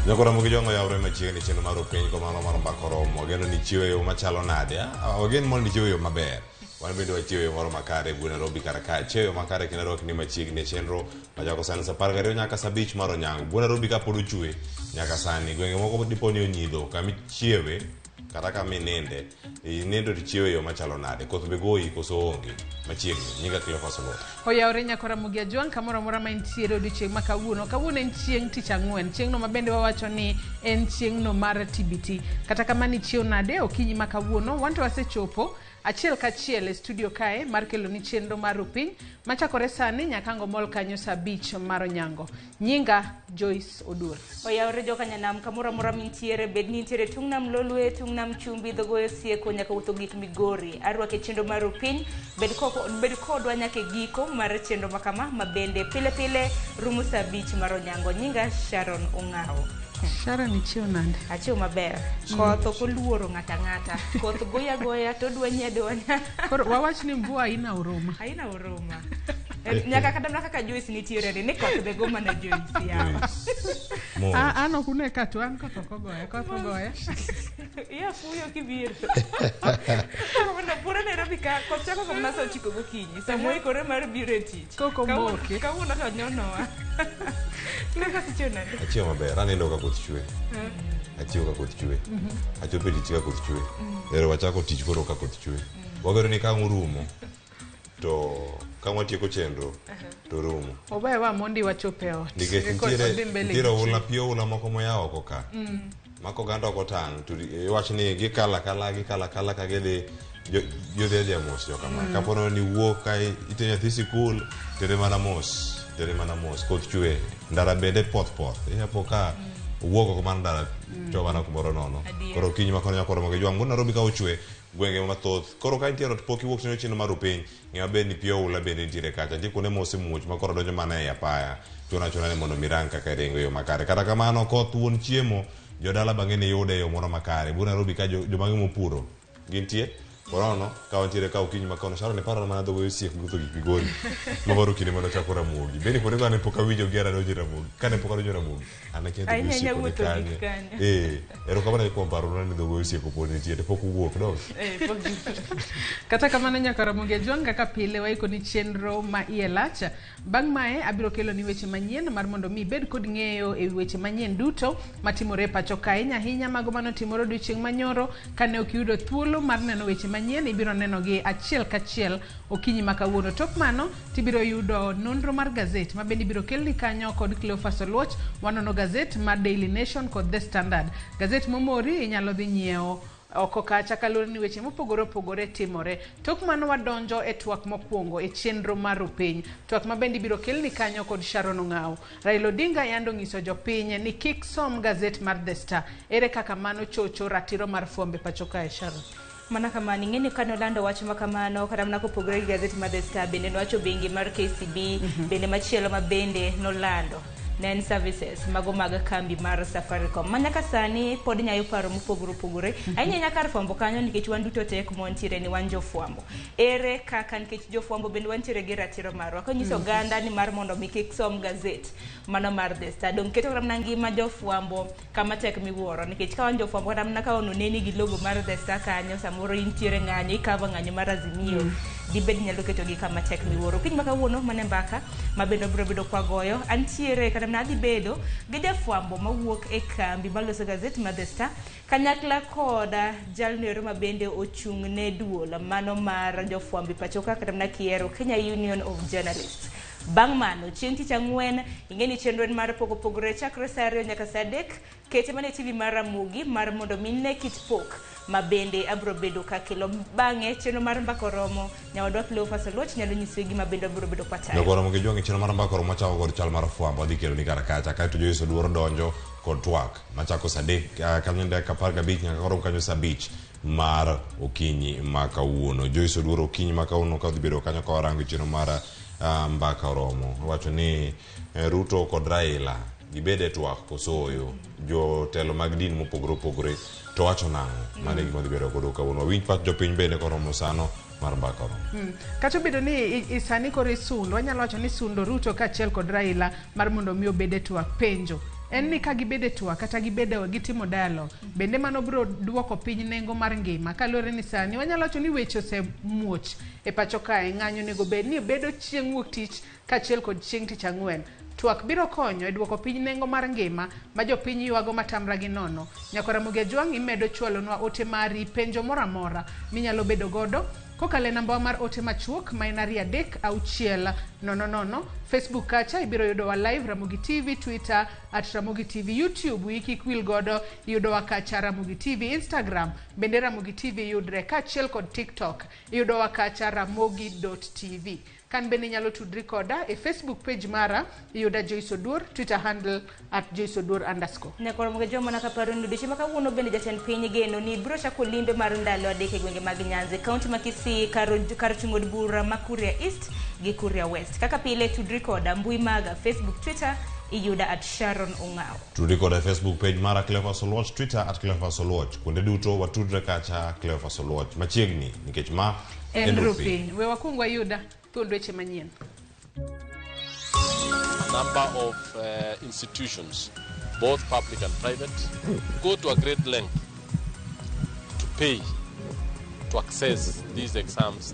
Nyakora Ramogi jongo ya urema chiegni cheno mar piny komano mar mbako romo geno ni chiwo yo machalo nade ogen mon ni chiwo yo maber wan bende wachiwo yo moro makare bu Nairobi karaka chiwo yo makare kinaro kini machiegni chenro majako sani sa 12 nyaka sa 5 mar onyango bu Nairobi ka pod ochwe nyaka sani gwenge moko diponi onyido kami chiewe kata kami ninde nindo chiwo yo machalo nade koth be goyi koso onge machiegni nyinga kilo fasolo oyawre Nyakora Ramogi Ajwang kamoro mora ma intiere odiochieng' ma kawuono en chieng' tich ang'wen chieng' no mabende wawacho ni en chieng' no mar TBT kata kamani chiwo nade okinyi ma kawuono wanto wasechopo achiel kachiel e studio kae mar kelo ni chenro mar piny machakore sani nyaka ngomol kanyo sa 5 mar onyango nyinga Joyce Odur oyawre joka nyanam kamoro mora mintiere bed ni intiere tungnam Lolwe tungnam Chumbi Dhogoyo Sieko nyaka wuotho gik Migori arwake chenro mar piny bed kodwa nyaka giko mar chenro makama mabende pile pile rumo sa 5 mar onyango nyinga Sharon Ong'ao Sharon ichiwo nande achiwo maber koth ok oluoro ng'ata koth goya to dwa nyedonya koro wawach ni mvua haina huruma nyaka kata kaka Joyce nitiere ni koth be go mana Joyce yawa ano kune katwan koth ogoya ya fuyo kibiro kono pura Nairobi ka koth chako kama nasa chiko gokinyi samoi kore mar biro tich koko mboke kawuono to nyonowa kaka sichona achiwo maber anindo ka koth chwe achiwo ka koth chwe achopo tich ka koth chwe ero wachako tich koro ka koth chwe wagero ni ka urumo to kama tieko chenro to rumo obaye wa mondi wachope ot nikech nitiere ula pio ula moko moya oko ka mako ganda oko tang to wach ni gikala kala ka gede jodhe mos jo kama kapono ni wuok ka itenyo thi sikul tere mana mos koth chwe ndara bende poth yapo ka wuok oko man ndara to mana kumoro nono koro kinyi makono Nyakora Ramogi Ajwang bu Nairobi ka ochwe gwenge mathoth koro ka intiere poki wuok chino chino mar piny ng'ama bed ni pio ula bende nitiere kacha ndiko ne mose muoch makoro donjo mana e apaya chuna ne mondo mirang kaka ringo yo makare kata kamano koth wuon chiemo jodala bang'e ne yude yo moro makare bu Nairobi ka jomang'e mopuro gintie korono ka wantiere ka okinyi makono Sharon ne paro mana Dhogoyo Sieko gutho gik Migori mabaro kinde mano chako Ramogi bende kone gane poka winjo gera doji Ramogi kane poka dojo Ramogi anakia Dhogoyo Sieko ne kanye ero kamano ko paro ne Dhogoyo Sieko poni tiete pok wuok dog kata kamano Nyakora Ramogi Ajwang kaka pile waiko ni chenro ma ielacha bang' mae abiro kelo ni weche manyien mar mondo mi bed kod ng'eyo e weche manyien duto matimore pacho kae ahinya mago mano timore odiochieng' manyoro kane okiyudo thuolo mar neno weche manyien ibiro neno gi achiel kachiel okinyi ma kawuono tok mano tibiro yudo nonro mar gazet ma bende biro kelni kanyo kod Cleophas Oluoch wanono gazet mar Daily Nation kod The Standard gazet momori inyalo dhi nyiewo oko kacha kalore ni weche mopogore timore tok mano wadonjo e twak mokwongo e chenro mar piny twak ma bende biro kelni kanyo kod Sharon Ong'ao Raila Odinga yando nyiso jopiny ni kik som gazet mar The Star ere kaka mano chocho ratiro mar fombe pacho kae Sharon mana kamani ng'eni kano lando wach makamano kata mana kopogore gi gazeti mar The Star bende nowacho bengi mar KCB bende machielo ma bende nolando Nen services mago mag kambi mar Safaricom manyaka sani pod nyayo paro mopogore ahinya nyaka fwambo kanyo nikech wan duto tek montiere ni wan jofwambo ere kaka nikech jofwambo bende wantiere gi ratiro marwa ka nyiso ganda ni mar mondo mi kik som gazet mano mar The Star dong keto ramna ngima jofwambo kama tek miwuoro nikech ka wan jofwambo ramna ka ono neni gi logo mar The Star kanyo samoro intiere ng'anyo ikava ng'anyo mar Azimio dibed nyalo keto gi kama tek miwuoro piny makawuono mane mbaka mabendo biro bedo kwa goyo antiere kata na dhi bedo gi jafwambo mawuok e kambi maloso gazet mar The Star kanyakla koda jalnero ma bende ochung' ne duol mano mar jofwambi pachoka kata na kiero Kenya Union of Journalists bang' mano chieng' tich ang'wen ing'eni chenro mar pogore chakre sa 2 nyaka sa 3 kete mane TV mar Ramogi mar mondo mine kit pok mabende abro bedo ka kelo bang'e chenro mar mbako romo nyawadwa Cleophas Oluoch nyalo nyiso gima bende abro bedo kwatayo Nyakora Ramogi Ajwang chenro mar mbako romo chako kod chal mar fwambo dhi kelo ni kar kacha kae to Joyce Odur donjo kod twak machako sa 3 kanyo ndeka 15 nyaka koro kanyo sa 5 mar okinyi ma kawuono Joyce Odur okinyi ma kawuono ka dhi bedo kanyo ka warango chenro mar mbaka romo wacho ni Ruto kod Raila gibede twak kosoyo jo telo mag din mopogore to wacho nang'o mane gima dhi bedo kod kawuono winj pat jopiny bende koromo sano mar mbaka romo kato bedo ni isani kore sundo wanyalo wacho ni sundo Ruto ka achiel kod Raila mar mondo mi obede twak penjo en ni ka gibede twa kata gibede gitimo dialogue bende mano bro duoko piny nengo mar ngima kalore ni sani wanyalo wacho ni weche osemuoch e pacho kae ng'anyo nego bed ni bedo chieng' wuok tich kachiel kod chieng' tich ang'wen twak biro konyo e duoko piny nengo mar ngima ma jopiny ywago matamra gi nono. Nyakora Ramogi Jwang imedo chwalonwa ote mari penjo mora mora minyalo bedo godo kokale namba mar ote machuok ma en 38600. Facebook kacha ibiro yudowa live Ramogi TV, Twitter @Ramogi TV, YouTube wiki kwil godo yudowa kacha Ramogi TV, Instagram bende Ramogi TV yudre kachiel kod TikTok yudowa kacha ramogi.tv. Kan bende nyalo tudri koda e Facebook page mara yuda Joyce Odur, Twitter handle @JoyceOdur_. Nyakora Ramogi Jwang mana kaparo ni odiochieng' ma kawuono bende jatend piny geno ni biro chako limbe mar ndalo adek e gwenge mag Nyanza, kaunti ma Kisii, kar timo od bura ma Kuria East gi Kuria West. Kaka pile tudri koda mbui maga Facebook, Twitter iyuda @Sharon Ong'ao. Tudri koda Facebook page mara Clever Solwach, Twitter @CleverSolwach. Kuonde duto watudre kacha Clever Solwach. Machiegni nikech ma Endrupi. We wakungwa yuda thuondweche manyien. Number of institutions, both public and private, go to a great length to pay to access these exams.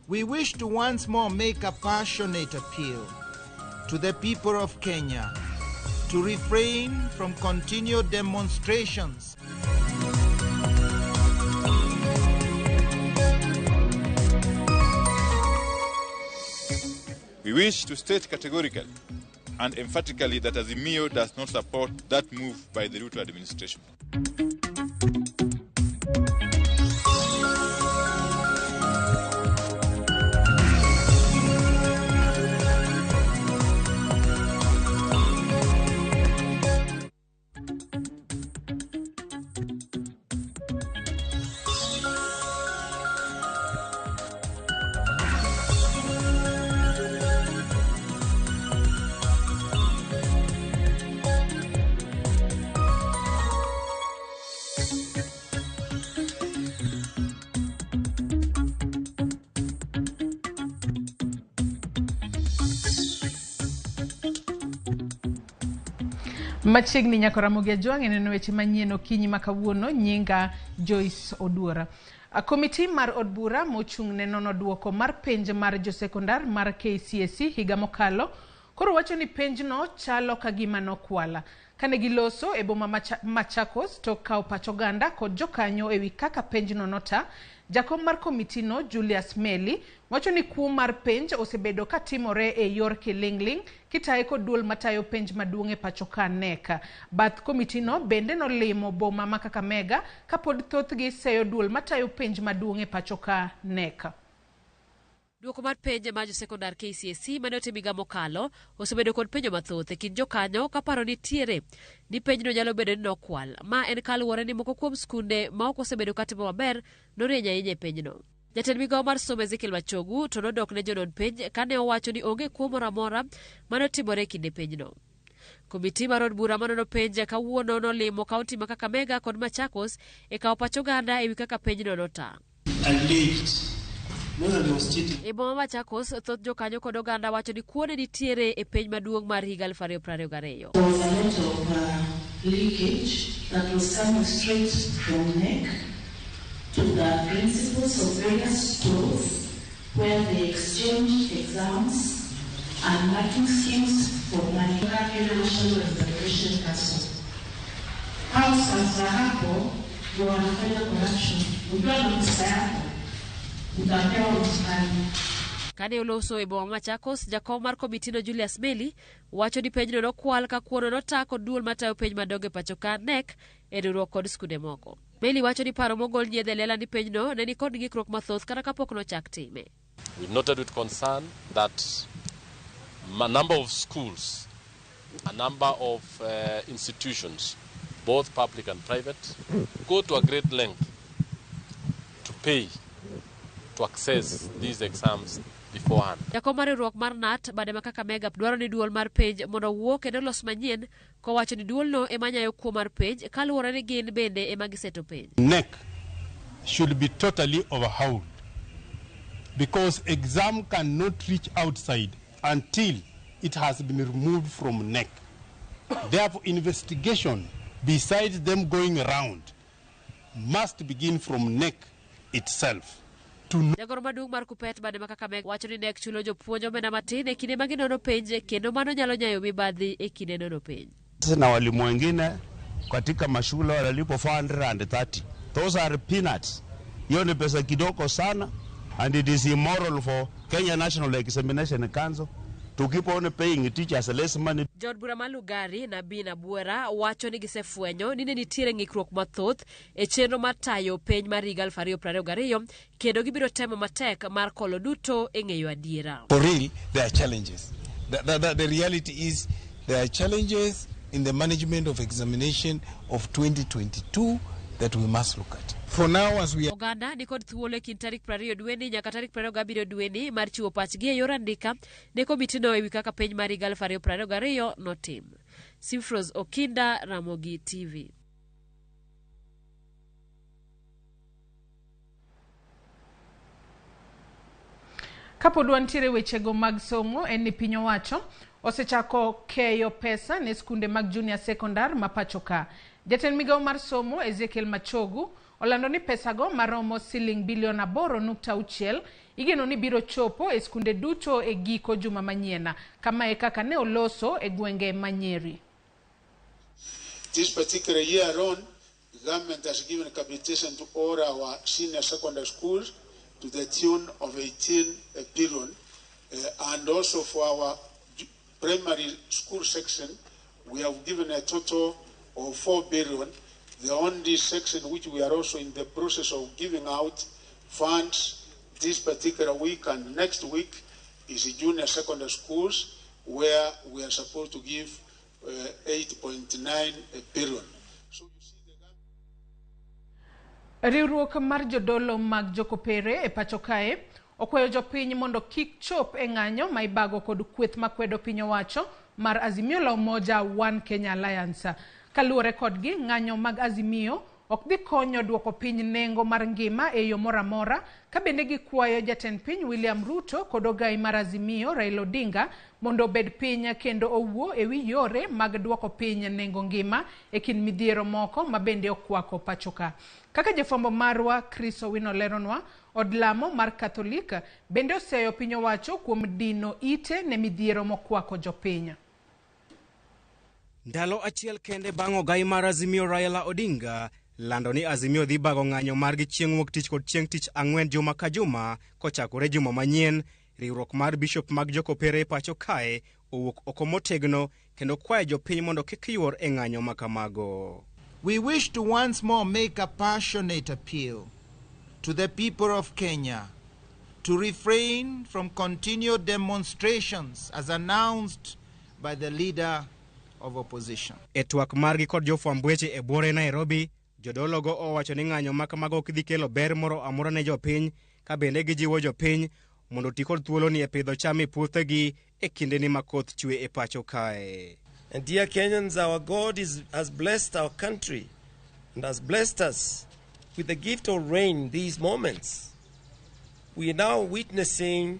We wish to once more make a passionate appeal to the people of Kenya to refrain from continued demonstrations. We wish to state categorically and emphatically that Azimio does not support that move by the Ruto administration. Machiegni Nyakora Ramogi Jwang en weche manyien okinyi makawuono nyinga Joyce Odur. Komiti mar od bura mochung' ne nono duoko mar penj mar josekondar mar KCSE higa mokalo koro wacho ni penj no chalo kagima nokwala. Kane giloso e boma Machakos to kawo pacho ganda kod jokanyo ewi kaka penj no nota, jakom mar komiti no Julius Meli wacho ni kuo mar penj osebedo katimore e yor kilingling kitaye kod duol matayo penj maduong' e pacho ka neka. Bath komiti no bende no limo boma ma Kakamega kapod thothgi seyo duol matayo penj maduong' e pacho ka neka. Duoko mar penj ma josekondar KCSE mane otimi higa mokalo osebedo kod penjo mathoth e kind jokanyo kaparo nitiere ni penj no nyalo bedo ni nokwal. Ma en kaluwore ni moko kuom skunde ma ok osebedo katimo maber norieny ahinya e penj no. Jatend migawo mar somo Ezekiel Machogu to nodok ne jonon penj kane owacho ni onge kuo moro amora mane otimore e kinde penj no. Komiti mar od bura manono penj kawuono nolimo kaunti ma Kakamega kod Machakos e kawo pacho ganda ewi kaka penj no nota. E boma Machakos thoth jokanyo kod oganda wacho ni kuone nitiere e penj maduong' mar higa 2022. There was a lot of leakage that was coming straight from NEC to the principals of various schools where they exchanged exams and marking schemes for money. National Examination Council. Hao sasa hapo ndio wanafanya corruption. Ukiwa na pesa yako utapewa mtihani. Kane oloso e boma Machakos, jakom mar komitino Julius Meli wacho ni penj no nokwal ka kuono nota kod duol matayo penj madongo e pacho ka NEC e riwruok kod skunde moko. Meli wacho ni paro mogol nyiedhe lela ni penj no ne ni kod gikruok mathoth kata kapok nochak time. We noted with concern that a number of schools, a number of institutions, both public and private, go to a great length to pay to access these exams beforehand. Jakom mar riwruok mar NAT bade ma Kakamega dwaro ni duol mar penj mondo wuo kendo los manyien kowacho ni duol no ema nyayo kuo mar penj kaluwore ni gin bende ema giseto penj. NEC should be totally overhauled, because exam cannot reach outside until it has been removed from neck. Therefore, investigation, besides them going around, must begin from neck itself. Jagoro maduong' mar Kupet bade ma Kakamega wacho ni nek chulo jopuonj omenda matin e kinde ma ginono penj kendo mano nyalo nyayo mibadhi e kinde nono penj. Na walimu wengine katika mashule wanalipo 430. Those are peanuts. Hiyo ni pesa kidogo sana, and it is immoral for Kenya National Examination Council to keep on paying teachers less money. Jod Bura Malugari na Bina Buera wacho ni gisefwenyo ni ne nitiere ng'ikruok mathoth e chenro mar tayo penj mar higa 2022 kendo gibiro temo matek mar kolo duto e ng'eyo adiera. For real, there are challenges. The reality is there are challenges in the management of examination of 2022 that we must look at. For now, as we Oganda ni kod thuolo kind tarik 20 dweni nyaka tarik 27 dweni mar chiwo pachgi e yor andika ne komitino ewi kaka penj mar higa 2022 notim. Simfros Okinda, Ramogi TV. Kapod wantiere wechego mag somo en ni piny owacho osechako keyo pesa ne skunde mag junior secondary ma pacho ka. Jatend migawo mar somo Ezekiel Machogu olando ni pesago maromo siling bilion 8.6 igeno ni biro chopo e skunde duto e giko juma manyien, kama e kaka ne oloso e gwenge Manyeri. This particular year alone, the government has given capitation to all our senior secondary schools to the tune of 18 billion, and also for our primary school section, we have given a total of 4 billion. The only section which we are also in the process of giving out funds this particular week and next week is junior secondary schools, where we are supposed to give 8.9 billion. So you see the Riwruok mar jodolo mag jokopere e pacho kae okwayo jopiny mondo kik chop e ng'anyo ma ibago kod kweth makwedo piny owacho mar Azimio la Umoja One Kenya Alliance. Kaluwore kodgi, ng'anyo mag Azimio ok dhi konyo duoko piny nengo mar ngima e yo moro amora, ka bende gikwayo jatend piny William Ruto kod ogai mar Azimio Raila Odinga mondo obed piny kendo owuo e wi yore mag duoko piny nengo ngima e kind midhiero moko ma bende okwako pacho ka. Kaka jafwambo marwa Chris Owino leronwa, od lamo mar Katholik bende oseyo piny owacho kuom dino ite ne midhiero mokwako jopiny. Ndalo achiel kende bang' ogai mar Azimio Raila Odinga lando ni Azimio dhi bago ng'anyo margi chieng' wuok tich kod chieng' tich ang'wen juma ka juma kochakore juma manyien, riwruok mar bishop mag jokopere pacho kae owuok oko motegno kendo kwayo jopiny mondo kik yuor e ng'anyo makamago. We wish to once more make a passionate appeal to the people of Kenya to refrain from continued demonstrations as announced by the leader of opposition. E twak margi kod jofwamb weche e bwore Nairobi, jodologo owacho ni ng'anyo makamago ok dhi kelo ber moro amora ne jopiny, ka bende gijiwo jopiny mondo ti kod thuolo ni e pidho cham e puothegi e kinde ni makoth chwe e pacho kae. And dear Kenyans, our God has blessed our country and has blessed us with the gift of rain these moments. We are now witnessing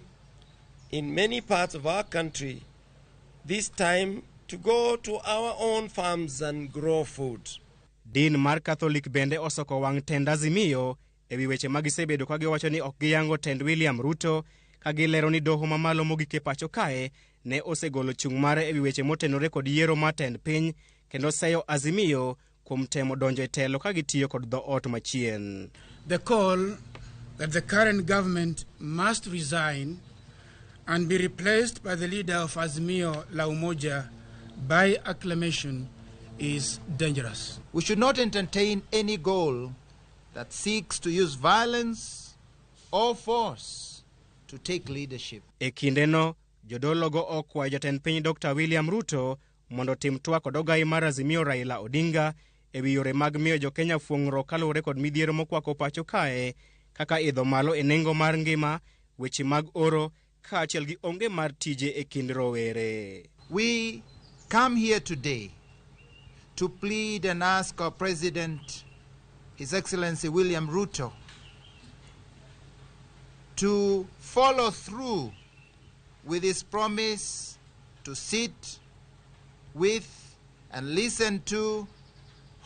in many parts of our country this time to go to our own farms and grow food. Din mar Catholic bende osoko wang' tend Azimio e wi weche magisebedo ka giwacho ni ok giyango tend William Ruto, ka gilero ni doho mamalo mogik e pacho kae ne osegolo chung' mare e wi weche motenore kod yiero mar tend piny kendo seyo Azimio kuom temo donjo e telo ka gitiyo kod dhoot machien. The call that the current government must resign and be replaced by the leader of Azimio la Umoja by acclamation is dangerous. We should not entertain any goal that seeks to use violence or force to take leadership. E kindeno, jodologo okwayo jatend piny Dr. William Ruto mondo tim twak kod ogai mar Azimio Raila Odinga e wi yore mag miyo jokenya fuong'ro kaluwore kod midhiero mokwako pacho kae, kaka idho malo e nengo mar ngima, weche mag oro, kaachiel gi onge mar tije e kind rowere. We come here today to plead and ask our President, His Excellency William Ruto, to follow through with his promise to sit with and listen to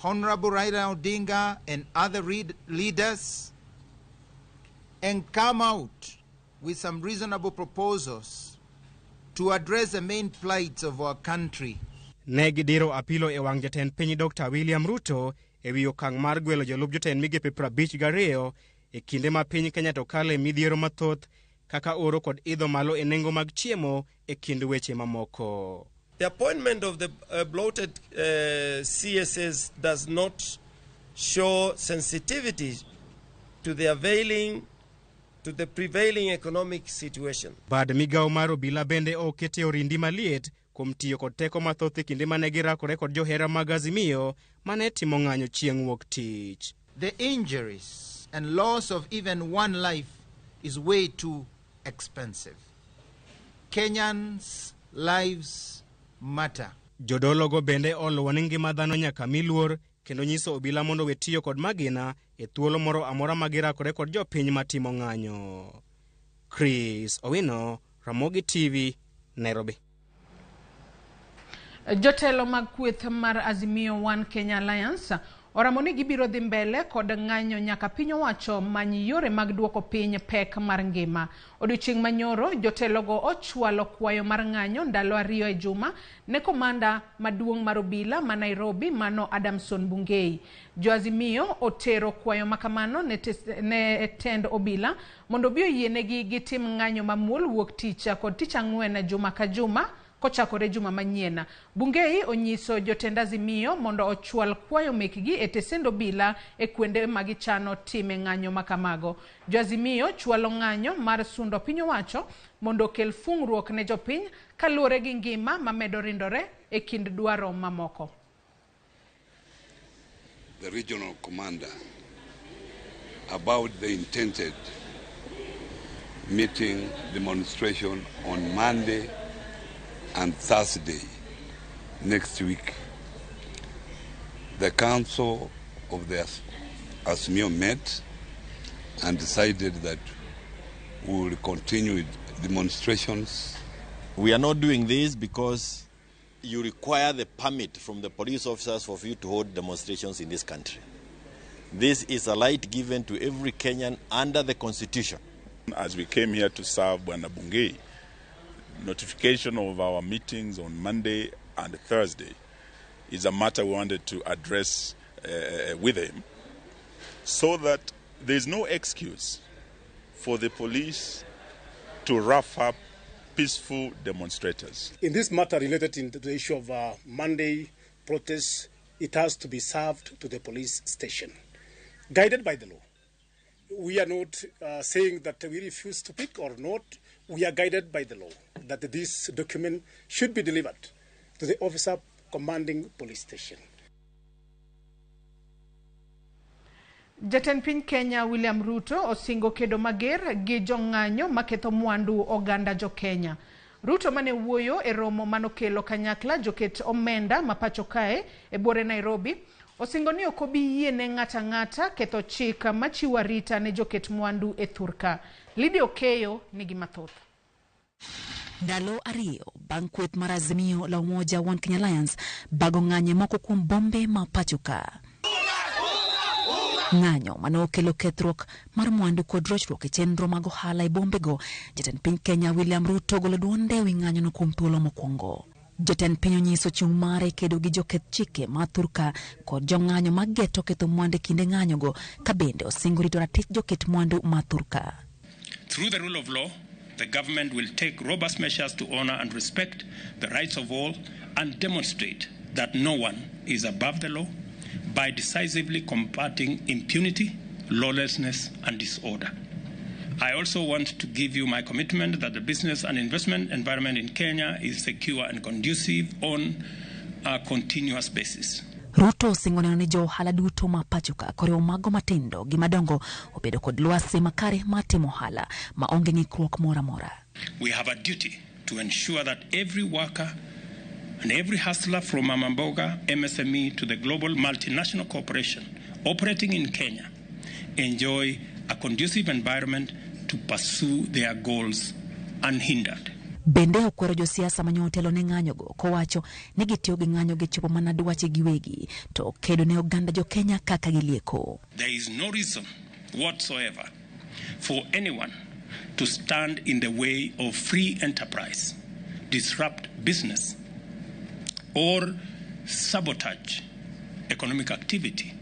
Honorable Raila Odinga and other leaders and come out with some reasonable proposals to address the main plights of our country. Ne gidiro apilo e wang jatend piny Dr. William Ruto e wi okang' mar gwelo jolup jotend migepe 52 e kinde ma piny Kenya to kale midhiero mathoth kaka oro kod idho malo e nengo mag chiemo e kind weche mamoko. The appointment of the bloated CSS does not show sensitivity to the prevailing economic situation. Bad migao mar obila bende okete orindi maliet kuom tiyo kod teko mathoth e kinde mane girakore kod johera mag Azimio mane timo ng'anyo chieng' wuok tich. The injuries and loss of even one life is way too expensive. Kenyans' lives matter. Jodologo bende oluwo ni ngima dhano nyaka miluor kendo nyiso obila mondo we tiyo kod magina e thuolo moro amora magirakore kod jopiny matimo ng'anyo. Chris Owino, Ramogi TV, Nairobi. Jotelo mag kweth mar Azimio One Kenya Alliance oramo ni gibiro dhi mbele kod ng'anyo nyaka piny owacho many yore mag duoko piny pek mar ngima. Odiochieng' manyoro jotelogo ochwalo kwayo mar ng'anyo ndalo 2 e juma ne komanda maduong' mar obila ma Nairobi Mano Adamson Bungei. Jo Azimio otero kwayo makamano ne tend obila mondo bi oyienegi gitim ng'anyo mamuol wuok tich kod tich ang'wen juma ka juma kochakore juma manyien. Bungei onyiso jotend Azimio mondo ochwal kwayo mekgi e tesend obila e kwende magichano time ng'anyo makamago. Jo Azimio chwalo ng'anyo mar sundo piny owacho mondo okel fungruok ne jopiny kaluwore gi ngima mamedo rindore e kind dwaro mamoko. The regional commander about the intended meeting demonstration on Monday and Thursday next week. The council of the Azimio met and decided that we will continue with demonstrations. We are not doing this because you require the permit from the police officers for you to hold demonstrations in this country. This is a right given to every Kenyan under the Constitution. As we came here to serve Bwana Bungei, notification of our meetings on Monday and Thursday is a matter we wanted to address with him so that there is no excuse for the police to rough up peaceful demonstrators. In this matter related to the issue of Monday protests, it has to be served to the police station, guided by the law. We are not saying that we refuse to pick or not. We are guided by the law that this document should be delivered to the officer commanding police station. Jatend piny Kenya William Ruto osingo kedo mager gi jong'anyo maketho mwandu oganda jo Kenya. Ruto mane wuoyo e romo manokelo kanyakla joket omenda mapacho kae e bore Nairobi osingo ni okobi yie ne ng'ata ketho chik machiwo arita ne joket mwandu e thurka. Lydia Okeyo nigi mathoth. Ndalo ariyo bang' kweth mar Azimio la Umoja One Kenya Alliance bago ng'anyo moko kuom bombe ma pacho ka. Ng'anyo mane okelo kethruok mar mwandu kod rochruok e chenro mag ohala e bombego. Jatend piny Kenya William Ruto golo duonde wi ng'anyo no kuom thuolo mokwongo. Jatend piny onyiso chung' mare kedo gi joketh chike ma thurka kod jong'anyo mag geto ketho mwandu kinde ng'anyogo ka bende osingo rito ratich joket mwandu ma thurka. Through the rule of law, the government will take robust measures to honor and respect the rights of all and demonstrate that no one is above the law by decisively combating impunity, lawlessness, and disorder. I also want to give you my commitment that the business and investment environment in Kenya is secure and conducive on a continuous basis. Ruto singone ni jo ohala duto ma pachoka koreo mago matindo gi madongo obedo kod lwasi makare matimo ohala ma onge ng'ikruok mora mora. We have a duty to ensure that every worker and every hustler from Mamamboga MSME to the global multinational corporation operating in Kenya enjoy a conducive environment to pursue their goals unhindered. Bende okwero josiasa manyotelo ne ng'anyogo kowacho ni gitiyo gi ng'anyo gi chopo mana dwache giwegi to kedo ne oganda jo Kenya kaka gilieko. There is no reason whatsoever for anyone to stand in the way of free enterprise, disrupt business, or sabotage economic activity,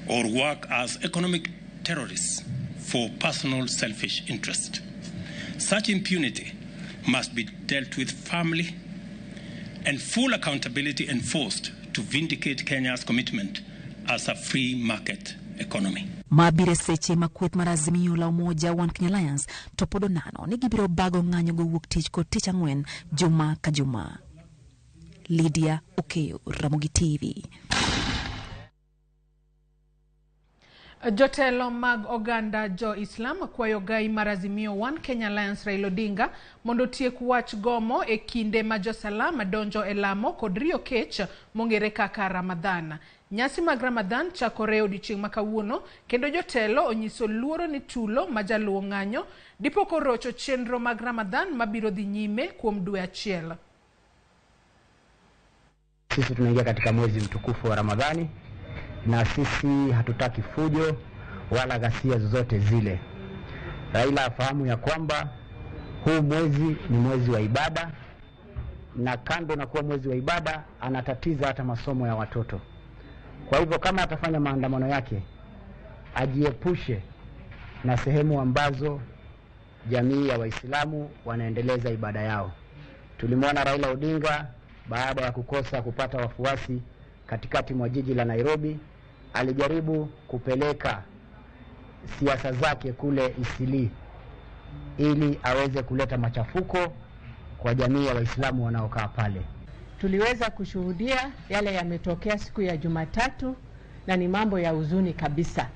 or work as economic terrorists for personal selfish interest. Such impunity must be dealt with firmly and full accountability enforced to vindicate Kenya's commitment as a free market economy. Mabire seche makweth mar Azimio la Umoja One Kenya Alliance to podo nano ni gibiro bago ng'anyo go wuok tich kod tich ang'wen juma ka juma. Lydia Okeyo, Ramogi TV. Jotelo mag oganda jo Islam kwayo gai mar Azimio One Kenya Alliance Raila Odinga mondo tiek wach gomo e kinde ma jo Salama donjo e lamo kod riyo kech mongere kaka Ramadhan. Nyasi mag Ramadhan chakore odiochieng' ma kawuono kendo jotelo onyiso luoro ni tulo ma jaluwo ng'anyo dipo korocho chenro mag Ramadhan mabiro dhi nyime kuom dwe achiel. Sisi tunaingia katika mwezi mtukufu wa Ramadhani na sisi hatutaki fujo wala ghasia zozote zile. Raila afahamu ya kwamba huu mwezi ni mwezi wa ibada, na kando na kuwa mwezi wa ibada anatatiza hata masomo ya watoto. Kwa hivyo kama atafanya maandamano yake, ajiepushe na sehemu ambazo jamii ya Waislamu wanaendeleza ibada yao. Tulimwona Raila Odinga baada ya kukosa kupata wafuasi katikati mwa jiji la Nairobi, alijaribu kupeleka siasa zake kule Isili ili aweze kuleta machafuko kwa jamii ya Waislamu wanaokaa pale. Tuliweza kushuhudia yale yametokea siku ya Jumatatu na ni mambo ya huzuni kabisa.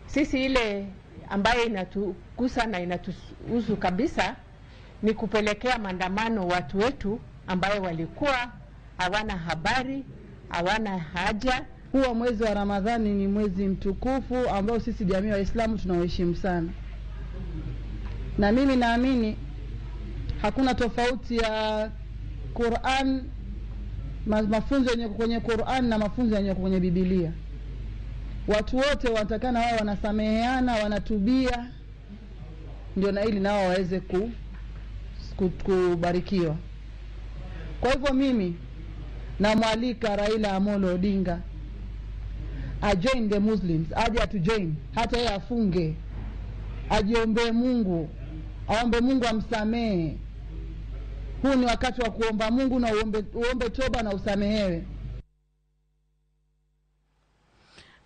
Sisi ile ambaye inatugusa na inatuhusu kabisa ni kupelekea maandamano watu wetu ambayo walikuwa hawana habari, hawana haja. Huwa mwezi wa Ramadhani ni mwezi mtukufu ambao sisi jamii wa Waislamu tunaheshimu sana. Na mimi naamini hakuna tofauti ya Qur'an, mafunzo yenye kwenye Qur'an na mafunzo yenye kwenye Biblia. Watu wote watakana wao wanasameheana, wanatubia, ndio na ili nao waweze kubarikiwa. Kwa hivyo mimi namwalika Raila Amolo Odinga join the Muslims, aje atujoin, hata yeye afunge, ajiombe Mungu, aombe Mungu amsamehe. Huu ni wakati wa kuomba Mungu na uombe toba na usamehewe.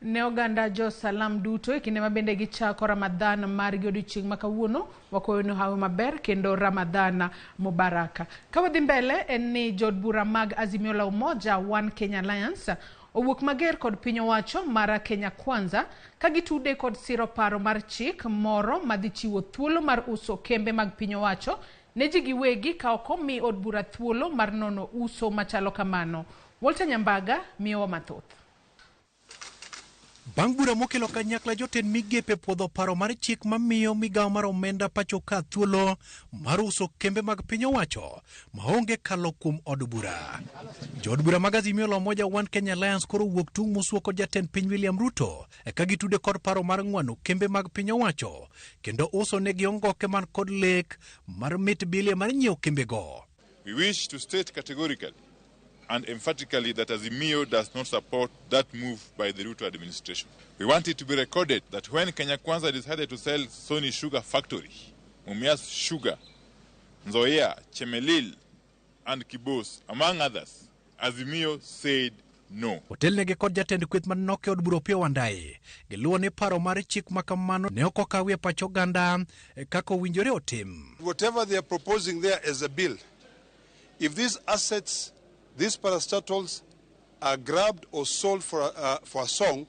Ne oganda jo Salam duto ekinde mabende gichako Ramadhan mar godiochieng' ma kawuono wakoyono hawe maber kendo Ramadhan mubaraka. Kawadhi mbele en ni jod bura mag Azimio la Umoja One Kenya Alliance owuok mager kod piny owacho mar Kenya Kwanza kagitude kod siro paro mar chik moro madhi chiwo thuolo mar uso kembe mag piny owacho ne ji giwegi ka ok omi od bura thuolo mar nono uso machalo kamano. Walter Nyambaga miyowa mathoth. Bang' bura mokelo kanyakla jotend migepe puodho paro mar chik mamiyo migawo mar omenda pacho ka thuolo mar uso kembe mag piny owacho maonge kalo kuom od bura. Jod bura mag Azimio la Umoja One Kenya Alliance koro wuok tung' mosuo kod jatend piny William Ruto ka gitude kod paro mar ng'wano kembe mag piny owacho kendo uso ne giongoke man kod lek mar mit bilie mar nyiewo kembego. We wish to state categorically and emphatically that Azimio does not support that move by the Ruto administration. We want it to be recorded that when Kenya Kwanza decided to sell Sony Sugar Factory, Mumias Sugar, Nzoia, Chemelil, and Kibos, among others, Azimio said no. Hotel nege kod jatend kweth manoke od buro pia Wandayi giluwo ni paro mar chik makamano ne ok okawie pacho ganda kako winjore otim. Whatever they are proposing there as a bill, if these assets, these parastatals are grabbed or sold for a song,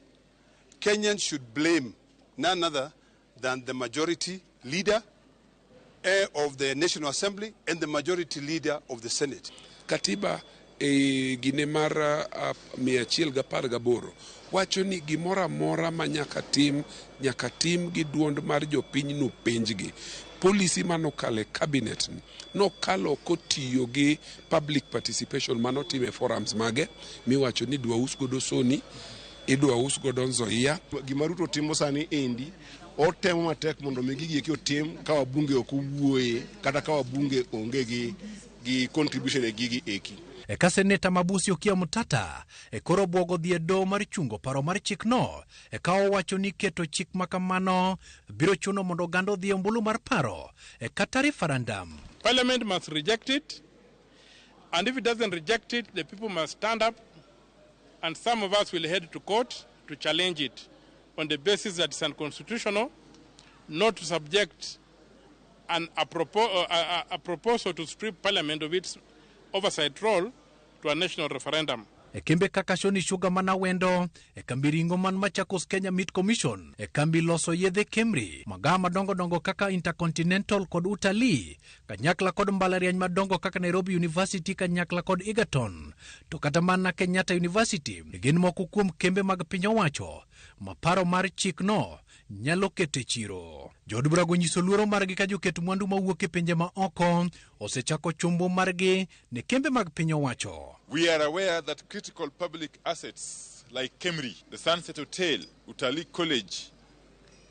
Kenyans should blame none other than the majority leader of the National Assembly and the majority leader of the Senate. Katiba gine mar 118 wacho ni gimoro amora ma nyaka tim gi duond mar jopinyno penjgi. Policy manokalo e cabinet nokalo kotiyo gi public participation manotime forums mage miwacho ni dwa us godo Sony, idwa us godo Nzoia. Gima Ruto timo sani endi otemo matek mondo mi gigi eki otim ka wabunge ok owuoye kata ka wabunge onge gi contribution e gigi eki. Eka seneta Mabusi Okia Mutata koro bwogo dhi e doho mar chungo paro mar chikno, eka owacho ni keto chik makamano biro chuno mondo oganda odhi e ombulu mar paro kata referendum. Parliament must reject it, and if it doesn't reject it, the people must stand up, and some of us will head to court to challenge it on the basis that it's unconstitutional not to subject a proposal to strip Parliament of its oversight role to a national referendum. Kembe kaka Shoni Sugar mana wendo, kambi ringo man Machakos Kenya Meat Commission, kambi loso yedhe Kemri, magawa madongo kaka Intercontinental kod Utalii, kanyakla kod mbalariany madongo kaka Nairobi University kanyakla kod Egerton, to kata mana Kenyatta University, gin moko kuom kembe mag piny owacho, maparo mar chik no nyalo kete chiro. Jod bura gonyiso luoro margi ka joket mwandu mawuok e pinje ma oko osechako chumbo margi ne kembe mag piny owacho. We are aware that critical public assets like Kemri, the Sunset Hotel, Utalii College,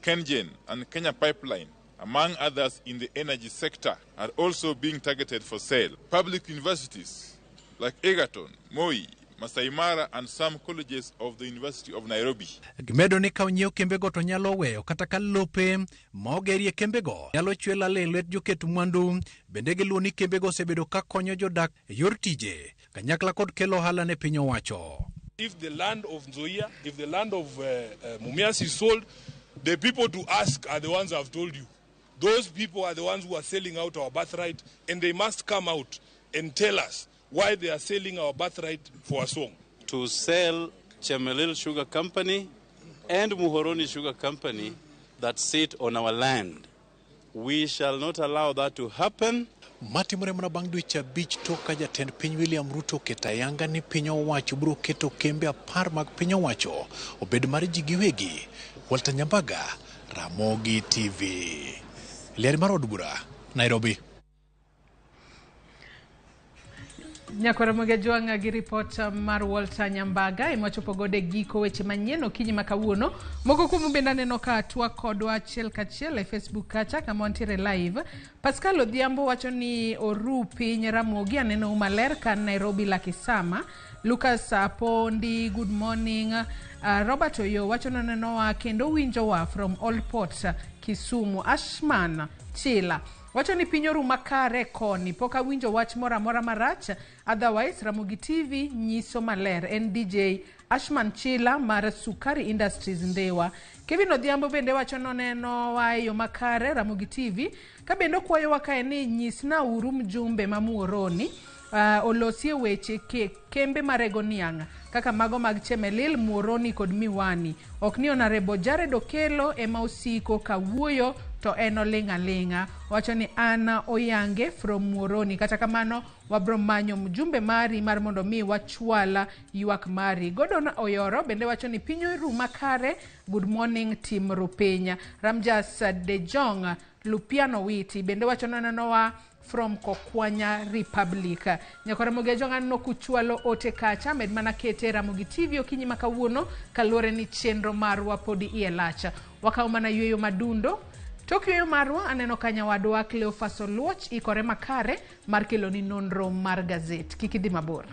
KenGen and Kenya Pipeline, among others in the energy sector, are also being targeted for sale. Public universities like Egerton, Moi, Masai Mara and some colleges of the University of Nairobi. Gimedo ni kaunyo kembego to nyalo weyo kata kalope maogerie kembego nyalo chwela lelwet joket mwandu bende giluwo ni kembego osebedo ka konyo jodak yor tije kanyakla kod kelo ohala ne piny owacho. If the land of Nzoia, if the land of Mumias is sold, the people to ask are the ones I've told you. Those people are the ones who are selling out our birthright, and they must come out and tell us why they are selling our birthright for a song. To sell Chemelil Sugar Company and Muhoroni Sugar Company that sit on our land. We shall not allow that to happen. Matimore mana bang' dweche 5 toka jatend piny William Ruto ketayanga ni piny owacho biro keto kembe 10 mag piny owacho obed mar ji giwegi. Walter Nyambaga, Ramogi TV. Leri mar od bura, Nairobi. Nyakora Mogejwanga gi report mar Walter Nyambaga imachopo gode giko weche manyien okinyi makawuono. Moko kuom benda neno ka atwa kodwa achiel kachiel e Facebook kacha kama wantiere live. Pascal Odhiambo wacho ni oru piny Ramogi aneno umaler kan Nairobi lakisama. Lucas Apondi, good morning. Robert Oyo wacho neno wa kendo winjo wa from Old Port Kisumu. Ashman Chila wacho ni piny oru makare koni poka winjo wach mora marach. Otherwise Ramogi TV nyiso maler. En DJ Ashman Chila mar Sukari Industries Ndewa. Kevin Odhiambo bende wacho neno wa yo makare Ramogi TV kabendo kwayo wakae ni nyisna uru mjumbe mamuoroni olosie weche kembe marego niang kaka mago mag Chemelil, Muoroni kod Miwani. Okni Honorable Jared Okelo ema osiko kawuoyo to eno linga. Wacho ni Ana Oyange from Muoroni. Kata kamano wabro manyo mjumbe mari mar mondo mi wachwala yuak mari. Godona Oyoro bende wacho ni pinyo iru makare. Good morning team Rupenya. Ramjas Dejong Lupiano Witi bende wacho nanowa from Kokwanya Republic. Nyakora Mogejwanga no kuchwalo ote kacha med mana kete Ramogi TV okinyi makawuono kalore ni chenro marwa podi ielacha. Wakao mana yueyo madundo. Tokyo marwa aneno kanyawadwa Cleophas Oluoch ikore makare mar kelo ni nonro mar gazet. Kikidhi mabor.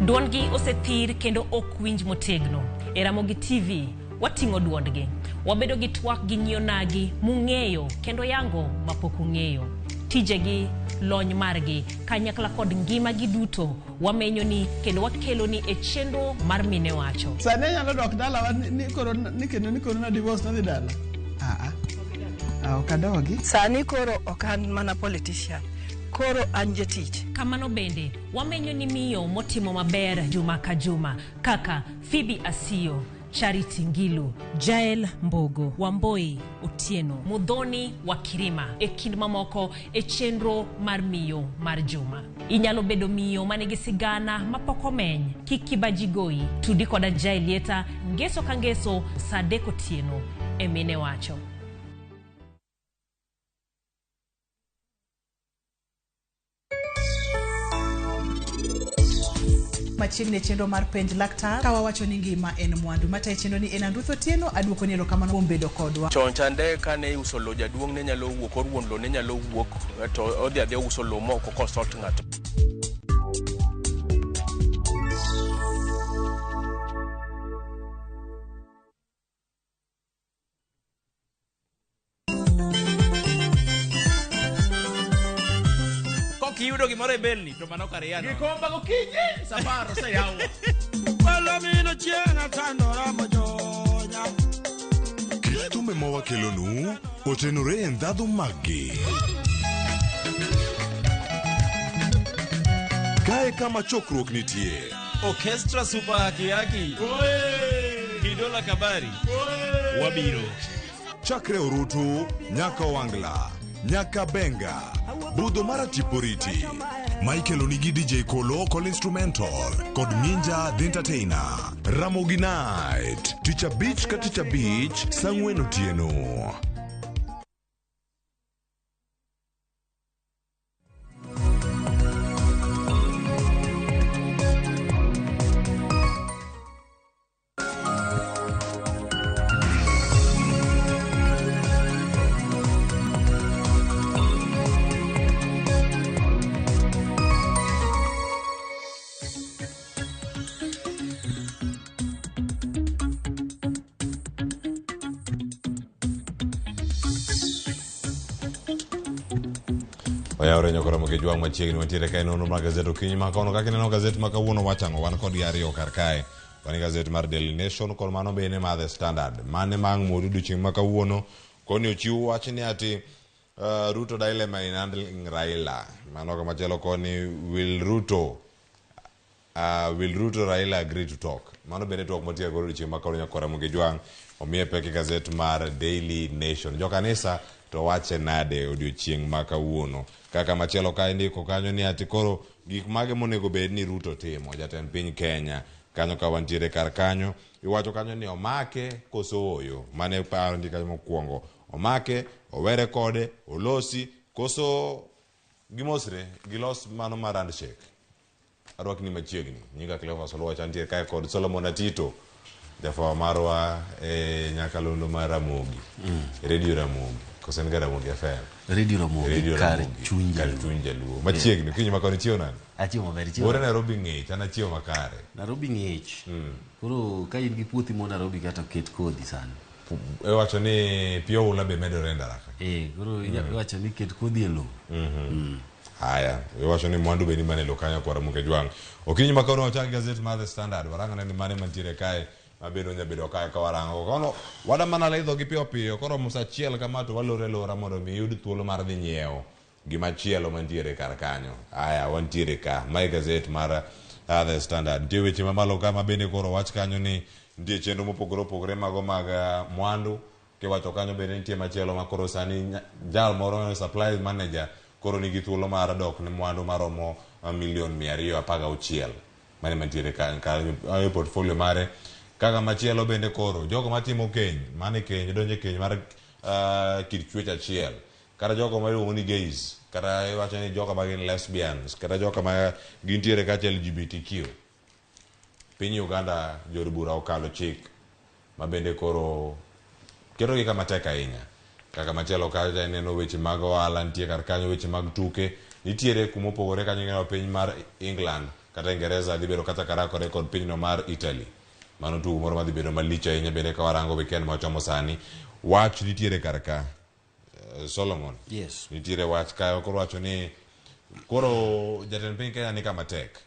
Duondgi osethir kendo ok winj motegno. E Ramogi TV watingo duondgi. Wabedo gi twak gi nyionagi mung'eyo kendo yango mapok ung'eyo. Tijegi, lony margi, kanyakla kod ngima gi duto wamenyo ni kendo wakelo ni e chenro mar mine wacho. Sane nyalo dok dala ni corona divorce na dhi dala. Okadogi. Sani koro okan mana politician. Koro anjetich. Kamano bende, wamenyo ni miyo motimo maber juma ka juma, kaka Phoebe Asio, Charity Ngilu, Jael Mbogo, Wamboi Otieno, Mudhoni Wakirima, e kind mamoko e chenro mar miyo mar juma. Inyalo bedo miyo manigi sigana mapok omeny, kik kibaji goyi, tudi koda Jaelieta, ngeso ka ngeso, Sadek Otieno, e mine wacho. Machiegni chenro mar penj laktar kawa wacho ni ngima en mwandu matae chenro ni en Andruth Otieno aduoko ni erokamano kuom bedo kodwa. Chon chande kane uso lo jaduong' ne nyalo wuok, oruon lo ne nyalo wuok, to odhi adhi uso lo moko kosot ng'ato. Kiyudo gimoro e belni to mano kare yana. Gikomba gokinyi safaro sa yawa. Palomino chienga tandora mojonya. Kit thumbe ma wakelonu otenore e ndhadhu maggi. Kae kama chokruok nitie. Orchestra Super Kiaki. Kidola Kabari. Wabiro. Chakre Orutu, nyaka Wangla, nyaka Benga, Budho mara Tiporiti. Michael Onigi DJ Kolo Call Instrumental kod Ninja The Entertainer. Ramogi Night, Teacher Beach ka Teacher Beach, Sang'wen Otieno. Oyawre nyokora moke juang machiegni wantiere kae nono mar gazet okinyi makono kaka ineno gazet ma kawuono wachang'o wan kod ariyo kar kae. Wan gazet mar Daily Nation kod mano bende mar The Standard. Mane mang' modu odiochieng' ma kawuono koni ochiwo wach ni ati Ruto dilemma in handling Raila. Mano kama chelo koni will Ruto Raila agree to talk. Mano bende talk motiya goro odiochieng' ma kawuono nyokora moke juang omiye peke gazet mar Daily Nation. Jo kanisa to wache nade odiochieng' ma kawuono. Kaka machielo ka indiko kanyo ni ati koro gik mage monego bed ni Ruto timo jatend piny Kenya. Kanyo ka wantiere kar kanyo iwacho kanyo ni omake koso oyo. Mane paro ndika mokwongo. Omake, owere kode, olosi, koso gimosre, gilos mano mar handshake. Arwak ni machiegni. Nyinga Cleophas Oluoch antiere kae kod Solomon Atito. Jafawa marwa nyakalondo mar Ramogi. Radio Ramogi. Kosen ga Ramogi FM. Radio Ramogi. Kar chunja luo. Machiegni kinyi makoni chio nani? Achio maber chio. Ora Nairobi ng'ich, ana chio makare. Nairobi ng'ich. Koro ka in gi puothi mo Nairobi kata ket kodhi sana. Iwacho ni pio ula be medo renda raka. Koro iwacho ni ket kodhi e lo. Haya, iwacho ni mwandu be ni mane lo kanyo kwa Ramogi juang. Okinyi makoni wachaki gazet mar The Standard. Waranga ni mane mantiere kae. Mabedo nyabedo kae kawarango kono wada mana leidho gi piyo piyo koro musa chiel kama to walore lora mondo mi yud thuolo mar dhi nyiewo gima chielo mantiere kar kanyo. Aya wantiere ka my gazette mar The Standard. Nitie weche mamalo kama bende koro wach kanyo ni nitie chenro mopogore opogore mago mag mwandu kiwacho kanyo bende nitie machielo ma koro sani jal moro supply manager koro nigi thuolo mar dok ne mwandu maromo $216,000 mane mantiere kanyo portfolio mare. Kaka machielo bende koro jogo matimo keny mane keny donje keny mar kit chwech achiel kata jogo ma iluongo ni gays kata iwacho ni jogo ma gin lesbians kata jogo ma gintiere kaka LGBTQ. Piny Uganda jor bura okalo chik ma bende koro keto gi kama tek ahinya. Kaka machielo kaja neno weche mag ohala nitie kar kanyo weche mag tuke nitiere kumopogore kanyo ng'eyo piny mar England kata Ingereza dhi bedo kata karakore kod pinyno mar Italy. Mano tugo moro madhi bedo malich ahinya bende ka warango weekend machomo sani. Wach nitiere kar ka Solomon. Yes. Nitiere wach ka koro wacho ni koro jatend piny Kenya ni kama tek.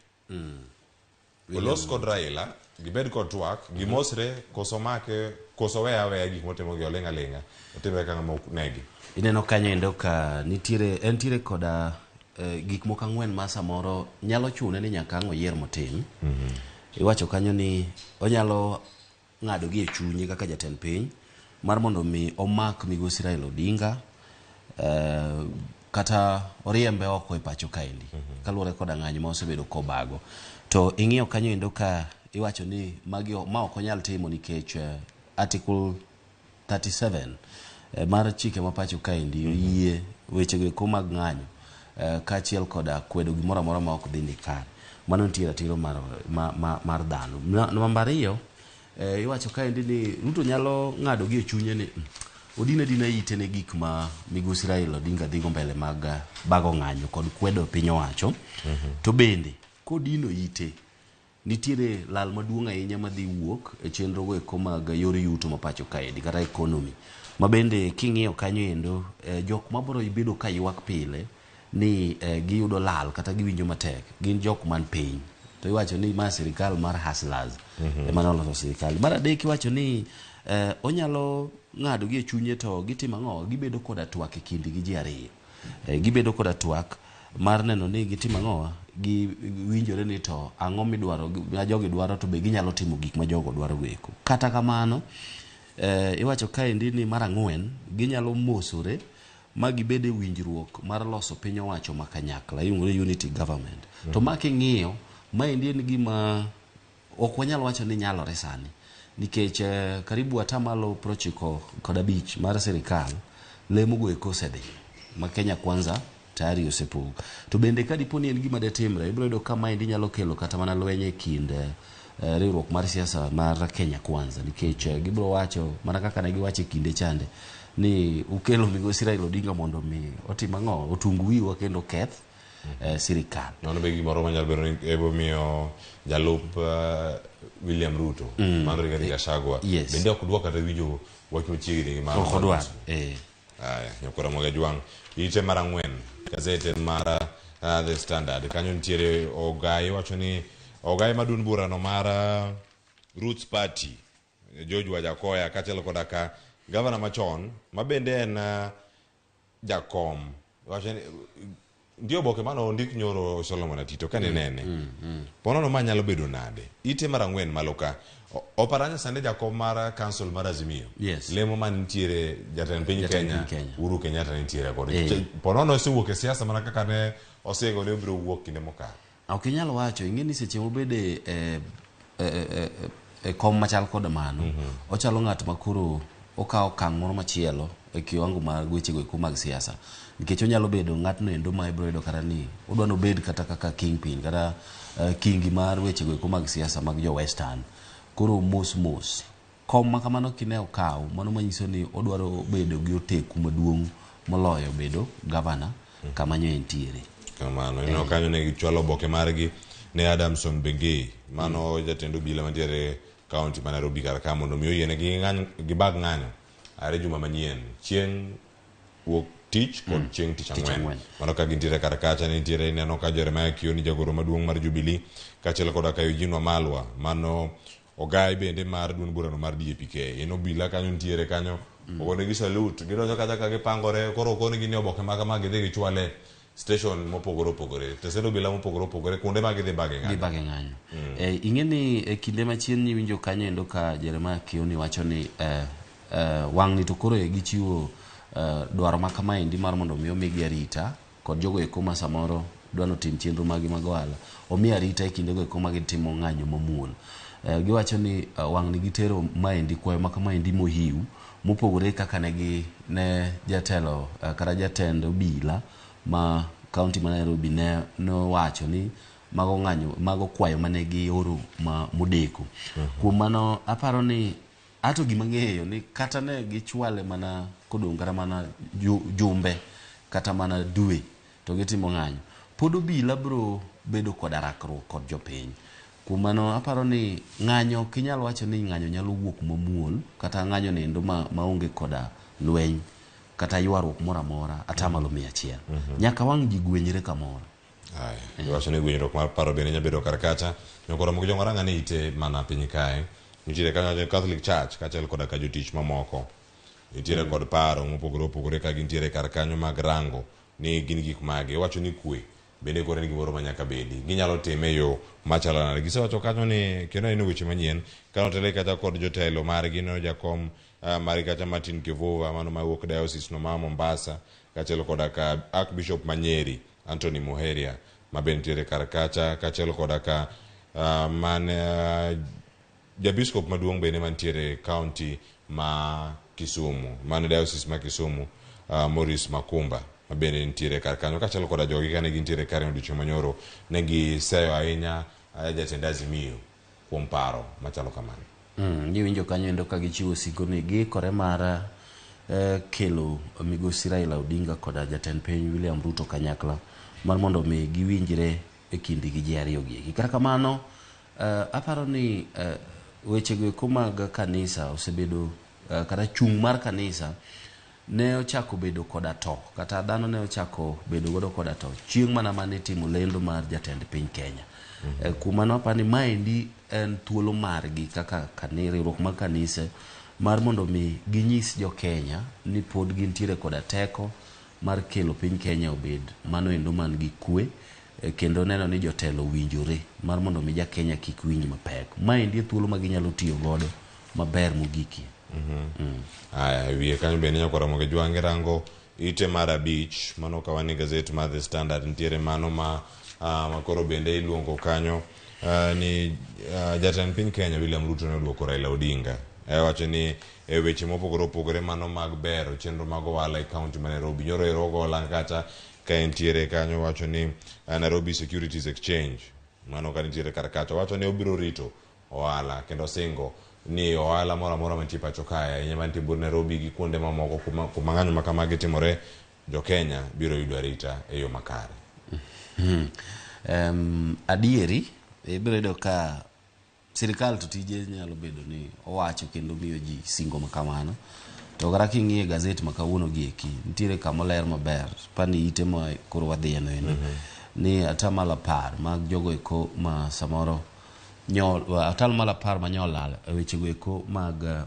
Olos kod Raila gibed kod twak gimosre koso make koso weya gik motimo gi olenga lenga otime ka ng'ama negi. Ineno kanyo endo ka entiere koda gik moko ang'wen ma samoro nyalo chune ni nyaka ang' oyier motim. Iwacho kanyo ni onyalo ng'ado gi e chunye kaka jatend piny mar mondo mi omak migosi Raila Odinga kata oriembe oko e pacho kaendi kaluwore koda ng'anyo ma osebedo kobago. To ing'iyo kanyo endo ka iwacho ni ma ok onyal timo nikech article 37 mar chike ma pacho kaendi oyie weche go mag ng'anyo kaachiel koda kwedo gimoro amora ma ok dhi ni kare. Mano nitie ratiro mar dhano. Namba ariyo, iwacho kaendi ni Ruto nyalo ng'ado gi e chunye ni odina ite ne gik ma migosi Raila Odinga dhigo mbele mag bago ng'anyo kod kwedo piny owacho. To bende kodino ite nitiere lal maduong' ahinya madhi wuok e chenro go eko mag yor yuto ma pacho kaendi kata economy. Ma bende king'iyo kanyo endo jok mabiro bedo ka ywak pile ni giyudo lal kata giwinjo matek gin jok man piny. To iwacho ni ma sirikal mar hustlers ema noloso sirikal. Mar adek iwacho ni onyalo ng'ado gi e chunye to gitimo ang'o, gibedo koda twak e kindi gi ji ariyo. Gibedo koda twak mar neno ni gitimo ang'o, giwinjore ni to ang'o midwaro ma jogi dwaro to be ginyalo timo gik ma jogo dwaro goeko. Kata kamano iwacho kaendi ni mar ang'wen ginyalo mosore ma gibede winjruok mar loso piny owacho ma kanyakla iluongo unity government. To making'iyo maendi en gima ok wanyal wacho ni nyalore sani nikech karibu atamalo 95 mar sirikal lemo go eko osedhi ma Kenya Kwanza tayari osepog. To bende ka diponi en gima detimre ibiro yudo kama maendi nyalo kelo kata mana lwenye kind riwruok mar siasa mar Kenya Kwanza nikech gibiro wacho mana kaka ne giwacho kinde chande ni ukelo migosi Raila Odinga mondo mi otim ang'o, otung wiwa kendo keth sirikal. Nono be gimoro manyalo bedo ni ebo miyo jalup William Ruto mano Rigathi Gachagua bende ok dwa kata winjo wach machiegni mar ok odwar. Aya nyakora Ramogi Jwang ite mar ang'wen gazete mar The Standard kanyo nitiere Ogai wacho ni Ogai madun burano mar Roots Party George Wajakoya kaachiel koda ka gavana machon ma bende en jakom wacho ni ndio boke mano ndik nyoro Solomon Atito kane nene ponono ma nyalo bedo nade ite mar ang'wen maloka oparanya sande jakom mar council mar Azimio lemo man nitiere jatend piny Kenya Uhuru Kenyatta nitiere kod ponono sewuok e siasa mana kaka ne osingo ne biro wuok kinde mokalo. Ok inyalo wacho ing'eni seche mobede kom machal kod mano ochalo ng'at makoro okawo okang' moro machielo e kiwango mar weche go eko mag siasa nikech onyalo bedo ng'atno endo ma ibiro yudo kata ni odwa no bed kata kaka kingpin kata kingi mar weche go eko mag siasa mag jo western. Koro mos kom ma kamano kine okawo mano manyiso ni odwaro bedo gi oteku maduong' moloyo bedo gavana kama nyo entiere. Kamano ino kanyo ne gichwalo boke margi ne Adamson Bengei mano jatendo bila mantiere county ma Nairobi kar ka mondo mi oyiene gi bag ng'anyo are juma manyien chieng' wuok tich kod chieng' tich ang'wen mano ka gintiere kar kacha nitiere neno ka Jeremiah Kioni jagoro maduong' mar Jubilee kaachiel koda ka Eugene Wamalwa mano Ogai bende mar duond burano mar DAP-K eno bila kanyo nitiere kanyo ogone gi salute girojo kata ka gipangore koro okone gi ni oboke maga gidhi gichwale station mopogore opogore tesero bila mopogore opogore kuonde mag gidhi bage ng'anyo. Ing'eni e kinde machien ni winjo kanyo endo ka Jeremiah Kioni wacho ni wang' ni to koro gichiwo dwaro ma kamaendi mar mondo mi omigi arita kod jogo eko ma samoro dwano tim chenro magi mag ohala omi arita e kinde go eko ma gitimo ng'anyo mamuol. Giwacho ni wang' ni gitero maendi kwayo ma kamaendi mohiu mopogore kaka ne jatelo kata jatend obila ma county ma Nairobi no wacho ni mago kwayo mane gioro modeko. Kuom mano aparo ni ato gima ng'eyo ni kata ne gichwale mana kodong' kata mana jumbe kata mana dwe to gitimo ng'anyo pod obila bro bedo kod rakruok kod jopiny. Kuom mano aparo ni ng'anyo kinyalo wacho ni ng'anyo nyalo wuok mamuol kata ng'anyo nendo maonge koda lweny kata ywaruok moro amora atamalo 100 nyaka wang' ji gwenyre kamoro. Ai, wacho ni gwinjruok mar paro bende nyabedo kar kacha. Nyokoro moko jong'aranga ni ite mana piny kae. Nitiere kanyo Catholic Church kaachiel koda ka jotich mamoko. Nitiere kod paro mopogore opogore ka gintiere kar kanyo mag rango ni gin gik mage. Wacho ni kwe bende kore ni gimoro manyaka bedi. Ginyalo time yo machalo nade. Gisewacho kanyo ni kendo en weche manyien. Kano tele kata kod jotelo margi no jakom mari kacha Martin Kivuva mano mawuok diocese no ma Mombasa kaachiel koda ka Archbishop Manyeri Anthony Muheria mabe nitiere kar kacha kaachiel koda ka Jabiskop maduong' bende mantiere county ma Kisumu, mane diocese ma Kisumu, Morris Makumba mabende nitiere kar kanyo kaachiel koda jogi kane gintiere kare odiochieng' manyoro ne giseyo ahinya jatend Azimio kuom paro machalo kamano. Giwinjo kanyo endo ka gichiwo sikoni giikore mar kelo migosi Raila Odinga koda jatend piny William Ruto kanyakla mar mondo mi giwinjre e kindi gi ji ariyo gi. Kata kamano aparo ni weche go mag kanisa osebedo kata chung' mar kanisa ne ochako bedo koda to kata dhano ne ochako bedo godo koda to chieng' mana mane timo lendo mar jatend piny Kenya. Kuma no pani maendi en thuolo margi kaka riwruok mar kanise mar mondo mi ginyis jo Kenya ni pod gintiere koda teko mar kelo piny Kenya obed mano endo man gi kwe kendo neno ni jotelo winjore mar mondo mi ja Kenya kik winj mapek. Maendi thuolo ma ginyalo tiyo godo maber mogiki. Aya, wiye kanyo bende nyakora moge jwange rango ite mar abich mano kawani gazet mar The Standard nitiere mano makoro bende iluongo kanyo ni jatend piny Kenya William Ruto ne oduoko Raila Odinga. Wacho ni weche mopogore opogore mano mag bero chenro mag ohala e kaunti ma Nairobi. Nyoro erogo ohala kata ka entiere kanyo wacho ni Nairobi Securities Exchange mano ka nitiere kar kacha wacho ni obiro rito ohala kendo singo ni ohala moro amora mantie pacho kae ahinya mantie bur Nairobi gi kuonde mamoko kuma ng'anyo ma kamagi timore jo Kenya biro yudo arita e yo makare. Adieri biro yudo ka sirikal to tije nyalo bedo ni owacho kendo miyo ji singo makamano to kata king'iye gazet ma kawuono gi eki nitiere kama ler maber pani ite ma koro wadhieno eno ni atamalo 10 mag jogo eko ma samoro atamalo 10 ma nyolal weche go eko mag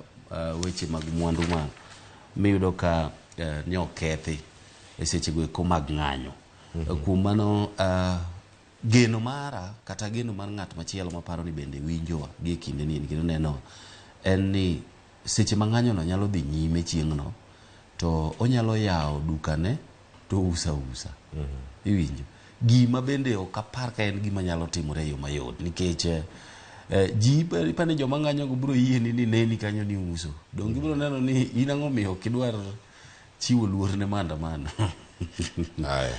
weche mag mwandu ma miyudo ka nyokethi e seche go eko mag ng'anyo. Kuom mano geno mara kata geno mar ng'at machielo maparo ni bende winjowa gi kinde ni kendo neno en ni seche mang'anyo no nyalo dhi nyime chieng' no to onyalo yawo dukane to usa iwinjo gima bende okapar ka en gima nyalo timore yo mayot nikech ji pani joma ng'anyo go biro yie ni neni kanyo ni uso dong gibiro neno ni in ang'o miyo kidwar chiwo luor ne maandamano. Aya,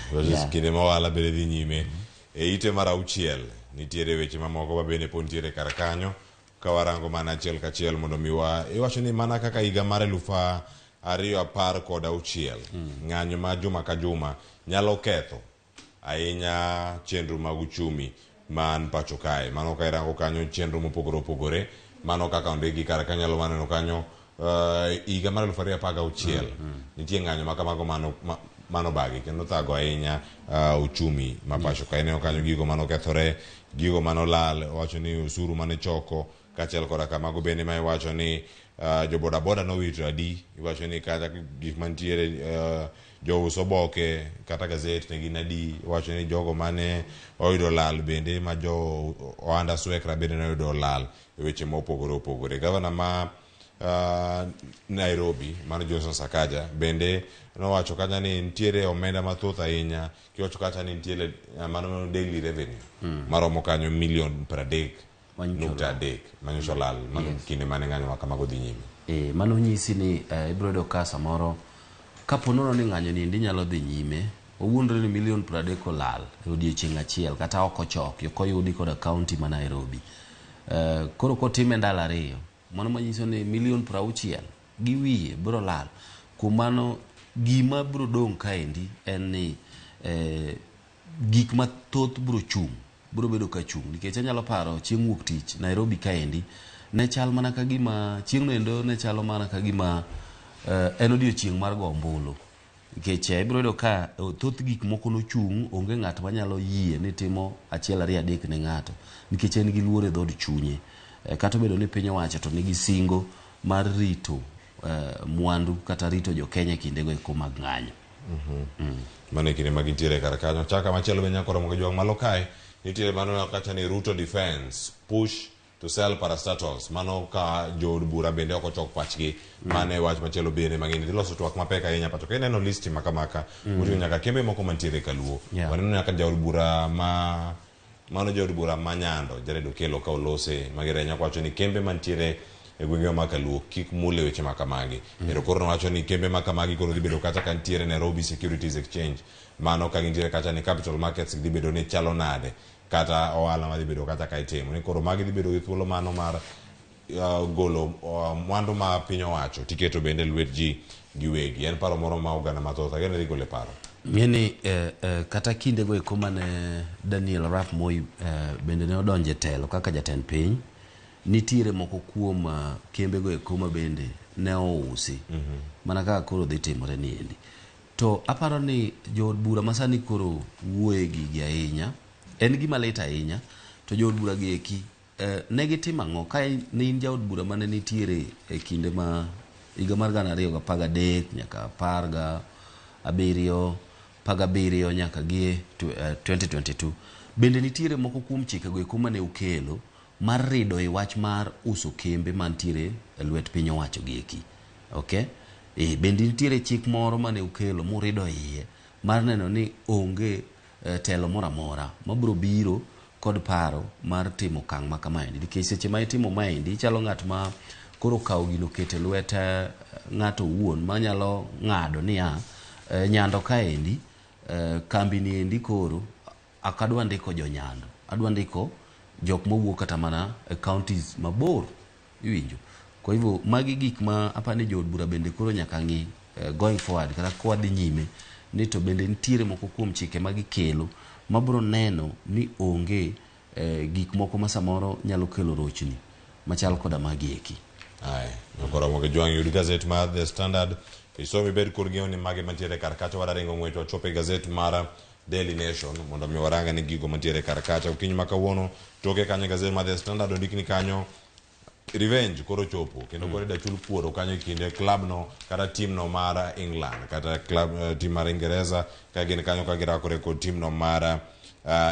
kinde ma ohala bende dhi nyime e ite mar 6 nitiere weche mamoko ma bende pon tiere kar kanyo ka warango mana achiel kachiel mondo mi iwacho ni mana kaka higa mar 2016 ng'anyo ma juma ka juma nyalo ketho ahinya chenro mag uchumi man pacho kae. Mano ka irango kanyo chenro mopogore opogore mano kaka ondiki kar kanyalo maneno kanyo higa mar 2016 nitie ng'anyo ma kamago mano bagi kendo thago ahinya uchumi ma pacho kae. Neno kanyo gigo mano kethore, gigo mano lal, wacho ni usuru mane choko kaachiel koda kamago bende ma iwacho ni jo boda boda nowito adi. Iwacho ni kata gik mantiere jouso boke kata gazet ne gin adi. Iwacho ni jogo mane oyudo lal bende ma jo ohanda swekra bende noyudo lal e weche mopogore opogore. Gavana ma Nairobi mano Johnson Sakaja bende nowacho kacha ni nitiere omenda mathoth ahinya kiwacho kacha ni nitiere mano daily revenue maromo kanyo $30.3 manyoso lal mano kinde mane ng'anyo ma kamago dhi nyime. Mano nyisi ni ibiro yudo ka samoro kapo nono ni ng'anyo ni nyalo dhi nyime owuondre ni $30 olal e odiechieng' achiel kata ok ochok yokoyudi koda kaunti ma Nairobi. Koro kotime ndalo 2 mano manyiso ni $60 gi wiye biro lal. Kuom mano gima biro dong' kaendi en ni gik mathoth biro chung' biro bedo ka chung' nikech anyalo paro chieng' wuok tich Nairobi kaendi ne chal mana ka gima chieng' no endo ne chalo mana ka gima en odiechieng' mar go ombulu Nikech ibiro yudo ka thoth gik moko nochung' onge ng'at manyalo yie ni timo achiel ariyo adek ne ng'ato nikech en gi luor e dhod chunye. Kata obedo ni piny owacho to nigi singo mar rito mwandu kata rito jo Kenya kindego eko mag ng'anyo. Mano kinde mag intiere kar kanyo chaka machielo be nyakoro mo jwang malo kae nitiere mano kata ni Ruto defense push to sell parastatals mano ka jod bura bende oko chok pachgi mane wach machielo bende mang'eny loso twak mapek ahinya pato ka ineno listi makamaka uti nyaka kembe moko mantiere kaluo waneno nyaka jod bura mano jod bura manyando Jared Okello ka olose magirenya kwacho ni kembe mantiere e gwenge makaluo kik mule weche makamagi ero koro wacho ni kembe makamagi koro dhi bedo kata kan tiere Nairobi Securities Exchange mano ka gintiere kata ni capital markets dhi bedo ni chalo nade kata ohala ma dhi bedo kata ka itimo ni koro magi dhi bedo gi thuolo mano mar golo mwandu ma piny owacho tiketo bende lwet ji giwegi en paro moro ma oganda mathoth agene dhi gole paro ng'eni kata kinde go eko mane Daniel Arap Moi bende ne odonje telo kaka jatend piny nitiere moko kuom kembe go eko ma bende ne ousi mana kaka koro dhi timore ni endi to aparo ni jood bura masani koro wuoye gigi ahinya en gima lit ahinya to jood bura gi eki ne gitimo ang'o ka ne in jaod bura mane nitiere e kinde ma higa mar 2013 nyaka 17 nyaka gi 2022 bende nitiere moko kuom chike go eko mane ukelo mar rido e wach mar uso kembe mantiere e lwet piny owacho gi eki okay bende nitiere chik moro mane ukelo murido iye mar neno ni onge telo moramora mabro biro kod paro mar timo kang' ma kamaendi nikech seche ma itimo maendi chalo ng'at ma koro kawo gino kete lwet ng'ato wuon manyalo ng'ado niya nyando kaendi kambi ni endi koro akadwa ndiko jonyando adwa ndiko jok mowuok kata mana counties mabor iwinjo kwa hivyo magi gik ma apani jood bura bende koro nyaka ng'i going forward kata kwa dhi nyime ni to bende nitiere moko kuom chike magi kelo mabro neno ni onge gik moko ma samoro nyalo kelo rochni machal koda magi eki ai ngora mo jwang yud gazette ma The Standard isomi bed kur ng'eyo ni magi mantiere kar kacha wadaringo ng'weto chope gazette mara Daily Nation mondo mi waranga ni gigo mantiere kar kacha ukinyi makawuono toke kanyo gazette ma The Standard ondikni kanyo revenge koro chopo kendo koro da chul puoro kanyo kinde club no kata team no mara England kata club team mara Ingereza ka gin kanyo ka girakore kod team no mara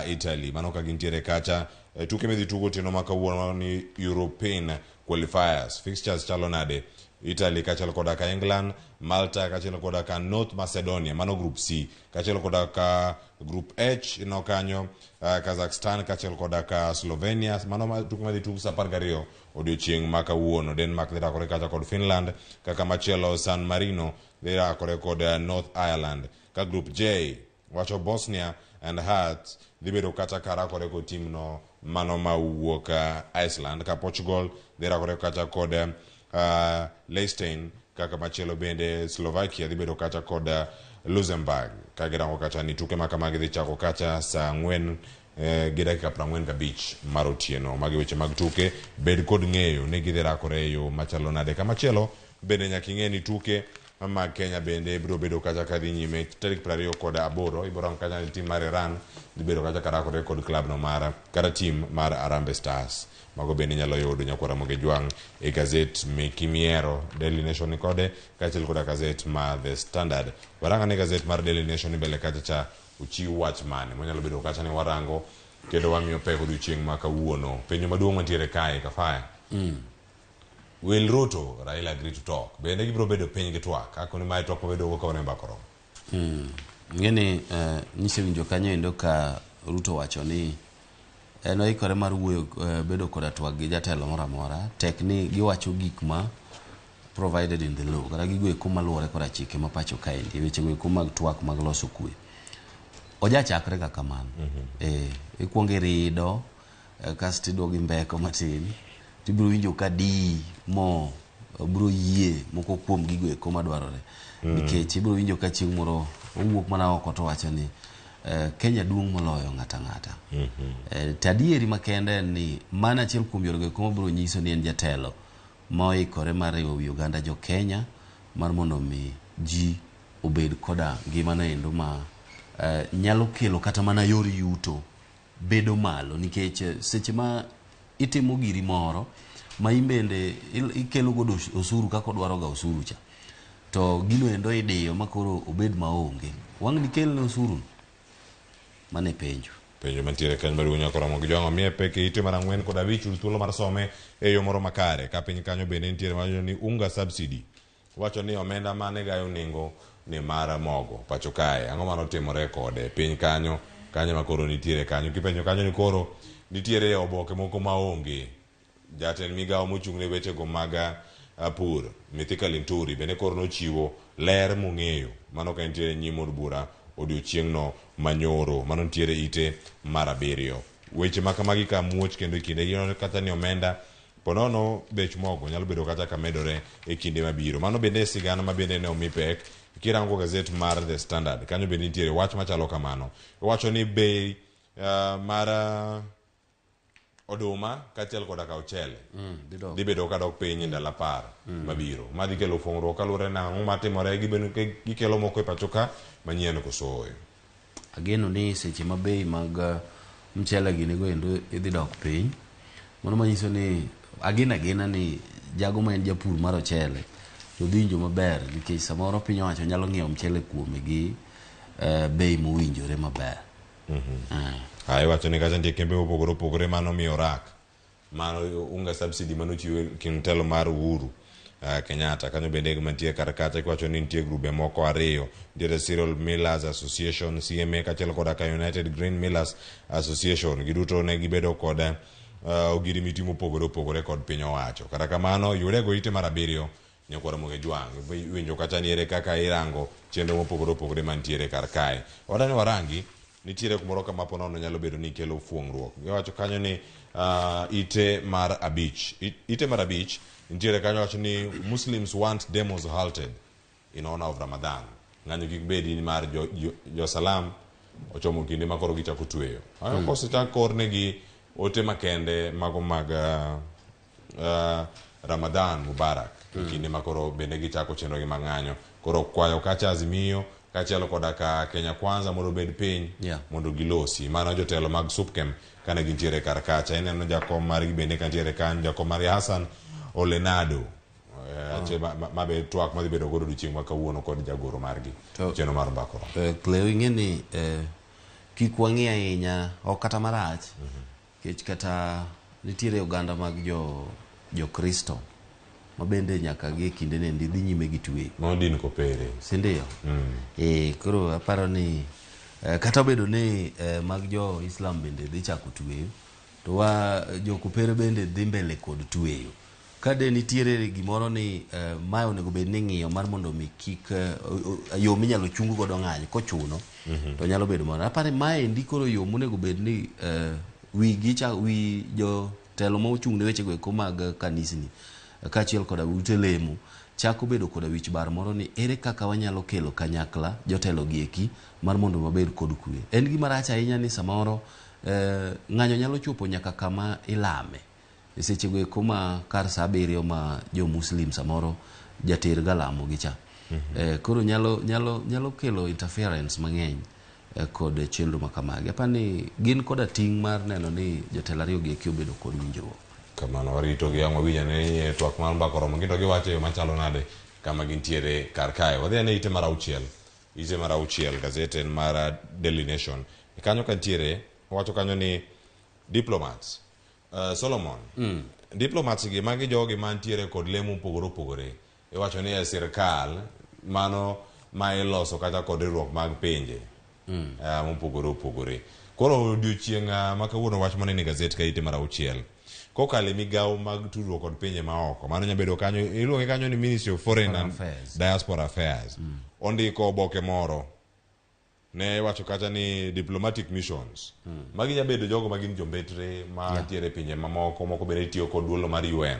Italy mano ka gintiere kacha tuke medhi tugo tino makawuono ni European qualifiers fixtures chalo nade Italy kachalo koda ka England Malta kachalo koda ka North Macedonia mano group C kachalo koda ka group H ino kanyo Kazakhstan kachalo koda ka Slovenia mano tuke medhi tugo sa 12 odiochieng' makawuono Denmark dhi rakore kacha kod Finland kaka machielo San Marino dhi rakore kod North Ireland ka group J wacho Bosnia and Hearts dhi bedo kata karakore kod team no mano mawuok Iceland ka Portugal dhi rakore kacha kod Liechtenstein kaka machielo bende Slovakia dhi bedo kacha kod Luxembourg ka girango kacha ni tuke makamagi dhi chako kacha saa 4 gi dakika 45 mar otieno magi weche mag tuke bed kod ng'eyo ni gidhi rakore yo machalo nade ka machielo bende nyaka ing'e ni tuke mag Kenya bende biro bedo kacha kadhi nyime tarik 28 ibiro kacha ni tim mar Iran dhi bedo kacha karakore kod club no mara kata team mar Harambee Stars mago bende nyalo yudo nyakwara moge jwang e gazette Mikimiero Daily Nation kode kachiel koda gazette ma The Standard waranga ne gazette mar Daily Nation bele kacha cha uchiw wach mane monyalo bedo kacha ni warango kendo wamiyo peko odiochieng' ma kawuono penjo maduong' mantiere kae kafaya Will Ruto Raila agree to talk bende gibiro bedo piny gi twak ako ni mae twak mabedo go kawne mbakoro ng'eni nyisewinjo kanyo endo ka Ruto wacho ni en oikore mar wuoyo bedo koda twak gi jatelo moro amora tek ni giwacho gik ma provided in the law kata gigo eko maluwore koda chike ma pacho kaendi weche go eko mag twak mag loso kwe ojachakre kaka kamano ikuongo irido kasto iduogo mbeko matin tibiro winjo ka di mo biro yie moko kuom gigo eko madwarore nikech ibiro winjo ka chieng' moro owuok mana oko to wacho ni Kenya duong' moloyo ng'ata ng'ata tadieri makende ni mana achiel kuom yore eko mabiro nyiso ni en jatelo moikore mar riwo wi Uganda jo Kenya mar mondo mi ji obed koda ngimano endo ma nyalo kelo kata mana yor yuto bedo malo, nikech seche ma itimo giri moro ma imbende ikelo godo osuru kaka odwaro ga osuru cha, to gino endo idiyo makoro obed maonge, wang' dikel osuru mane penjo mantiere kanyo maduong' nyaka Ramogi Jwang' omiye pek ite mar 4 kod 5 thuolo mar some e yo moro makare. Ka piny kanyo bende nitiere wacho ni unga subsidy, wacho ni omenda mane gayo nengo ni mar mogo pacho kae, ang'o mano timore kode piny kanyo makoro nitiere kanyo. Kipenjo kanyo ni koro nitiere oboke moko maonge. Jatend migawo mochung' ne weche go mag pur Mithika Linturi bende koro nochiwo ler mong'eyo mano ka nitiere nyim od bura odiochieng'no manyoro, mano nitiere ite mar 7. Weche makamagi ka muoch kendo kinde gino kata ni omenda ponono bech mogo nyalo bedo kata ka medore e kinde mabiro. Mano bende sigana ma bende ne omi pek. Kirango gazet mar The Standard kanyo bende nitiere wach machalo kamano. Wacho ni bei mar oduma kaachiel koda ka ochele dhi bedo ka dok piny ndalo 10 mabiro. Madhi kelo fuong'ruok kaluwore na ang'o matimore gikelo moko e pacho ka manyien kosoyo. Ageno ni seche ma bei mag mchele gini go endo idhi dok piny, mano manyiso ni agena ni jago ma en japur mar ochele to dhi winjo maber, nikech samoro piny owacho nyalo ng'iewo mchele kuome gi bei mowinjore maber. Wacho ni kacha nitie kembe mopogore opogore mano miyo rak mano unga subsidy mano chiwo king telo mar Uhuru Kenyatta. Kanyo bende mantie kar kacha kiwacho ni nitie grube moko 2, nitiere Cereal Millers Association CMA kaachiel koda ka United Grain Millers Association. Giduto ne gibedo kod ogirimiti mopogore opogore kod piny owacho. Kata kamano yudego ite mar 7 nyaka Ramogi Jwang' winjo kacha niere kaka irango chenro mopogore opogore mantiere kar kae. Wadani warangi nitiere kumoro kama ponono nyalo bedo ni kelo fuong'ruok. Giwacho kanyo ni ite mar 5 nitiere kanyo wacho ni Muslims want demos halted in honor of Ramadan. Ng'anyo kik bedi ni mar jo salam ochomo kinde makoro gichako tweyo. Kosechak kornegi ote makende mago mag Ramadan Mubarak kinde makoro bende gichako chenro gi mang'anyo. Koro kwayo kacha Azimio kaachiel koda ka Kenya Kwanza mondo bed piny mondo gilosi. Mano jotelo mag SUPKEM kane gintiere kar kacha. Ineno jakom margi bende kantiere kanyo, jakom mar Hassan Olenado mabe twak madhi bedo godo odiochieng' ma kawuono kod jagoro margi chenro mar mbakoro. Cleo ing'e ni kik wang'i ahinya ok kata marach, kech kata nitiere oganda mag jo Kristo ma bende nyaka gi kinde ne dhi nyime gi tweyo modin kopere, si ndio? Koro aparo ni kata bedo ni mag jo Islam bende dhi chako tweyo, to wa jo kopere bende dhi mbele kod tweyo. Kade nitiere gimoro ni mae onego bed ni ng'iyo mar mondo mi kik yo minyalo chung godo ng'anyo kochuno to nyalo bedo moro. Apare mae ndikoro yo monego bed ni wi jo telo ma ochung ne weche go eko mag kanisni kaachiel koda ute lemo chako bedo koda wich bar moro ni ere kaka wanyalo kelo kanyakla jotelo gi eki mar mondo mabed kod kwe. En gima rach ahinya ni samoro ng'anyo nyalo chopo nyaka kama ilame e seche go eko ma kar sa 7 ma jo muslim samoro jater galamo gi cha. Koro nyalo kelo interference mang'eny kod chenro makamagi. Apani gin koda ting' mar neno ni jotelo ariyo gi eki obedo kod winjruok. Kamano warito gi ang'o winja ne twak mar mbakoro gindo giwacho yo machalo nade kama gintiere kar kae. Wadhi ane ite mar 6 gazet en mar Daily Nation. Kanyo kantiere wacho kanyo ni diplomats Solomon diplomats gi magi jogi mantiere kod lemo mopogore opogore. Iwacho ni sirkal mano ma iloso kata kod riwruok mag pinje mopogore opogore. Koro odiochieng' ma kawuono wach mane ni gazet ka ite mar 6 kokale migawo mag tudruok kod pinje maoko, mano nyabedo kanyo iluonge kanyo ni Ministry of Foreign and Diaspora Affairs. Ondiko oboke moro ne wacho kacha ni diplomatic missions magi nyabedo jogo magin jombetre ma tiere pinje mamoko moko bende tiyo kod duolo mar UN.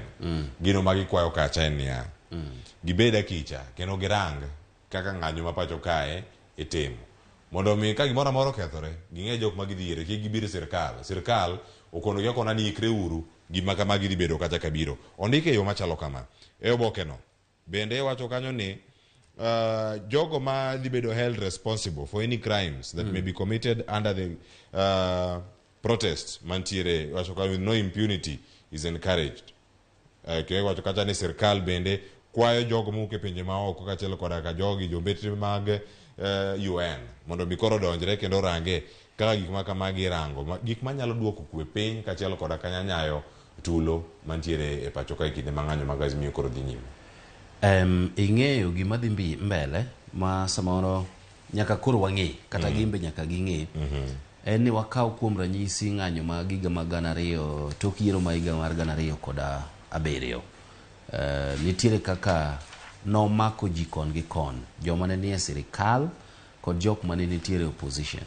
Gino magi kwayo kacha en niya gibeda kicha kendo girang kaka ng'anyo ma pacho kae itimo mondo mi ka gimoro amora okethore ging'e jok magidhiere kik gibiro sirkal okono gi okona ni ikre uru gima kama gidhi bedo kata kabiro. Ondike yo machalo kama e oboke no bende wacho kanyo ni jogo ma dhi bedo held responsible for any crimes that may be committed under the protest mantiere wacho ka with no impunity is encouraged. Ke wacho kata ni sirkal bende kwayo jogo muke pinje maoko kaachiel koda ka jogi jombetre mag UN mondo mi koro donjre kendo range kaka gik ma kamagi rango gik manyalo duoko kwe piny kaachiel koda kanyanyayo tulo mantiere e pacho ka kinde mang'anyo mag Azimio koro dhi nyime. Ing'eyo gima dhi mbele ma samoro nyaka koro wang'e kata gimbe nyaka ging'e en ni wakaw kuom ranyisi ng'anyo mag higa mag 2000 tok yiero ma higa mar 2007 nitiere kaka nomako ji kon gi kon joma ne nie sirikal kod jok mane nitiere opposition.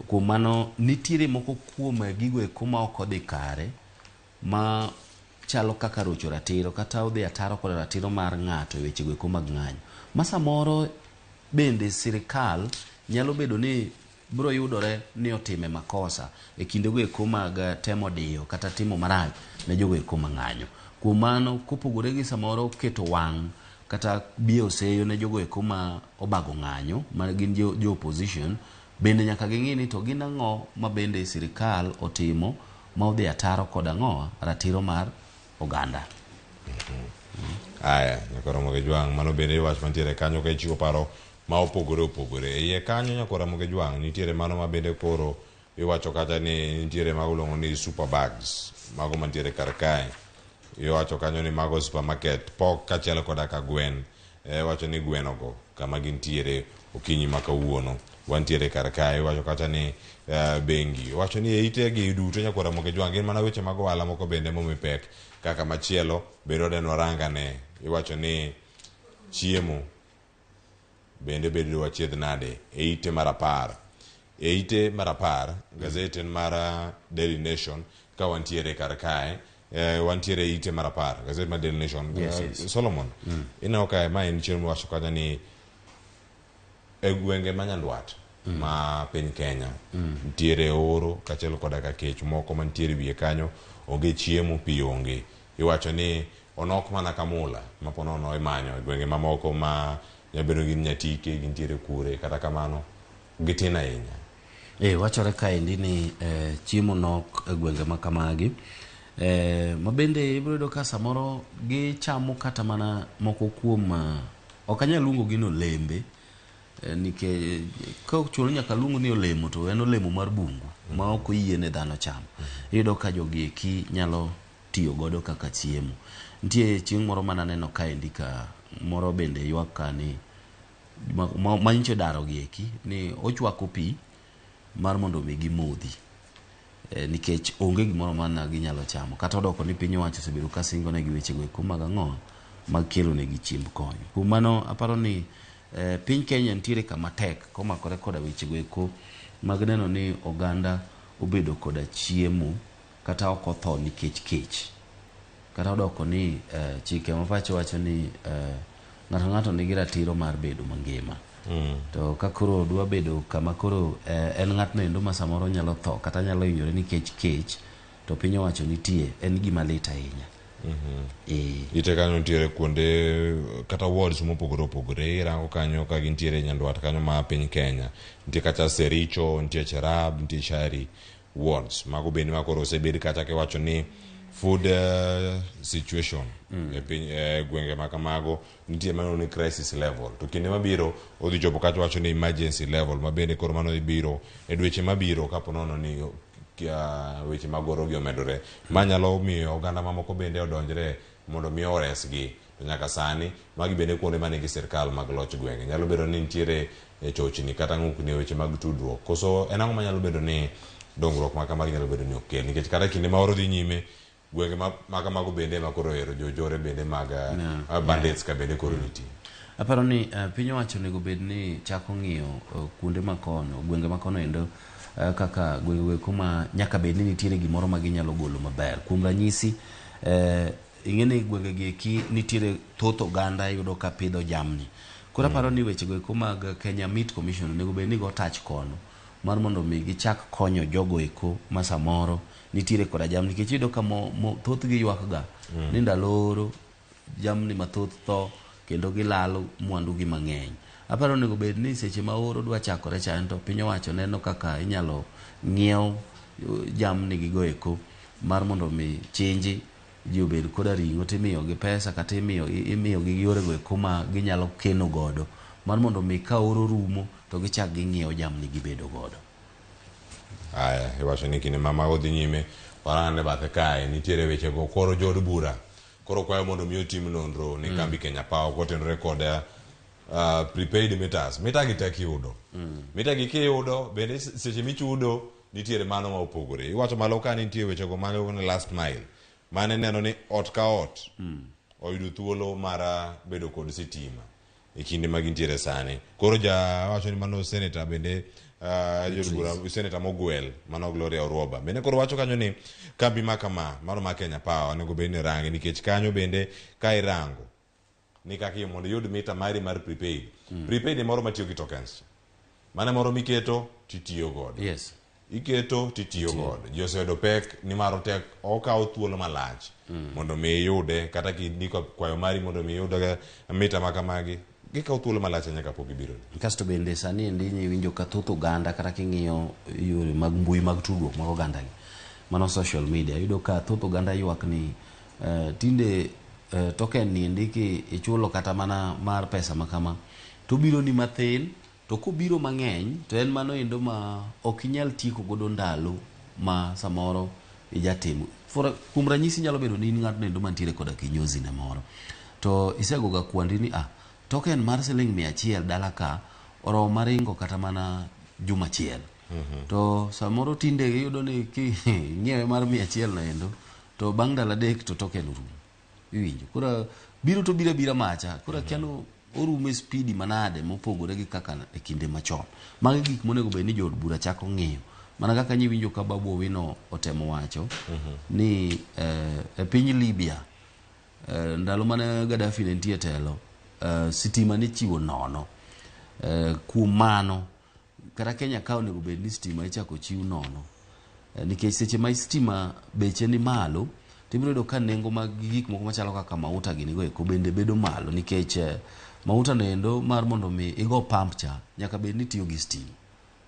Kuom mano nitiere moko kuom gigo eko ma ok odhi kare ma chalo kaka rocho ratiro kata odhi ataro kod ratiro mar ng'ato e wechego eko mag ng'anyo ma samoro bende sirikal nyalo bedo ni biro yudore ni otime makosa e kindego eko mag temo diyo kata timo marach ne jogo eko mang'anyo. Kuom mano kopogore gi samoro keto wang' kata biyo seyo ne jogo eko ma obago ng'anyo ma gin jo opposition bende nyaka ging'i ni to gin ang'o ma bende sirikal otimo ma odhi ataro kod ang'o ratiro mar oganda. Aya nyaka Ramogi Jwang' mano bende wach mantiere kanyo ka ichiwo paro ma opogore iye kanyo nyaka Ramogi Jwang' nitiere mano ma bende koro iwacho kata ni nitiere mago luongo ni super bags mago mantiere kar kae iwacho kanyo ni mago supermarket pok kaachiel koda ka gwen wacho ni gwenogo kama gintiere okinyi ma kawuono wantiere kar kae iwacho kata ni bengi wacho ni eite gi duto nyaka Ramogi Jwang' gin mana weche mag ohala moko bende momi pek kaka machielo bedo denwa rangane iwacho ni chiemo bende bedo wachiedh nade eite mar 10 eite mar 10 gazeti mar Daily Nation ka wantiere kar kae wantiere eite mar 10 gazeti mar Daily Nation. Solomon ineno ka ma en chiemo wacho kata ni e gwenge manyandwat ma piny Kenya nitiere oro kaachiel koda ka kech moko mantiere wiye kanyo onge chiemo pi onge iwacho ni onok mana kamula ma ponono imanyo e gwenge mamoko ma nyabedo gin Nyatike gintiere kure kata kamano gitin ahinya. Wachore kaendi ni chiemo nok e gwenge ma kamagi ma bende ibrodo ka samoro gichamo kata mana moko kuom ok anyal luongo gino olembe nikech ka chuno nyaka luongo ni olemo to en olemo mar bungu ma ok oyiene dhano chamo. Iyudo ka jogi eki nyalo tiyo godo kaka chiemo. Nitie chieng' moro mana neno kaendi ka moro bende ywak ka ni manyicho daro gi eki ni ochwako pi mar mondo mi gimodhi nikech onge gimoro mana ginyalo chamo kata odoko ni piny owacho osebedo ka singo ne gi wechego eko mag ang'o mag kelo ne gi chiemb konyo. Kuom mano aparo ni piny Kenya nitiere kama tek komakore koda wechego eko mag neno ni oganda obedo koda chiemo kata ok otho nikech kech kata odoko ni chike mapacho wacho ni ng'ato ng'ato nigi ratiro mar bedo mangima. To ka koro dwa bedo kama koro en ng'atno endo ma samoro nyalo tho kata nyalo hinyore nikech kech to piny owacho nitie en gima lit ahinya. Ite kanyo nitiere kuonde kata wards mopogore opogore irango kanyo ka gintiere nyandwat kanyo ma piny Kenya nitie kata Sericho nitie Cherab nitie Shari wards mago bende ma koro osebed kata kiwacho ni food situation e piny gwenge ma kamago nitie mano ni crisis level to kinde mabiro odhi chopo kata wacho ni emergency level ma bende koro mano ibiro e dweche mabiro kapo nono ni weche magoro gi omedore manyalo miyo oganda mamoko bende odonjre mondo mi oresgi to nyaka sani magi bende kuonde manigi sirkal mag loch gwenge nyalo bedo ni nitiere chochni kata ng'ukni weche mag tudruok koso en ang'o manyalo bedo ni dongruok ma kamagi nyalo bedo ni okel nikech kata kinde ma oro dhi nyime gwenge ma kamago bende ma koro ero jojore bende mag bandits ka bende koro nitie. Aparo ni piny owacho onego bed ni chako ng'iyo kuonde makono gwenge makono endo kaka gwenge kuma nyaka bed ni nitiere gimoro ma ginyalo golo maber. Kuom ranyisi ing'eni gwenge gi eki nitiere thoth oganda yudo ka pidho jamni. Koro aparo ni weche go mag Kenya Meat Commission onego bed ni go touch kono mar mondo mi gichak konyo jogo eko ma samoro nitiere koda jamni nikech iyudo ka thoth gi ywak ga ni ndalo oro jamni mathoth tho kendo gilalo mwandu gi mang'eny. Aparo nego bed ni seche ma oro dwa chakore chan to piny owacho neno kaka inyalo ng'iew jamni gigo eko mar mondo mi chinji ji obed koda ring'o timiyo gi pesa kata imiyo gi yore go eko ma ginyalo keno godo mar mondo mi ka oro rumo to gichak ging'iew jamni gibedo godo. Aya, iwacho ni kinde mama odhi nyime warane bathe kae nitiere weche go koro jod bura koro kwayo mondo mi otim nonro ni kambi Kenya Power kotenore kod prepaid meters. Mita gi tek yudo. Mita gi kiyudo bende seche michudo nitiere mano ma opogore. Iwacho malo ka nitie weche go mano ne last mile. Mane neno ni ot ka ot oyudo thuolo mar bedo kod sitima e kinde ma gintiere sani. Koro wacho ni mano senator bende senator mogwel mano Gloria Oroba bende koro wacho kanyo ni kambi makama maro ma Kenya Power onego bed ni rangi nikech kanyo bende ka irango ni kaka mondo yud mita mari mar prepaid. Prepaid moro matiyo gi tokens. Mane moro miketo titiyo godo. Yes. Iketo titiyo godo. Ji oseyudo pek ni maro tek okawo thuolo malach mondo mi yude kata kidiko kwayo mari mondo mi yude mita makamagi gikawo thuolo malach nyaka pok ibiro. Kasto bende sani endi winjo ka thoth oganda kata king'iyo yore mag mbui mag tudruok mag oganda gi mano social media yudo ka thoth oganda ywak ni tinde token ni ndiki ichulo kata mana mar pesa makama to biro ni mathin to kubiro mang'eny to en mano endo ma ok inyal tieko godo ndalo ma samoro ijatimo. Kuom ranyisi nyalo bedo ni ng'ato endo mantiere koda kinyozi ne moro to isegoga kwandi ni token mar siling 100 dala ka oro maringo kata mana juma achiel. To samoro tinde yudo ni ng'iewe mar 100 no endo to bang' dala dek to token orumo. Iwinjo kura biro to bira macha kura kiano orume speedi manade mopogore gi kaka e kinde machon. Magi gik monego bed ni jod bura chako ng'iyo mana kaka nyiwinjo ka Babu Owino otemo wacho ni e piny Libya ndalo mane Gaddafi ne nitie telo sitima ne chiwo nono. Kuom mano kata Kenya ka onego bed ni sitima ichako chiw nono nikech seche ma sitima beche ni malo tibiro do ka nengo mag gik moko machalo kaka mauta gini go eko bende bedo malo nikech mauta nendo mar mondo mi igo pump cha nyaka bed ni tiyo gi stima.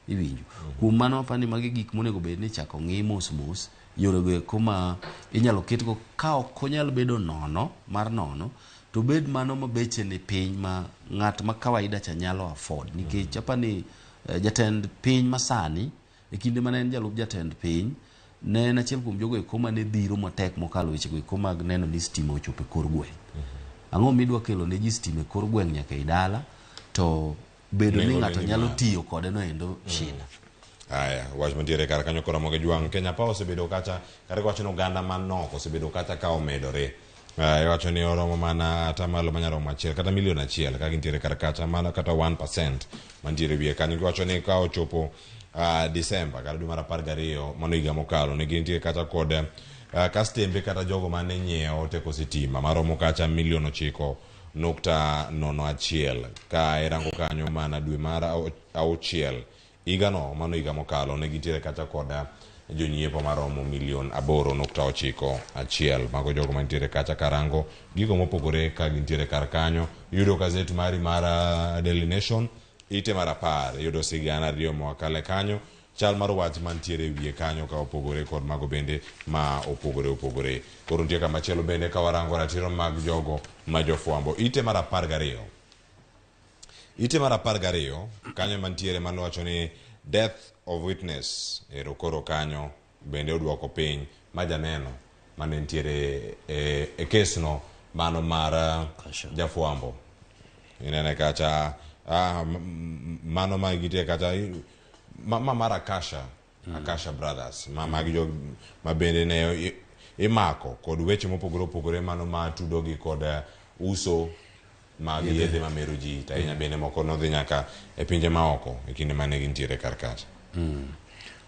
Iwinjo kuom mano apani magi gik monego bed ni chako ng'i mos yore go eko ma inyalo ketgo ka ok onyal bedo nono mar nono to bed mano ma beche ni piny ma ng'at ma kawaida cha nyalo afford nikech apani jatend piny masani e kinde mane en jalup jatend piny ne en achiel kuom jogo eko mane dhiro matek mokalo weche go eko mag neno ni stima ochopo e kor gweng'. Ang'o midwa kelo ne ji stima e kor gweng' nyaka i dala to bedo ni ng'ato nyalo tiyo kode no endo shida. Aya, wach mantiere kar kanyo kora moge jwang' Kenya Power osebedo kacha kare wacho ni oganda manok osebedo kacha ka omedore. Wacho ni oromo mana atamalo manyaromo 1 kata milion 1 ka gintiere kar kacha mana kata 1% mantiere wiye kanyo. Wacho ni ka ochopo Disemba kata dwe mar 12 mano higa mokalo ne gintiere kata kod kastembe kata jogo mane nyiewo teko sitima maromo kacha milion 9.01 ka irango kanyo mana dwe mar 6 higa no mano higa mokalo ne gintiere kata kod jonyiepo maromo milion 8.91 mago jogo mantiere kacha karango gigo mopogore ka gintiere kar kanyo. Yudo gazet mari mar Daily Nation ite mar 10 yudo sigana riyo mwakale kanyo chal mar wach mantiere wiye kanyo ka opogore kod mago bende ma opogore. Koro nitie kama chielo bende ka warango ratiro mag jogo ma jofwambo ite mar 12 kanyo mantiere mano wacho ni death of witness koro kanyo bende odwoko piny majaneno mane ntiere e kesno mano mar jafwambo inene kacha mano ma gitie kacha mar Akasha Brothers magi jo mabende ne imako kod weche mopogore mano ma tudogi kod uso mag yedhe mamero ji tainya bende moko nodhi nyaka e pinje maoko e kinde mane gintiere kar kacha.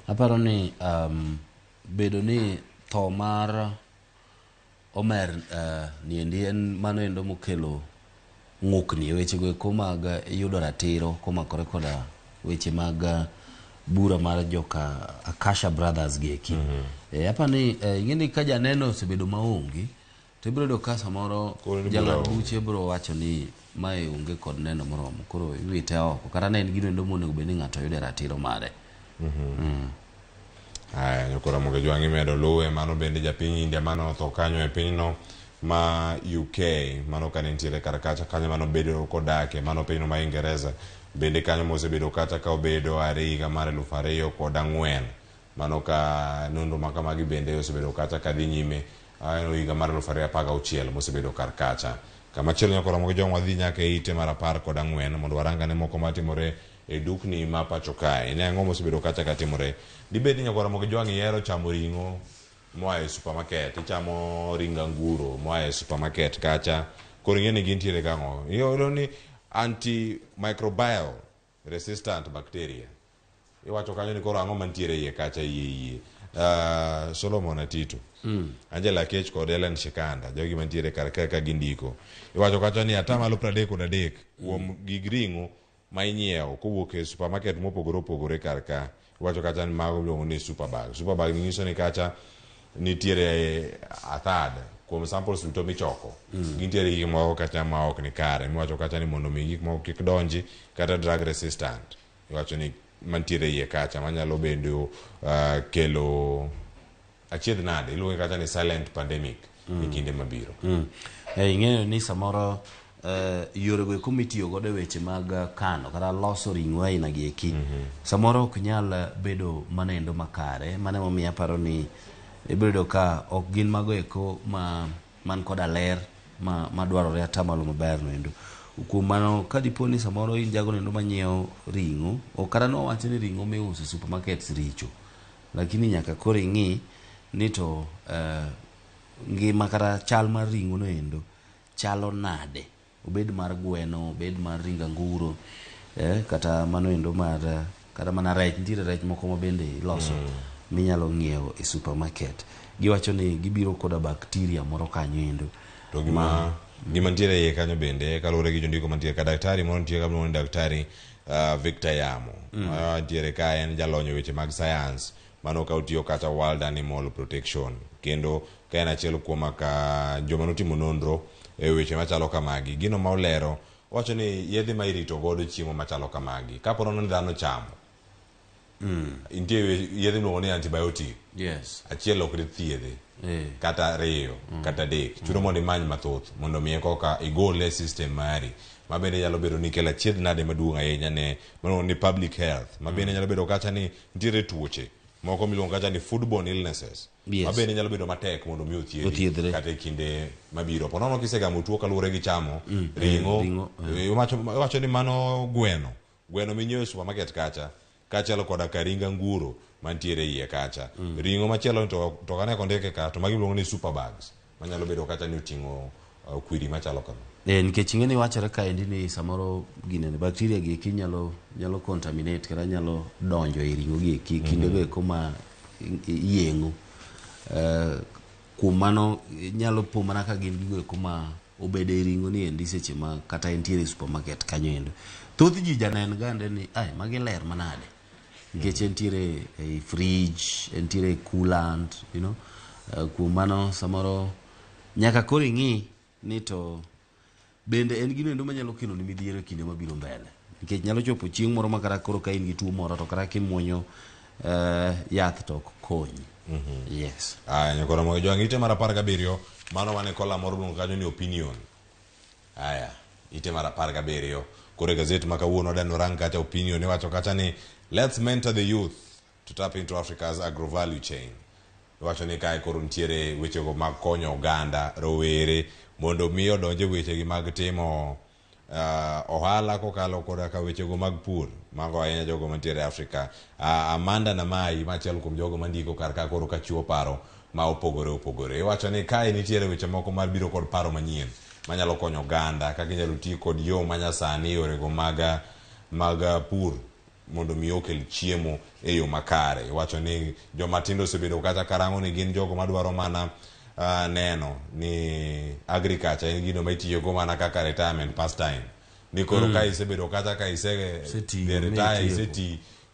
Aparo ni bedo ni tho mar Omer niendi en mano endo mokelo ng'ukni e weche go eko mag yudo ratiro komakore koda weche mag bura mar joka Akasha Brothers gi eki. Apani ing'eni ka janeno osebedo maonge to ibiro do ka samoro jang'ad buche biro wacho ni mae onge kod neno moromo koro iwite oko kata ne en gino endo monego bed ni ng'ato yude ratiro mare. Nyakora Ramogi Jwang imedo luwe mano bende japiny India mano tho kanyo e pinyno ma UK mano ka nitiere kar kacha kanyo mano bedo kodake mano pinyno ma Ingereza bende kanyo mosebedo kata ka obedo higa mar 2004 mano ka nonro makamagi bende osebedo kata ka dhi nyime higa mar 2016 mosebedo kar kacha. Kamachielo Nyakora Ramogi Jwang wadhi nyaka e ite mar 14 mondo warangane moko matimore e dukni ma pacho kae. Ne ang'o mosebedo kacha ka timore. Dibed ni Nyakora Ramogi Jwang ihero chamo ring'o moa e supermarket, ichamo ring anguro moa e supermarket kacha, koro ing'eni gintiere kang'o. Iyudo ni antimicrobial resistant bacteria. Iwacho kanyo ni koro ang'o mantiere iye kacha iye. Solomon Atito, Angela Kech kod Ellen Shikanda, jogi mantiere kar ka gindiko. Iwacho kacha ni 33% kuom gig ring'o ma inyiewo kowuok e supermarket mopogore opogore kar ka. Iwacho kacha ni mago iluongo ni superbag. Superbag nyiso ni kacha nitiere a third kuom samples duto michoko. Gintiere gik moko kacha ma ok ni kare. Iwacho kacha ni mondo mi gik moko kik donji kata drug resistant. Iwacho ni mantiere iye kacha manyalo bedo kelo achiedh nade iluonge kacha ni silent pandemic e kinde mabiro. Ing'eyo ni samoro yore go komitiyo godo e weche mag kano kata loso ring'o aina gi eki samoro ok nyal bedo manendo makare mane momiyo aparo ni ibiro ka ok gin mago eko man koda ler ma dwarore atamalo maber no endo. Kuom mano ka diponi samoro in jago nendo manyiewo ring'o o kata no wacho ni ring'o miuso supermarkets richo, lakini nyaka koro ing'i ni to ngima kata chal mar ring'o no endo chalo nade, obed mar gweno, obed mar ring anguro, kata mano endo mar kata mana rech, nitiere rech moko ma bende iloso minyalo ng'iewo e supermarket. Giwacho ni gibiro koda bacteria moro kanyo endo to gima ntiere iye kanyo bende kaluwore gi jondiko mantiere ka daktari moro ntiere kabno ni daktari Victor Yamo ntiere ka en jalony e weche mag science mano ka otiyo kata World Animal Protection kendo ka en achiel kuom ka joma notimo nonro e weche machalo kamagi. Gino ma olero wacho ni yedhe ma irito godo chiemo machalo kamagi kapo nono ni dhano chamo intie yedhe miluongo ni antibiotic. Yes. Achiel ok thiedhe kata ariyo kata adek chuno mondo imany mathoth mondo miye koka igole system mari ma bende nyalo bedo ni kelo achiedh nade maduong' ahinya ne mano ni public health ma bende nyalo bedo kacha ni nitiere tuoche moko miluongo kacha ni foodborne illnesses ma bende nyalo bedo matek mondo mi othiedhi kata e kinde mabiro. Ponono kisegamo tuo kaluwore gi chamo ring'o iwacho ni mano gweno minyiewo e supermarket kacha kachalo koda ka ring anguro mantiere iye kacha. Ring'o machielo to kane kondike ka to magi luongo ni superbags manyalo bedo kacha ni oting'o kwiri machalo kama. Nikech ing'eni wachore kaendi ni samoro ginene bacteria gi eki nyalo contaminate kata nyalo donjo e ring'o gi eki kinde go eko ma yeng'o. Kuom mano nyalo po mana ka gin gigo eko ma obede e ring'o ni endi seche ma kata entiere e supermarket kanyo endo. Thoth ji janen gande ni magi ler manade nikech entiere e fridge, entiere e coolant, you know. Kuom mano samoro nyaka koro ing'i ni to bende en gino endo manyalo kelo ni midhiero e kinde mabiro mbele nikech nyalo chopo chieng' moro ma kata koro ka in gi tuo moro to kata kimuonyo yath to ok konyi. Yes. Nyakora Ramogi Jwang ite mar 17 mano wane kola moro luongo kanyo ni opinion. Ite mar 17 kore gazet ma kawuono deno rang kacha opinion iwacho kacha ni let's mentor the youth to tap into Africa's agro-value chain. Iwacho ni kae koro ntiere wechego mag konyo oganda rowere mondo mi odonje wechegi mag timo ohala kokalo koda ka wechego mag pur mago ahinya jogo mantiere Afrika. Amanda Namai machielo kuom jogo mandiko kar ka koro kachiwo paro ma opogore. Iwacho ni kae nitiere weche moko mar biro kod paro manyien manyalo konyo oganda kaka inyalo ti kod yo manyasani yorego mag pur mondo mi okel chiemo e yo makare. Iwacho ni jomatindo osebedo kata karango ni gin jogo madwaro mana neno ni agriculture en gino ma itiyogo mana kaka retirement pastime ni koro ka isebedo kata ka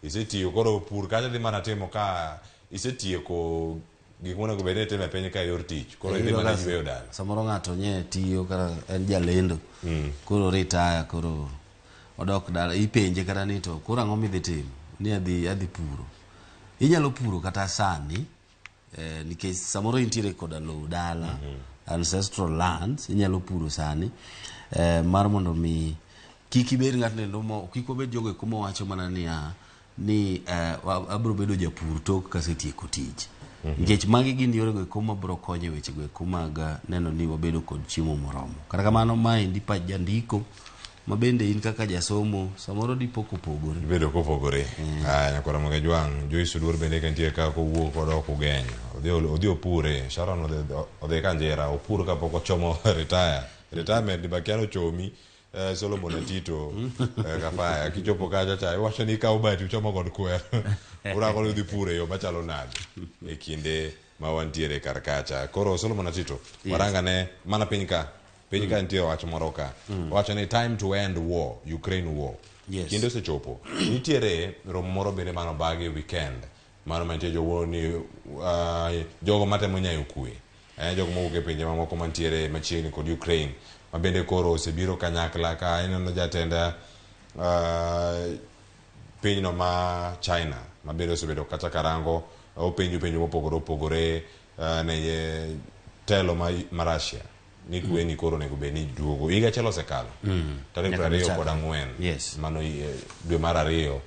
isetiyo koro pur kacha dhi mana timo ka isetieko gik mona go bene teme piny ka yor tich koro idhi mana yweyo dala samoro ng'ato nye tiyo kata en jalendo koro retire koro odok dala ipenje kata ni to koro ang'o midhi timo ni adhi puro inyalo puro kata sani nikech samoro intiere koda low dala ancestral lands inyalo puro sani mar mondo mi kik ibed ng'at nendo kik obed jogo kuma wacho mana ni abro bedo japur tok kasetieko tich nikech magi gin yore go kuma bro konyo weche go kuma ga neno ni wabedo kod chiemo moromo kata kamano ma indi pa jandiko ma bende in kaka jasomo samoro dipo kopogore bedo kopogore nyako Ramogi Jwang Joyce Oduor bende kantie ka kowuok kod ok ugenyo odhi opure Sharon odhi kanjera opur kapok ochomo retirement bakiano chomi Solomon Atito kafaya kichopo kacha cha iwacho ni ka ubati uchomo kod kwer urango ni udhi pure yo machalo nade e kinde ma wantiere karkacha koro Solomon Atito waranga ne mana piny ka nitie wach moro ka wacho ni time to end war Ukraine war kinde osechopo nitiere romo moro bende mano bagi weekend mano mantie jogo ni jogo matemo nyayo kwe jogo mowuok e pinje mamoko mantiere machiegni kod Ukraine ma bende koro osebiro kanyakla ka ineno jatenda pinyno ma China ma bende osebedo kata karango openjo mopogore ne telo ma Russia ni kwe ni koro nego be ni duogo higa chelo sekalo tarehe 24 mano dwe mar 2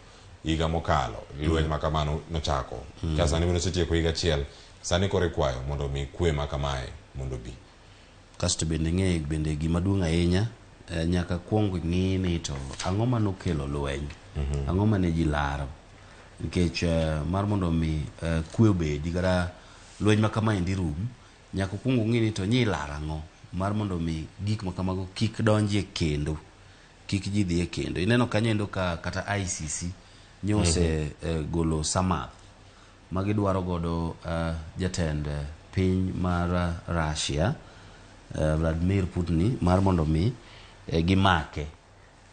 higa mokalo lweny makamano nochako ka sani bende osetieko higa chiel sani koro ikwayo mondo mi kwe makamae mondo bi kasto bende gima duong' ahinya nyaka kuong ng'i ni to ang'o manokelo lweny ang'o mane ji laro nikech mar mondo mi kwe obedi kata lweny makamae ndi rum nyaka kuong ng'i ni to nyi laro ang'o mar mondo mi gik makamago kik donjie kendo kik ji dhi e kendo ineno kanyendo ka kata ICC nyose golo samath magidwaro godo jatend piny mar Russia Vladimir Putin mar mondo mi gimake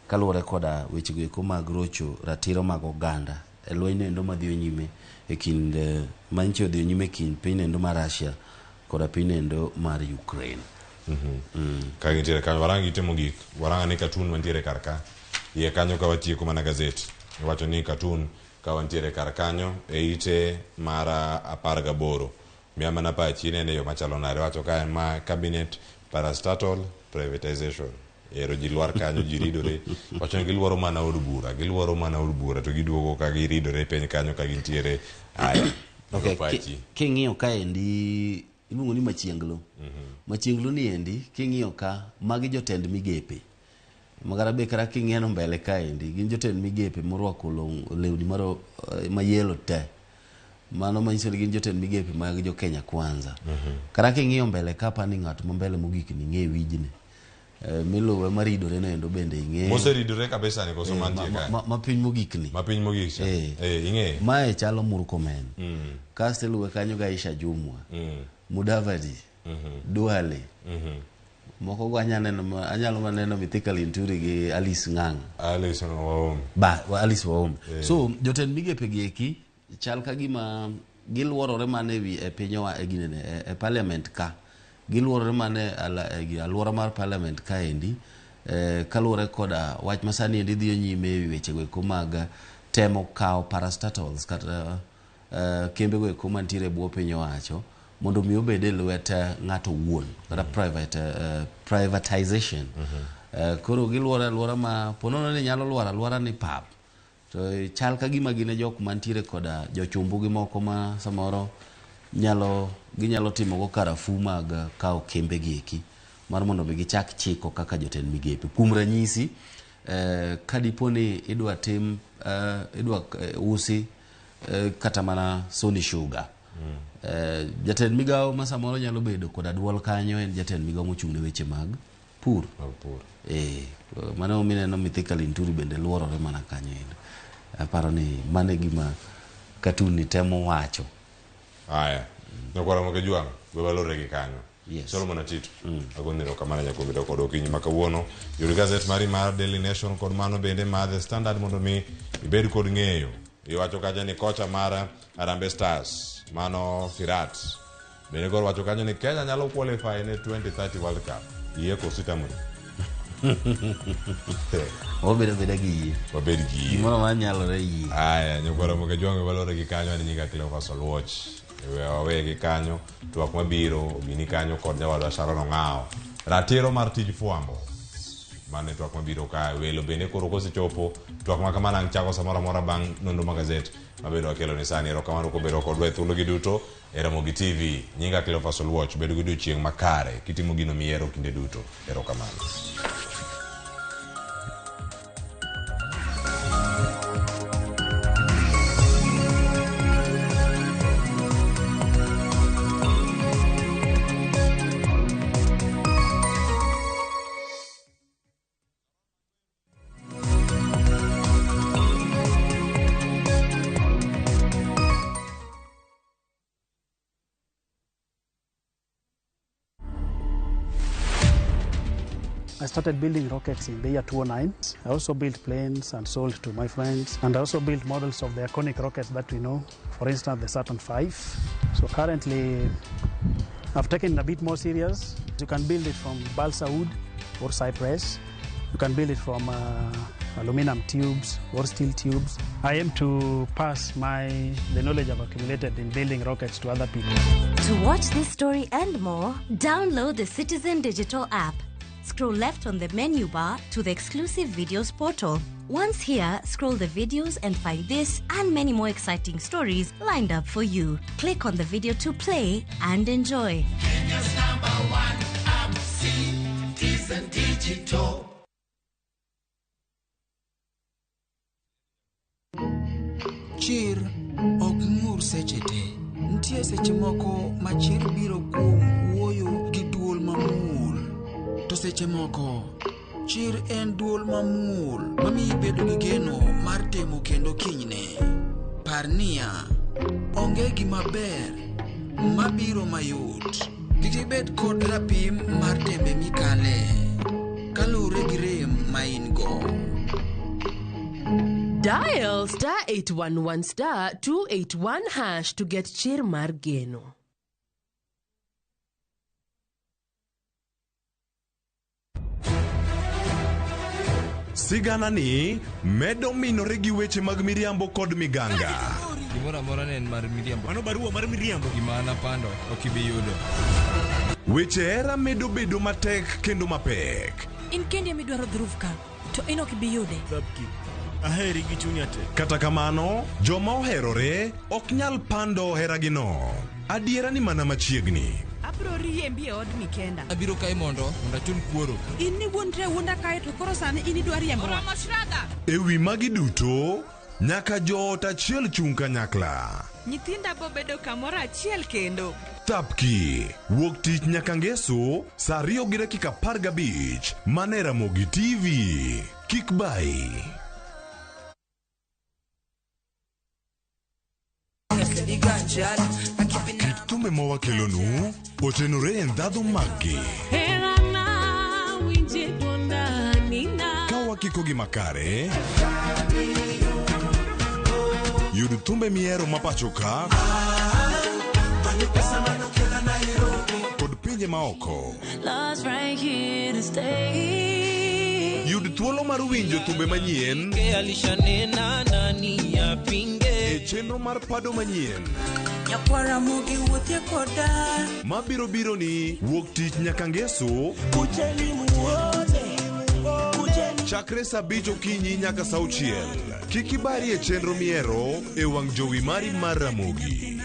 kaluwore koda weche go mag rocho ratiro mag oganda lweny endo madhi nyime e kind manche odhi nyime e kind piny endo mar Russia koda piny endo mar Ukraine ka gintiere kanyo warangi temo gik waranga ni cartoon mantiere karka ye kanyo ka watieko mana gazeti wacho ni cartoon ka wantiere kar kanyo e ite mara 18 mia mana pachi ne yo machalo nare wacho ka ma cabinet parastatal privatization ero ji lwar kanyo ji ridore wacho ni gilwaro mana od bura to giduogo ka giridore peny kanyo ka gintiere aya king'iyo ka endi iluongo ni machienglo ni endi king'iyo ka magi jotend migepe magara be kara king'iyo mbele ka endi gin jotend migepe morwako lewni maro mayelo te mano manyiso ni gin jotend migepe mag jo Kenya Kwanza kara king'iyo mbele ka pa ni ng'at ma mbele mogik ni ng'e wijne miluwe maridore no endo bende ing'e mose ridore kabisa ni koso mantie ka ma piny mogik ni cha ing'e mae chalo Murkomen kaste luwe kanyo ga Aisha Jumwa Mudavadi Duale moko go anyalo maneno Mithika Linturi gi Alice Ng'ang'a Alice Waom so jotend migepe gi eki chal ka gima gilworore mane e pinywa e ginene e parliament ka gilworore mane alwora mar parliament ka endi kaluwore koda wach masani endi dhi nyime e weche go mag temo kao parastatals kata kembe go mantiere bwo piny owacho mondo mi obede lwet ng'ato wuon kata privatization koro gilworo alwora ma ponono ni nyalo lwaro alwora ni pap to chal ka gima gine jok mantiere koda jochumbu gi moko ma samoro ginyalo timo go karafu mag kao kembe gi eki mar mondo mi gichak chiko kaka jotend migepe kuom ranyisi ka diponi idwa usi kata mana Sony Sugar jatend migao ma samoro nyalo bedo koda duol kanyo en jatend migao mochung' ne weche mag pur mano mineno Mithika Linturi bende luorore mana kanyo aparo ni mane gima cartoon ni temo wacho aya nyako Ramogi Jwang walore gi kanyo Solomon Atito agonero kamana nyako bedo kod okinyi makawuono yuri gazet mari mar Daily Nation kod mano bende mar The Standard mondo mi ibed kod ng'eyo iwacho kaja ni kocha mar Harambee Stars mano Firat Bende koro wacho kanyo ni Kenya nyalo qualify ne 2030 World Cup. Yie koso tamoni. Obedo gi yie. Wabed gi yie. Gimoro manyalore yie. Aya, nyokwara moke jwange walore gi kanyo ani nyinga Cleophas Oluoch. Wawe gi kanyo, twak mabiro, bini kanyo kod nyawadwa Sharon Ong'ao. Ratiro mar tij fuambo. Mane twak mabiro ka welo bende koro kosechopo twak ma kamana chako samora mora bang' nondo magazet mabedo akelo ni sani. Erokamano kobedo kodwa e thuolo gi duto e Ramogi TV. Nyinga Cleophas Oluoch, bedo gi odiochieng' makare kitimo gino miero kinde duto. Erokamano. I started building rockets in the year 2009. I also built planes and sold to my friends. And I also built models of the iconic rockets that we know. For instance, the Saturn V. So currently, I've taken it a bit more serious. You can build it from balsa wood or cypress. You can build it from aluminum tubes or steel tubes. I aim to pass the knowledge I've accumulated in building rockets to other people. To watch this story and more, download the Citizen Digital app. Scroll left on the menu bar to the exclusive videos portal. Once here, scroll the videos and find this and many more exciting stories lined up for you. Click on the video to play and enjoy. Kenya's #1 app, Citizen Digital. Chir ok ng'ur seche te. Nitie seche moko ma chir biro kuom wuoyo gi duol mamuol. To seche moko, chir en duol mamuol mamiyi bedo gi geno mar temo kendo kinyne. Par niya, onge gima ber mabiro mayot. Kik ibed kod rapim mar tembe mikale kalure gi rem ma in go. Dial *811*281# to get chir mar geno. Sigana ni medo minore gi weche mag miriambo kod miganga. Gimora mora ne mar miriambo. Mano barua mar miriambo. Gimana pando okibi yudo. Weche era medo bedo matek kendo mapek. In kendi midwaro dhurufka to in okibi yude. Dabki. Aheri gi chunya te. Kata kamano, joma oherore ok nyal pando heragino. Adiera ni mana machiegni. Abro riembi e od Mikenda. Abiro kai mondo achul kuoro. In ni wuonre wuonda kae to koro sani in idwa riembo. Ewi magi duto, nyaka joot achiel chung kanyakla. Nyithinda bo bedo kamoro achiel kendo. Tapki, wuok tich nyaka ngeso, saa 2:15 mane Ramogi TV. Kik bai. Kit thumbe mawakelonu otenore e ndhadhu maggi. Ka wakiko gi makare, yud thumbe miero mapacho ka kod pinje maoko. Yud thuolo mar winjo thumbe manyien e chenro mar pado manyien Nyakwara mogi wuothie koda mabiro biro ni wuok tich nyaka ngeso chakre saa 5 okinyi nyaka saa 6. Kik ibari e chenro miero e wang' jowi mari mar Ramogi.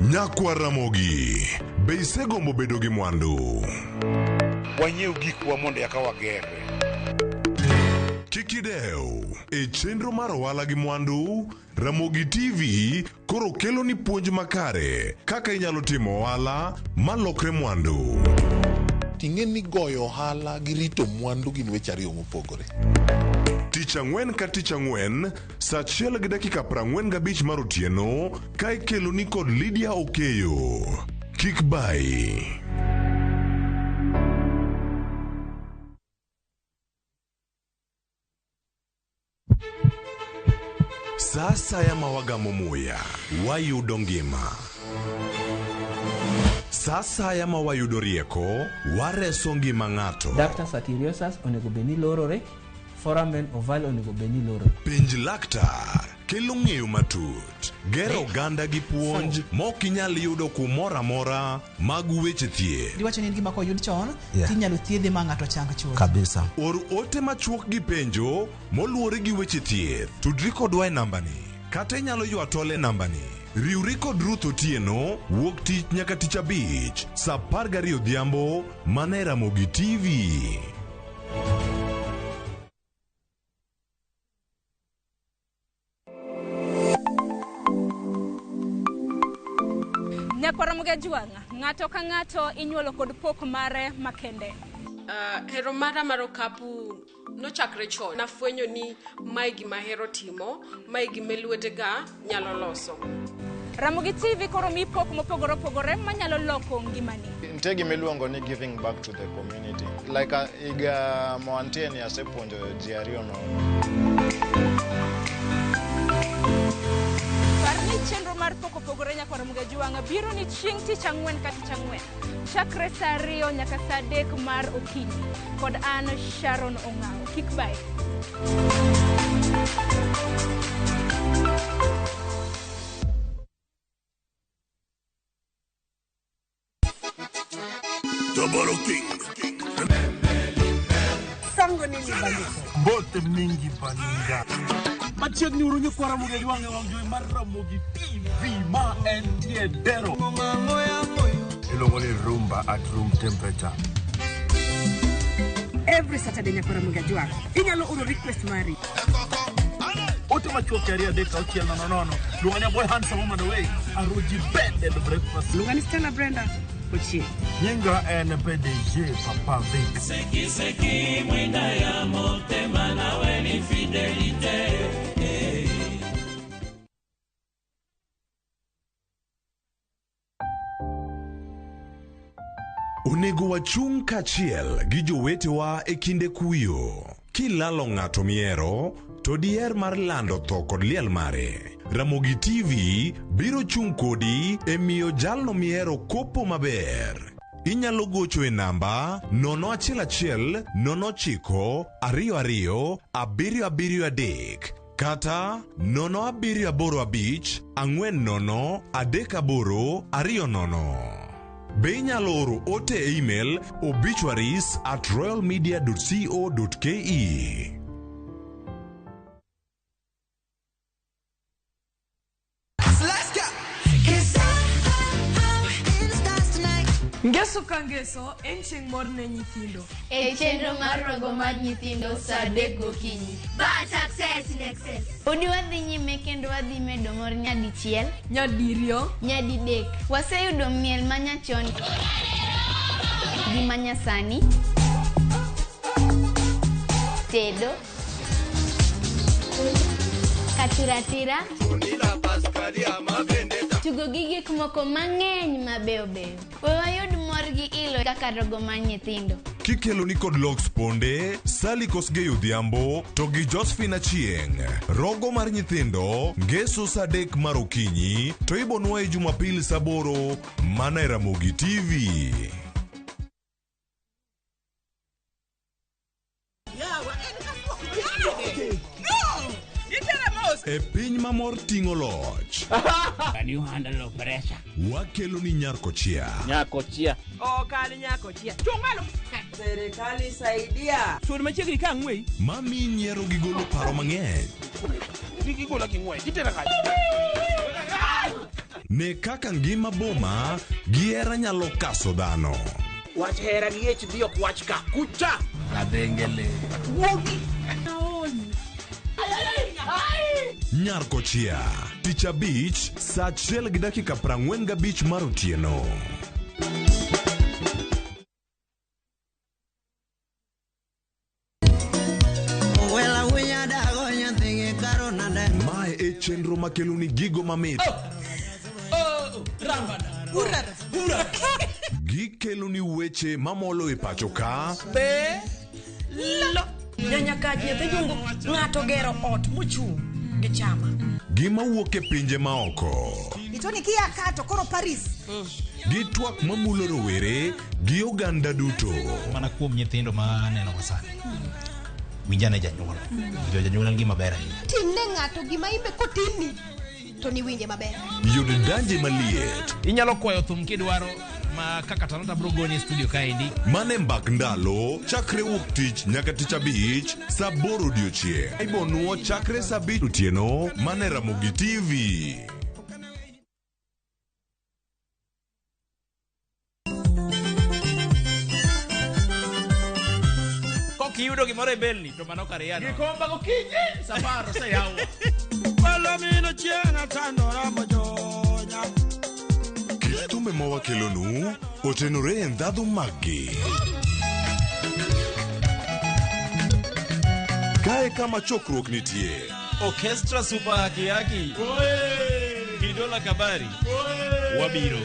Nyakwa Ramogi, be isegombo bedo gi mwandu? Wanyiew gikwa mondo eka wager. Kik idew e chenro mar ohala gi mwandu. Ramogi TV koro kelo ni puonj makare kaka inyalo timo ohala malokre mwandu. Ting'e ni goyo ohala gi rito mwandu gin weche ariyo mopogore. Tich ang'wen ka tich ang'wen, saa 1:45 mar otieno, ka ikelo ni kod Lydia Okeyo. Kik bai. Sasa ya mawagamo muya wayudo ngima. Sasa ya mawayudo rieko wareso ngima ng'ato. Ductus arteriosus onego beni lorore, foramen oval onego beni lorore. Penj laktar kelo ng'eyo matut, gero oganda gi puonj mok inyal yudo kumoro amora mag weche thieth. Iwacho ni en gima koyud chon, tinyalo thiedhe ma ng'ato chang chuth. Kabisa. Or ote machuok gi penjo moluwore gi weche thieth. Tudri kodwa e nambani, kata inyalo ywa tole nambani. Riwri kod Ruth Otieno wuok tich nyaka tich abich saa 12 odhiambo mana e Ramogi TV. Nyako Ramogi Juanga, ng'ato ka ng'ato inyuolo kod pok mare makende. Hero mara mar okapu nochakre chon. Nafwenyo ni mae gima hero timo, mae gima lwetega nyalo loso. Ramogi TV koro mi pok mopogore opogore manyalo loko ngimani. Nitie gima iluongo ni giving back to the community. Like iga moantien yasepuonjo ji ariyo no. Parni chenro mar pok opogore Nyako Ramogi Juanga biro ni chieng' tich ang'wen ka tich ang'wen. Chakre saa 2 nyaka saa 3 mar okinyi. Kod an Sharon Ong'ao. Kik bai. Double King. Sango nini bandiko. Bote mingi baninga. Machiegni uru Nyako Ramogi Juanga wangjoy mar Ramogi TV ma en tiedero. Ilongo ni rumba at room temperature. Every Saturday Nyako Ramogi Juanga. Inyalo uru request mari. Ote machuok aria deka ochiel nono. Lunganya boy handsome woman away. Aroji bed breakfast. Lungani Stella Brenda. Ochi. Nyinga en PDG Papa Vic. Seki mwenda ya motema na weni fidelite. Onego wachung' kachiel gi jowetewa e kinde kuyo. Kilalo ng'ato miero, to diher mar lando tho kod liel mare. Ramogi TV biro chung' kodi e miyo jalno miero kopo maber. Inyalo gocho e namba 011 09 22 773 kata 0785 40 38 20. Be inyalo oro ote e email obituaries@royalmedia.co.ke. Ngeso ka ngeso en chieng' mor ne nyithindo. E chenro mar rogo mar nyithindo saa 3 gokinyi. But success in excess. Udi wadhi nyime kendo wadhi medo mor nyadichiel, nyadiriyo, nyadidek. Waseyudo miel manyachon gi manyasani, tedo, katiratira, tugo gi gik moko mang'eny mabeyo beyo. We wayud mor gi ilo kaka rogo mar nyithindo. Kikelo ni kod Logs Ponde, Sally Kosgei Odhiambo, to gi Josephine Achieng'. Rogo mar nyithindo, ngeso saa 3 mar okinyi, to ibonwa e Jumapil saa 8 mana e Ramogi TV. E piny mamor ting'o loch. Can you handle pressure? Wakelo ni Nyarkochia. Nyarkochia. Oh, kali Nyarkochia. Chungalo. Serikali saidia. Suod machiegni ka ng'wei. Mami nyiero gi golo paro mang'eny. Gigola gi ng'wei. Gitera ka. Ne kaka ngima boma gi hera nyalo kaso dhano. Wach hera gi HD ok wach ka. Kucha. Adengele. Wogi. Nyarkochia, tich abich, saa 1:45 mar otieno. Mae e chenro makelo ni gigo mamit. Gikelo ni weche mamolo e pacho ka. Be lo nyanya ka nyathi jungo ng'ato gero ot mochung'. e chama. Gima wuok e pinje maoko. Itoni kia kato koro Paris. Gi twak mamulo rowere gi oganda duto. Mana kuom nyithindo ma neno masani. Winjane janyuol. Janyuol gima ber ahinya. Timne ng'ato gima imbe kotimi to ni winje maber. Yudo danje maliet. Inyalo kwayo thum kidwaro ma kaka talanta bro goni studio kaendi. Mane mbak ndalo chakre wuok tich nyaka tich abich saa 8 odiochieng'. Ibonuo chakre saa 7 otieno mane Ramogi TV. Kiyudo gimoro e belni to mano kariano. Gikomba gokinyi safaro sa yawa. Palamino chienga tandora mojonya. Kitumbe mawakelonu otenore e ndhadhu maggi. Kae kama chokruok nitie. Orchestra super haki. Kidola kabari. Wabiro.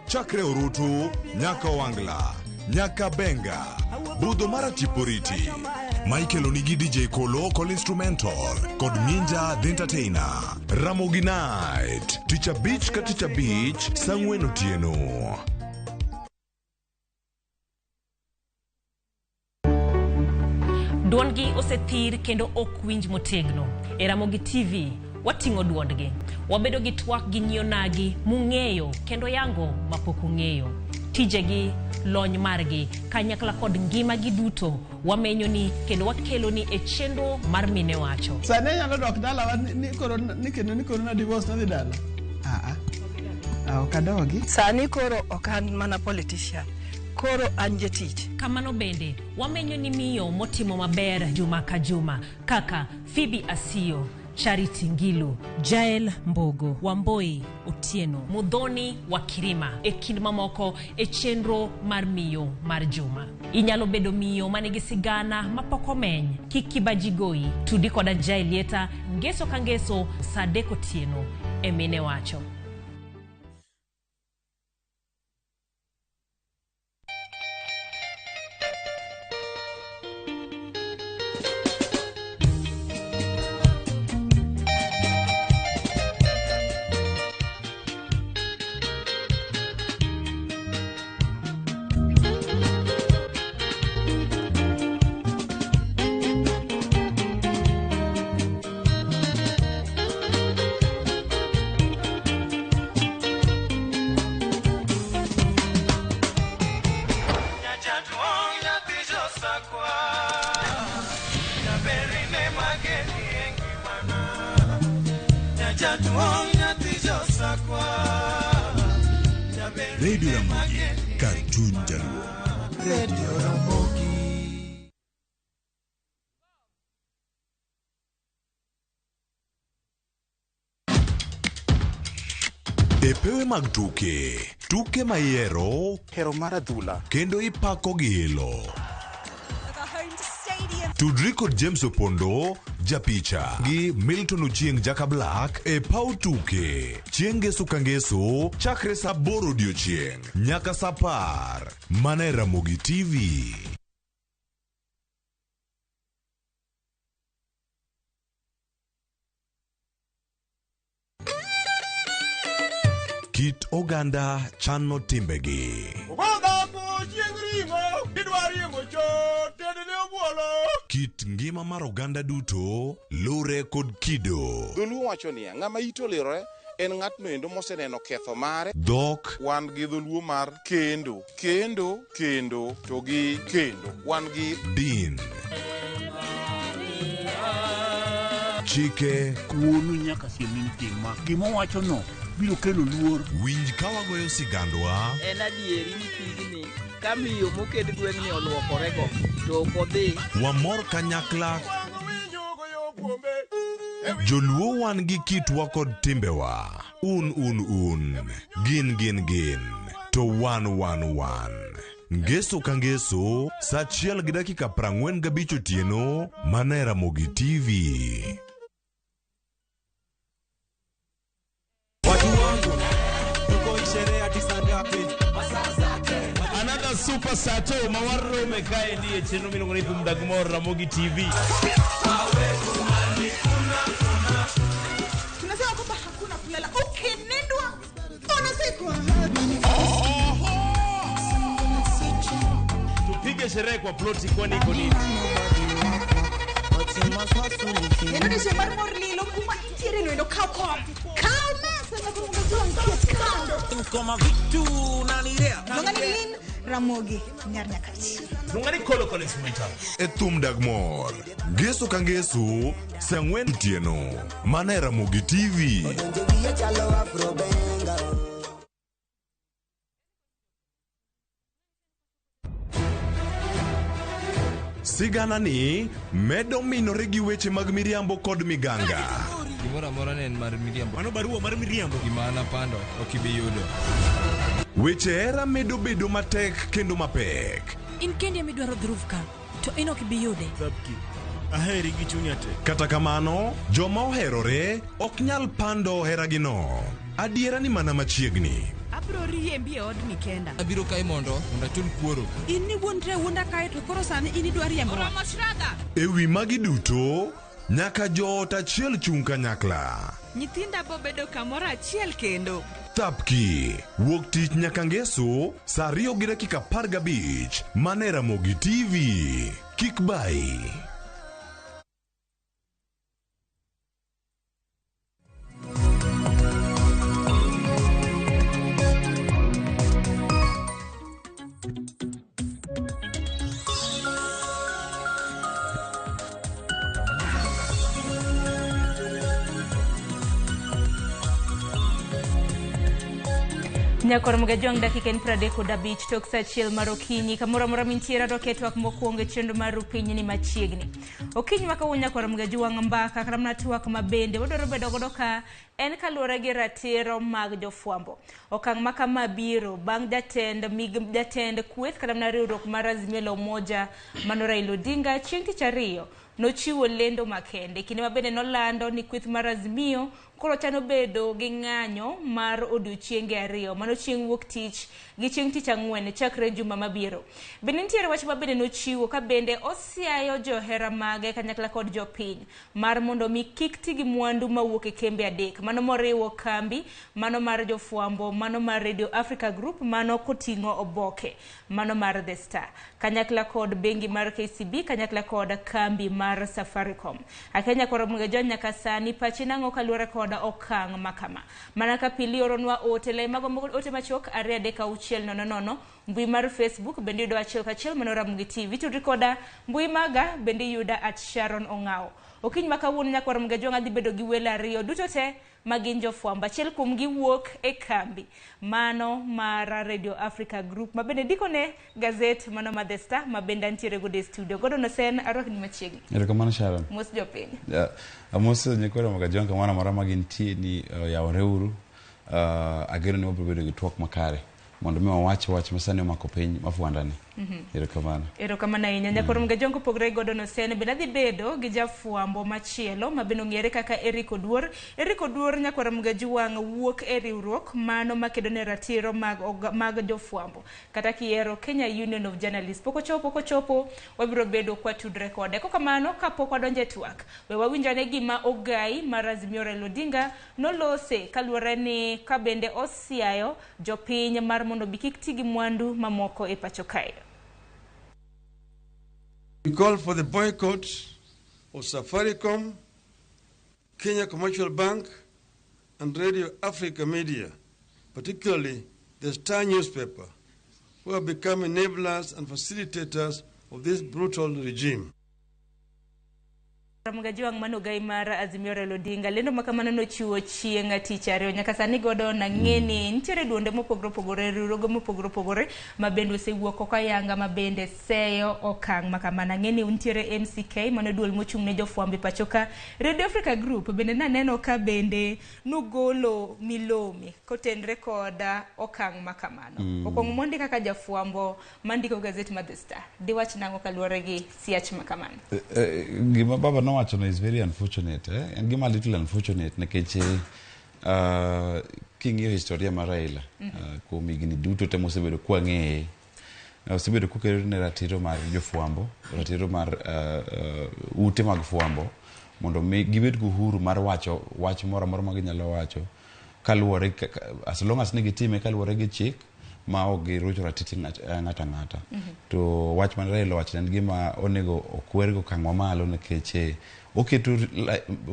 Chakre orutu nyaka wangla. Nyaka benga. Budho mara tiporiti. Michael Onigi DJ Kolo Call Instrumental kod Ninja The Entertainer. Ramogi Night Ticha Beach ka Ticha Beach Sang'wen otieno. Duondgi osethir kendo ok winj motegno. E Ramogi TV wating'o duondgi. Wabedo gi twak gi nyionagi mung'eyo kendo yango mapok ung'eyo. Tijegi, lony margi, kanyakla kod ngima gi duto wamenyo ni kendo wakelo ni e chenro mar mine wacho. Sane nyalo dok dala ni koro na divorce na dhi dala. Okadogi. Sani koro okan mana politician. Koro anje tich. Kamano bende, wamenyo ni miyo motimo maber juma ka juma, kaka Phoebe Asio, Charity Ngilu, Jael Mbogo, Wamboi Otieno, Mudhoni Wakirima, e kind mamoko e chenro mar miyo mar juma. Inyalo bedo miyo manigi sigana mapoko meny, kikibajigoi, tudi koda Jaelieta, ngeso ka ngeso, saa 3 otieno, e mine wacho. Radio Ramogi, Cartoon Jaluo. Radio Ramogi. Epewe mag tuke mayero, hero mar adhula, kendo ipako gi ilo. Tudri kod James Opondo, japicha, gi Milton Ochieng Jaka Black, e pau tuke. Chieng' ngeso ka ngeso, chakre saa 8 odiochieng' nyaka saa 10. Mane Ramogi TV. Kit oganda chano timbegi. Kit ngima mar oganda duto lure kod kido. Dholuo wacho niya, ng'ama ito lirore en ng'atno endo moseneno ketho mare. Dhok wan gi dholuo mar kendo to gi kendo wan gi din. Chike kuonu nyaka siemin tima gima wacho no biro kelo luor. Winj ka wagoyo sigandwa. En adieri ni pigni kamiyo moked gweng'ni oluokorego to ok odhi. Wamor kanyakla. Joluo wan gi kitwa kod timbewa. Un. Gin. To wan. Ngeso ka ngeso, saa 1:45 otieno, mane Ramogi TV. Another super sato mawarro mekae ndiye chenro milongo ni Ramogi TV. lala okenendwa ona siko tupige sherehe kwa ploti kwani iko nini? Neno ni shemar morlilo kuma tiri no kako. Kalma sana kuma mzongo kando. Koma vitu na nirea. Ngani lin Ramogi nyarnya kachi. Ngani kolo instrumental. Etum dagmor. Gesu kangesu sangwen tieno. Mana Ramogi TV. Sigana ni medo minore gi weche mag miriambo kod miganga. Gimora mora ne en mar miriambo. Mano barua mar miriambo. Gimana pando okibiyudo. Weche era medo bedo matek kendo mapek. In kendi midwaro dhurufka to in okibiyude. Zabki. Aheri gi chunya te. Kata kamano, joma oherore ok nyal pando heragino. Adiera ni mana machiegni. Abro riembi od mikenda. Abiro kai mondo achul kuoro. In ni wuontre wunda kai to koro sani in idwa riembo. Ewi magi duto, nyaka joot achiel chung kanyakla. Nyithinda bo bedo kamoro achiel kendo. Tapki, wuok tich nyaka ngeso, saa 2:15, mana Ramogi TV. Kik bai. Nyakor mga jong dakika en 35 tok sa achiel mar okinyi kamoro mora mintiera roket wak mokwongo chendo mar piny ni machiegni. Okinyi makawuono nyakor mga juwang mbaka karamna tuak mabende wadwaro bedo godo ka en kaluwore gi ratiro mag jofwambo. Okang' makama biro bang' jatend kweth karamna riwruok mar Azimio la Umoja mano Raila Odinga chieng' tich ariyo nochiwo lendo makende kinde mabende nolando ni kweth mar Azimio koro chano bedo gi ng'anyo mar odiochienge ariyo mano chieng' wuok tich gi chieng' tich ang'wen chakre juma mabiro. Bende nitiere wach mabende nochiwo ka bende osiayo johera mage kanyakla kod jopiny mar mondo mi kik ti gi mwandu mawuok e kembe adek mano moriwo kambi mano mar jofwambo mano mar Radio Africa Group mano koting'o oboke mano mar The Star kanyakla kod bengi mar KCB kanyakla kod kambi mar Safaricom. Akenya koro mga jon nyaka sani pachi nango kaluwore kod okang' makama mana ka pili oronwa ote le mago ote machok 2:600 mbui mar Facebook bende yudo achiel kachiel mano Ramogi TV to rekoda mbui maga bende yuda @Sharon Ongao. Okiny makawuono nyakwar mga jonga dhi bedo gi welo ariyo duto te magin jofwambo achiel kuom gi wuok e kambi mano mar Radio Africa Group mabende dikone gazet mano ma The Star mabende antiere godo e studio godo no sen arwak ni machiegni. Erokamano Sharon. Mos jopiny. Amos nyakwar mga jonga mwana mara magintie ni yawore uru agero ni wabro bedo gi twak makare mondo mi wach masani omako piny mafuandani. Erokamano ahinya nyakor mga jongo pogre godo no sen bende adhi bedo gi jafwambo machielo mabende ong'ere kaka Eric Oduor nyakor mga juwang wuok e riwruok mano makedo ne ratiro mag jofwambo kata kiero Kenya Union of Journalists pok ochopo wabiro bedo kwa tudre kode kokamano kapok wadonje twak we wawinjane gima ogai mar Azimio Raila Odinga nolose kaluwore ni ka bende osiayo jopiny mar mondo bikik tigi mwandu mamoko e pacho kae. We call for the boycott of Safaricom, Kenya Commercial Bank, and Radio Africa Media, particularly the Star newspaper, who have become enablers and facilitators of this brutal regime. Mga juang mano gai mar Azimio Raila Odinga lendo makamano nochiwo chieng' tich ariyo nyaka sani godo na ng'eni nitiere duonde mopogore riwruoge mopogore mabende osewuok oko yanga mabende seyo okang' makamana ng'eni nitiere MCK mano duol mochung' ne jofwambo pacho ka Radio Africa Group bende naneno ka bende nugolo milome kotenre koda okang' makamano okong' mondi kaka jafwambo mandiko gazet ma The Star diwach nango kaluwore gi siach makamano. Gima baba no wacho is very unfortunate and gima little unfortunate nikech king'iyo historia mar Raila kuom higni duto te mosebedo kwa ng'eye osebedo kokero ne ratiro mar jofwambo ratiro mar ute mag fwambo mondo gibed gi uhuru mar wacho wach moro ma ginyalo wacho kaluwore as long as negitime kaluwore gi chik ma ok girucho ratiti ng'ata ng'ata. To wach man Raila wacho en gima onego okwergo kang'wa malo nikech oketo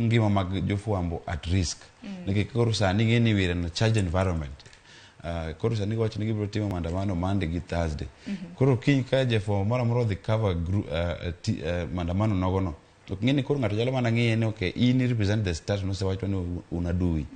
ngima mag jofuambo at risk. Nikech koro sani ng'eni we're in a charged environment. Koro sani wacho ni gibiro timo maandamano Monday gi Thursday. Koro kiny ka jafuambo moro amora odhi cover maandamano nogono. To ng'eni koro ng'ato nyalo mana ng'iye ni okay, in represent the state no se wacho ni unadui.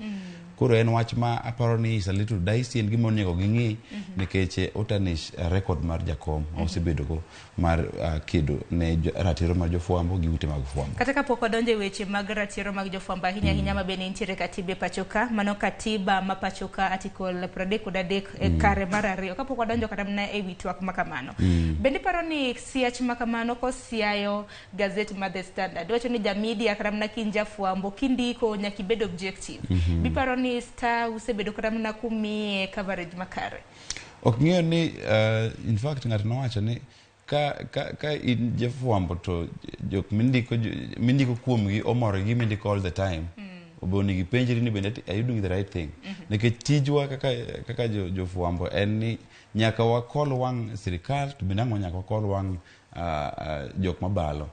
Koro en wach ma aparo ni is a little dicey en gima onego ging'i nikech otanish record mar jakom osebedo go mar kedo ne ratiro mar jofuambo gi ute mag fuambo. Kata kapok wadonjo e weche mag ratiro mag jofuambo ahinya ahinya ma bende nitiere katiba pachoka, mano katiba ma pachoka article 33 e kare mar 2 kapok wadonjo kata mana e wi twak makamano. Bende paro ni siach makamano kosiayo gazet mar The Standard wacho ni jamedia kata mana kinja fuambo kindiko nyaki bedo objective. Biparo ni Star usebedo kata mana kumi coverage makare. Ok ng'eyo ni in fact ng'ato nowacho ni ka in jafuambo to jok mindiko kuomgi omoro gi mindiko all the time. Oboni gi penjri ni bende are you doing the right thing? Nikech tijwa kaka jofuambo en ni nyaka wakol wang' sirikal to bende nyaka wakol wang' jok mabalo.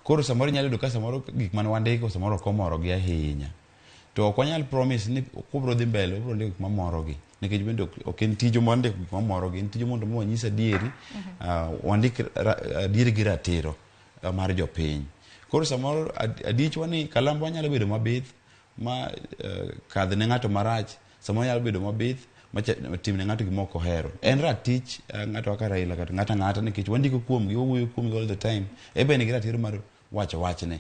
Koro samoro nyalo yudo ka samoro gik mane wandiko samoro komoro gi ahinya. To ok wanyal promise ni kubro dhi mbele ubro ndiko gik mamorogi nikech bende ok en tijo mondo gik mamorogi en tijo mondo wanyisa dieri wandik dieri gi ratiro mar jopiny. Koro samoro adichwa ni kalambo nyalo bedo mabith ma kadh ne ng'ato marach, samoro nyalo bedo mabith ma tim ne ng'ato gimoko hero. En ratich ng'ato kaka Raila kata ng'ata nikech wandiko kuomgi wawuoyo kuomgi all the time. Ebe ni gi ratiro mar wacho wachne.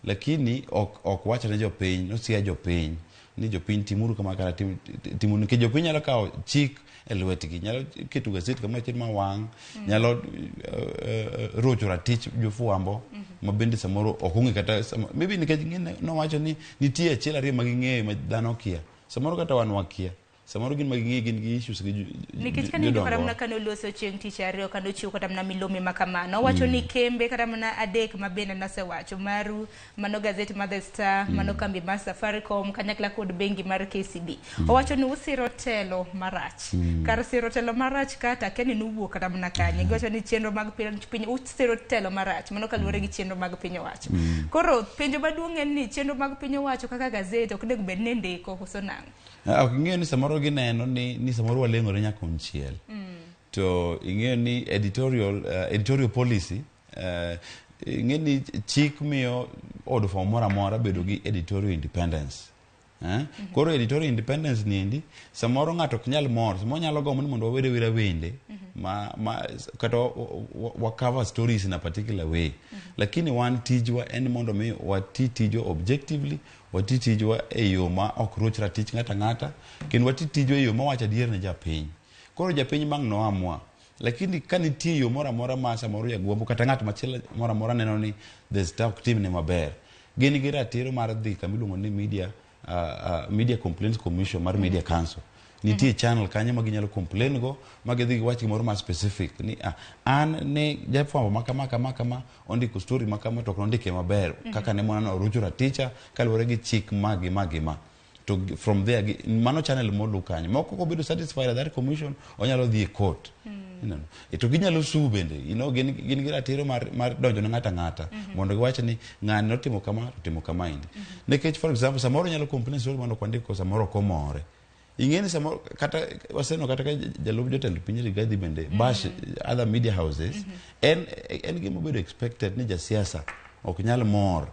Lakini ok wacha ne jopiny, nosia jopiny ni jopiny timuru kama kara timuru nikech jopiny nyalo kawo chik e lwetgi, nyalo keto gazet kama achiel ma wang', nyalo rocho ratich jofuambo ma bende samoro ok ong'e kata maybe nikech nowacho ni nitie achiel ariyo ma ging'eyo ma dhano kia, samoro kata wan wakia. Samoro gin maging'i gin gi issues gi nikech kani ndo kata mna kano loso chieng' tich ariyo kano chiwo kata mna milome makamano wacho ni kembe kata mna adek mabende nasewacho maru mano gazeti mar The Star mano kambi mar Safaricom kanyakla kod bengi mar KCB owacho ni usiro telo marach kar siro telo marach kata keni nuwuok kata mna kanye giwacho ni chenro mag piny usiro telo marach mano kaluwore gi chenro mag piny owacho. Koro penjo maduong' en ni chenro mag piny owacho kaka gazeti ok nego bed ne ndiko koso nang'o. Ok ing'eyo ni samoro gineno ni samoro waleng'ore nyaka konchiel. To ing'eyo ni editorial policy ing'eyo ni chik miyo od fwambo moro amora bedo gi editorial independence. Koro editorial independence niendi samoro ng'ato ok nyal mor, samoro nyalo gombo ni mondo wawere wera wende kata wa cover stories in a particular way. Lakini wan tijwa en mondo mi wati tijwa objectively, wati tijwa e yo ma ok roch ratich ng'ata ng'ata, kendo wati tijwa e yo ma wacho adier ne japiny. Koro japiny mang' no amua. Lakini ka nitie yo moro amora ma samoro jagombo kata ng'at machielo moro amora neno ni the stock team ne maber, gin gi ratiro mar dhi kamiluongo ni Media Complaints Commission mar Media Council. Nitie channel kanyo ma ginyalo complain go ma gidhi giwach gimoro ma specific ni an ne jafuambo makama ondiko story makama to ok ondike maber kaka ne monano orucho raticha kaluwore gi chik magi. To from there mano channel molu kanyo moko ko bedo satisfied with that commission onyalo dhi e court. To ginyalo sue bende gin gi ratiro mar donjo ne ng'ata mondo giwache ni ng'ani notimo kama indi. Nikech for example samoro nyalo complain story mondo kwandiko samoro komore. Ing'eni samoro kata waseno kata ka jalub jotelo piny Rigathi bende bash other media houses en gima bedo expected ni jasiasa ok nyal mor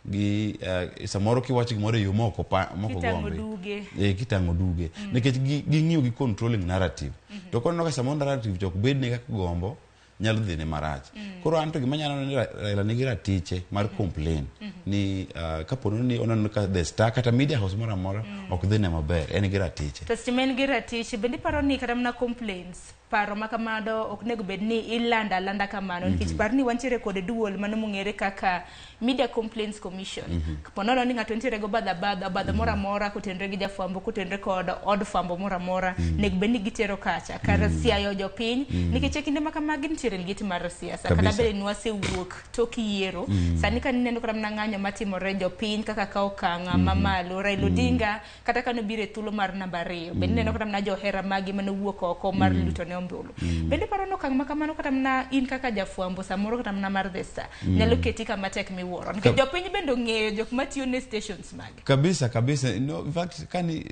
gi samoro kiwacho gimoro yo moko gombe kitang'o duge nikech ging'iyo gi controlling narrative. To kono ka samoro narrative ok bed ni kaka gombo nyalo dhi ne marach. Koro anto gima nyalo ni Raila nigi ratiche mar complain ni kapono ni onano ka The Star kata media house moro amora ok dhi ne maber, en gi ratiche. To stimen gi ratiche bende paro ni kata mna complaints paro makamado ok nego bed ni ilanda kamano nikech par ni wantiere kod duol mano mong'ere kaka Media Complaints Commission. Kapono ni ng'ato ntiere go badha moro amora kotenre gi jafuambo kotenre kod od fuambo moro amora nego bed ni gitero kacha kar siayo jopiny nikech kinde makamagi ntiere ligiti mar siasa kata bende nwase wuok tok yiero sani ka neno kata mna ng'anyo kanyo matimore jopiny kaka ka okanga mamalo Raila Odinga kata kano bire thuolo mar namba 2 bende neno kata mna johera magi mane wuok oko mar luto ne ombulu bende paro no kang makamano kata mna in kaka jafuambo samoro kata mna mar The Star nyalo keti kama tek miwuoro nikech jopiny bende ong'eyo jok matiyo ne stations mag kabisa in fact kani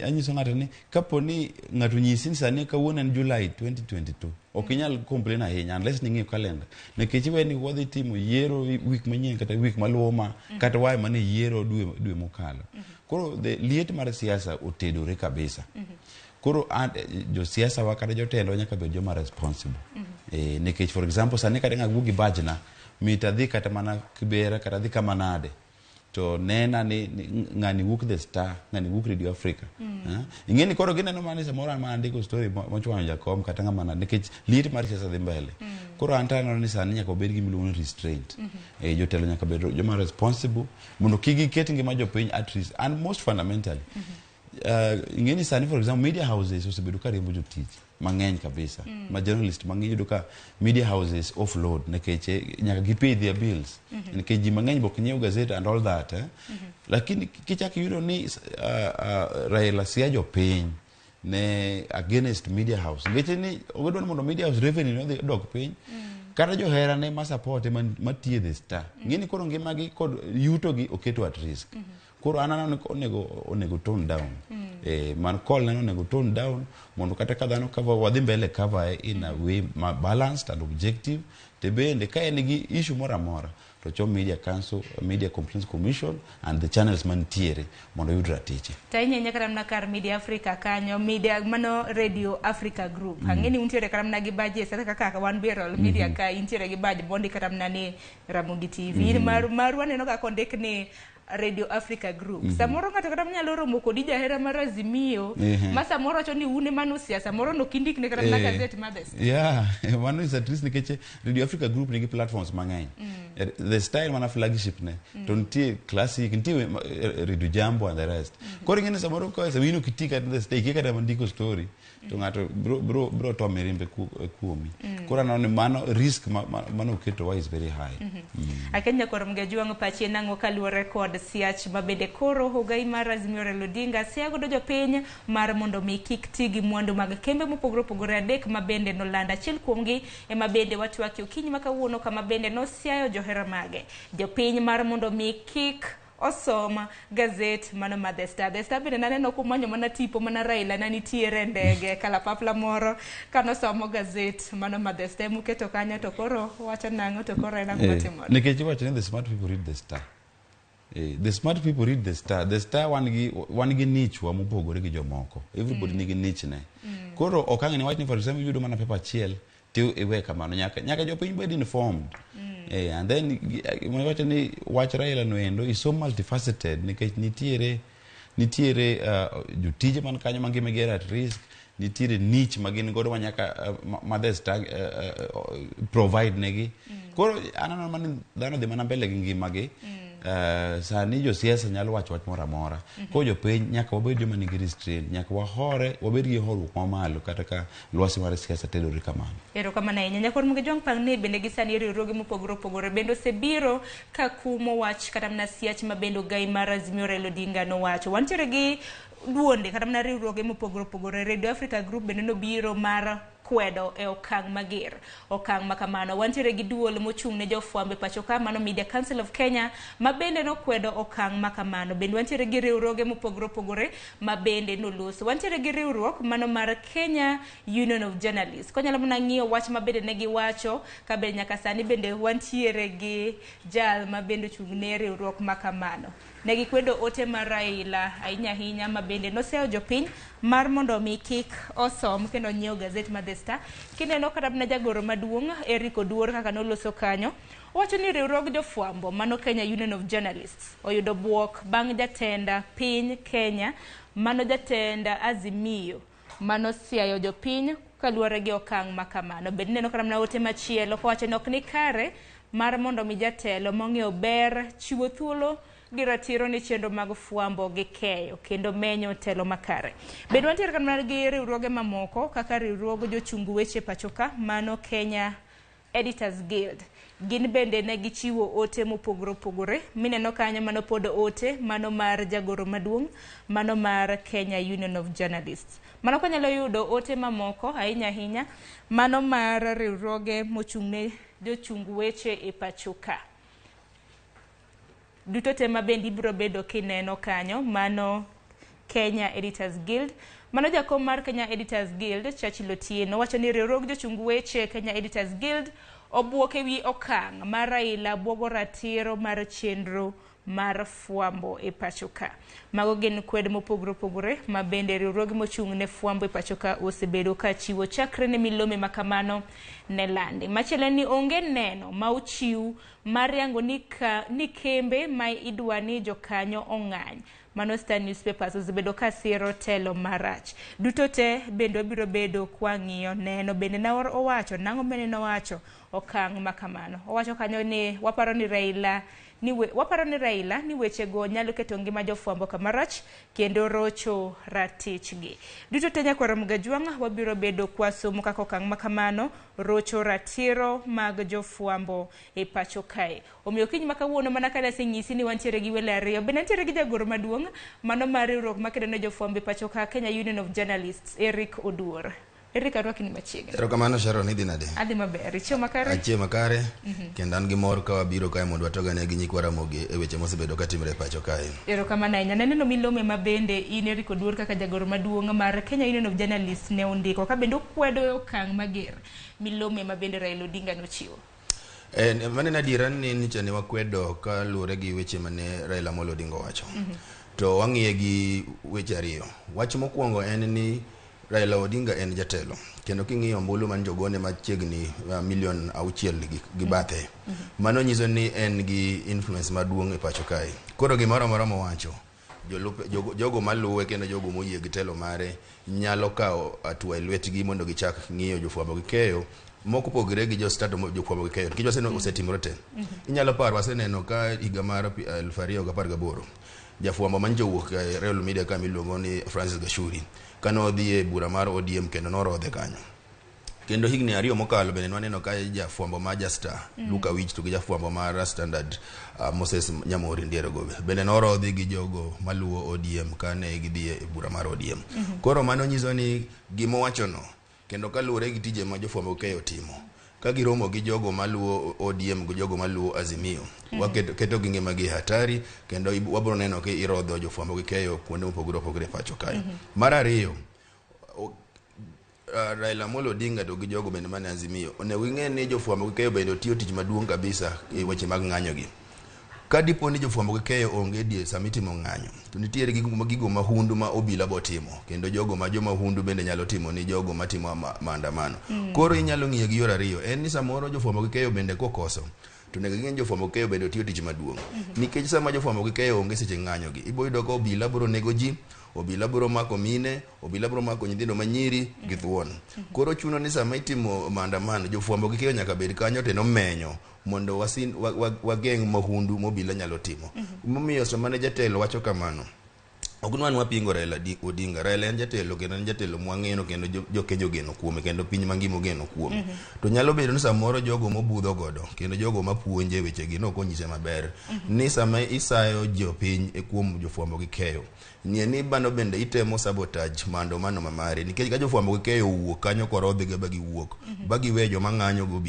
anyiso ng'ato ni kapo ni ng'ato nyisi sani kawuono en July 2022 okinyal complain ahinya unless ning'eyo calendar nikech weni wadhi timo yiero week manyien kata week maluwo kata wae mane yiero dwe mokalo koro liet mar siasa otedore kabisa koro jo siasa wa kata jotelo nyaka bed joma responsible nikech for example sani kata ng'agugi bajna mita dhi kata mana Kibera kata dhi kama nade to nena ni ng'ani wuok The Star ng'ani wuok Radio Africa ing'eni koro gineno mane samoro ma ndiko story mochwano jakom kata ng'ama nade nikech liet mar siasa dhi mbele koro antano ni sani nyaka obed gi miluongo ni restraint jotelo nyaka bed joma responsible mondo kigi ket ngima jopiny at risk and most fundamentally ing'eni sani for example media houses osebedo ka riembo jotich mang'eny kabisa ma journalist mang'eny yudo ka media houses offload nikech nyaka gipay their bills nikech ji mang'eny bok nyiew gazette and all that lakini kichak yudo ni Raila sia jopiny ne against media house nikech ni ogedwa mondo media house revenue no dog piny kata johera ne ma support matiye The Star ng'eni koro ngimagi kod yuto gi oketo at risk koro anana onego tone down man call nano onego tone down mondo kata ka dhano cover wadhi mbele cover in a way balanced and objective te bende ka en gi issue mora mora to chom Media Council, Media Complaints Commission and the channels mantiere mondo yudra tiche tainya karamna kar Media Africa kanyo media mano Radio Africa Group hangeni untiere karamna gi baje sata kaka wan biro media ka intiere gi baje bondi karamna ni Ramogi TV maru waneno ka kondek ni Radio Africa Group samoro ng'ato kata mnyalo romo kodi jahera mar Azimio ma samoro acho ni une manu siasa samoro no kindik ne kata na gazette ma The Star manu is at least nikech Radio Africa Group nigi platforms mang'eny The Star mana flagship ne to ntie classic ntie Radio Jambo and the rest koro ngene samoro ko wino kitika The Star ikeka mandiko story to ng'ato bro to merimbe kuomi koro anone mano risk mano keto is very high akenya koro mgejuang pachi nango kaluore kod siach mabende koro hogai mar Azimio Raila Odinga siago do jopiny mar mondo mi kik tigi mwandu mag kembe mopogore adek mabende no landa achiel kuomgi mabende watu waki okinyi makawuono kama bende no siayo johera mage jopiny mar mondo mi kik osoma gazette mano ma The Star. The Star bende naneno kumanyo mana tipo mana Raila nanitiere ndege kalapapla moro kano somo gazette mano ma The Star muketo kanyo to koro wacho nango to koro ena matimo nikech wacho ni the smart people read The Star the smart people read The Star. The Star wan gi niche wa mopogore gi jomoko everybody nigi niche ne koro okang'eni wach ni for example yudo mana paper achiel to iwe kamano nyaka jopiny bed informed and then when wacho ni wach Raila no endo is so multifaceted nikech nitiere jotije man kanyo mangime get at risk nitiere niche magin godo manyaka ma The Star provide negi koro anano man dhano dhi mana mbele gi ngimagi sani jo siasa nyalo wacho wach mora mora ko jo piny nyaka wabed joma nigi restraint nyaka wahore wabed gi horuok mamalo kata ka lwasi mar siasa tedore kamano erokamano ahinya nyakor muge jong pang ne bende gisani riwruoge mopogore opogore bende osebiro ka kumo wach kata mna siach mabende ogai mar Azimio Raila Odinga no wacho wantiere gi duonde kata mna riwruoge mopogore opogore Radio Africa Group bende no biro mar kwedo okang mager okang makamano wantiere gi duol mochung ne jofwambe pacho ka mano Media Council of Kenya mabende no kwedo okang makamano bende wantiere gi riwruoge mopogore opogore mabende no loso wantiere gi riwruok mano mar Kenya Union of Journalists konyalo mna ng'iyo wach mabende ne giwacho ka bende nyaka sani bende wantiere gi jal mabende chung ne riwruok makamano negi kwedo ote mar Raila ahinya mabende noseo jopiny mar mondo mi kik osom kendo nyiew gazette ma The Star kineno kata na jagoro maduong' Eric Oduor kaka noloso kanyo wacho ni riwruog jofwambo mano Kenya Union of Journalists oyudo buok bang' jatenda piny Kenya mano jatenda Azimio mano siayo jopiny kaluwore gi okang' makamano bende neno kata na ote machielo kowacho ni ok ni kare mar mondo mi jatelo mong'eyo ber chiwo thuolo gi ratiro ni chenro mag fwambo gi keyo kendo menyo telo makare bende wantiere kan gi riwruoge mamoko kaka riwruog jochung weche pachoka mano Kenya Editors Guild Gin bende ne gichiwo ote mopogore opogore. Mineno kanyo mano pod ote, mano mar jagoro maduong', mano mar Kenya Union of Journalists. Mano kanyalo yudo ote mamoko ahinya ahinya, mano mar riwruoge mochung'ne jochung weche e pacho ka. Duto te mabendi biro bedo kineno kanyo, mano Kenya Editors Guild. Mano jakom mar Kenya Editors Guild, Churchill Otieno, wacho ni riwruog jochung weche Kenya Editors Guild obuok ewi okang' mar Raila buogo ratiro mar chenro mar fwambo e pacho ka. Mago gin kwed mopogore opogore ma bende riwruoge mochung' ne fwambo e pacho ka osebedo ka chiwo chakre ne milome makamano ne landi. Machielo ni onge neno ma ochiw mar yango ni kembe ma idwani jokanyo ong'any. Mano Star Newspapers osebedo ka siro telo marach. Duto te bende wabiro bedo kwa ng'iyo neno bende na owacho nang'o mene nowacho okang' makamano. Owacho kanyo ni waparo ni Raila ni weche go nyalo keto ngima jofwambo kamarach kendo rocho ratichgi. Duto te nyakwara Mugajwanga wabiro bedo kwa somo kaka okang' makamano rocho ratiro mag jofwambo e pacho kae. Omiyo kiny makawuono mana kana senyisi ni wantiere gi wele ariyo, bende ntiere gi jagoro maduong' mano mar riwruok makedo ne jofwambo e pacho ka Kenya Union of Journalists, Eric Oduor. Eric arwaki ni machiegni. Erokamano Sharon, idhi nade? Adhi maber. Chiemo makare? Achie makare. Kendo an gi mor ka wabiro kae mondo watogane gi nyikwa Ramogi e weche mosebedo ka timre e pacho kae. Erokamano ahinya. Naneno milome ma bende in Eric Oduor kaka jagoro maduong' mar Kenya Union of Journalists ne ondiko ka bende okwedo okang' mager milome ma bende Raila Odinga nochiwo. Mane adiera ni niche ne wakwedo ka luwore gi weche mane Raila Amolo Odinga wacho. To wang'iye gi weche ariyo. Wach mokwongo en ni Raila Odinga en jatelo. Kendo king'iyo ombulu man jogone machiegni milion 6 gi bathe. Mano nyiso ni en gi influence maduong' e pacho kae. Koro gimoro amora mowacho, jogo maluwe kendo jogo moyie gi telo mare nyalo kawo atua e lwetgi mondo gichak ng'iyo jofwambo gi keyo moko pogre gi jostato jofwambo gi keyo. Nikech waseno osetimore te. Inyalo paro waseneno ka higa mar 2018 jafwambo man jowuok e Real Media ka miluongo ni Francis Gashuri kano odhi e bura mar ODM kendo norodhe kanyo. Kendo higni 2 mokalo bende nwaneno ka jafwambo ma Star Luka Wich to gi jafwambo mar Standard Moses Nyamori Ndiero gobe bende norodhi gi jogo maluwo ODM kane gidhi e bura mar ODM. Koro mano nyiso ni gimo wachono kendo kaluwore gi tije ma jofwambo keyo timo ka giromo gi jogo maluwo ODM gi jogo maluwo Azimio waketo gi ngima gi hatari kendo wabro neno ke irodho jofwambo gi keyo kuonde mopogore opogore pacho kae. Mar ariyo, Raila Amolo Odinga to gi jogo bende mane Azimio onego ing'e ni jofwambo gi keyo bende tiyo tich maduong' kabisa e weche mag ng'anyo gi. Ka dipo ni jofwambo gi keyo onge die samitimo ng'anyo to nitiere gigo mahundu ma obila botimo kendo jogo ma joma hundu bende nyalo timo ni jogo matimo maandamano. Koro inyalo ng'iyo gi yore ariyo, en ni samoro jofwambo gi keyo bende kokoso to nego ng'eny jofwambo gi keyo bende tiyo tich maduong'. Nikech sama jofwambo gi keyo onge seche ng'anyo gi, ibo yudo ka obila bro nego ji, obila bro mako mine, obila bro mako nyithindo manyiri gi thuon. Koro chuno ni sama itimo maandamano jofwambo gi keyo nyaka bed kanyo teno menyo mondo wageng' mahundu mobila nyalo timo. Momiyo sama ne jatelo wacho kamano, ok nwan wapingo Raila Odinga. Raila en jatelo kendo en jatelo mwang'eno kendo jokenjo geno kuome kendo piny mangima geno kuome. To nyalo bedo ni samoro jogo mobudho godo kendo jogo mapuonje weche gi nok onyise maber ni sama isayo jopiny e kuom jofwambo gi keyo nie ni bano bende itemo sabotage maandamano mamare nikech ka jofwambo gi keyo wuok kanyo korodhi ga bagi wuok bagi wejo mang'anyo go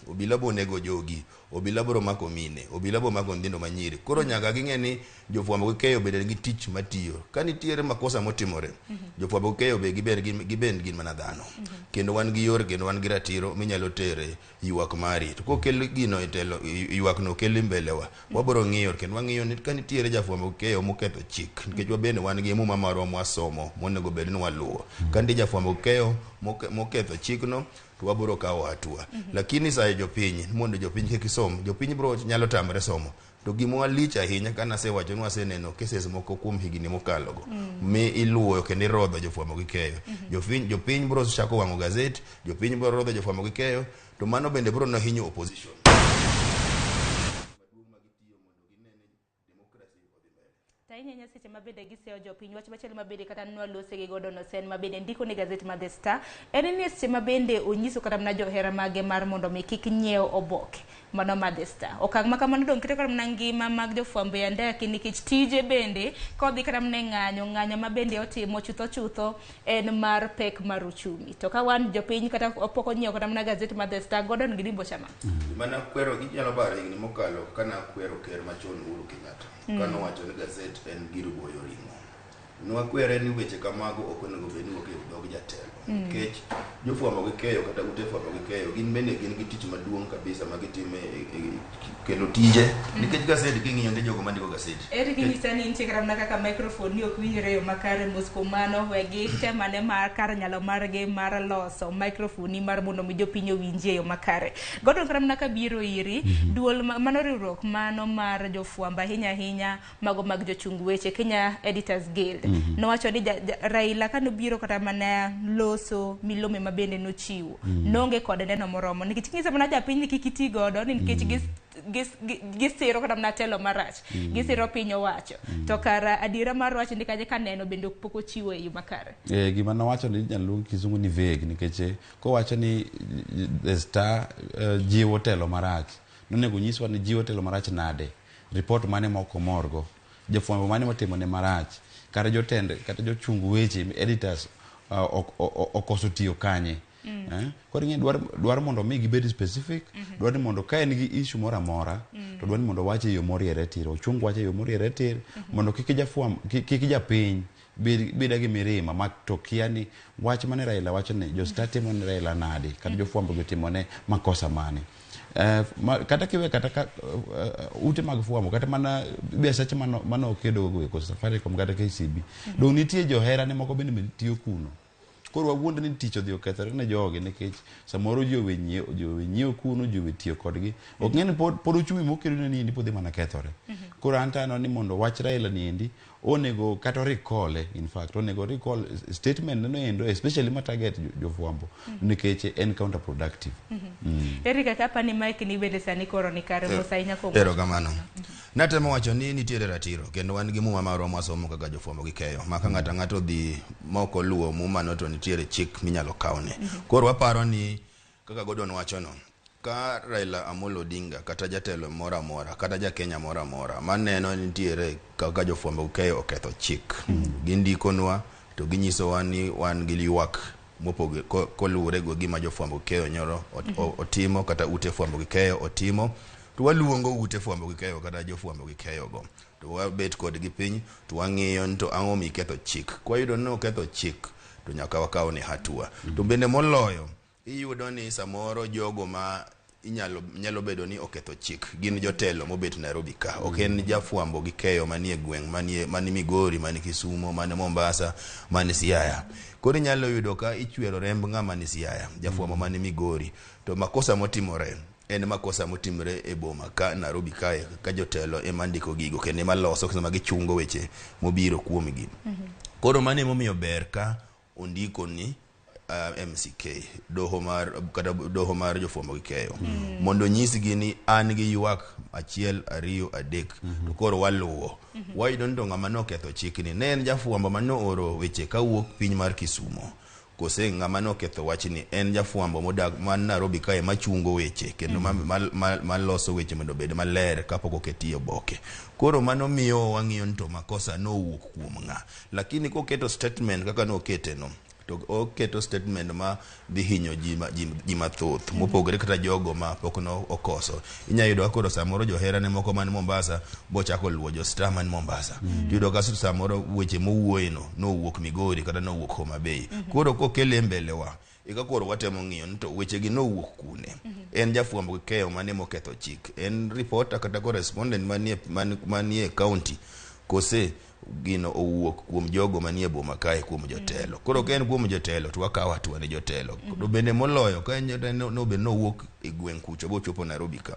obila bo nego jogi, obila bro mako mine, obila bo mako nyithindo manyiri. Koro nyaka ging'e ni jofwambo gi keyo bende gi tich matiyo. Ka nitiere makosa motimore, jofwambo gi keyo be gibend gin mana dhano. Kendo wan gi yore kendo wan gi ratiro minyalo tere ywak mari. To kokel gino e telo ywak no kel mbelewa, wabro ng'iyo kendo wang'iyo ni ka nitiere jafwambo gi keyo moketho chik nikech wabende wan gi muma marwa mwasomo monego bed ni waluwo. Ka ndi jafwambo gi keyo moketho chikno to wabro kawo hatua. Lakini sa jopiny mondo jopiny kik som, jopiny bro nyalo tamre somo. To gimo walich ahinya kana sewacho ni waseneno cases moko kuom higni mokalo go mi iluwo kendo irodho jofwambo gi keyo. Jopiny bro chako wang'o gazet, jopiny bro rodho jofwambo gi keyo, to mano bende bro no hinyo opposition. Tainya seche mabende giseo jopiny wach machielo mabende kata nwalose gi godo no sen mabende ndiko ni gazet ma The Star en ni seche mabende onyiso kata na johera mage mar mondo mi kik nyiew oboke mano madesta okang makamano dong kete karam ngima mag jofwambo ya ndaki nikech tije bende kodhi karam ne ng'anyo ma bende otimo chutho en mar pek mar uchumi to ka wan jopiny kata opoko nyiewo kata mana gazeti madesta godo ngi dimbo chama mana kwero ginyalo bare ni mokalo kana kwero ker machon Uhuru Kenyatta kana wacho ni gazet en gir boyo ringo nwa kwere ni weche kamago ok onego bed ni okelo dog jatelo nikech jofwambo gi keyo kata ute fwambo gi keyo gin bende gin gi tich maduong' kabisa ma gitime kelo tije nikech gazet king'iyo ndi jogo mandiko gazet eri kinyisa ni nitie karamna kaka microphone ni ok winjore yo makare mosko mano wegi temane mar kar nyalo margi mar loso microphone ni mar mondo mi jopiny owinjie yo makare godo karamna ka biro iri duol mano riwruok mano mar jofwambo ahinya mago mag jochung weche Kenya Editors Guild nowacho ni Raila kanobiro kata mana loso milome mabende nochiwo nonge kod neno moromo nikech king'isa mana japiny ni kikiti godo nikech gisiro kata mana telo marach gisiro piny owacho to kara adiera mar wacho ni kaje kaneno bende pok ochiwo e yo makare gima nowacho ni nyalo kizungu ni vague nikech kowacho ni the Star jiwo telo marach nonego nyiswa ni jiwo telo marach nade report mane moko morgo jofwambo mane motimo ne marach kata jotend kata jochung weche editors okoso tiyo kanye koro ng'e dwaro mondo mi gibed specific dwaro ni mondo ka en gi issue moro amora to dwaro ni mondo wache yo moriere tir ochung wache yo moriere tir mondo kik japiny beda gi mirima ma to kia ni wach mane Raila wacho ni jo Star timo ne Raila nadi kata jofwambo gitimo ne makosa mane kata kiwe kata ute mag fwambo kata mana biasache mano okedo go ko Safaricom kata KCB do nitie johera ne moko bende tiyo kuno koro wawuond ni tich odhi okethore ne joge nikech samoro jowe nyiewo kuno jowe tiyo kodgi ok ng'eni pod ochumi mokedo ni podhi mana kethore koro antano ni mondo wach Raila ni endi onego kata recall in fact onego recall statement no endo especially ma target jofwambo nikech en counterproductive Erika kapa ni Mike ni bende sani koro ni kare mosainya ko ero kamano natemo wacho ni nitiere ratiro kendo wan gi muma marwa mwasomo kaka jofwambo gi keyo maka ng'ato dhi moko luwo muma no to nitiere chik minyalo kawne koro waparo ni kaka Gordon wacho no ka Raila Amolo Odinga kata jatelo mora mora kata ja Kenya mora mora maneno nitiere kaka jofwambo gi keyo oketho chik gindikonwa to ginyiso wan gi ywak mopoge koluwore go gima jofwambo keyo nyoro otimo kata ute fwambo gi keyo otimo to waluongo ute fwambo gi keyo kata jofwambo gi keyo go to wabet kod gi piny to wang'iyo to ang'o mi ketho chik kwa yudo no ketho chik to nyaka wakaw ni hatua to bende moloyo iyudo ni samoro jogo ma nyalo bedo ni oketho chik gin jotelo mobet Nairobi ka ok en jafwambo gi keyo manie gweng mani Migori mani Kisumo mani Mombasa mani Siaya koro nyalo yudo ka ichwero remb ng'ama ni Siaya jafwambo mani Migori to makosa motimore en makosa motimore e boma ka Nairobi kae ka jotelo ema ndiko gigo kendo maloso sama gichungo weche mobiro kuomgi koro mane momiyo ber ka ondiko ni MCK doho mar jofwambo gi keyo mondo nyisgi ni an gi ywak achiel ariyo adek to koro waluwo wayudo ni ng'ama noketho chikni ne en jafwambo mano oro weche kawuok piny mar Kisumo kose ng'ama noketho wachni en jafwambo modak man Nairobi kae machungo weche kendo maloso weche mondo bed maler kapok oketie oboke koro mano miyo wang'iyo to makosa no wuok kuom ng'a lakini koketo statement kaka no keteno to oketo statement ma dhi hinyo ji mathoth mopogore kata jogo ma pok no okoso inya yudo akoro samoro johera ne moko man Mombasa bochako luwo jo Star man Mombasa yudo ka samoro weche mowuoyeno no wuok Migori kata no wuok Homa Bay koro kokele mbelewa ika koro watemo ng'iyo to weche gi no wuok kune en jafwambo gi keyo mane moketho chik en reporter kata correspondent manie county kose gino owuok kuom jogo manie boma kae kuom jotelo koro ken kuom jotelo to wakaw hatua ne jotelo to bende moloyo ka no be no wuok e gweng kucho bo chopo Nairobi ka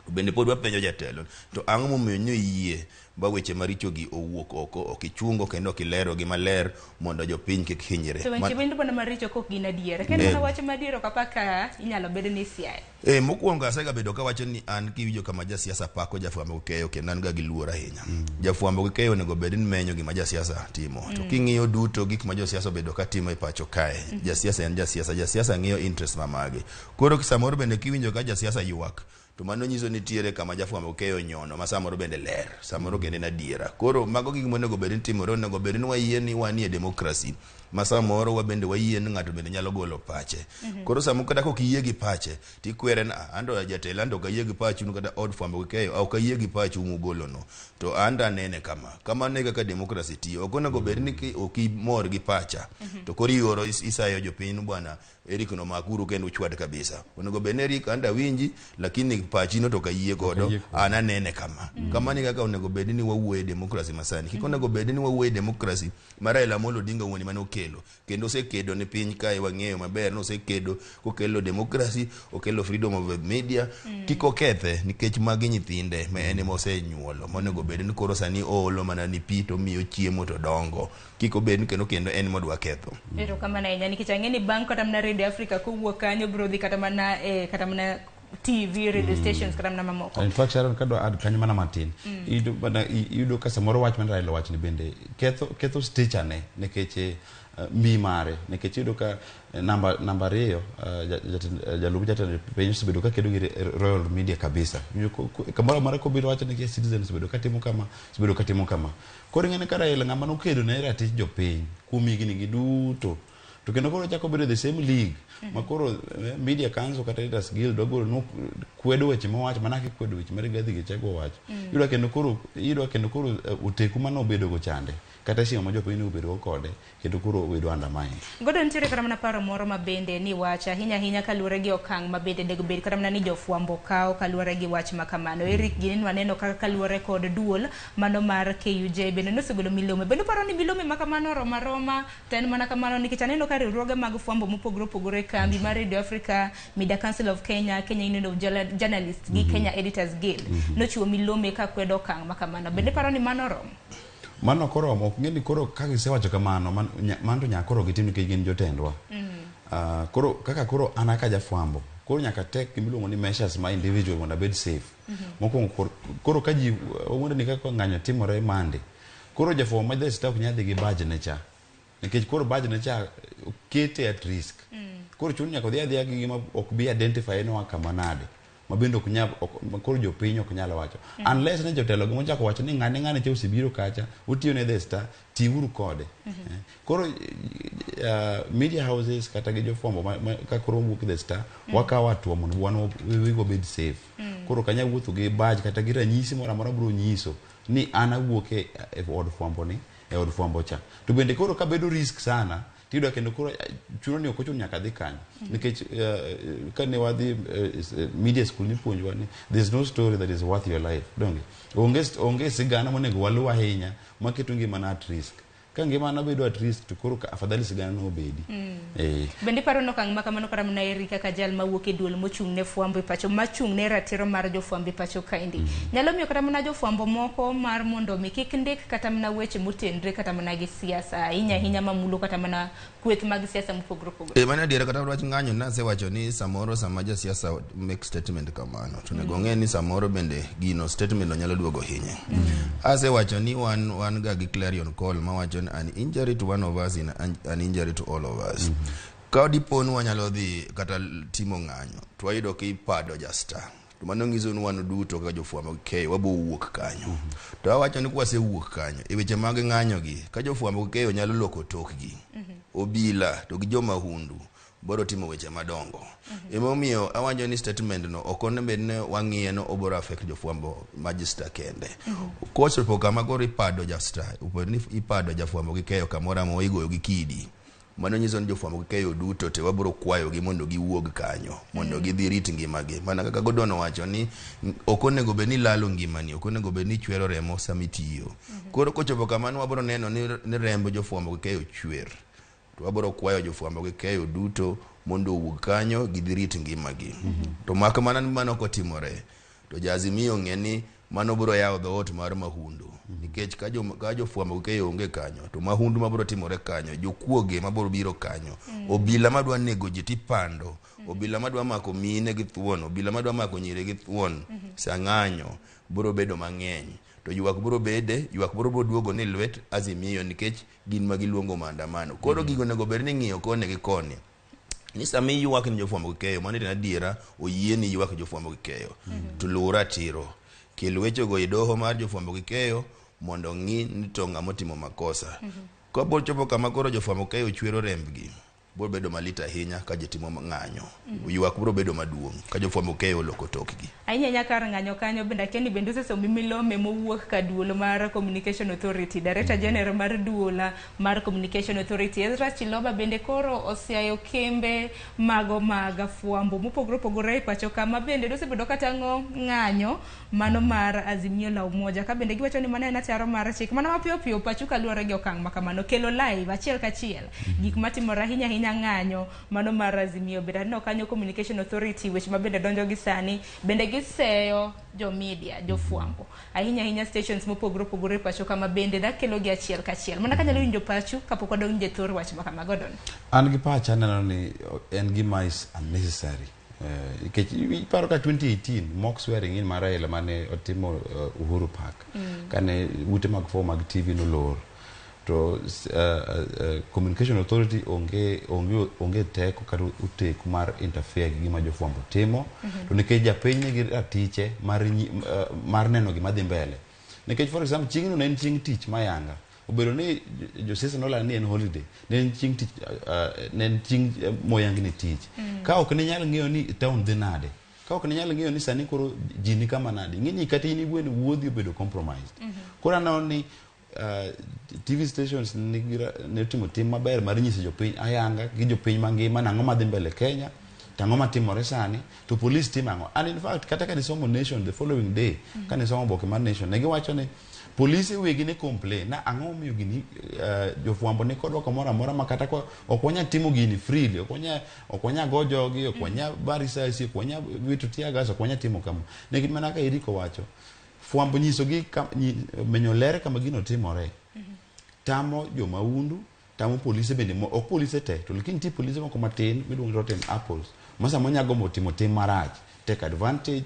bende pod wapenjo jatelo to ang'o momiyo nyiyie ba weche maricho gi owuok oko okichungo kendo okilero gi maler mondo jopiny kik hinyre to weche bende bana maricho kok gin adiera kendo wacho madiero kapaka inyalo bed ni Siaya mokuongo asega bedo ka wacho ni an kiwijo kama jasiasa pako jafwambo gi keyo kendo an ga gi luor ahinya jafwambo gi keyo onego bed ni menyo gima jasiasa timo to king'iyo duto gik ma josiasa bedo ka timo e pacho kae jasiasa en jasiasa ng'iyo interest mamage koro samoro bende kiwinjo ka jasiasa ywak to mano nyiso ni tiere kama jafwambo keyo nyono ma samoro bende ler samoro kende na diera koro mago gik monego bed ni timore onego bed ni wayie ni wanie demokrasi ma samoro wabende wayie ni ng'ato bende nyalo golo pache koro samoro kata kok iyie gi pache tikwere na ando jatelo ando ka yie gi pachu kata od fwambo keyo au ka yie gi pachu mugolo no to anda nene kama ne kaka demokrasi tiyo ok onego bed ni okimor gi pacha to koro ioro isayo jopiny bwana Eric no makuru kendo chwad kabisa onego bed ni Eric anda winji lakini pachino to ka yie godo ana nene kama ni kaka onego bed ni wawuoye demokrasi masani kiko onego bed ni wawuoye demokrasi mara Raila Amolo Odinga wuoni mane okelo kendo osekedo ne piny kae wang'eyo maber no osekedo kokelo demokrasi okelo freedom of media kiko kethe nikech magi nyithinde ma en mosenyuolo monego bed ni koro sani olo mana ni pito miyo chiemo to dongo kiko bed ni kendo en modwa ketho pero kama na nyani kichangeni bank kata mna Radio Africa kuwuok kanyo bro dhi kata mana TV radio stations kata mna mamoko in fact Sharon kado ad kanyo mana matin yudo ka samoro wach man Raila wach ni bende ketho stitcher ne nekech mi mare nekech yudo ka namba riyo jalup jatend piny osebedo ka kedo gi Royal Media kabisa kamoro mara ko biro wacho ni Citizen osebedo ka timo kama koro ngene ka Raila ng'ama nokedo ne ratich jopiny kuom higni gi duto to kendo koro chako bedo the same league makoro media council kata Editors Guild dogolo no kwedo weche mawach mana ki kwedo weche mari gadhi gichego wach yudo kendo koro uteku mano bedo go chande kata sio mojo piny ubedo kode kendo koro ubedo andamai godo ntiere kata mana paro moro mabende ni wacha hinya kaluore gi okang mabende dego bed kata mana ni jofwambo kao kaluore gi wach makamano Eric ginin waneno kaka kaluore kod duol mano mar KUJ bende nosegolo milome bende paro ni milome makamano roma ten mana kamano nikech aneno ka riwruoge mag fwambo mopogore kambi mar Radio Africa Media Council of Kenya Union of Journalists gi Kenya Editors Guild nochiwo milome ka kwedo okang makamano bende paro ni mano rom mano koro ok ngeni koro ka gisewacho kamano manto nyaka koro gitim nikech gin jotendwa koro kaka koro anaka jafwambo koro nyaka tek miluongo ni measures ma individual mondo bed safe mokwongo koro ka ji owuondo ni kaka ng'anyo timore mande koro jafwambo ma staff nyadhi gi badge ne cha nikech koro badge ne cha kete at risk koro chuno nyaka dhi adhiya gi gima ok bi identify no kama nade mabendo kunya koro jopiny ok nyalo wacho unless ne jotelo gomo chako wacho ni ng'ane che osebiro kacha utiyo ne The Star tiuru kode koro media houses kata gi jofwambo ka koro wuok The Star wakawa tuo mondo wan we go bed safe koro kanya wuotho gi badge kata gi ranyisi moro amora bro nyiso ni ana wuok e od fwambo ni e od fwambo cha to bende koro ka bedo risk sana tido kendo koro chuno ni okocho nyaka dhi kanyo nikech ka ne wadhi media school ni puonjwa ni there's no story that is worth your life donge onge sigana monego waluwa ahinya maketo ngimana at risk ka ngimana bedo at risk to koro afadhali sigana no obedi bende paro no kang makamano kara mna Erika ka jal mawuok e duol mochung ne fwambo pacho machung ne ratiro mar jofwambo pacho kaindi nyalo miyo kata mna jofwambo moko mar mondo mi kik ndik kata mna weche motendre kata mna gi siasa hinya mamulo kata mna kweth mag siasa mopogore mana diere kata wach ng'anyo na se wacho ni samoro sama ja siasa make statement kamano to nego ng'e ni samoro bende gino statement no nyalo duogo hinye ase wacho ni wan ga gi clarion call ma wacho an injury to one of us in an injury to all of us ka dipon wanyalo dhi kata timo ng'anyo to wayudo ki pado ja Star to mano ngizo ni wan duto ka jofwambo ke wabo wuok kanyo to awacho ni kwase wuok kanyo e weche mag ng'anyo gi ka jofwambo ke nyalo loko tokgi obila to gi joma hundu boro timo weche madongo emomiyo awanyo ni statement no okone bedne wang'iye no oboro affect jofwambo magister kende koso poka magoro ipado ja Star uponi ipado jafwambo gi keyo kamora mo igoyo gi kidi mano nyiso ni jofwambo gi keyo duto te wabro kwayo gi mondo giwuog kanyo mondo gidhi rit ngimagi mana kaka godono wacho ni okonego be ni lalo ngimani okonego be ni chwero remo samitiyo koro kochopo kamano wabro neno ni rembo jofwambo gi keyo chwer to wabro kwayo jofwambo gi keyo duto mondo owuog kanyo gidhirit ngimagi to maka mana mano kotimore to jazimiyo ng'eni mano bro yawo dhoot mar mahundu nikech ka jofwambo gi keyo onge kanyo to mahundu mabro timore kanyo jokuoge mabro biro kanyo obila madwa nego ji tipando obila madwa mako mine gi thuon obila madwa mako nyire gi thuon sang'anyo bro bedo mang'eny to ywak bro duogo ni lwet Azimio nikech gin magiluongo maandamano koro gigo nego ber ni ng'iyo kone gi koni ni sami yuak ni jofwambo gi keyo mano en adiera oyie ni yuak jofwambo gi keyo to lura tiro kel weche go idoho mar jofwambo gi keyo mondo ng'i ni to ng'ama timo makosa ko bol chopo kama koro jofwambo keyo chwero rembgi bro bedo malita ahinya ka jitimo ng'anyo yuak bro bedo maduong' ka jofwambo keyo loko tokgi ahinya nyaka ng'anyo kanyo bende kendi bende osesomi milome mowuok ka duolo mar Communication Authority Director General mar duola mar Communication Authority Ezra Chiloba bende koro osiayo kembe mago mag fwambo mopogore opogore pacho kama bende dosebedo katango ng'anyo mano mar Azimio la Umoja ka bende giwacho ni mano en ataro mar chik mana mapiyo piyo pacho kaluwore gi okang' makamano kelo live achiel kachiel gik matimore ahinya ng'anyo mano mar Azimio bende no kanyo Communication Authority weche mabende donjo gi sani bende giseyo jo media jo fwambo ahinya stations mopogore opogore pacho kama bende da kelo gi achiel kachiel mana kanyalo winjo pacho kapok wadonje thor wach makama godon an gi pacha neno ni en gima is unnecessary paro ka 2018 mock swearing in Maraela mane otimo Uhuru Park kane ute mag fo mag TV no lor to Communication Authority onge teko kata uteku mar interfere gi gima jofwambo timo to nikech japiny nigi ratiche mar neno gima dhi mbele nikech for example chieng' no en chieng' tich mayanga obedo ni josiasa nolala ni en holiday ne en chieng' tich ne en chieng' moyangi ni tich ka ok ne nyalo ng'eyo ni town dhi nade ka ok ne nyalo ng'eyo ni sani koro ji ni kama nade ng'eni kata in iwuon wuodhi obedo compromised koro aneno ni TV stations ne timo tim maber mar nyiso jopiny ayanga gi jopiny mangima nang'o madhi mbele Kenya tang'o matimore sani to police timo ang'o and in fact kata ka ni somo Nation the following day ka ni somo boke mar Nation ne giwacho ni polisi wegi ne complain na ang'o miyo gini jofwambo ne kodwa kamoro amora makata ko ok wanya timo gini freely ok wanya go jogi ok wanya barisasi ok wanya vitu tiagas ok wanya timo kama ne gimana ka Eriko wacho fwambo nyiso gi menyo lere kama gino timore tamo jo maundu tamo polisi bende ok polisi te to lakini ti polisi moko matin miluongo rotten apples masa monyago motimo tim marach take advantage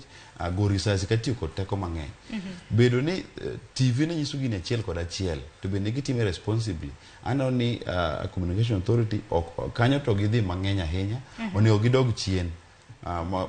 go risasi katiyo kod teko mang'eny bedo ni TV ne nyiso gini achiel kod achiel to bende gitime responsibly ano ni Communication Authority kanyo to gidhi mang'eny ahinya onego gidog chien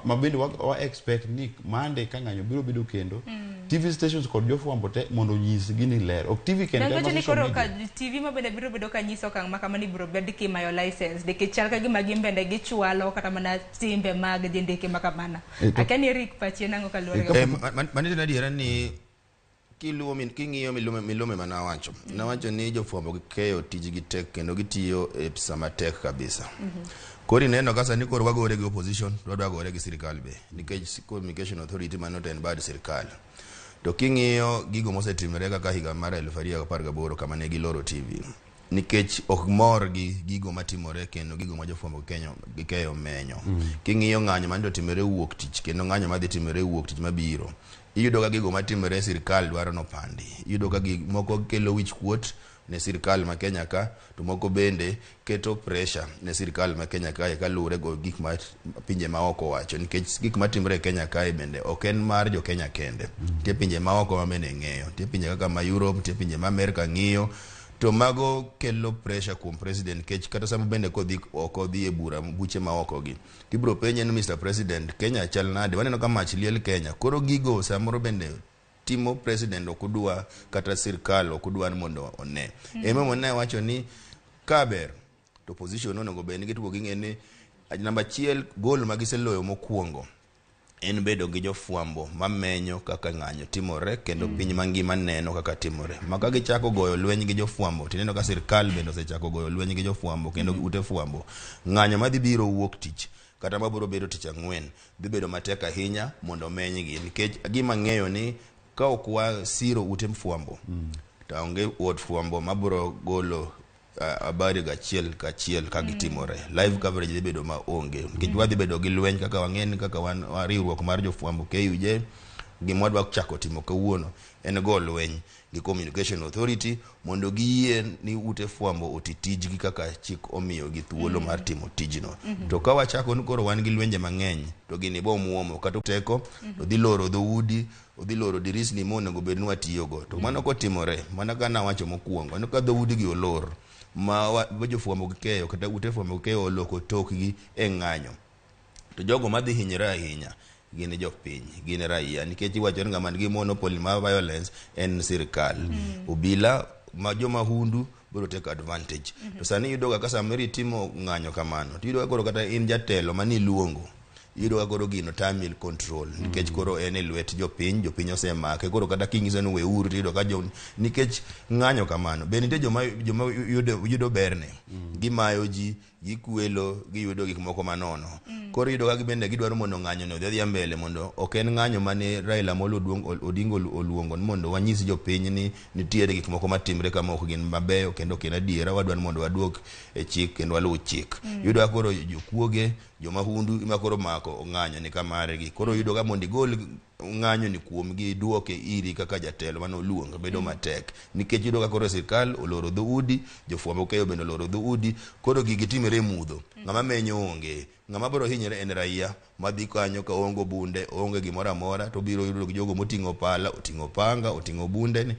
mabende wa expect ni mande ka ng'anyo biro bedo kendo TV stations kod jofwambo te mondo nyis gini ler ok TV kendo ma ni koro ka TV mabende biro bedo ka nyiso kang makama ni biro bed kimayo license de kichal ka gima gimbende gichwalo kata mana timbe mag jindike makamana akani Rick pachi nango kalore manite na diera ni kiluo min king'iyo milome mana wacho na wacho ni jofwambo keyo tijgi tek kendo gitiyo e sama tek kabisa kori neno kasa ni koro wagore gi opposition wagore gi sirikal be nikech Communication Authority mano ten bad sirikal to king'iyo gigo mosetimore kaka higa mar 2018 kama ne giloro TV nikech ok mor gi gigo matimore kendo gigo ma jofwambo gi keyo menyo king'iyo ng'anyo mando timore wuok tich kendo ng'anyo madhi timore wuok tich mabiro iyudo ka gigo matimore sirikal dwaro no pandi iyudo ka moko kelo wich kuot ne sirikal ma Kenya ka to moko bende keto pressure ne sirikal ma Kenya ka kalure go gik ma pinje ma oko wacho nikech gik matimore Kenya ka bende ok en mar jo Kenya kende tie pinje ma oko ma bende ng'eyo tie pinje kaka ma Europe tie pinje ma America ng'iyo to mago kelo pressure kuom president kech kata sama bende kodhi e bura buche ma oko gi tibro penye ni Mr President Kenya chal nade waneno ka mach liel Kenya koro gigo samoro bende timo president okudwa kata sirkal okudwa mondo one ema mona wacho ni kaber to position onego bende gitugo gi ng'ene namba 1 gol magiseloyo mokuongo en bedo gi jofwambo mamenyo kaka ng'anyo timore kendo piny mangima neno kaka timore maka gichako goyo lweny gi jofwambo tineno ka sirkal bende osechako goyo lweny gi jofwambo kendo ute fwambo ng'anyo madhi biro wuok tich kata mabiro bedo tich ang'wen dhi bedo matek ahinya mondo menygi nikech gima ng'eyo ni ka okwa siro ute fwambo to onge wot fwambo mabiro golo habari gachiel kachiel ka gitimore live coverage dhi bedo maonge nikech wadhi bedo gi lweny kaka wang'eni kaka wan riwruok mar jofwambo KUJ gima wadwa chako timo kawuono en go lweny gi Communication Authority mondo giyie ni ute fwambo otitijgi kaka chik omiyo gi thuolo mar timo tijno to ka wachako ni koro wan gi lwenje mang'eny to gini bo muomo kata teko odhi loro dhoudi odhi loro dirisni monego bed ni watiyogo to mano kotimore mana kana wacho mokuongo ni ka dhoudi gi olor ma jofuambo gi keyo kata ute fuambo gi keyo oloko tokgi e ng'anyo. To jogo madhi hinyre ahinya gin jopiny, gin raia, nikech iwacho ni ng'ama nigi monopoly mar violence en sirkal. Obila ma jomahundu biro take advantage. To sani yudo ka samiri timo ng'anyo kamano, to yudo ka koro kata in jatelo mani luongo, yudo ka koro gino tamil control, nikech koro en e lwet jopiny osemake, koro kata kingiso ni we uru, to yudo ka nikech ng'anyo kamano. Be nitie joma yudo berne, gimayo ji, gikwelo, giyudo gik moko manono. Koro yudo ka bende gidwaro mondo ng'anyo no dhi mbele, mondo ok en ng'anyo mane Raila Amolo Odinga oluongo mondo wanyis jopiny ni nitiere gik moko matimre kama ok gin mabeyo kendo ok en adiera, wadwaro mondo waduok e chik kendo waluw chik. Yudo ka koro jokuoge, jomahundu ima koro mako ng'anyo ni kamare gi. Koro yudo ka mondo igol ng'anyo ni kuom gi duoke iri kaka jatelo mano oluongo bedo matek, nikech yudo ka koro sirkal oloro dhoudi, jofuambo keyo bende oloro dhoudi, koro gigi timre mudho. Ng'ama menyo onge, ng'ama biro hinyre en raia madhi kanyo ka ongo bunde, onge gimoro amora, to biro yudo jogo moting'o pala, oting'o panga, oting'o bunde ni.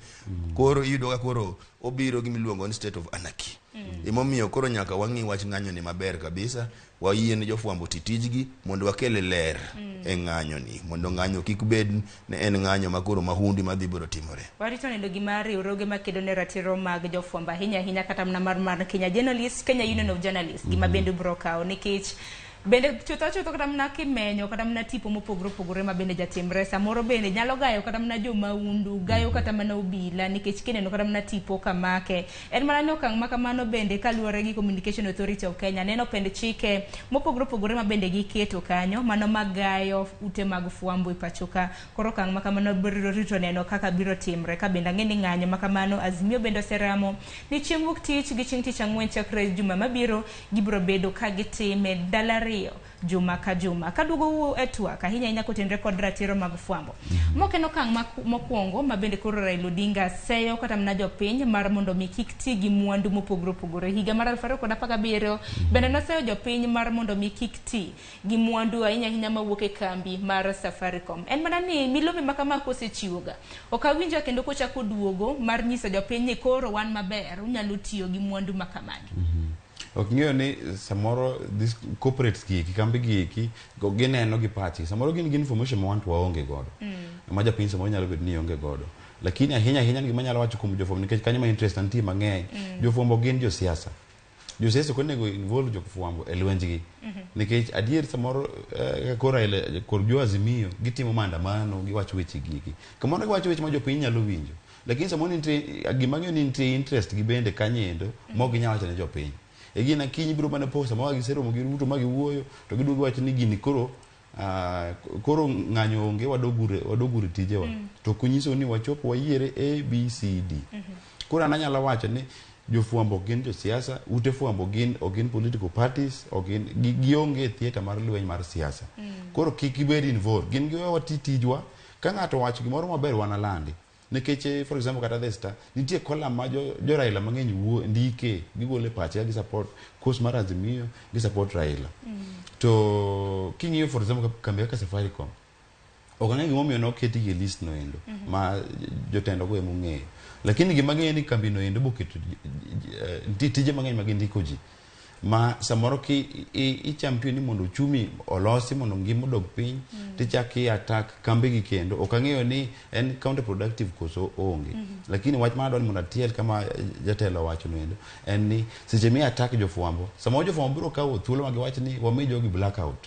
Koro yudo ka koro obiro gimiluongo ni state of anarchy. Emomiyo koro nyaka wang'i wach ng'anyo ni maber kabisa, wayie ne jofuambo titijgi mondo wakele ler e ng'anyo ni, mondo ng'anyo kik bed ne en ng'anyo makoro mahundi madhi biro timore. Warito neno gima riwruoge makedo ne ratiro mag jofuambo ahinya kata mana mar Kenya Journalists, Kenya Union of Journalists, gima bende biro kawo nikech bende chutho kata mana kimenyo kata mana tipo mopogore ma bende jatimre samoro bende nyalo gayo kata mana jomaundu, gayo kata mana obila, nikech kineno kata mana tipo kamake. En mana ni okang' ma kamano bende kaluwore gi Communication Authority of Kenya neno pend chike mopogore ma bende giketo kanyo mano magayo ute mag fuambo e pacho ka. Koro okang' ma kamano biro rito neno kaka biro timre, ka bende ang'e ni ng'anyo ma kamano Azimio bende oseramo ni chieng' wuok tich gi chieng' tich ang'wen chakre juma mabiro gibiro bedo ka gitime dalari juma ka juma. Kadugo e twak ahinya kotenre kod ratiro mag fuambo. Mokeno okang' mokwongo ma bende koro Raila Odinga seyo kata mana jopiny mar mondo mi kik ti gi mwandu mopogore. Higa mar 2017 bende noseyo jopiny mar mondo mi kik ti gi mwandu ahinya mawuok e kambi mar Safaricom. En mana ni milome ma kama kosechiwoga, ok awinjo kendo kochako duogo mar nyiso jopiny ni koro wan maber, unyalo tiyo gi mwandu ma kamagi. Ok ng'eyo ni samoro this corporates giki, kambi giki, gineno gi pachi. Samoro gin information ma wanto waonge godo. Ma japiny samoro nyalo bedo ni onge godo. Lakini ahinya gima nyalo wacho kuom jofuambo, nikech kanyo ma interest nitie mang'eny. Jofuambo gin josiasa. Josiasa konego involve jofuambo e lwenjgi. Nikech adier samoro kor jo Azimio gitimo maandamano, giwacho weche gigi. Kamano giwacho weche ma jopiny nyalo winjo. Lakini samoro gima ng'eyo ni nitie interest gi bende kanyendo, mok ginyalo wacho ne jopiny. E gina kiny biro mana posta ma giseromo gi Ruto ma giwuoyo, to giduogo wacho ni gini koro ng'anyo onge, wadogure tijewa. To kunyiso ni wachopo wayiere A, B, C, D. Koro anyalo wacho ni jofuambo gin josiasa, ute fuambo gin political parties, gionge theater mar lweny mar siasa. Koro kik gibed involved, gin giwewa tijwa, ka ng'ato wacho gimoro maber wanalandi. Nikech for example kata The Star nitie column ma jo Raila mang'eny ndike gigole pache gi support course mar Azimio gi support Raila. To king'iyo for example kambi kaka Safaricom, ok ng'e gimomiyo noketi gi list no endo ma jotendo go emong'eyo. Lakini gima ng'eyo ni kambi no endo boketo tije mang'eny ma gindiko ji ma samoro ki i champion ni mondo chumi olosi mondo ngima odog piny, tichaki attack kambi gi kendo. Ok ang'eyo ni en counterproductive koso onge. Lakini wach ma adwani mondo atiel kama jatelo wacho no endo en ni seche mi attack jofuambo, samoro jofuambo biro kawo thuolo ma giwacho ni wami jogi blackout.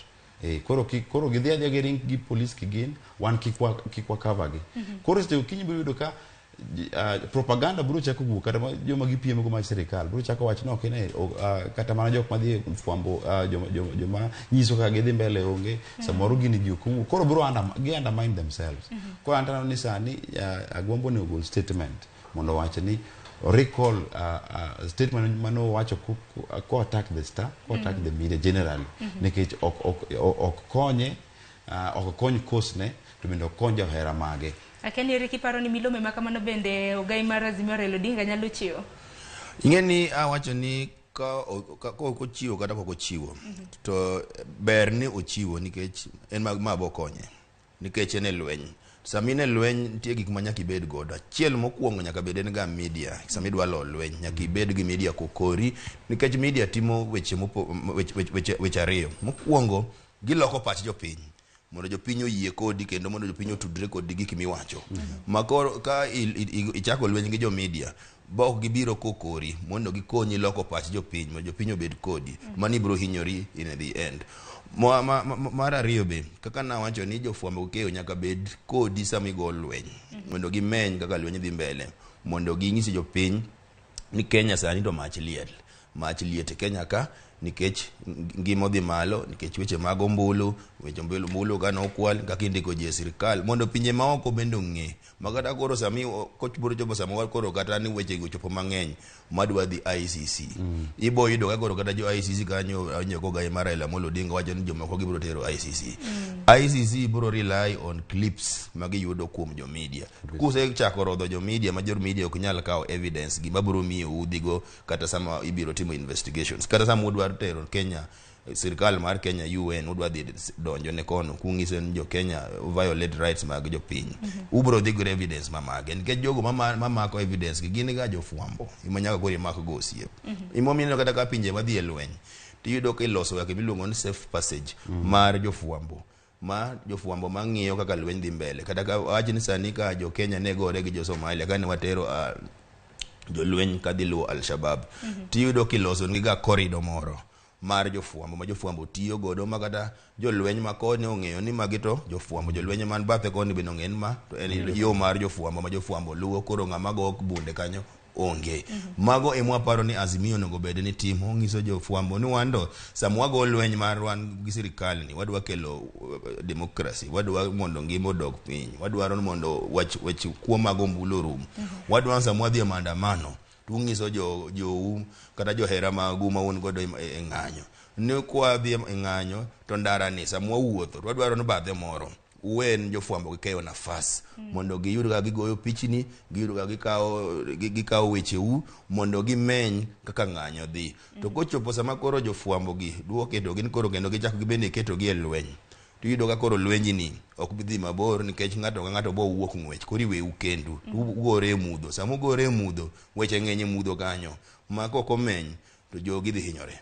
Koro gidhi adhiya gi ring gi police kigin, wan kik wa cover gi. Koro seche kiny biro yudo ka propaganda biro chako wuok, kata joma gipiemo go mag sirikal biro chako wacho no kata mana jok madhi fuambo joma nyiso kaka gidhi mbele onge, samoro gini ji ok wuok. Koro biro undermine themselves. Koro antano ni sani agombo ni ogol statement mondo wacho ni recall statement mano wacho ko attack the Star, ko attack the media generally, nikech ok konye, ok kony kosne, to bende ok kony johera mage. Akeni Riki paro ni milome ma kamano bende ogai mar Azimio Raila Odinga nyalo chiwo. Ing'eni awacho ni ka ochiwo kata kok ochiwo, to ber ni ochiwo nikech en ma bokonye, nikech en e lweny. samine lweny nitie gik ma nyaka ibed godo. Achiel mokwongo nyaka bed en ga media. Sama idwa lo lweny nyaka ibed gi media kokori, nikech media timo weche ariyo. Mokwongo giloko pach jopiny mondo jopiny oyie kodi kendo mondo jopiny otudre kodi gik miwacho. Makoro ka ichako lweny gi jo media bok gibiro kokori mondo gikonyi loko pach jopiny mondo jopiny obed kodi, mani biro hinyori in the end. Mar ariyo be kaka nawacho ni jofwambo keyo nyaka bed kodi sama igo lweny mondo gimeny kaka lweny dhi mbele, mondo ginyisi jopiny ni Kenya sani to mach liet Kenya ka, nikech ngimo dhi malo, nikech weche mag ombulu, weche ombulu ka nokwal kaka indiko ji e sirkal, mondo pinje maoko bende ong'e. Makata koro sami kochburo chopo sama koro kata ni weche go chopo mang'eny madwa dhi ICC. Ibo yudo ka koro kata jo ICC kanyo anyoko ga mara ila molo dinga wacho ni jomoko gibiro tero ICC. ICC biro rely on clips magiyudo kuom jo media. Kuse chako rodho jo media, major media ok nyal kawo evidence gima biro miyo udhigo kata sama ibiro timo investigations. Kata sama udwa tero Kenya, sirkal mar Kenya UN udwa dhi donjo ne kono kungiso ni jo Kenya violate rights mag jo piny. Ubro dhi gre evidence mamage, nikech jogo mamako evidence gi gin ga jo fwambo imanyaka kori mako go osiep. Imomino kata ka pinje madhi e lweny tiyudo ka iloso yake miluongo ni safe passage mar jo fwambo, ma jo fwambo mang'iyo kaka lweny dhi mbele. Kata ka wachi ni sani ka jo Kenya ne gore gi jo Somalia kane watero jo lweny kadhi luwo Al-Shabaab, tiyudo kiloso ni ga corridor moro mar jofwambo ma jofwambo tiyo godo, makata jolweny ma koni ong'eyo ni magi to jofwambo, jolweny man bathe koni bende ong'en ma to en yo mar jofwambo ma jofwambo luwo, koro ng'ama go bunde kanyo onge. Mago ema paro ni Azimio onego bed ni timo, ngiso jofwambo ni wando sama wago lweny mar wan gi sirkal ni wadwa kelo democracy, wadwa mondo ngimo dog piny, wadwaro mondo wach kuo mag ombulu rum, wadwa sama wadhi maandamano tungiso jo kata johera magu ma won godo e ng'anyo ne kwa dhi e ng'anyo to ndara ni sama wuotho wadwaro no badhe moro wen jofwambo gikeyo nafas mondo giyud ga gigoyo pichni, giyud ga gikawo weche mondo gimeny kaka ng'anyo dhi. To kochopo sama koro jofwambo gi duoke to gin koro kendo gichako gibende keto gi e lweny, tuyudo ka koro lwenyi ni ok bidhi mabor, nikech ng'ato ka ng'ato bo wuok ng'wech, koro iwe kendu ugore mudho. Sama ugore mudho weche ng'eny mudho kanyo ma kok omeny to jogi dhi hinyore.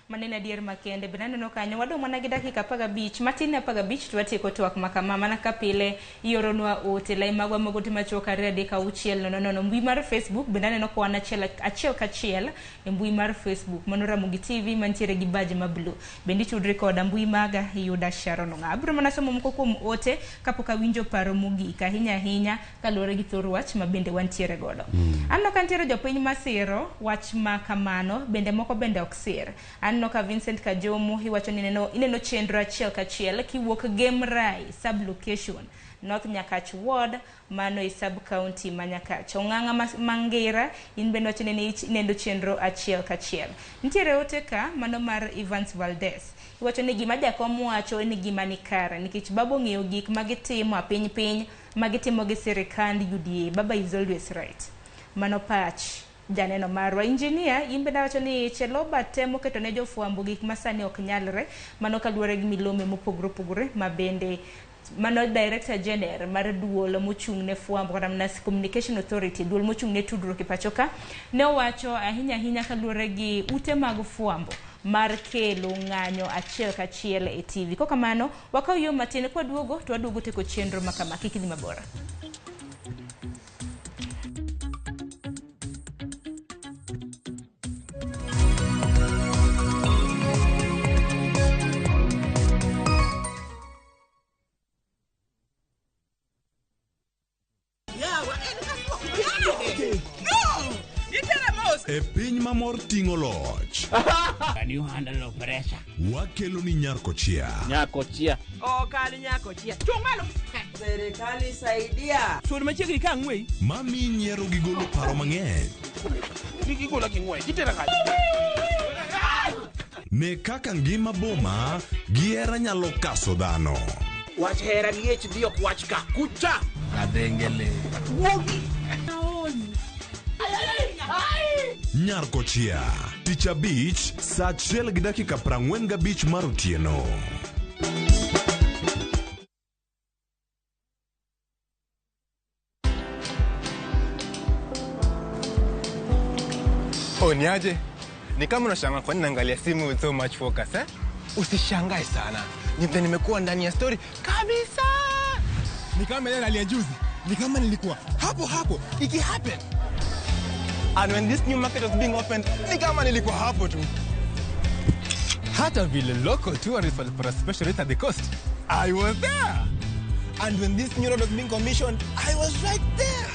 Manene adier makende benane no kanyo wadong' mana gi dakika 15 matin 15 to watieko twak makama mana ka pile ioronwa ote lai magwa mogote machoka redeka 6 mbui mar Facebook benane no kwana achiel kachiel e mbui mar Facebook mano Ramogi TV mantiere gi baje ma blue. Bendi tudri koda mbui maga yuda Sharon nga abro mana somo mko kuom ote kapok awinjo paro mogik ahinya kaluwore gi thor wach ma bende wantiere godo. Anno kantiere jopiny masiro wach ma kamano bende moko bende ok sir. Noka Vincent Kajomo iwacho ni ineno chenro achiel kachiel kiwuok Game Rai sub location North Nyakach Ward mano i sub county Manyakach. Ong'ang'a mangira in bende wacho ni inendo chenro achiel kachiel. Nitiere ote ka mano mar Evans Valdez iwacho ni gima jakom wacho ni gima ni kare nikech babo ng'eyo gik magitimo a piny magitimo gi sirikand UDA. Baba is always right. Mano patch janeno marwa engineer imbe dawacho ni Cheloba temo keto ne jofwambo gik masani ok nyalre mano kaluwore gi milome mopogore mabende mano director general mar duol mochung' ne fwambo kata Mnas Communication Authority duol mochung' ne tudruok e pachoka ne owacho ahinya kaluwore gi ute mag fwambo mar kelo ng'anyo achiel kachiel e TV. Koka mano wakaw yo matin kwa duogo to waduogo teko chenro makama kikidhi mabora. E piny mamor ting'o loch. Can you handle pressure? Wakelo ni Nyarkochia. Nyarkochia. Kali Nyarkochia. Chungalo. Serikali saidia. Sur machiegni ka ng'wei. Mami nyiero gi golo paro mang'eny. Gigolo gi ng'wei. Gitera kaji. Ne kaka ngima boma giera nyalo kaso dhano. Wach hera gi HD ok wach ka. Kucha. Kadengele. Wogi. Nyarkochia Tich Abich saa 1:45 mar otieno. Niaje? Ni kama unashangaa kwa nini naangalia simu with so much focus, eh? Usishangae sana. Nimekuwa ndani ya story kabisa. Ni kama yeye alijuzi. Ni kama nilikuwa hapo iki happen. And when this new market was being opened, ni kama nilikuwa hapo tu. Hata vile local tourists for a special rate at the coast, I was there. And when this new road was being commissioned, I was right there.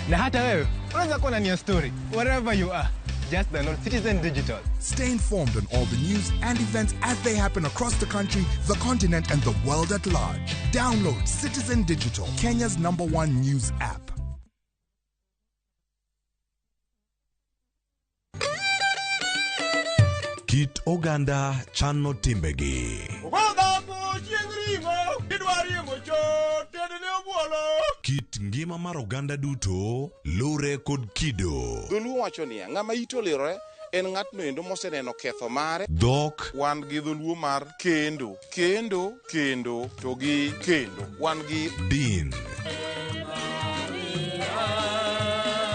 Na hata wewe, unaweza kuwa ndani ya story wherever you are. Just download Citizen Digital. Stay informed on all the news and events as they happen across the country, the continent, and the world at large. Download Citizen Digital, Kenya's #1 news app. Kit oganda chano timbegi. Kit ngima mar oganda duto, lure kod kido. Dholuo wacho niya, ng'ama ito lirore en ng'atno endo moseneno ketho mare. Dhok. Wan gi dholuo mar kendo, to gi kendo. Wan gi din.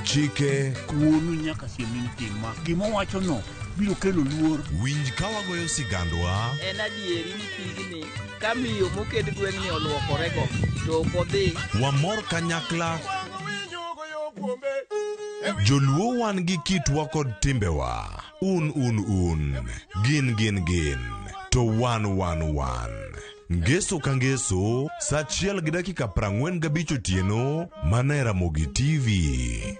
Chike. Kuonu nyaka siemin tima. Gima wacho no biro kelo luor. Winj ka wagoyo sigandwa. En adieri ni pigni kamiyo moked gweng'ni oluokorego to ok odhi. Wamor kanyakla. Joluo wan gi kitwa kod timbewa. Un. Gin. To wan. Ngeso ka ngeso, saa 1:45 otieno, mana Ramogi TV.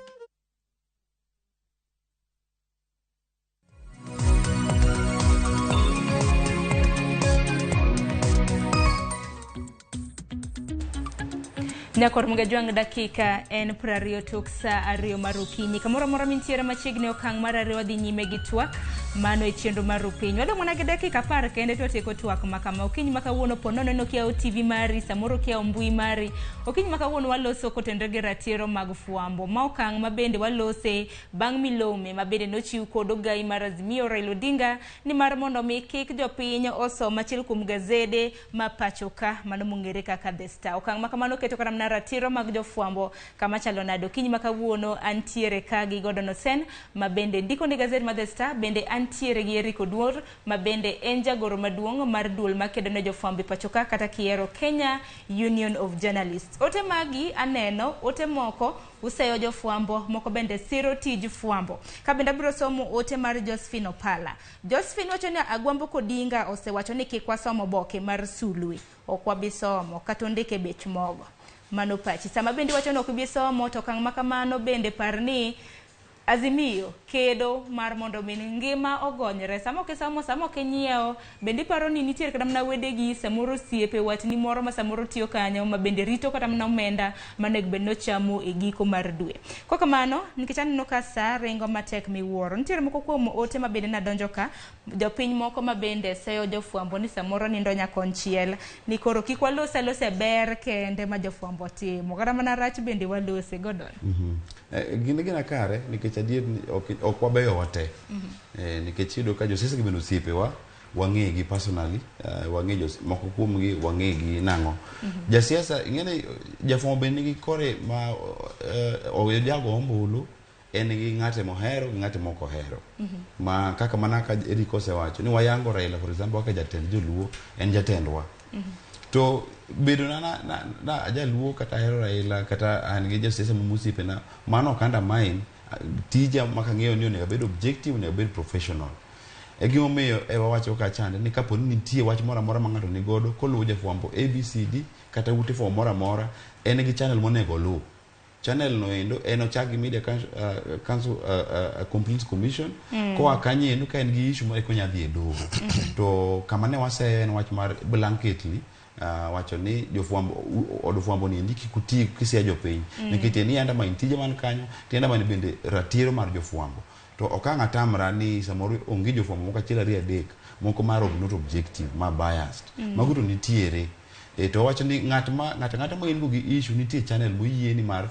Nyakor mgajwang dakika en 20 tok saa 2 mar okinyi. Kamoro mora mintiere machiegni okang' mar 2 dhi nyime gi twak mano e chenro mar piny. Wado mwana gi dakika 10 kende to tieko twak makama. Okinyi makawuono ponono no kia TV mari, samoro kia mbui mari. Okinyi makawuono waloso kotendre gi ratiro mag fuambo. Ma okang' mabende walose bang' milome mabende nochiw kod ogai mar Azimio Raila Odinga ni mar mondo mi kik jopiny osom achiel kuom gazede ma pachoka mano mong'ere kaka The Star. Okang' makamano keto karam ratiro mag jofuambo kama chalo nado. Okinyi makawuono antiere ka gi Gordon Sen mabende ndiko ni gazet ma The Star, bende antiere gi Eriko Duor mabende en jagoro maduong' mar duol makedo ne jofuambo pachoka kata kiero Kenya Union of Journalists. Ote magi aneno, ote moko useyo jofuambo, moko bende siro tij fuambo. Kabenda biro somo ote mar Josephine Opala. Josephine wacho ni Agwambo Kodinga osewacho ni kik wasomo boke mar sulwe. Okwa bisomo katondike bech mogo. Mano pachi. Sama bende wacho no kubisomo to kang' makamano bende parni Azimio kedo mar mondo min ngima ogonyre. Samo ke samo ke nyieo bende paro ni nitiere kata mna wedegi samoro siepe watni moro ma samoro tiyo kanyo ma bende rito kata mna omenda manego bende no chamo e giko mar dwe. Kwa kamano nikech aneno ka saa rengo matek miwuoro. Nitiere moko kuom ote ma bende nadonjo ka jopiny moko ma bende seyo jofuambo ni samoro nindo nyakonchiel ni koro kik walose ber kende ma jofuambo timo. Kata mana rach bende walose Gordon. Gina kare nikech adier ok wabeyo wate. Nikech yudo ka josiasa gi bende osiepewa wang'egi personally, wang'e moko kuomgi wang'egi nang'o. Jasiasa ing'ene jafuambo bende nigi kore ma jago ombulu en gi ng'ate mohero gi ng'ate moko hero. Ma kaka mana ka Eriko osewacho ni wayango Raila for example kaka jatend joluo en jatendwa. To bedo na ajaluo kata hero Raila kata an gi josiasa musiepe na mano kanda mine tija makang'eyo ni onego bed objective, onego bed professional. Gima omiyo wawacho ka chande ni kapo ni nitie wach moro amora ma ng'ato ni godo koluwo jafuambo ABCD kata ute fuambo moro amora en gi channel monego luw. Channel no endo en ochagi Media Council Complaints Commission ko akanye endo ka en gi issue ma konya dhi e dogo. To kama ne wase en wach mar blanketly wacho ni jofuambo odofuambo ni ndiki kuti kisia jopiny nikech ni anda ma intije man kanyo tienda man bende ratiro mar jofuambo. To okanga tamra ni samoro onge jofuambo moko achiel ari adek moko mar not objective ma biased mago to nitiere. To wacho ni ng'ata ma in go gi issue nitie channel moyie ni mar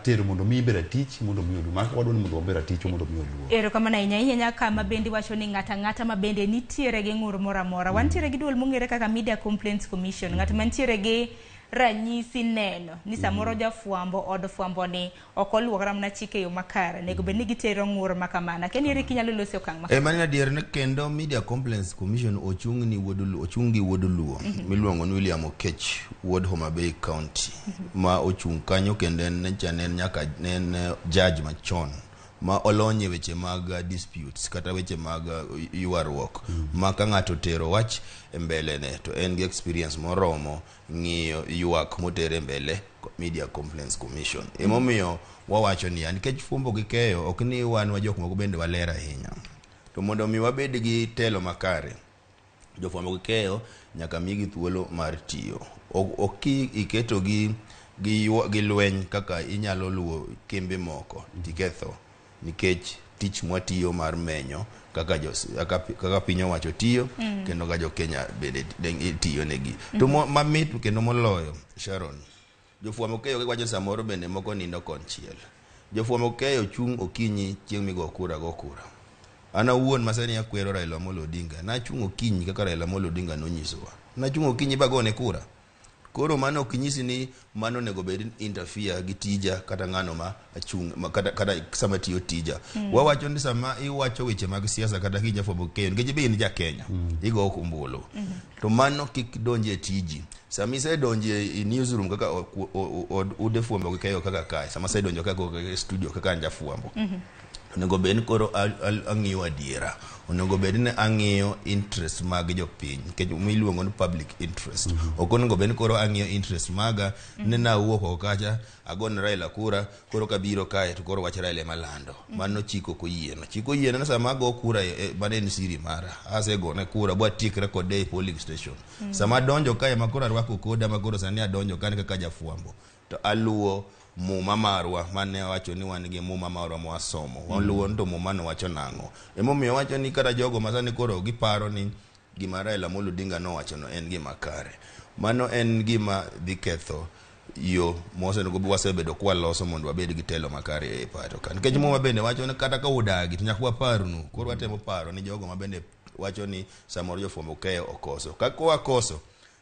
tero mondo mi bera tich mondo mi odu mar wadon mondo bera tich mondo mi odu. Ero kama na inya kama bende wacho ni ng'ata ma bende nitiere gi ng'ur mora mora. Wantiere gi duol mong'ere kaka Media Complaints Commission. Ng'at mantiere gi ranyisi neno ni samoro jafwambo od fwambo ni okoluokra mana chike yo makare nego bed ni gitero ng'ur makamana keni eri kinyalo loso okang' ma mani adier ne kendo Media Complaints Commission ochungi Wuodoluo miluongo ni William Okech Wuod Homa Bay County ma ochung kanyo kendo en nyaka nen judge machon ma olonye weche mag disputes kata weche mag yuarruok ma ka ng'ato tero wach mbele ne to en gi experience moromo ng'iyo ywak motere mbele Media Complaints Commission. Emomiyo wawacho ni nikech fumbo gi keyo ok ni wan wa jok moko bende walera ahinya. To mondo mi wabed gi telo makare, jofwambo gi keyo nyaka migi thuolo mar tiyo. Ok iketo gi lweny kaka inyalo luwo kembe moko tiketho nikech tich mwatiyo mar menyo kaka piny owacho tiyo kendo ga jo Kenya bende tiyo negi. To mamit kendo moloyo Sharon, jofwambo keyo wacho samoro bende moko nindo konchiel. Jofwambo keyo chung okinyi chieng' migo kura. Ana wuon masani akwero Raila Amolo Odinga na chung okinyi kaka Raila Amolo Odinga nonyisowa. Na chung okinyi bagone kura. Koro mano kinyisi ni mano nego bed interfere gi tija kata ngano ma achung kata sama tiyo tija. Wawacho ni sama iwacho weche mag siasa kata kinja fwambo keyo ngeje be ni ja Kenya igo kumbulu. To mano kik donje tiji. Sama ise donje i newsroom kaka ude fwambo keyo kaka kae sama ise donjo kaka studio kaka anja fwambo. Onego bed koro ang'iyo adiera. Onego bed ni ang'iyo interest mag jopiny nikech miluongo ni public interest. Ok onego bed koro ang'iyo interest maga ne na wuok kacha agon Raila kura koro kabiro kae to koro wach Raila malando. Mano chiko koyieno. Chiko yieno sama go kura bane ni siri mara. Ase go ne kura bwa tikre kode polling station. Sama donjo kae makoro arwako koda makoro sani adonjo kan kaka jafwambo. To aluo muma marwa mane wacho ni wan gi muma marwa mwasomo waluo ndo muma no wacho nango emomiyo wacho ni kata jogo masani koro giparo ni gima Raila Amolo Odinga no wacho no en gima kare. Mano en gima dhi ketho yo mose no gobi wasebedo kwa loso mondo wabed gi telo makare e pato kan nikech muma bende wacho ni kata ka udagi to nyakwa parnu koro watemo paro ni jogo mabende wacho ni samoro jofwambo keyo okoso kako wakoso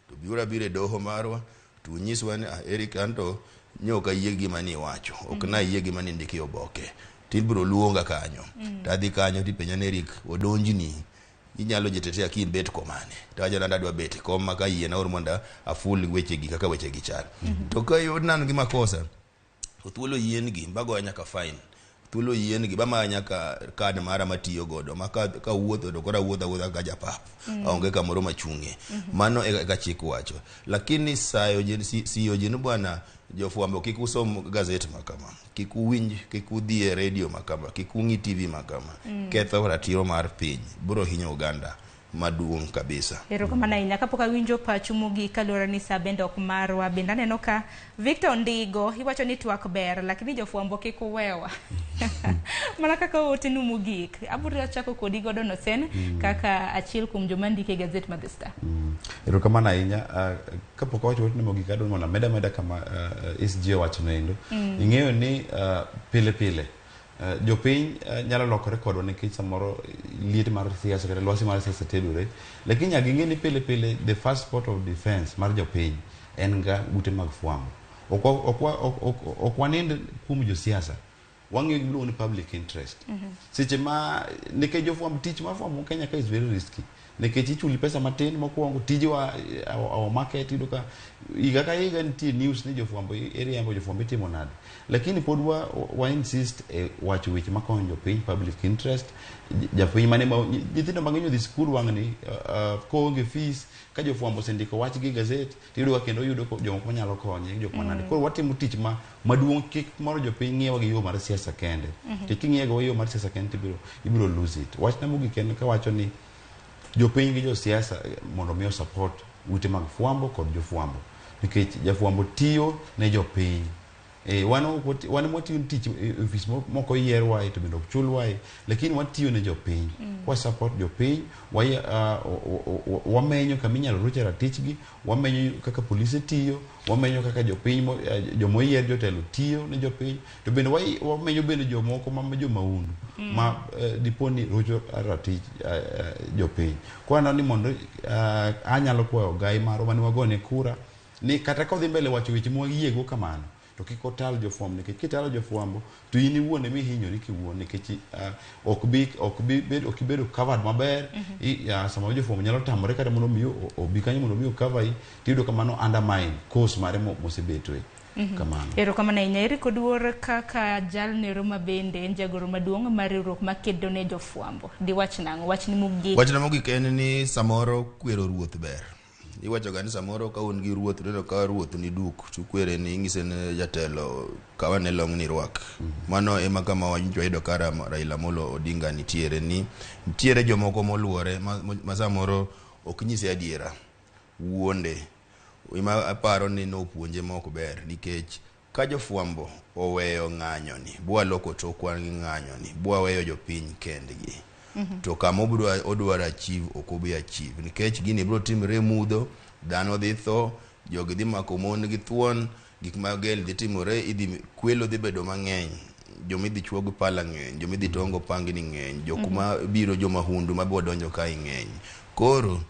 to biura bire doho marwa to nyiswa ni Eric Anto nyoka yie gima ni wacho ok na yie gima ni ndiki oboke tibro luonga kanyo tadhi kanyo tipenya ne Eric odonjini inyalo jetetea kin bet komane tawaja na ndadwa bet koma ka yie na ormonda aful weche gi kaka weche gi chal to kayo nan gi makosa thuolo yien gi mbago nyaka fine thuolo yien gi bama nyaka kad mara matiyo godo maka ka wuotho do kora wuotha ga japap aonge kamoro machunge mano e ka chik wacho lakini sayo siyo jin bwana jofwambo kikusom gazet makama kikuwinj kikudhie radio makama kikungi TV makama ketho ratiro mar piny bro hinyo Uganda maduong kabisa. Ero kama na inya kapoka winjo pachu mugi kalora ni sabende ok marwa benda neno ka Victor Ndigo iwacho ni twak ber lakini jofwambo kikuwewa. Mana kaka otinu mugik abura chako kodi godo no sen kaka achiel kum jomandike gazet ma The Star. Ero kama na inya kapoka wacho otinu mugik ado mona meda kama SG wacho nendo ing'eyo ni pile jopiny nyalo lokore kodwa nikech samoro liet mar siasa kata lwasi mar siasa tedore lakini nyaka ing'e ni pile the first port of defense mar jopiny en ga ute mag fwambo ok wanind kuom josiasa wang'iyo gimiluongo ni public interest seche ma nikech jofwambo tich mar fwambo Kenya ka is very risky nikech ichuli pesa matin mokwongo tije wa our market ido ka iga ka iga nitie news ni jofwambo area ambayo jofwambo timo nade lakini pod wa insist wacho weche makonyo jopiny public interest jopiny mane nyithindo mang'eny odhi skul wang'ni koonge fees ka jofwambo sendiko wach gi gazet tiyudo kendo yudo jomoko nyalo konye jok manade koro watimo tich maduong' kik moro jopiny ng'iewa gi yo mar siasa kende king'iego yo mar siasa kende ibiro lose it wach na mogik en ka wacho ni jopiny gi josiasa mondo miyo support ute mag fwambo kod jofwambo nikech jafwambo tiyo ne jopiny wan motiyo tich ofis moko yierwa to bendo chulwa lakini watiyo ne jopiny wa support jopiny wamenyo kama inyalo ruche ratichgi wamenyo kaka polisi tiyo wamenyo kaka jopiny jomoyier jotelo tiyo ne jopiny to bende wamenyo bende jomoko ma jomaundu ma diponi rucho ratich jopiny kwa ni mondo anyalo kwayo gai maro mane wagone kura ni kata kodhi mbele wacho weche mwagiego kamano to kiko tal jofwambo nikech kitalo jofwambo to in iwuon emi hinyori kiwuon nikech ok bedo covered maber sama jofwambo nyalo tamore kata mondo miyo obi kanyo mondo miyo cover tiyudo kamano undermine course mare mosebetwe kamano. Erokamano ahinya. Eri kod wuor kaka jalnero mabende en jagoro maduong' mar riwruok makedo ne jofwambo. Diwach nang'o? Wachni mogik. Wachna mogik en ni samoro kwero ruoth ber. Iwacho ga ni samoro ka un gi ruoth to ka ruoth ni duk to kwere ni ngise ne jatelo kawa ne long ni rwak. Mano ema kama wajwaido kara Raila Molo Odinga nitiere jomoko moluore ma samoro ok nyise adiera. Wuonde ima aparo ni no puonje moko ber nikech ka jofwambo oweyo ng'anyo ni bwa loko tokwan gi ng'anyo ni bwa weyo jopiny kendgi to kama odwaro achieve okobi achieve nikech gini bro timre mudho dhano dhi tho jogi dhi mako mon gi thuon gik magel dhi timore idhi kwelo dhi bedo mang'eny jomi dhi chuogo pala ng'eny jomi dhi tongo pangni ng'eny jokuma biro jomahundu mabiro donjo ka ng'eny koro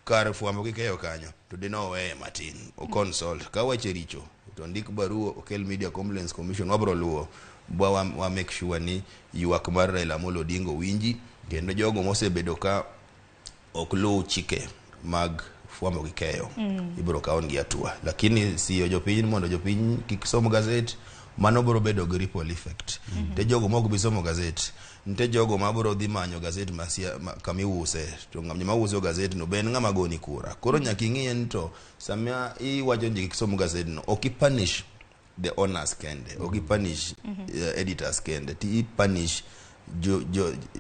kar fwambo kikeyo kanyo to dino weye matin o consult ka wache richo to ndik baruo okel Media Complaints Commission wabro luo bwa wa make sure ni ywak mar Raila Molo Odinga winji kendo jogo mosebedo ka ok luw chike mag fwambo kikeyo ibro kaon gi atua lakini siyo jopiny mondo jopiny kik som gazet mano bro bedo gi ripple effect te jogo moko bi somo gazet nte jogo mabro dhi manyo gazet kamiuse to ng'ama uso gazet no ben ng'ama goni kura koro nyaki ng'ien to samia iwacho ni kisomo gazet no okipanish the owners kende okipanish editors kende ti punish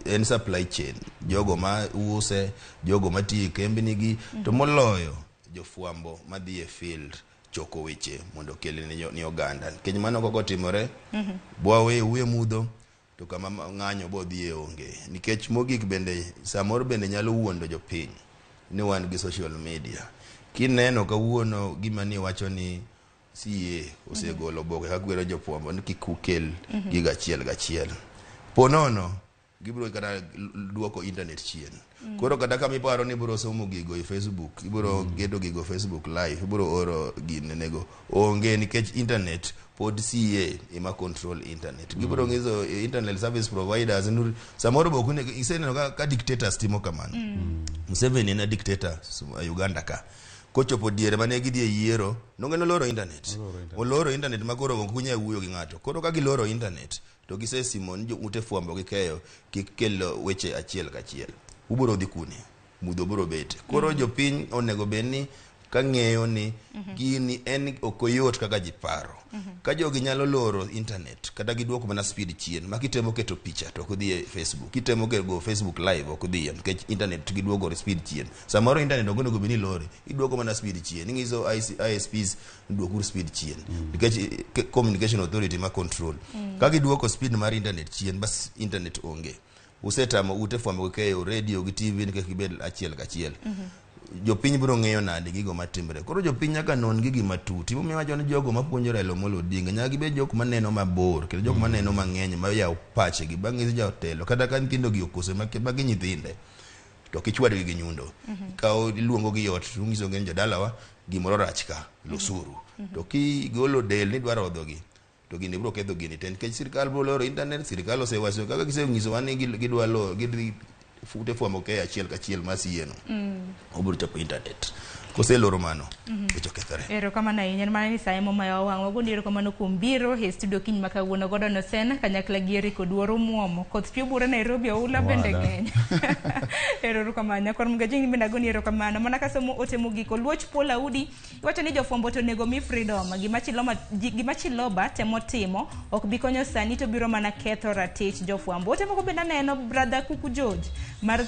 en supply chain jogo ma use jogo matiyo kembni gi to moloyo jofwambo madhi e field choko weche mondo kelne ni oganda keny mano koko timore bwa we mudho to kama ng'anyo bo dhi onge nikech mogik bende samoro bende nyalo wuondo jopiny ni wan gi social media kineno kawuono gima ni wacho ni CA osegolo boke kagwero jofwambo ni kikukel giga achiel ponono gibro kana duoko internet chien koro kata kama iparo ni bro somo gigo e Facebook ibro gedo gigo Facebook live ibro oro ginego onge nikech internet pod CA ema control internet gibro ngizo internet service providers samoro bokune iseneno ka dictators timo kamano Museveni na dictator Uganda ka kochopo diere mane gidhi yiero nongeno loro internet oloro internet makoro kunya wuyo gi ngato koro ka giloro internet to gise Simon jo ute fwambo gikeyo kikelo weche achiel kachiel uburo dhi kune mudho bro bete koro jopiny onego benni ka ng'eyo ni gini en okoyot kaka jiparo ka jogi nyalo loro internet kata giduoko mana speed chien makitemo keto picha to kodhi e Facebook kitemo go Facebook live okodhi nikech internet giduoko speed chien samoro internet ogonego beni lore iduoko mana speed chien ngizo ISPs duoko speed chien nikech communication authority ma control ka giduoko speed mar internet chien bas internet onge usetamo ute fwambo keyo radio gi TV nikech gibed achiel kachiel jopiny bro ng'eyo nade gigo matimbre koro jopiny nyaka non gigi matut imomiyo wacho ni jogo mapuonjo Raila Molo Odinga nyaka gibed jok maneno mabor kendo jok maneno mang'eny ma yaw pachegi bang'e jotelo kata ka nyithindo gi okose magi nyithinde to kichwadgi gi nyundo ka iluongo gi ot ungiso ng'eny jodalawa gimoro rach ka losuru to kigolo del ni dwaro odhogi to gini bro ketho gini ten kech sirkal bro loro internet sirkal osewaso kaka gisenyiso wan ni gidwa lo gidhi fute fwambo ke achiel kachiel masieno obiro chapo internet koseloro mano wecho kethore erokamano ahinya mana ni sa emo mayo wang' wagondi erokamano kuom biro e studio kiny ma kawuono godo no sen kanyakla gi Eri kod Wuoro Muomo koth chwe bure Nairobi oula bende ng'eny erokamano nyakor mgajing bende agoni erokamano mana kasomo ote mogiko Luoch Paul Audi iwacho ni jofwambo to nego mi freedom gimachiloba temo timo ok bi konyo sani to biro mana ketho ratich jofwambo ote moko bende neno brother Kuku George mar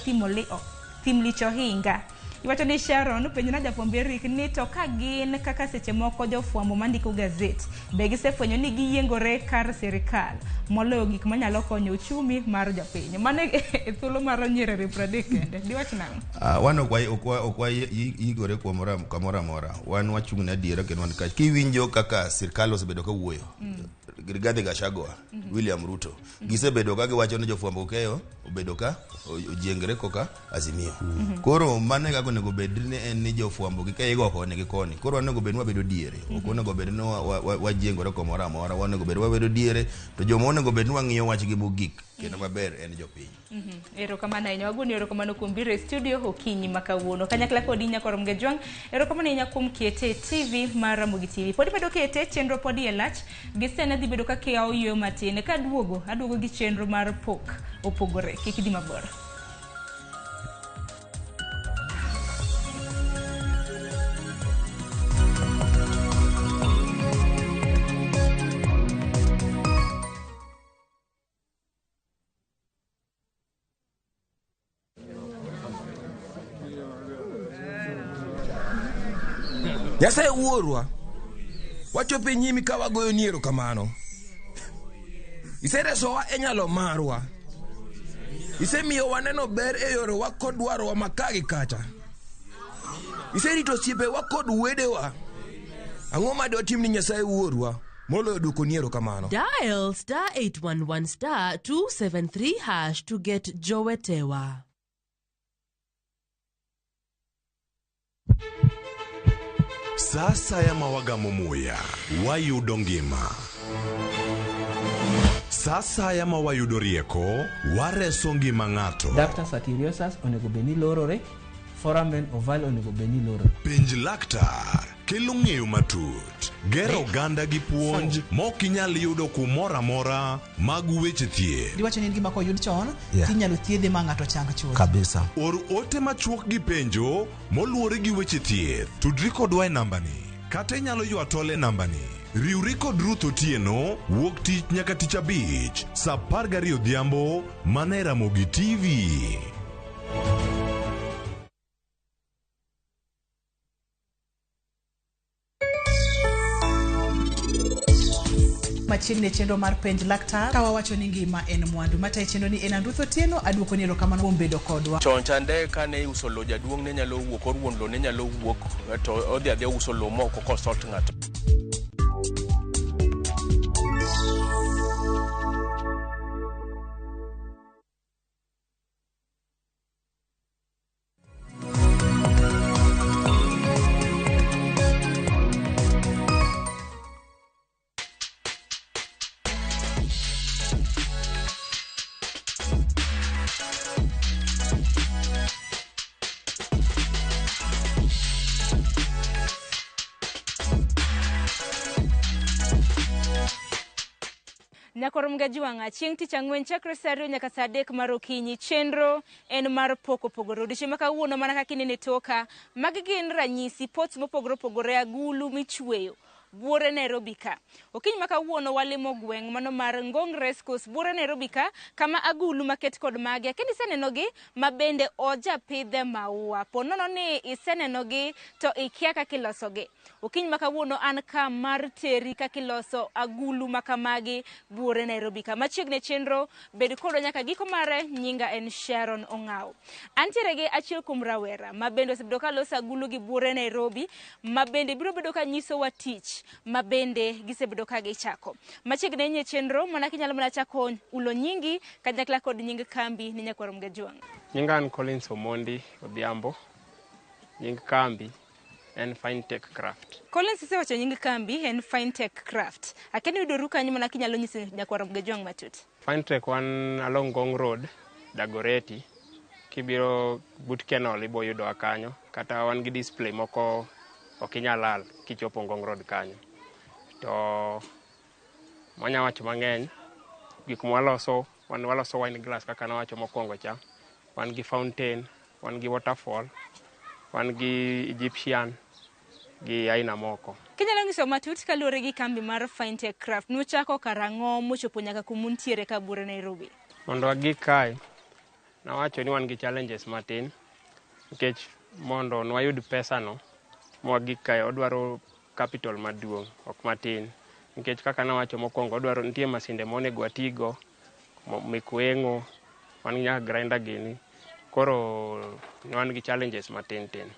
thim licho hinga iwacho ni Sharon penjo na jafwambo Eric ni to ka gin kaka seche moko jofwambo mandiko gazet be gisefwenyo ni giyiengore kar sirikal moloyo gik manyalo konyo uchumi mar jopiny mano e thuolo mar nyiriri 30 kende diwach nang'o wan okwa yigore kamoro amora wan wachung' na adiera kendo wan ka kiwinjo kaka sirikal osebedo ka wuoyo Rigathi Gachagua William Ruto gisebedo ka giwacho ni jofwambo keyo obedo ka ojiengre koka Azimio. Koro mano kaka onego bed ni en ni jofwambo gi kaigo koni gi koni. Koro onego bed wabedo diere. Ok onego bed ni wajiengore komoro amora, onego bed wabedo diere, to joma onego bed ni wang'iyo wachgi mogik kendo maber en jopiny. Erokamano ahinya, wagoni erokamano kuom biro e studio okinyi ma kawuono. Kanyakla kodi Nyakor Mgejwang', erokamano ahinya kuom kete TV mar Ramogi TV. Podi bedo kete chenro podi e lach, gisene dhi bedo ka kiao yweyo matin. Ka aduogo gi chenro mar pok opogore. Kik idhi mabor. Nyasaye wuorwa, wachopo e nyimi ka wagoyo ni erokamano. Iseresowa e nyalo marwa. Isemiyo waneno ber e yorewa kod dwarowa maka gi kacha. Iserito osiepewa kod wedewa. Ang'o ma dotim ni Nyasaye wuorwa moloyo duoko ni erokamano? Dial *811 *273# to get jowetewa. Sasa ya mawagamo muya, wayudo ngima. Sasa ya mawayudo rieko, wareso ngima ng'ato. Ductus arteriosus onego beni lorore, foramen oval onego beni lorore. Penj laktar kelo ng'eyo matut, gero oganda gi puonj mok inyal yudo kumoro amora mag weche thieth. Diwacho ni gima koyud chon, tinyalo thiedhe ma ng'ato chang chuth. Kabisa. Or ote machuok gi penjo moluwore gi weche thieth. Tudri kodwa e nambani, kata inyalo ywa tole nambani. Riwri kod Ruth Otieno, wuok tich nyaka tich abich, saa 12 odhiambo, mana e Ramogi TV. Machiegni chenro mar penj laktar ka wawacho ni ngima en mwandu. Matayo chenro ni en Ruth Otieno, aduoko ni erokamano kuom bedo kodwa. Chon chande kane uso lo jaduong' ne nyalo wuok, or wuon lo ne nyalo wuok, to odhi adhi uso lo moko kosot ng'ato. Nyakor Mgejwang', chieng' tich ang'wen chakre saa 2 nyaka saa 3 mar okinyi. Chenro en mar pok opogore. Odiochieng' ma kawuono mana kaka inene toka, magi gin ranyisi pots mopogore opogore, agulu michweyo buore Nairobi ka. Okinyi ma kawuono walimo gweng' mano mar Ngong Race Course, buore Nairobi ka, kama agulu maket kod magi. Kendo isenenogi mabende oja pidhe maua. Ponono ni isenenogi to ikia kaka ilosogi. Okinyi ma kawuono an ka mar teri kaka iloso agulu makamagi buore Nairobi ka. Machiegni chenro bed kodwa nyaka giko mare. Nyinga en Sharon Ong'aw. Antiere gi achiel kuom rawera mabende osebedo ka loso agulu gi buore Nairobi, mabende biro bedo ka nyiso wa tich mabende gisebedo ka gichako. Machiegni nye chenro mana kinyalo mana chako ulo nyingi kanyakla kod nying kambi ni Nyakor Mgejwang'. Nyinga an Collins Omondi Odhiambo. Nying kambi en Fintech Craft. Collins isewacho nying kambi en Fintech Craft. Akeni yudoru kanyo mana kinyalo nyiso Nyakor Mgejwang' matut. Fintech wan along Gong Road, Dagoreti. Kibiro but Kenol ibo yudo kanyo. Kata wan gi display moko okinyalal kichopo Ngong Road kanyo. To manya wacho mang'eny, gik mwaloso, waloso wine glass kaka nawacho mokwongo cha. Wan gi fountain, wan gi waterfall, wan gi Egyptian, gi aina moko. Kinyalo nyiso matut kaluwore gi kambi mar Fintech Craft, nuchako karang'o mochopo nyaka kumuntiere ka buore Nairobi? Mondo wagik kae, nawacho ni wan gi challenges matin, nikech mondo nwayud pesa no, mwagik kae odwaro capital maduong', ok matin. Nikech kaka nawacho mokwongo, odwaro nitie masinde monego watigo, mikweng'o, wan nyaka grinder gini. Koro wan gi challenges matin tin.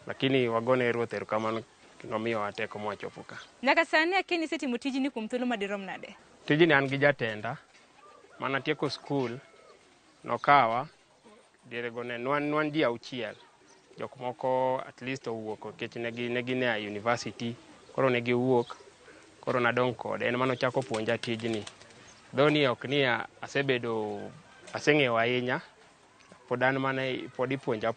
Lakini wagone Ruoth erokamano nomiyo wateko mwachopo ka. Nyaka sani akeni isetimo tijni kuom thuolo madirom nade? Tijni an gi jatenda, mana tieko skul, nokawa diere go ne nwan ji auchiel jok moko at least owuok kech negi ne a university koro negi wuok koro nadong kode en mano chako puonja tijni dhoni ok ni aseng'eyo ahinya pod an mana pod ipuonja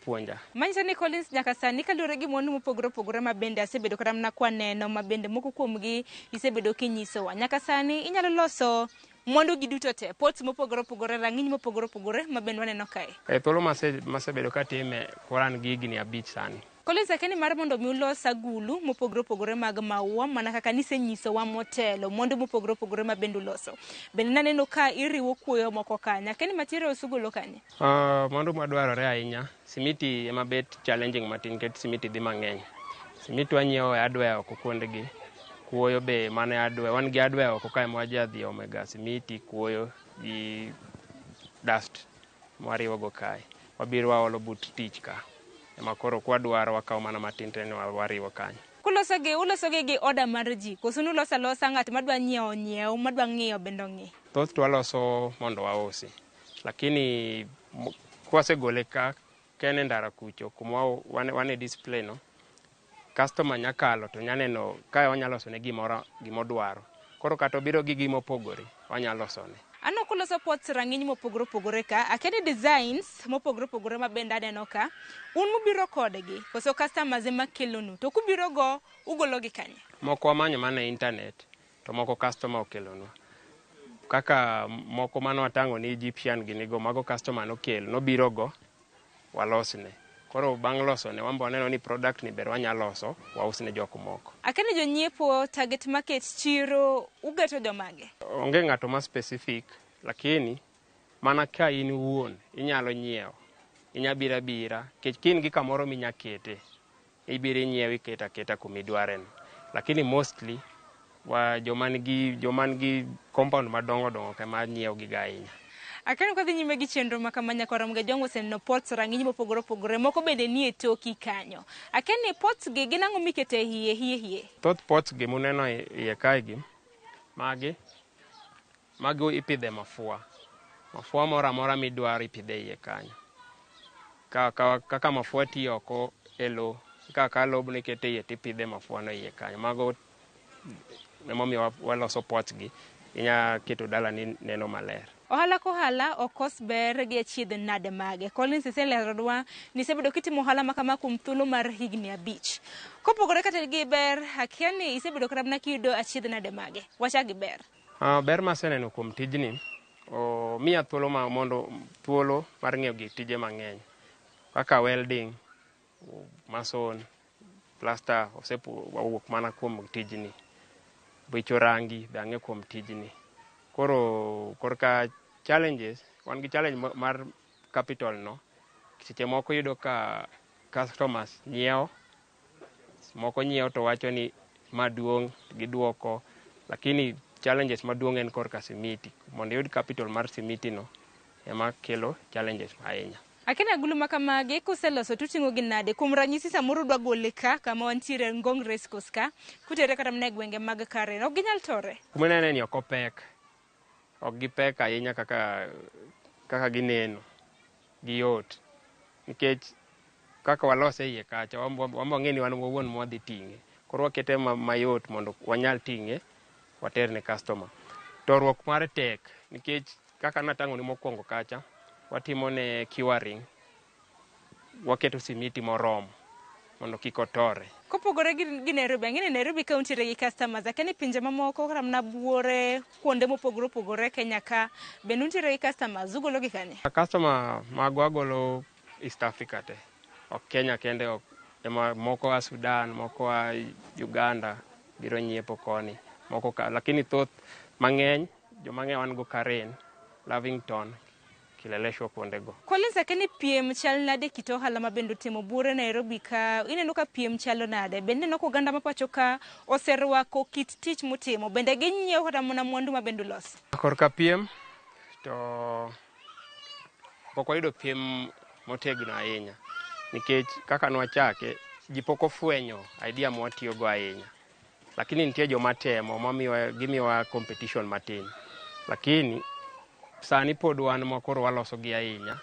manyiso ni Collins nyaka sani kaluwore gi mwandu mopogore opogore ma bende asebedo kata mana kwaneno ma bende moko kuomgi isebedo kinyisowa nyaka sani inyalo loso mwandu gi duto te pots mopogore opogore rang'iny mopogore opogore ma bende waneno kae thuolo masebedo katime koran gi higni 5 sani. Collins akeni mar mondo mi ulos agulu mopogore opogore mag maua mana kaka nisenyisowa motelo mwandu mopogore opogore ma bende uloso bende naneno ka iriwo kuoyo moko kanya akeni material usugolo kanye mwandu madwarore ahinya simiti ema bet challenging matin ket simiti dhi mang'eny simiti wanyiewo adwe oko kuondgi kuoyo be mane adwe wan gi adwe oko kae mwaja dhi omega simiti kuoyo gi dust mwariwogo kae wabiro waolo but tich ka ema koro kwadwaro wakaw mana matin tene wariwo kanyo. Ulosogi gi order mar ji koso nuloso alosa ng'at madwa nyiewo madwa ng'iyo bendo ng'i thoth to waloso mondo wausi lakini kwasegole ka kene ndara kucho kuma wane display no customer nyakalo to nyaneno kae wanyaloso ne gimodwaro koro kata obiro gi gimopogore wanyalosone. Ano kuloso pots rang'iny mopogore opogore ka akeni designs mopogore opogore ma bende aneno ka un mubiro kodgi koso customers ema kelonu to kubiro go ugologi kanye moko wamanyo mana internet to moko customer okelonwa kaka moko mano watango ni Egyptian ginigo mago customer nobiro go walosne koro bang' losone wambo waneno ni product ni ber wanyaloso wausne jok moko. Akeni jonyiepo target market chiro ugeto jomage onge ng'ato ma specific lakini mana ka in wuon inyalo nyiewo inyabira kech kin gi kamoro minyakete ibiro nyiewi keta kumidwareno lakini mostly joman gi compound madongo kama nyiewo gi ahinya. Akeni kwa dhi nyime gi chenro ma kamanya kwa Ramogi jongo senno pots rang'iny mopogore opogore moko bende nie toki kanyo akeni pots gi ginang'o mikete hiye thoth pots gi muneno iye kae gi magi ipidhe mafua moro amora midwaro ipidhe iye kanyo kaka mafua tiyo oko elo kaka lobno ikete iye tipidhe mafua no iye kanyo mago emomiyo waloso pots gi inya keto dala ni neno maler. Ohala kohala okos ber gi achiedh nade mage Collins iselerodwa nisebedo kitimo ohala makama kuom thuolo mar higni 5 kopogore kata gi ber akiani isebedo kata mana kiyudo achiedh nade mage wacha gi ber ber maseneno kuom tijni miya thuolo mar ng'eyo gi tije mang'eny kaka welding mason plaster osewuok mana kuom tijni wicho rangi be ang'e kuom tijni korka challenges wan gi challenge mar capital no seche moko yudo ka customers moko nyiewo to wacho ni maduong' giduoko lakini challenges maduong' en korka simiti mondo yud capital mar simiti no ema kelo challenges ahinya. Akeni agulu makamagi kuseloso tuting'o gi nade kuom ranyisi samoro dwa gole ka kama wantiere Ngong Race Course ka kutere kata mana gwenge mag Karen ok ginyal tore kumenene ni ok gipek ahinya kaka gineno giyot nikech kaka walose iye kacha wambo ng'eni wan wuon mwadhi ting'e koro wakete mayot mondo wanyal ting'e water ne customer torruok mare tek nikech kaka natang'o ni mokwongo kacha watimo ne curing waketo simiti moromo mondo kik otore. Kopogore gi Nairobi ang'eni Nairobi ka untiere gi customers akeni pinje mamoko kata mana buore kuonde mopogore opogore Kenya ka bende untiere gi customers ugolo gi kanye customer magwa golo East Africa te ok Kenya kende moko wa Sudan moko wa Uganda biro nyiepo koni moko lakini thoth mang'eny jomang'eny wan go Karen Lavington Kileleshwa kuondego. Collins akeni piem chal nade kito ohala ma bende timo buore Nairobi ka ineno ka piem chalo nade bende neno oganda mapacho ka oserwako kit tich mutimo bende ginyiewo kata mana mwandu ma bende uloso korka piem to pok wayudo piem motegno ahinya nikech kaka nwachake ji pok ofwenyo idea mwatiyogo ahinya lakini nitie joma temo gimiwa competition matin lakini Sani pod wan makoro waloso gi ahinya,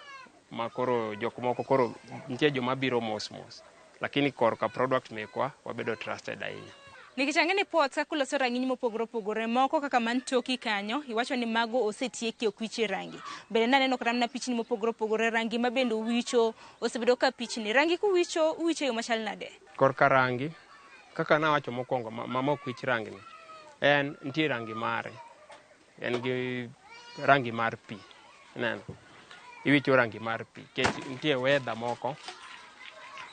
makoro jok moko koro nitie joma biro mos mos, lakini korka product mekwa wabedo trusted ahinya. Nikech ang'e ni pots kaka uloso rang'iny mopogore opogore, moko kaka man toki kanyo iwacho ni mago osetieki okwiche rangi. Bende naneno kata mana pichni mopogore opogore, rangi ma bende uwicho osebedo ka pichni. Rangi kuwicho uwicho yo machal nade? Korka rangi, kaka nawacho mokwongo mama okwich rangi ni, en nitie rangi mare, en gi rangi mar pi, neno. Iwicho rangi mar pi, kech nitie weather moko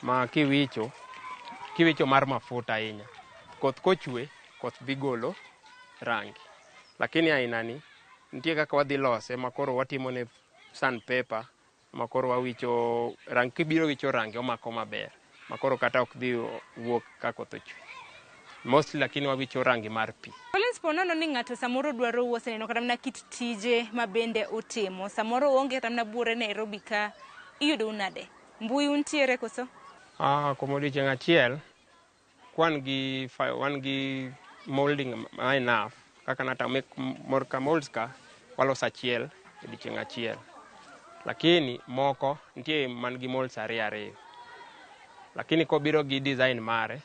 ma kiwicho mar mafuta ahinya. Koth kochwe, koth dhi golo rangi. Lakini aina ni, nitie kaka wadhi lose, makoro watimo ne sandpaper, makoro wawicho rangi, kibiro wicho rangi omako maber. Makoro kata ok dhi wuok ka koth ochwe. Mostly lakini wawicho rangi mar pi. Collins, ponono ni ng'ato samoro dwaro wuose neno kata mana kit tije ma bende utimo. Samoro onge kata mana bure Nairobi ka, iyudo unade? Mbui untiere koso? Kuom odiochieng' achiel, wan gi molding enough, kaka nata morka molds ka waloso achiel odiochieng' achiel. Lakini moko nitie man gi molds ariyo. Lakini kobiro gi design mare,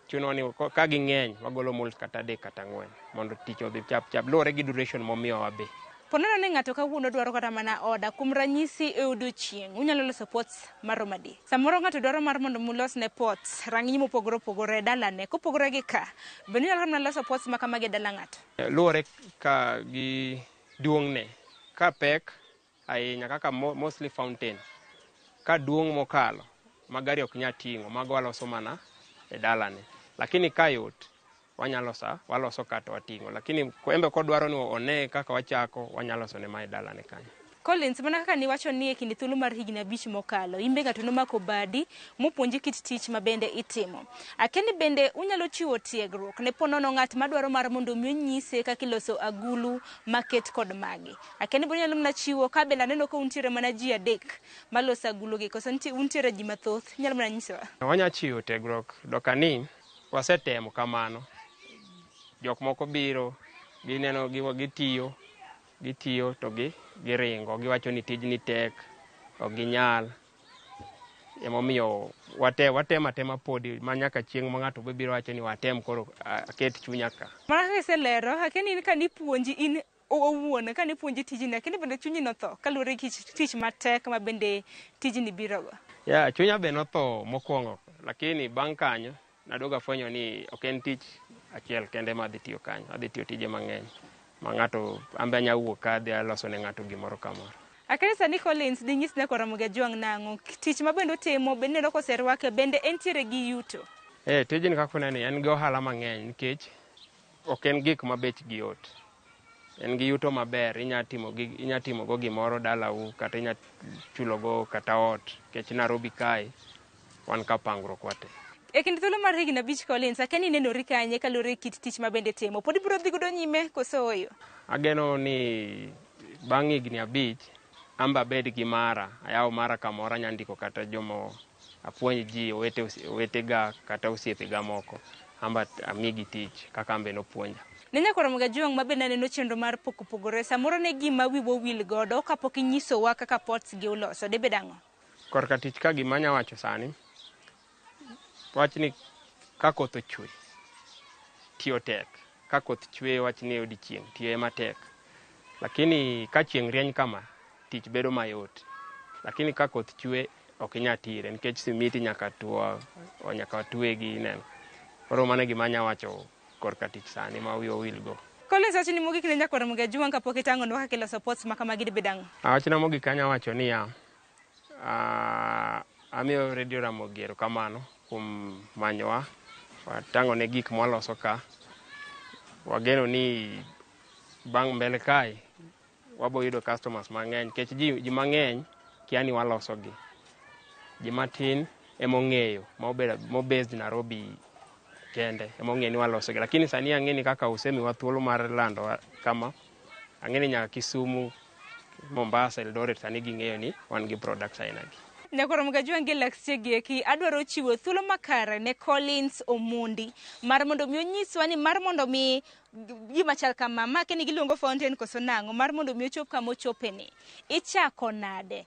chuno ni ka ging'eny wagolo molds kata 3 kata 4 mondo tich odhi chap chap luwore gi duration momiyo wabe. Ponono ni ng'ato kawuono dwaro kata mana oda, kuom ranyisi e odiochieng' unyalo loso pots maromo adi? Samoro ng'ato dwaro mar mondo mulos ne pots rang'iny mopogore opogore dalane, kopogore gi ka, bende unyalo mana loso pots ma kamagi e dala ng'ato? Luwore ka gi duong'ne, ka pek ahinya kaka mostly fountain, ka duong' mokalo ma gari ok nya ting'o, mago waloso mana e dalane. Lakini ka yot, waloso kata wating'o. Lakini embe kodwaro ni one kaka wachako, wanyaloso ne mae dalane kanyo. Collins, mana kaka niwacho ni e kinde thuolo mar higni 5 mokalo, imbe ng'ato nomako badi mopuonji kit tich ma bende itimo. Akeni bende unyalo chiwo tiegruok ne ponono ng'at madwaro mar mondo mi onyise kaka iloso agulu, maket kod magi. Akeni bende unyalo mana chiwo, ka bende aneno ka untiere mana ji 3 maloso agulu gi, koso untiere ji mathoth, unyalo mana nyisowa? Wanya chiwo tiegruok, dokani wasetemo kamano. Jok moko biro, gineno gitiyo to giringo, giwacho ni tijni tek, ok ginyal. Emomiyo watema tema podi, manyaka chieng' ma ng'ato biro wacho ni watem koro aket chunya ka. Mana kaka iselero, akeni ka nipuonji in owuon, ka nipuonji tijni, akeni bende chunyi notho kaluwore gi tich matek ma bende tijni birogo? Chunya be notho mokwongo, lakini bang' kanyo nadoga fwenyo ni ok en tich achiel kende ma adhi tiyo kanyo, adhi tiyo tije mang'eny ma ng'ato ambe anya wuok ka adhi aloso ne ng'ato gimoro kamoro. Akeni sani Collins di nyis ne Ramogi nang'o tich ma bende utimo, bende neno koserwake, bende entiere gi yuto? Tijni kaka uneno en gi ohala mang'eny nikech ok en gik ma bechgi yot. En gi yuto maber, inya timo go gimoro dalau, kata inya chulo go kata ot, nikech Nairobi kae wan ka pangruok wate. E kinde thuolo mar higni 5 Collins, akeni nenori kanye kaluwore kit tich ma bende timo? Pod ibiro dhi godo nyime koso oyo? Ageno ni bang' higni 5 amba abed gi mara, ayaw mara kamoro, anya ndiko kata jomo apuonj ji, owetega kata osiepega moko, amba amigi tich kaka ambe nopuonja. Ne nyakoro Ramogi ma bende neno chenro mar pogore, samoro ne gima wiwa wil godo kapok inyisowa kaka pots gi uloso, debed ang'o? Korka tich ka gima anya wacho sani, wach ni ka koth ochwe, tiyo tek. Ka koth chwe, wach ni odiochieng' tiyo matek. Lakini ka chieng' rieny kama, tich bedo mayot. Lakini ka koth chwe, ok inya tire, nikech simiti nyaka tuwe gi neno. Koro mano gima anya wacho korka tich sani ma wiwa wil go. Collins, wach ni mogik ne nyakoro Ramogi kapok itang'onwa kaka iloso pots ma kamagi debed ang'o? Wach na mogik anya wacho niya, amiyo Radio Ramogi erokamano kuom manyowa, watang'o ne gik mwaloso ka. Wageno ni bang' mbele kae wabo yudo customers mang'eny, nikech ji mang'eny kia ni waloso gi. Ji matin emong'eyo, mobased Nairobi kende, emong'eyo ni waloso gi. Lakini sani ang'eni kaka usemiwa thuolo mar lando kama, ang'eni nyaka Kisumu, Mombasa, Eldoret sani ging'eyo ni wan gi products aina gi. Nyakoro Mgajwangi Laksiegi adwaro chiwo thuolo makare ne Collins Omundi mar mondo mi onyiswa ni mar mondo mi gima chal kama make ni giluongo fountain koso nango mar mondo mi ochop kama ochopeni ichako nade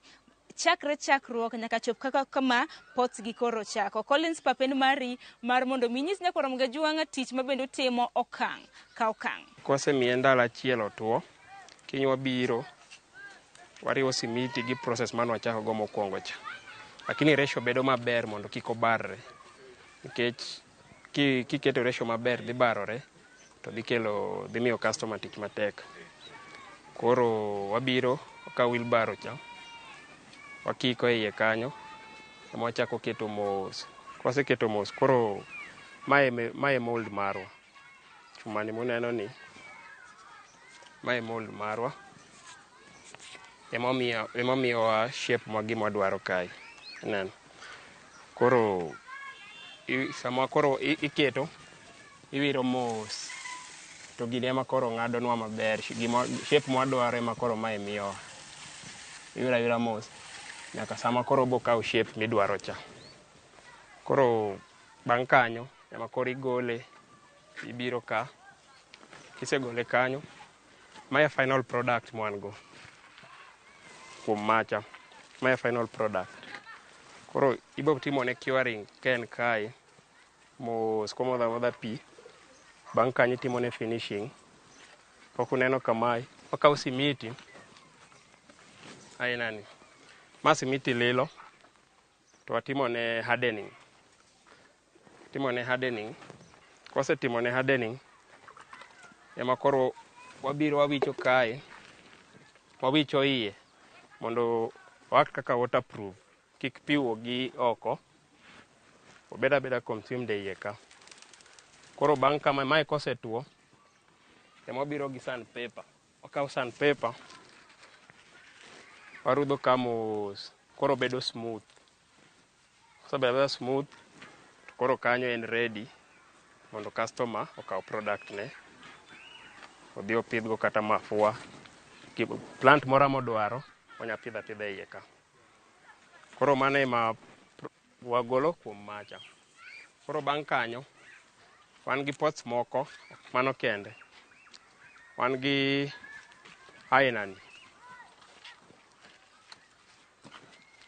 chakre chakruok nyaka chop kama pots gi koro chako. Collins papen mari mar mondo mi nyis Nyakoro Mgajwanga tich mabendo timo okang ka okang. Kose mi ndalo achiel otuo kiny wabiro wariwo simiti gi process man wachako go mokwongo cha, lakini ratio bedo maber mondo kik obarre, nikech kiketo ratio maber dhi barore to dhi miyo customer tich matek. Koro wabiro ka wheelbarrow cha wakiko e iye kanyo ema wachako keto mos. Kwaseketo mos koro mae mold marwa, chumani muneno ni mae mold marwa ema miyowa shape ma gima wadwaro kae. Neno koro sama koro iketo iwiro mos to gini ema koro ng'adonwa maber shape mwadwaro ema koro mae miyowa. Iwira mos nyaka sama koro bokawo shape midwaro cha. Koro bang' kanyo ema koro igole, ibiro ka kisegole kanyo mae final product mwan go kuom macha, mae final product. Koro ibo timone curing ken kae mos komodha pi, bang' kanyo itimone finishing. Kok uneno kamae wakawo simiti ainani, ma simiti lilo to watimone hardening. Kosetimone hardening ema koro wabiro wawicho kae, wawicho iye mondo wak kaka waterproof, kik pi wuogi oko, obed abeda consumed e iye ka. Koro bang' kama mae kosetuo ema wabiro gi sandpaper, wakawo sandpaper warudho ka mos koro bedo smooth. Kosebedo smooth to koro kanyo en ready mondo customer okaw product ne odhi opidhgo kata mafua, plant mora modwaro onya pidho apidha e iye ka. Koro mano ema wagolo kuom macha. Koro bang' kanyo wan gi pots moko mano kende, wan gi ainani,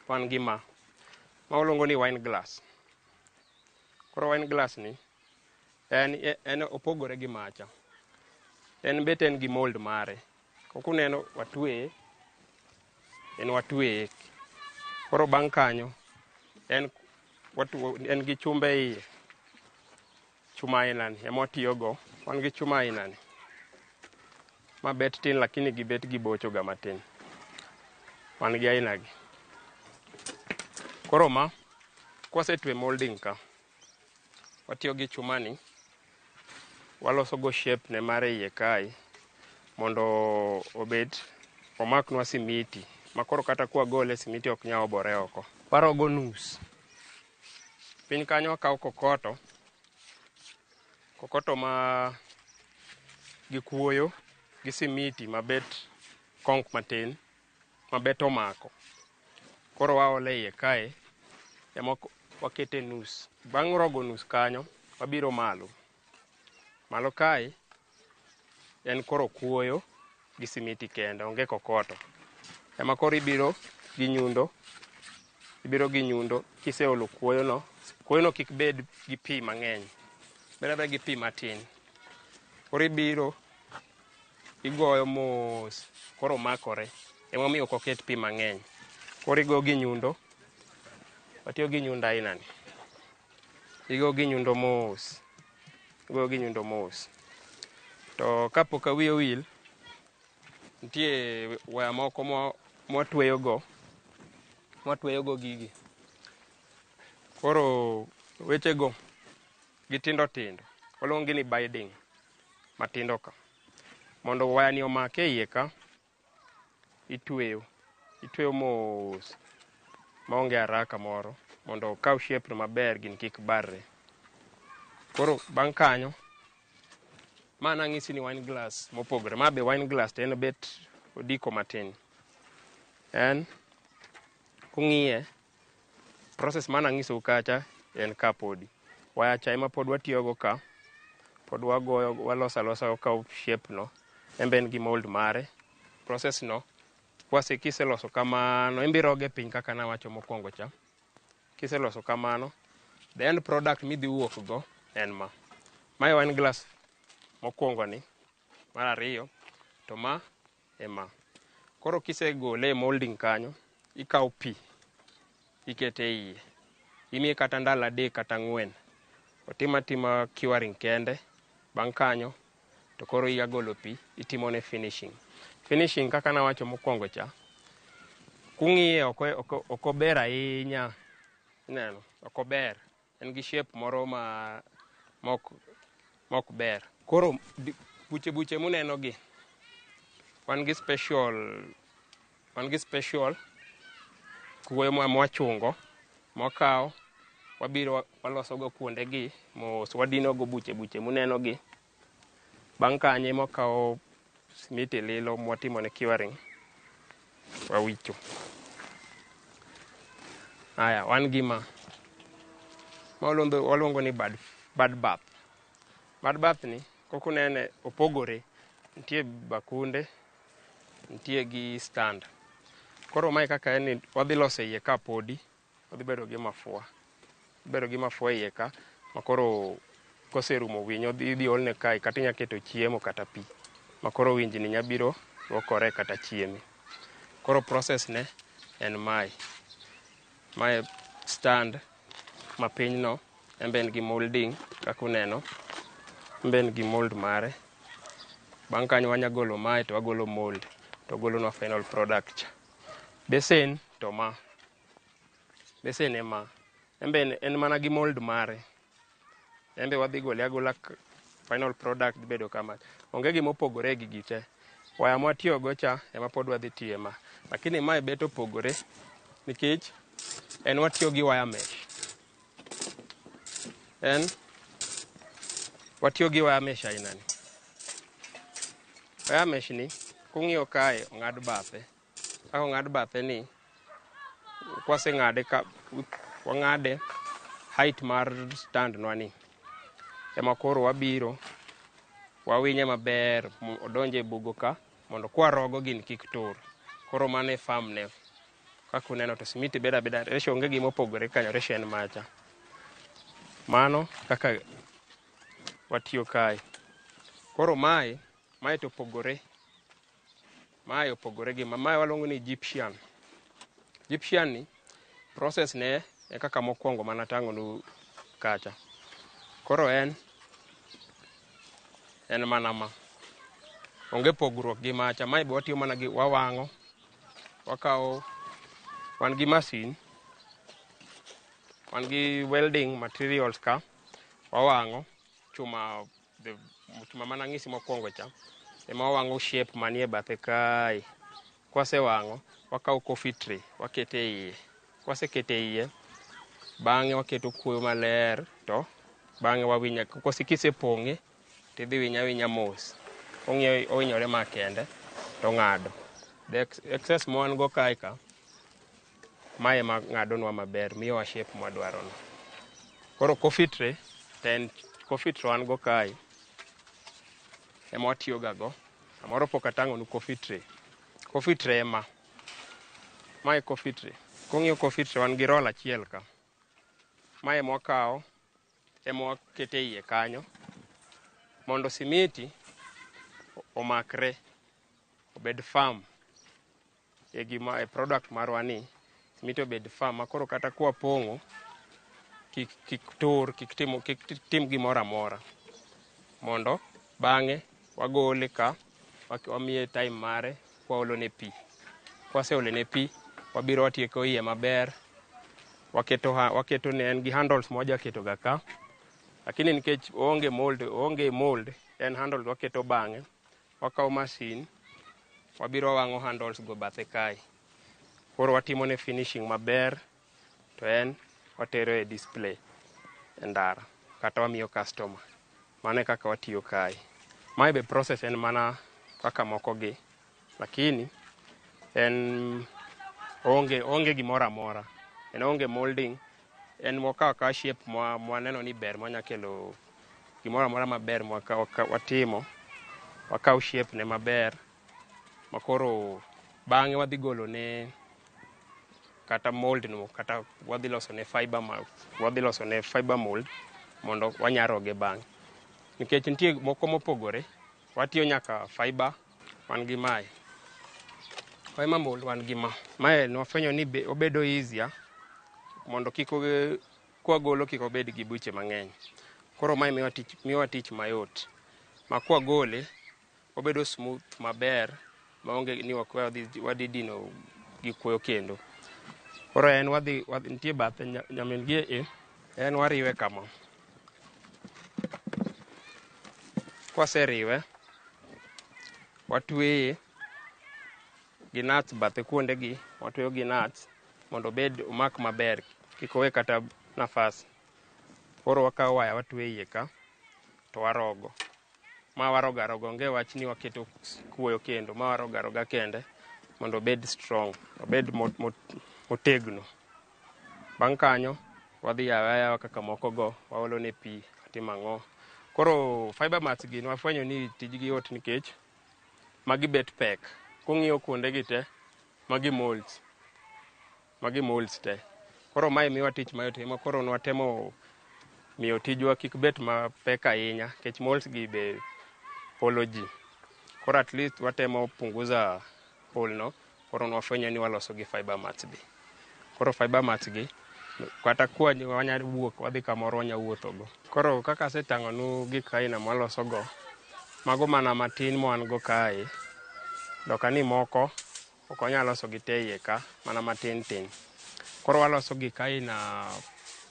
wan gi ma waluongo ni wine glass. Koro wine glass ni en opogore gi macha, en bet en gi mold mare. Kokuneno watweye, koro bang' kanyo en gi chumbe iye, chuma ainani ema watiyogo. Wan gi chuma ainani ma bet tin lakini gibet gibocho ga matin, wan gi ainagi. Koro ma kwasetwe molding ka watiyo gi chumani waloso go shape ne mare iye kae mondo omaknwa simiti makoro kata kwa gole simiti ok nyal obore oko. Warogo nus piny kanyo, wakawo kokoto ma gi kuoyo gi simiti mabet konk matin mabet omako, koro waole iye kae ema wakete nus. Bang' rogo nus kanyo wabiro malo kae en koro kuoyo gi simiti kende, onge kokoto. Ema koro ibiro gi nyundo kiseolo kuoyono kik bed gi pi mang'eny, bed gi pi matin. Koro ibiro igoyo mos koro makore, ema omiyo ok oket pi mang'eny. Koro igo gi nyundo, watiyo gi nyundo ainani, igo gi nyundo mos. To kapok awiye owil, nitie waya moko mwatweyogo gigi. Koro wechego gitindo tindo, waluongo ni binding matindo ka. Mondo wayani omake iye ka, itweyo mos maonge haraka moro mondo okaw shape maber gini kik barre. Koro bang' kanyo ma nang'isi ni wine glass mopogore, ma be wine glass to en bet odiko matin. En kung'iye process mana ng'iso kacha en kapodi waya cha ema pod watiyogo ka pod wagoyo walosa ka shape no embe en gi mold mare process no kiseloso kamano imbiroge piny kaka nawacho mokwongo cha kiseloso kamano the end product midhi wuok go en mae wine glass mokwongo ni mar ariyo to ma ema koro kisegole molding kanyo ikawo pi ikete iye imiye kata ndalo 3 kata 4 otima curing kende bang' kanyo to koro igolo pi itimone finishing kaka nawacho mokwongo cha kung'iye okober ahinya ineno okober en gi shape moro mok ber koro buche muneno gi wan gi special kuoyo mwachungo mwakawo wabiro walosogo kuonde gi mos wadinogo buche muneno gi bang' kanye mwakawo simiti lilo mwatimone curing wawicho. Haya wan gi waluongo ni bad bath ni kokunene opogore nitie bakunde nitie gi stand koro mae kaka en ni wadhi loso iye ka podi wadhi bedo gi mafua iye ka makoro koserumo winyo idhi olne kae kata inya keto chiemo kata pi makoro winjni nyabiro lokore kata chiemi koro process ne en mae stand mapinyno embe en gi molding kaka uneno embe en gi mold mare bang' kanyo wanya golo mae to wagolo mold to golonwa final product cha besen ema embe en mana gi mold mare embe wadhi gole agola final product bedo kama onge gimopogore gi gite waya mwatiyogo cha ema pod wadhi tiyo lakini mae bet opogore nikech en watiyo gi wire mesh ainani wire mesh ni kung'iyo kae ong'ad bathe ni kwaseng'ade wang'ade height mar stand nwani ema koro wabiro wawinye maber odonje bugo ka mondo kwarogo gin kik tur koro mane farm ne kaka uneno to simiti beda resho onge gimopogore kanyo resho en macha mano kaka watiyo kae koro mae to opogore gi mae waluongo ni Egyptian ni process ne e kaka mokwongo mana tang'onu kacha koro en mana onge pogruok gi macha mae be watiyo mana gi wawang'o wakawo wan gi masin wan gi welding materials ka wawang'o chuma mana ng'isi mokwongo cha ema wawang'o shape manie bathe kae kwasewang'o wakawo coffee tray wakete iye kwasekete iye bang'e waketo kuoyo maler to bang'e wawinya kisepong'e tidhi winya mos owinyore makende to ng'ado the excess mwan go kae ka mae ema ng'adonwa maber miyowa shape mwadwarono koro coffee tray wan go kae ema watiyogago samoro pok atang'onu coffee tray mae coffee tray kung'iyo coffee tray wan gi roll achiel ka mae ema wakawo ema wakete iye kanyo mondo simiti omakre obed firm e product marwa ni simiti obed firm makoro kata kwapong'o kik tim gimoro amora mondo bang'e wagole ka wamiye time mare kwaolone pi kwaseolone pi wabiro watieko iye maber waketo ne en gi handles mwajaketo ga ka lakini nikech onge mold en handles waketo bang'e wakawo masin wabiro wang'o handles go bathe kae koro watimone finishing maber to en watero e display e ndara kata wamiyo customer mano e kaka watiyo kae mae be process en mana kaka moko gi lakini en onge gimoro amora en onge molding en mwaka ka shape mwaneno ni ber mwanya kelo gimoro amora maber watimo wakaw shape ne maber makoro bang'e wadhi golo ne kata mold no kata wadhi loso ne fiber mold mondo wanyaroge bang'e nikech nitie moko mopogore watiyo nyaka fiber wan gi mae fiber mold wan gi mae nwafwenyo ni obedo easier mondo kwa golo kik obed gi buche mang'eny koro mae miyowa tich mayot makwa gole obedo smooth maber maonge ni wadhi dino gi kuoyo kendo koro en nitie bathe nyamin gi en wariwe kama kwaseriwe watweye gi nuts bathe kuonde gi watweyo gi nuts mondo omak maber kik owe kata nafas koro wakawo waya watwe iye ka to warogo warogo aroga onge wach ni waketo kuoyo kendo warogo aroga kende mondo obed strong obed motegno bang' kanyo wadhi yawa kaka moko go waolo ne pi atimo ang'o koro fiber mats gi nwafwenyo ni tijgi yot nikech magi bet pek kung'iyo kuonde gi te magi molds te koro mae miyowa tich mayot koro nwatemo miyo tijwa kik bet mapek ahinya nikech molds gi be polo ji koro at least watemo punguza polno koro nwafwenyo ni waloso gi fiber mats gi koro fiber mats gi kata kwa wanya wuok wadhi kamoro wanya wuothogo koro kaka asetang'onu gik aina mwaloso go mago mana matin mwan go kae dokani moko ok wanyal loso gi te iye ka mana matin tin koro waloso gik aina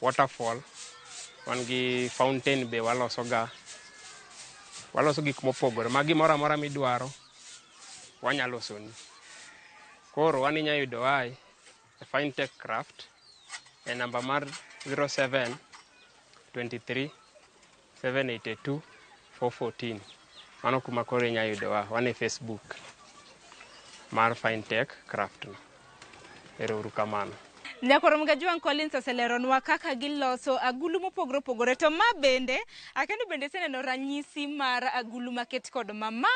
waterfall wan gi fountain be waloso gik mopogore ma gimoro amora midwaro wanyalosoni koro wan inya yudo wae e Fine Tech Craft e namba mar 07 23 782 414 mano kuma koro inya yudowa wan e Facebook mar Fine Tech Craft no erouru kamano Nyakoro mga Juan Collins oseleronwa kaka giloso agulu mopogore opogore to ma bende akendo bende seneno ranyisi mar agulu maket kod mama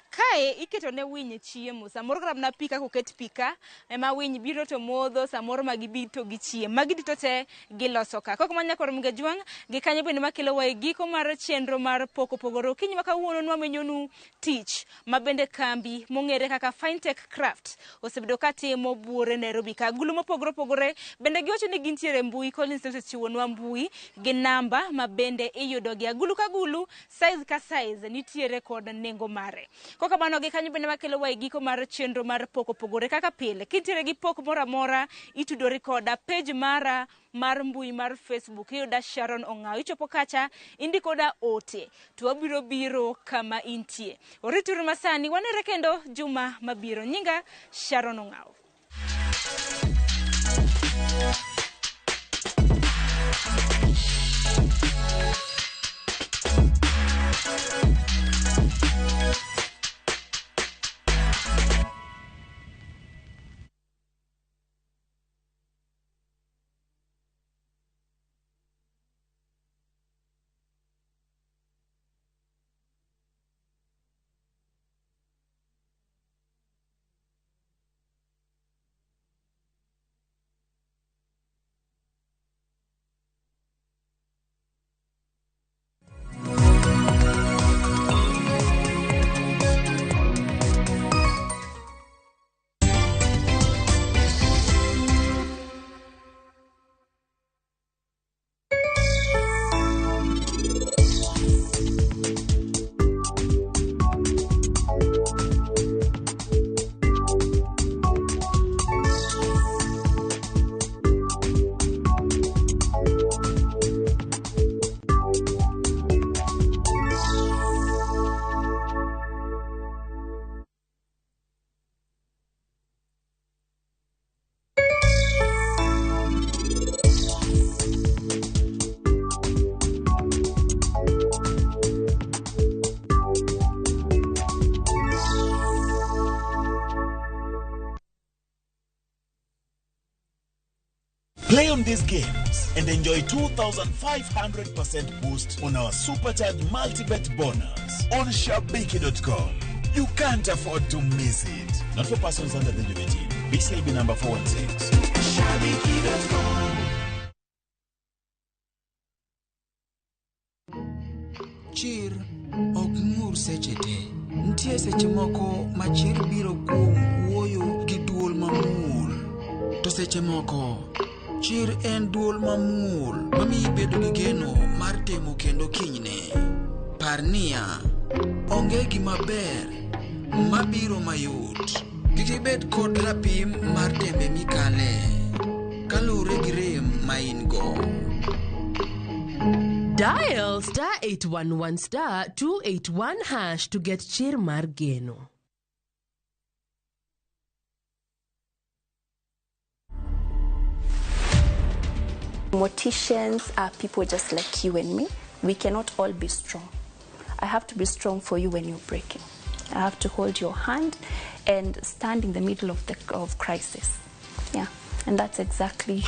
kae iketo ne winy chiemo samoro kata na pika koket pika ema winy biro to modho samoro ma gibito gichiem magi dito te giloso ka koko manyakoro mga Juan gikanyo bende makelo wa giko mar chenro mar poko pogoro kinyi makawuono nwamenyonu tich ma bende kambi mong'ere kaka Fine Tech Craft osebedo katimo buore Nairobi ka agulu mopogore opogore bende giwacho ni gintiere mbui Collins osechiwonwa mbui gi namba ma bende iyudo gi agulu ka agulu size ka size nitiere kod nengo mare koka mano gikanyo bende makelo wa giko mar chenro mar poko pogore kaka pile kintiere gi pok mora mora itudori koda page mara mar mbui mar Facebook iyuda Sharon Ong'aw ichopo kacha indiko da ote to wabiro biro kama intie orituru masani wanere kendo juma mabiro nyinga Sharon Ong'aw. Play on these games and enjoy 2,500% boost on our supercharged multi-bet bonus on shabiki.com. You can't afford to miss it. Not for persons under the age of 18. BCLB number 416. Shabiki.com. Chir ok ng'ur seche te. Ntie seche moko ma chir biro kuom wuoyo gi duol mamuol. To seche moko chir en duol mamuol mamiyi bedo gi geno mar temo kendo kinyne. Par niya, onge gima ber mabiro mayot. Kik ibed kod rapim mar tembe mikale kalure gi rem ma in go. Dial *811*281# to get chir mar geno. Morticians are people just like you and me. We cannot all be strong. I have to be strong for you when you're breaking. I have to hold your hand and stand in the middle of crisis. Yeah, and that's exactly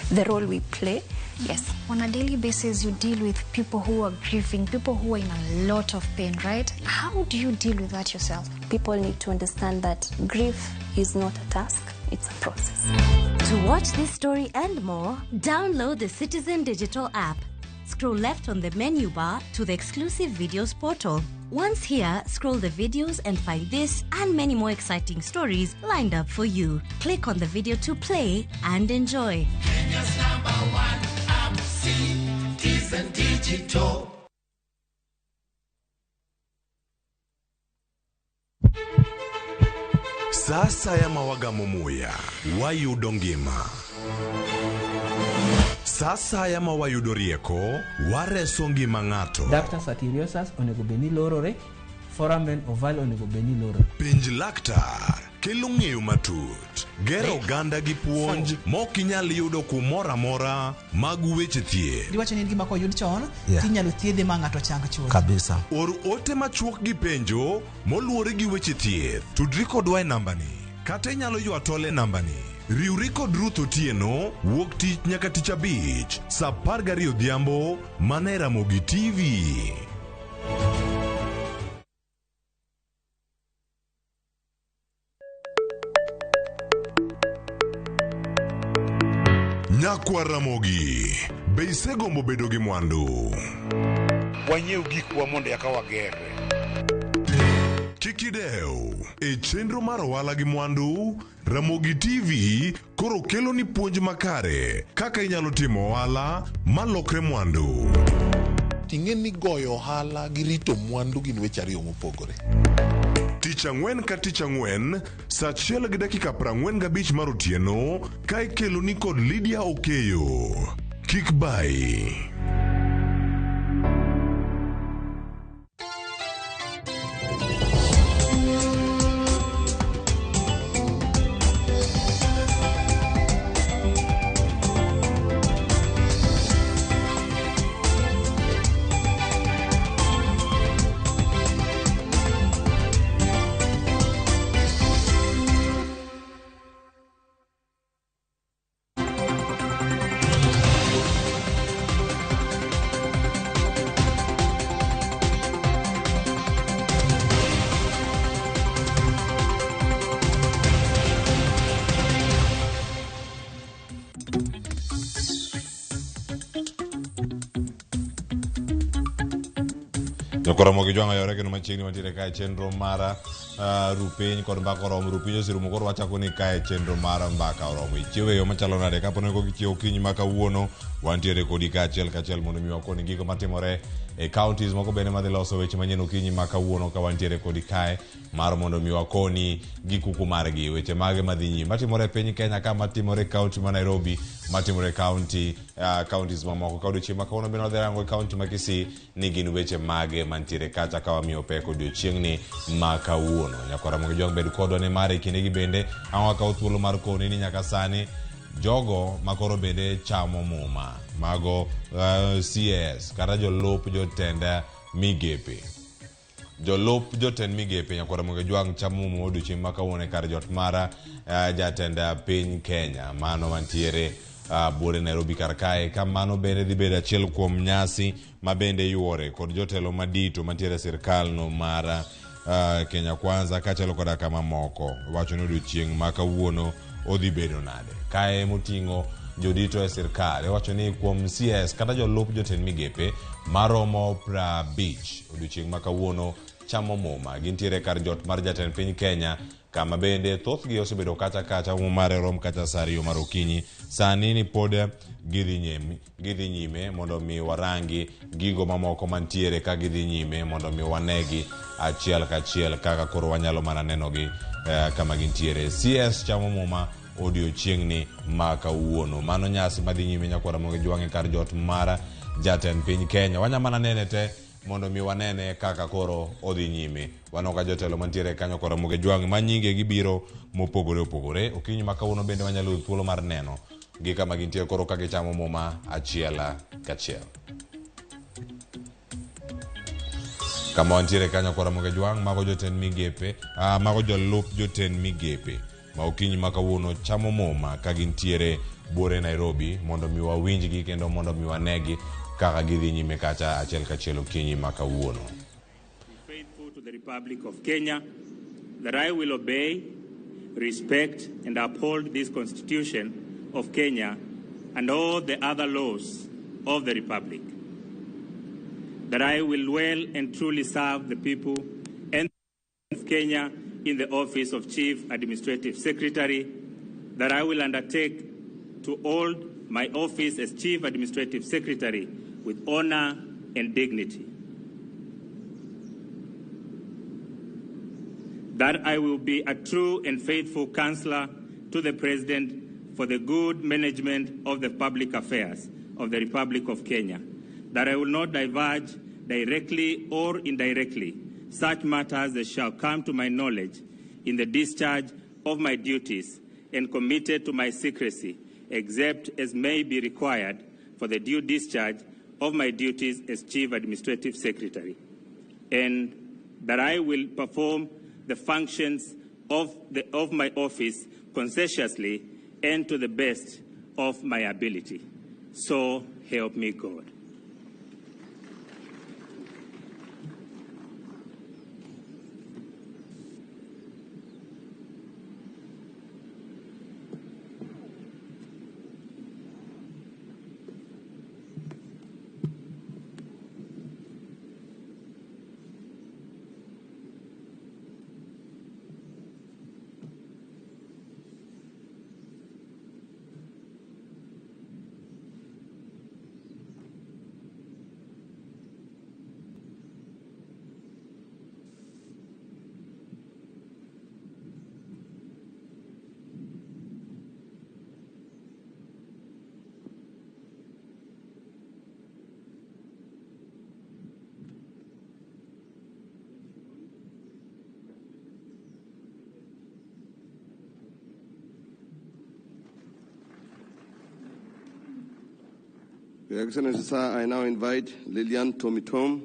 the role we play. Yes. On a daily basis, you deal with people who are grieving, people who are in a lot of pain, right? How do you deal with that yourself? People need to understand that grief is not a task, it's a process. To watch this story and more, download the Citizen Digital app. Scroll left on the menu bar to the exclusive videos portal. Once here, scroll the videos and find this and many more exciting stories lined up for you. Click on the video to play and enjoy. Kenya's #1 app, Citizen Digital. Sasa ya mawagamo muya, wayudo ngima. Sasa ya mawayudo rieko, wareso ngima ng'ato. Ductus arteriosus onego beni lorore, foramen oval onego beni lorore. Penj laktar kelo ng'eyo matut, gero oganda gi puonj mok inyal yudo kumoro amora mag weche thieth. Diwacho ni gima koyud chon, tinyalo thiedhe ma ng'ato chang chuth. Kabisa. Or ote machuok gi penjo moluwore gi weche thieth. Tudri kodwa e nambani. Kata inyalo ywa tole nambani. Riwri kod Ruth Otieno wuok tich nyaka tich abich saa 12 odhiambo mana e Ramogi TV. Nyakwa Ramogi, be isegombo bedo gi mwandu? Wanyiew gikwa mondo eka wagerre. Kikideu, e chenro mar ohala gi mwandu, Ramogi TV koro kelo ni puonj makare kaka inyalo timo ohala malokre mwandu. Ting'e ni goyo ohala gi rito mwandu gin weche ariyo mopogore. Tich ang'wen ka tich ang'wen, saa 1:45 mar otieno, ka ikelo ni kod Lydia Okeyo. Kik bai. Ramogi Jwanga yore kendo machiegni mantiere kae chenro mara rupiny kod mbaka oromo. Rupiny osirumo koro wachako ni kae chenro mara mbaka oromo. Ichiewo e yo machalo nade kapo nego kichiewo kiny ma kawuono wantiere kodi kachiel mondo mi wakoni gigo matimore e counties moko bende madhi loso weche manyien okinyi ma kawuono ka wantiere kodi kae mar mondo mi wakoni gikuku margi weche mage madhi nyime matimore e piny Kenya ka matimore county ma Nairobi matimore counties mamoko ka odiochieng' ma kawuono bende wadhi rango county ma Kisii ni gin weche mage mantiere kacha ka wamiyo pek odiochieng'ni ma kawuono. Nyakwa Ramogi Jwanga bed kodwa ne mare kindegi bende ang' wakawo thuolo mar koni ni nyaka sani jogo makoro bende chamo muma mago CS kata jolup jotend migepe jotend migepe. Nyakwa Ramogi Jwanga chamo muma odiochieng' ma kawuono kar jot mara jatend piny Kenya mano mantiere buore Nairobi karkae. Kamano bende dhi bedo achiel kuom nyasi mabende yuore kod jotelo madito mantiere sirkal no mar Kenya Kwanza kachalo koda kama moko. Wacho ni odiochieng' ma kawuono odhi bedo nade. Kae moting'o jodito e sirkal. Wacho ni kuom CS kata jolup jotend migepe maromo 50 odiochieng' ma kawuono chamo muma. Gintiere kar jot mar jatend piny Kenya kama bende thothgi osebedo kacha mare rom kacha sa 2 mar okinyi. Sani ni pod gidhi nyime mondo mi warangi gigo mamoko mantiere ka gidhi nyime mondo mi wanegi achiel kachiel kaka koro wanyalo mana nenogi kama gintiere. CS chamo muma odiochieng' ni ma kawuono. Mano nyasi madhi nyime nyakwara Ramogi Jwang'e kar jot mara jatend piny Kenya. Wanyamana nene te mondo mi wanene kaka koro odhi nyime. Wanoka jotelo mantiere kanyo kod Ramogi Jwang'e ma nyinge gibiro mopogore opogore. Okinyi ma kawuono bende wanyalo thuolo mar neno gi kama gintie koro ka gichamo muma achiel kachiel. Kama wantiere kanyo kod Ramogi Jwang'e mago jotend migepe, mago jolup jotend migepe ma okinyi ma kawuono chamo muma ka gintiere buore Nairobi mondo mi wawinjgi kendo mondo mi wanegi kaka gidhi nyime kacha achiel kachiel okinyi ma kawuono. Faithful to the Republic of Kenya, that I will obey, respect and uphold this Constitution of Kenya and all the other laws of the Republic. That I will well and truly serve the people and of Kenya in the office of Chief Administrative Secretary. That I will undertake to hold my office as Chief Administrative Secretary with honor and dignity. That I will be a true and faithful counselor to the President for the good management of the public affairs of the Republic of Kenya. That I will not diverge directly or indirectly such matters that shall come to my knowledge in the discharge of my duties and committed to my secrecy, except as may be required for the due discharge of my duties as Chief Administrative Secretary. And that I will perform the functions of my office conscientiously and to the best of my ability. So help me God. Your Excellency, sir, I now invite Lilian Tomitom,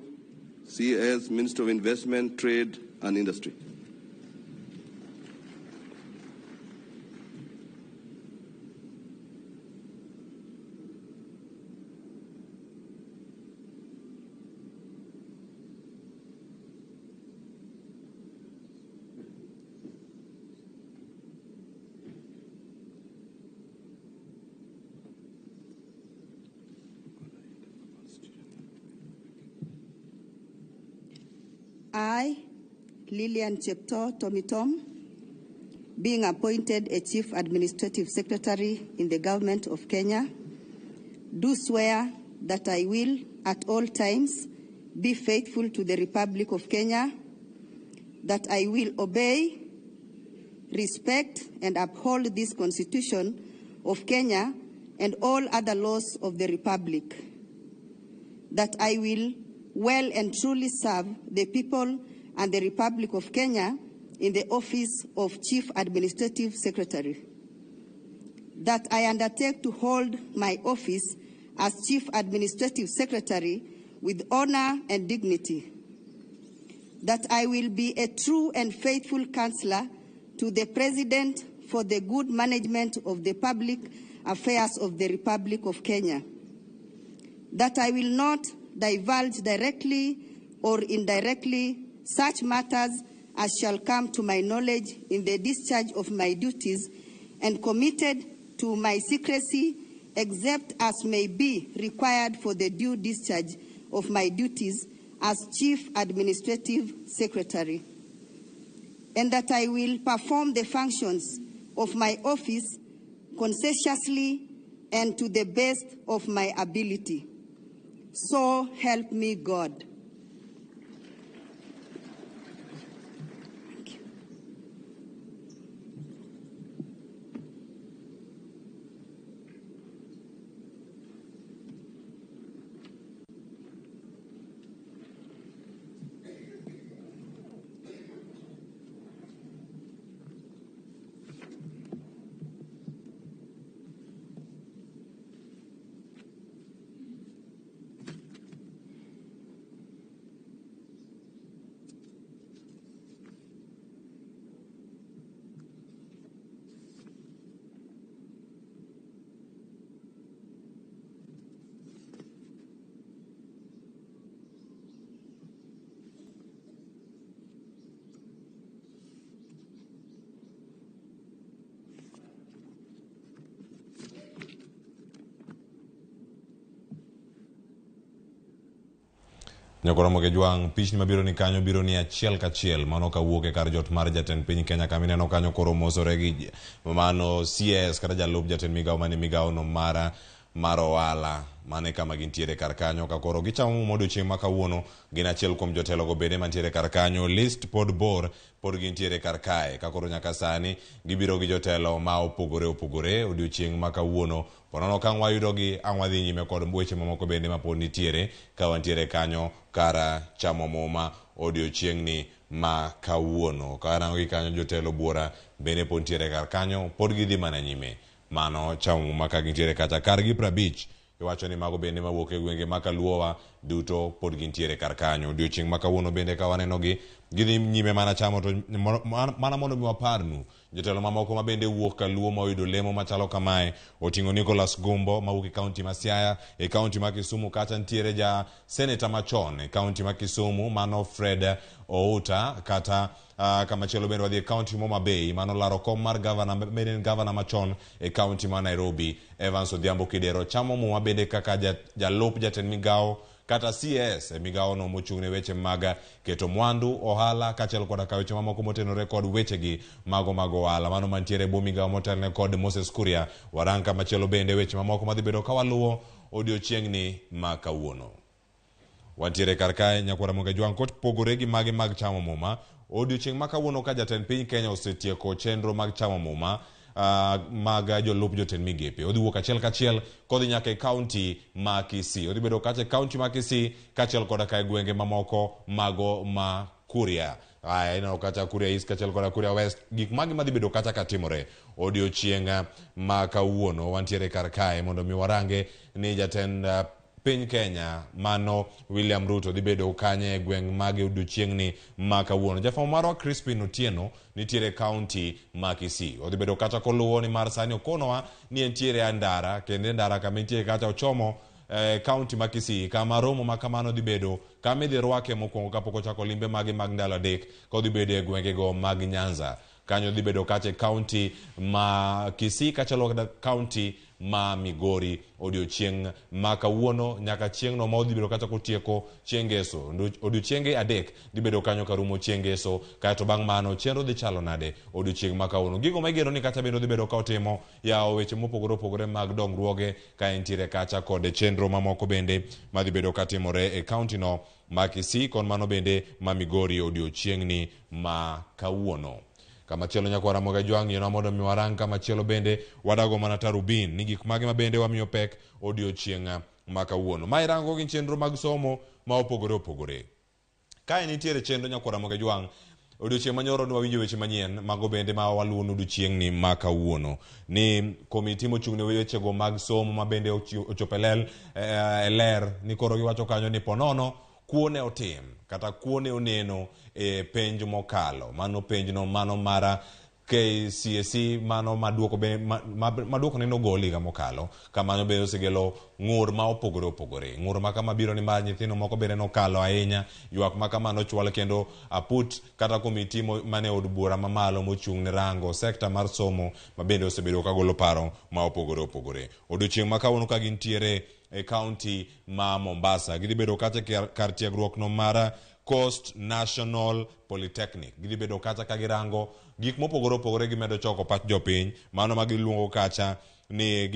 CS, Minister of Investment, Trade and Industry. I, Lilian Chepto Tomitom, being appointed a Chief Administrative Secretary in the Government of Kenya, do swear that I will at all times be faithful to the Republic of Kenya, that I will obey, respect and uphold this Constitution of Kenya and all other laws of the Republic, that I will well and truly serve the people and the Republic of Kenya in the office of Chief Administrative Secretary, that I undertake to hold my office as Chief Administrative Secretary with honor and dignity, that I will be a true and faithful counselor to the President for the good management of the public affairs of the Republic of Kenya, that I will not divulge directly or indirectly such matters as shall come to my knowledge in the discharge of my duties, and committed to my secrecy except as may be required for the due discharge of my duties as Chief Administrative Secretary, and that I will perform the functions of my office conscientiously and to the best of my ability. So help me God. Ramogi Juang pichni mabiro ni kanyo biro ni achiel kachiel mano kawuok e kar jot mar jatend piny Kenya kamineno kanyo koro mosore gi mano CS kata jalup jatend migao mane migao no mar ohala mane kama gintiere kar kanyo ka koro gichamo modiochieng' ma kawuono gin achiel kuom jotelo go bende mantiere kar kanyo list pod bor pod gintiere kar kae ka koro nyaka sani gibiro gi jotelo ma opogore odiochieng' ma kawuono ponono ka wayudo gi anwadhi nyime kod weche mamoko bende ma pod nitiere ka wantiere kanyo kara chamo muma odiochieng' ni ma kawuono ka rango gi kanyo jotelo buora bende pod nitiere kar kanyo pod gidhi mana nyime mano chamo muma ka gintiere kacha kar gi 50 iwacho ni mago bende mawuok e gwenge ma kaluowa duto pod gintiere kar kanyo odiochieng' ma kawuono bende ka waneno gi gidhi nyime mana chamo to mana mondo mi waparnu jotelo mamoko ma bende wuok kaluo ma oyudo lemo machalo kamae oting'o Nicholas Gumbo mawuok e kaunti ma Siaya e kaunti ma Kisumu kacha nitiere ja senator machon e kaunti ma Kisumu mano Fred Outa kata kamachielo bende wadhi e kaunti Homa Bay mano laro kom mar gavana machon e kaunti ma Nairobi Evans Odhiambo Kidero chamo muma bende kaka jalup jatend migao kata CS e migao no mochung' ne weche mag keto mwandu ohala kachiel kod weche mamoko motenore kod weche gi mago ohala mano mantiere bo migao motelne kod Moses Kuria waranka machielo bende weche mamoko madhi bedo ka waluwo odiochieng' ni ma kawuono wantiere kar kae nyakwara Ramogi Juang kot pogore gi magi mag chamo muma odiochieng' ma kawuono ka jatend piny Kenya osetieko chenro mag chamo muma mag jolup jotend migepe odhi wuok achiel kachiel kodhi nyaka e kaunti ma Kisii odhi bedo kacha kaunti ma Kisii kachiel kod ka gwenge mamoko mago ma Kuria ino kacha Kuria East kachiel kod Kuria West gik magi madhi bedo kacha katimore odiochieng' ma kawuono wantiere kar kae mondo mi warange ni jatend piny Kenya mano William Ruto dhi bedo kanye e gweng' mage odiochieng' ni ma kawuono jafamo marwa Crispin Otieno nitiere kaunti ma Kisii odhi bedo kata koluwo ni mar sani okonowa ni entiere andara kende ndara kama nitiere kata ochomo kaunti ma Kisii kama romo ma kamano dhi bedo kama idhi rwake mokwongo kapok ochako limbe mage mag ndalo adek kodhi bedo e gwenge go mag Nyanza kanyo dhi bedo kacha kaunti ma Kisii kachiel kod kaunti ma Migori odiochieng' ma kawuono nyaka chieng' no ma odhi bedo kacha kotieko chiengeso odiochienge adek dhi bedo kanyo karumo chiengeso kaeto bang' mano chenro dhi chalo nade odiochieng' ma kawuono gigo ma igeno ni kacha bende dhi bedo ka otimo yawo weche mopogore mag dongruoge ka entiere kacha kod chenro mamoko bende madhi bedo katimore e kaunti no ma Kisii kon mano bende ma Migori odiochieng' ni ma kawuono kamachielo nyakwara Ramogi Juang yeno mondo mi warang kamachielo bende wadago mana tarubin ni gik mage ma bende wamiyo pek odiochieng' ma kawuono ma irango gi chenro mag somo ma opogore kae nitiere chenro nyakwara Ramogi Juang odiochieng' manyoro wawinjo weche manyien mago bende ma waluwo odiochieng' ni ma kawuono ni komiti mochung' ne weche go mag somo ma bende ochope ler ni koro giwacho kanyo ni ponono kuone otim kata kuone oneno e penj mokalo mano penj no mano mara KCSE mano maduoko neno goli ga mokalo kamano be osegelo ng'ur ma opogore opogore. Ng'ur ma kama biro ni mar nyithindo moko bende nokalo ahinya, ywak ma kama nochwal kendo aput kata komiti mane od bura mamalo mochung' ne rango sekta mar somo ma bende osebedo kagolo paro ma opogore opogore. Odiochieng' ma kawuono ka gintiere e kaunti ma Mombasa, gidhi bedo kata kar tiegruok no mara Coast National Polytechnic. Gidhi bedo kacha ka girango gik mopogore opogore gimedo choko pach jopiny, mano ma giluongo kacha ni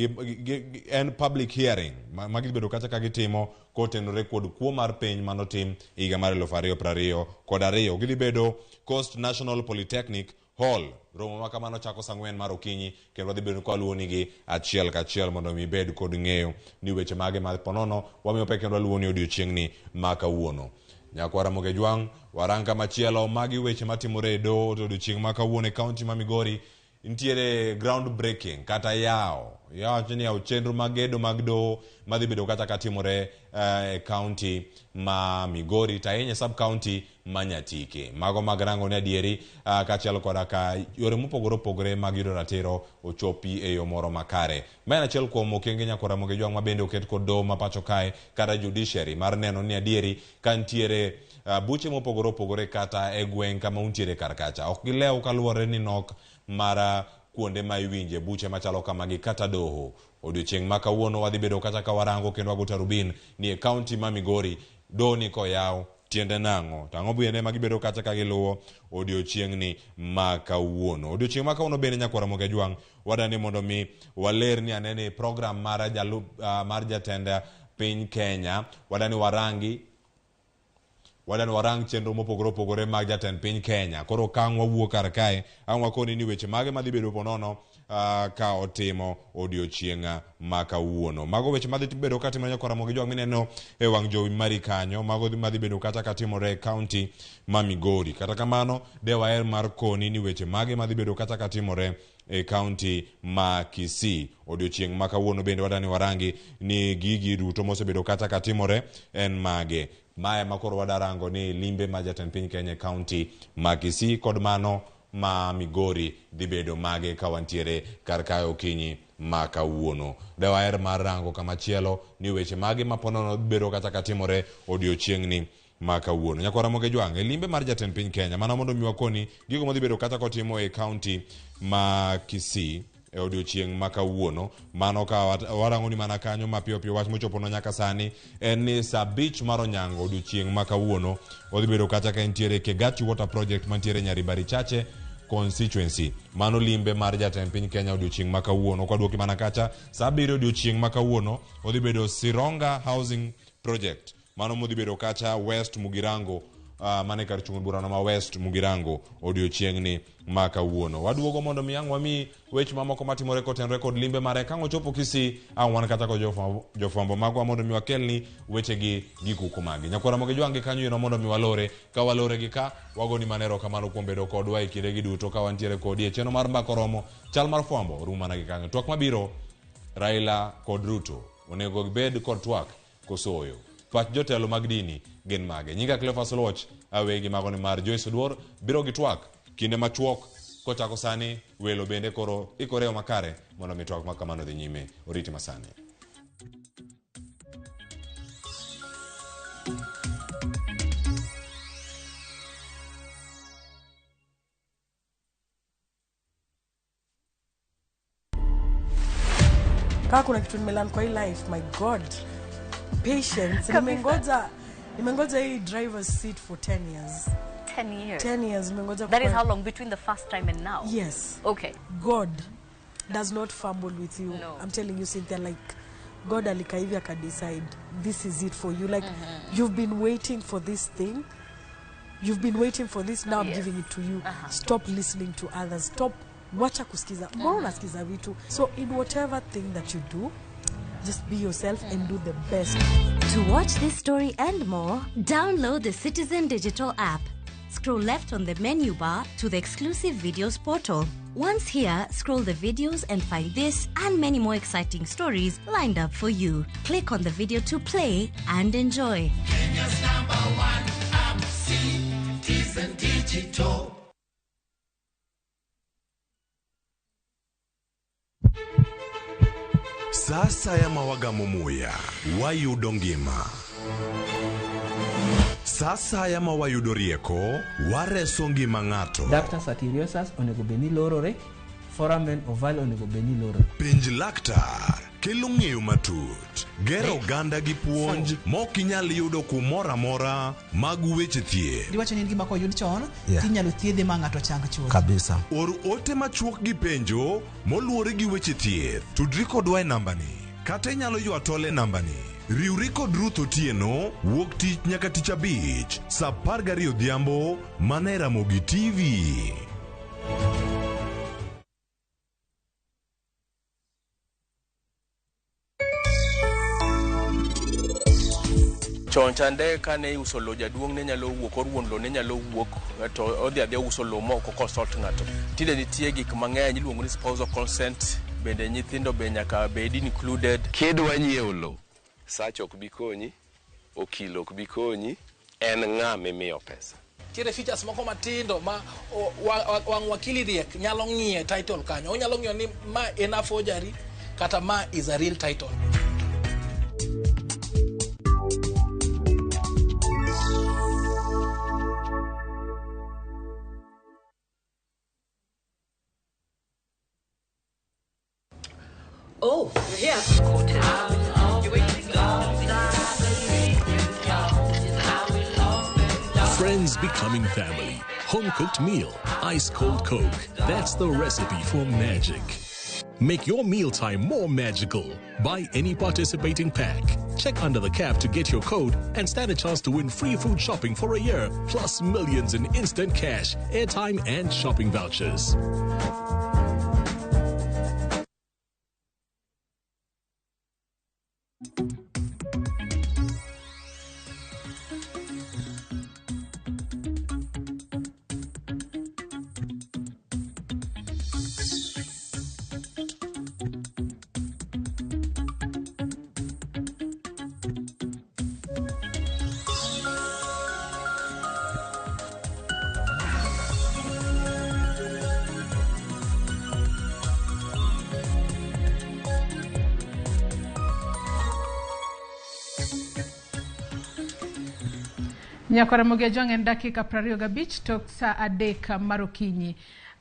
en public hearing ma gidhi bedo kacha ka gitimo kotenore kod kuo mar piny manotim higa mar 2022. Gidhi bedo Coast National Polytechnic Hall. Romo ma kamano chako saa 4 mar okinyi kendo dhi bedo kwaluonigi achiel kachiel mondo mi bed kod ng'eyo ni weche mage ma ponono wamiyo pek kendo waluoni odiochieng'ni ma kawuono. Nyakwa Ramogi Jwang' waranga machielo magi weche matimore e doho to odiochieng' ma kawuono e kaunti ma Migori ntiere ground breaking kata yawo ni yawo chenro mag gedo mag doho madhi bedo kata katimore e kaunti ma Migori ta ahinya sub county ma Nyatike. Mago mag rango ne adieri kachiel koda ka yore mopogore opogore mag yudo ratiro ochopi e yo moro makare. Ma en achiel kuom okenge Nyakwa Ramogi Jwang' ma bende oket kod doho ma pacho kae kata judiciary mar neno ni adieri ka ntiere buche mopogore opogore kata e gweng' kama untiere kar kacha ok gilew kaluwore ni nok mara kuonde ma iwinje buche machalo kamagi kata doho. Odiochieng' ma kawuono wadhi bedo kata ka warango kendo wago tarubin ni e kaunti ma Migori doho ni koyaw tiende nang'o tang'o bende ma gibedo kata ka giluwo odiochieng'ni ma kawuono. Odiochieng' ma kawuono bende Nyakwa Ramogi Jwang' wadani mondo mi waler ni anene program mar jatenda piny Kenya wadani warang chenro mopogore opogore mag jatend piny Kenya. Koro kang' wawuok kar kae ang' wakoni ni weche mage madhi bedo ponono ka otimo odiochieng' ma kawuono. Mago weche madhi bedo katimore Nyakwa Ramogi Jwang' mineno e wang' jowi mari kanyo, mago madhi bedo kata katimore e kaunti ma Migori. Kata kamano de waher mar koni ni weche mage madhi bedo kata katimore e kaunti ma Kisii. Odiochieng' ma kawuono bende wadani warangi ni gigi duto mosebedo kata katimore en mage. Maya makoro wadarango ni limbe ma jatend piny Kenya kaunti ma Kisii kod mano ma Migori dhi bedo mage ka wantiere kar kae okinyi ma kawuono. Dawaer mar rango kamachielo ni weche mage ma ponono dhi bedo kata katimore odiochieng'ni ma kawuono. Nyakwa Ramogi Jwang' e limbe mar jatend piny Kenya mano mondo mi wakoni gigo modhi bedo kata kotimo e kaunti ma Kisii e odiochieng' ma kawuono. Mano ka warango ni mana kanyo mapiyo piyo wach mochopono nyaka sani en ni sa 5 mar onyango odiochieng' ma kawuono odhi bedo kata ka entiere Kegati Water Project mantiere Nyaribari Chache constituency. Mano limbe mar jatend piny Kenya odiochieng' ma kawuono. Kwaduoki mana kacha sa 7 odiochieng' ma kawuono odhi bedo Sironga Housing Project. Mano modhi bedo kacha West Mugirango mane kar chung' burano ma West Mugirango odiochieng'ni ma kawuono. Waduogo mondo mi ang' wami weche mamoko matimore kotenore kod limbe mare kang' ochopo Kisii ang' wan kata ko jofwambo magwa mondo mi wakelni wechegi gi kuku magi. Nyakwa Ramogi Jwang' kanyo yeno mondo mi walore ka walore gi ka wagoni manero kamano kuom bedo kodwa e kindegi duto ka wantiere kodi e chenro mar mbako romo chal mar fwambo rumo mana gi kanyo. Twak mabiro Raila kod Ruto onego gibed kod twak kosoyo. Pach jotelo mag dini gin mage. Nyinga Cleophas Loch awegi mago ni mar Joyce Oduor biro gi twak kinde machuok kochako sani welo bende koro ikoreo makare mondo mi twak makamano dhi nyime. Oriti masani. Kaka kuna kitu nimelan kwa hii life, my God. Patience. Nimengoja hii driver's seat for 10 years. 10 years? 10 years. Nimengoja. That is how long between the first time and now? Yes. Okay. God does not fumble with you. No. I'm telling you, Cynthia, like, God alikaivi can decide this is it for you. Like, you've been waiting for this thing. You've been waiting for this. Now I'm giving it to you. Stop listening to others. Stop. Wacha kusikiza. Mbona unasikiza vitu? So in whatever thing that you do, just be yourself and do the best. To watch this story and more, download the Citizen Digital app. Scroll left on the menu bar to the exclusive videos portal. Once here, scroll the videos and find this and many more exciting stories lined up for you. Click on the video to play and enjoy. Kenya's #1 app, Citizen Digital. Sasa ya mawagamo muya wayudo ngima. Sasa ya mawayudo rieko wareso ngima ng'ato. Ductus arteriosus onego beni lorore, foramen ovale onego beni lorore. Penj laktar kelo ng'eyo matut, gero oganda gi puonj mok inyal yudo kumoro amora mag weche thieth. Diwacho ni gima koyud chon, tinyalo thiedhe ma ng'ato chang chuth. Kabisa. Or ote machuok gi penjo moluwore gi weche thieth. Tudri kodwa e nambani. Kata inyalo ywa tole nambani. Riwri kod Ruth Otieno wuok tich nyaka tich abich saa 12 odhiambo mana e Ramogi TV. Chon chande kane uso lo jaduong ne nyalo wuok, oruon lo ne nyalo wuok to odhi adhi uso lo moko consult ng'ato. Tinde nitie gik mang'eny iluongo ni spousal consent, bende nyithindo be nyaka bed included. Kidwa nyiewo lo, sach ok bi konyi, okil ok bi konyi, en ng'a mimiyo pesa. Tiere features moko matindo ma wang wakili riek nyalo ng'iye title kanyo. Onyalo ng'iyo ni ma en a forgery kata ma is a real title. Oh, you're here. Friends becoming family. Home-cooked meal. Ice-cold Coke. That's the recipe for magic. Make your mealtime more magical. Buy any participating pack. Check under the cap to get your code and stand a chance to win free food shopping for a year, plus millions in instant cash, airtime, and shopping vouchers. Nyakora Mogejong en dakika 25 tok saa 3 mar okinyi.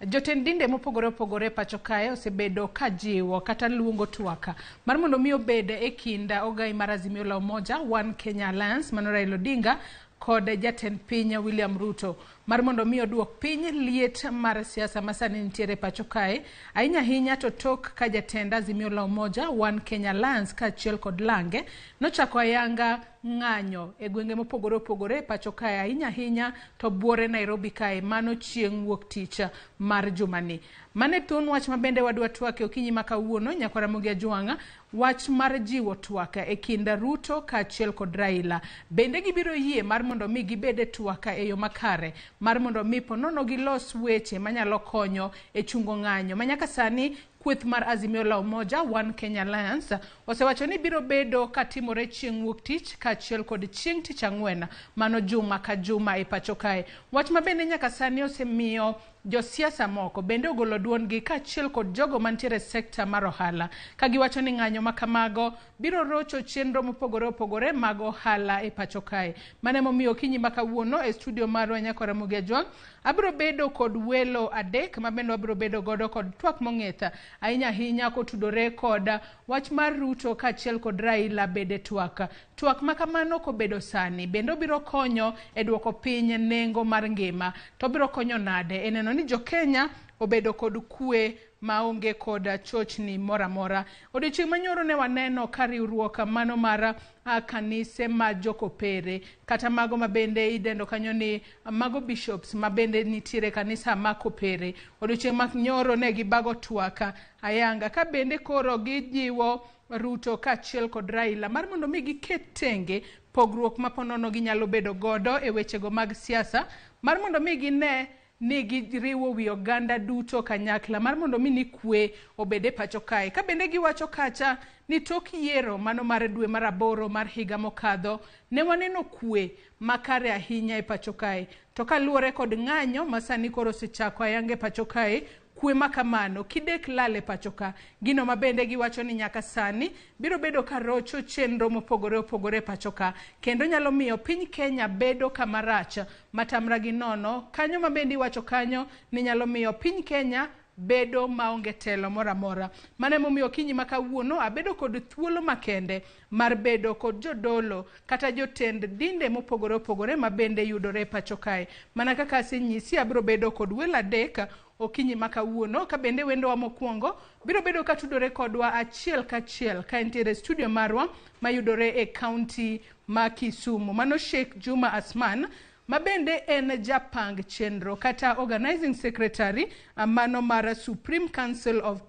Jotend dinde mopogore opogore pacho kae osebedo kajiwo kata luongo twaka mar mondo mi obed e kinda ogai mar Azimio la Umoja One Kenya Alliance Mano Raila Odinga kod jatend piny William Ruto mar mondo mi oduok piny liet mar siasa masani nitiere pacho kae ahinya hinya to tok ka jatend Azimio la Umoja One Kenya Alliance kaachiel kod Lange nochako ayanga ng'anyo e gwenge mopogore opogore pacho kae ahinya hinya to buore Nairobi kae mano chieng' wuok tich mar jumani. Mane thun wach mabende wadwa twake okinyi makawuono Nyakora Mogi Ajwang'a wach mar jiwo twaka e kinda Ruto kaachiel kod Raila bende gibiro yie mar mondo mi gibede twaka e yo makare mar mondo mi ponono gilos weche manyalo konyo e chungo ng'anyo manyaka sani kweth mar Azimio la Umoja One Kenya Alliance osewacho ni biro bedo katimore chieng' wuok tich kaachiel kod chieng' tich ang'wen mano juma ka juma e pacho kae. Wach mabende nyaka sani osemiyo josiasa moko bende ogolo duongi kaachiel kod jogo mantiere sekta mar ohala kagiwacho ni ng'anyo makamago biro rocho chenro mopogore opogore mag ohala e pacho kae. Mane momiyo okinyi makawuono e studio marwa Nyakora Mogi Ajwang' abiro bedo kod welo adek mabende abiro bedo godo kod twak mong'etha ahinya hinya kotudore kod wach mar Ruto kaachiel kod Raila bede twak makamano kobedo sani bende biro konyo e duoko piny nengo mar ngima to biro konyo nade e neno ni jo Kenya obedo kod kwe maonge kod chochni moramora. Odiochieng' manyoro ne waneno ka riwruok mano mar kanise ma jokopere kata mago mabende idendo kanyo ni mago bishops mabende nitiere kanisa ma kopere. Odiochieng' manyoro ne gibago twaka ayanga ka bende koro gijiwo Ruto kaachiel kod Raila mar mondo mi giket tenge pogruok maponono ginyalo bedo godo e wechego mag siasa mar mondo mi gine ni giriwo wi oganda duto kanyakla mar mondo mi ni kwe obede pacho kae. Ka bende giwacho kacha ni tok yiero mano mar dwe mar 8 mar higa mokadho ne waneno kwe makare ahinya e pacho kae. To kaluwore kod ng'anyo masani koro sechako ayange pacho kae kwe makamano kidek lale pachoka gino mabende giwacho ni nyaka sani biro bedo karocho chenro mopogore opogore pachoka kendo nyalo miyo piny Kenya bedo kamaracha matamra gi nono kanyo mabende iwacho kanyo ni nyalo miyo piny Kenya bedo maonge telo moramora mane momiyo kinyi makawuono abedo kod thuolo makende mar bedo kod jodolo kata jotend dinde mopogore opogore mabende yudore pachokae mana kaka asenyisi abiro bedo kod wela deka okinyi makawuono ka bende wendo wa mokwongo biro bedo katudore kodwa achiel kachiel ka entiere studio marwa mayudore e county ma Kisumu mano Sheikh Juma Asman mabende en japang chenro kata organizing secretary mano mar Supreme Council of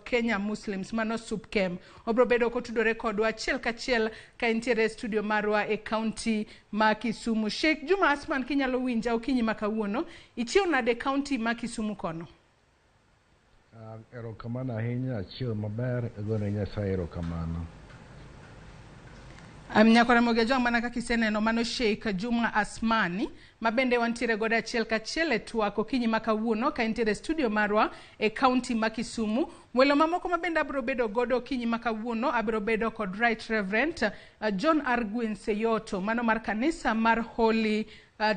Kenya Muslims mano SUPKEM obrobedo kotudore kodwa achiel kachiel ka entiere studio marwa e county ma Kisumu. Sheikh Juma Asman kinyalo winja okinyi makawuono ichiew nade county ma Kisumu kono? Erokamano ahinya achiel maber egone Nyasaye erokamano. Nyakora mogejong mana kaka iseneno mano Sheikh Juma Asmani mabende wantiere goda achiel kachiel e twak okinyi makawuono ka entiere studio marwa e county ma Kisumu. Welo mamoko mabende abiro bedo godo okinyi makawuono abiro bedo kod Right Reverend John Arguin Seyoto mano mar kanisa mar Holy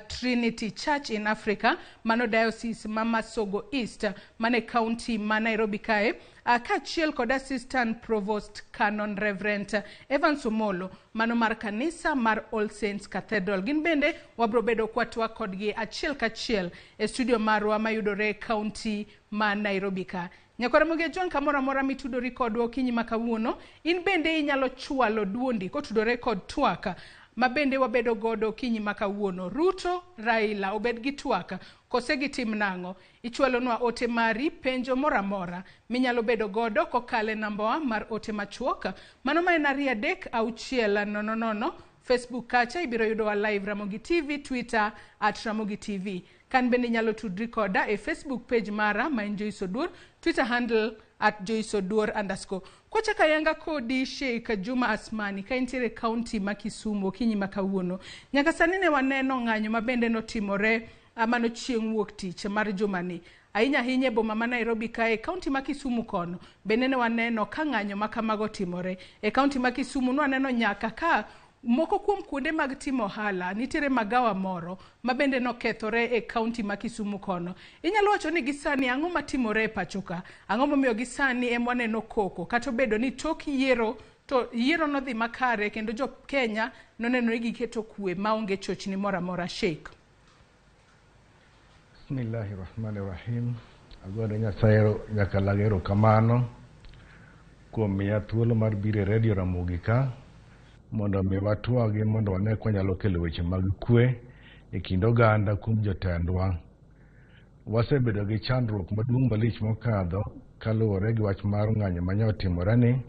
Trinity Church in Africa mano diocese mama Sogo East mane county ma Nairobi kae kachiel kod assistant provost canon Reverend Evans Omolo mano mar kanisa mar All Saints Cathedral. Gin bende wabro bedo kwatwa kodgi achiel kachiel e studio marwa mayudore county ma Nairobi ka. Nyakora moge John kamora mora mitudori kodwa okinyi makawuono in bende inyalo chwalo duondi kotudore kod twaka mabende wabedo godo kinyi makawuono. Ruto Raila obed gi twaka kose gitim nango ichwalonwa ote mari penjo moramora minyalo bedo godo kokale namba mar ote machuoka mano ma en 3-6-000 Facebook kacha ibiro yudo live Ramogi TV, Twitter @Ramogi TV. Kan bende nyalo tudri koda e Facebook page mara ma en Joyce Oduor, Twitter handle @JoyceOduor_. Kocha kayanga kodi Sheikh Juma Asmani ka entiere county ma Kisumu kinyi makawuono. Nyaka sani ne waneno ng'anyo mabende notimore mano chieng' wuok tich mar jumani. Ahinya hinye boma ma Nairobi kae county ma Kisumu kono bende ne waneno ka ng'anyo makamago timore. E county ma Kisumu no waneno nyaka ka moko kuom kuonde mag timo hala nitiere magawa moro mabende no kethore e county ma Kisumu kono. Inyalo wacho ni gisani ang'o matimore e pachoka? Ang'o momiyo gisani waneno koko kata bedo ni tok yiero to yiero no dhi makare kendo jo Kenya noneno ni giketo kwe maonge chochni moramora. Sheikh Bismillahirrahmanirrahim. Agone Nyasaye nyaka lagero kamano kuom miya thuolo mar biro e radio Ramogi ka mondo mi watwagi mondo wane kwa nyalo kelo weche mag kwe e kind oganda kuom jotendwa. Wasebedo gi chandruok maduong' malich mokadho kaluwore gi wach mar ng'anyo mane otimore ni.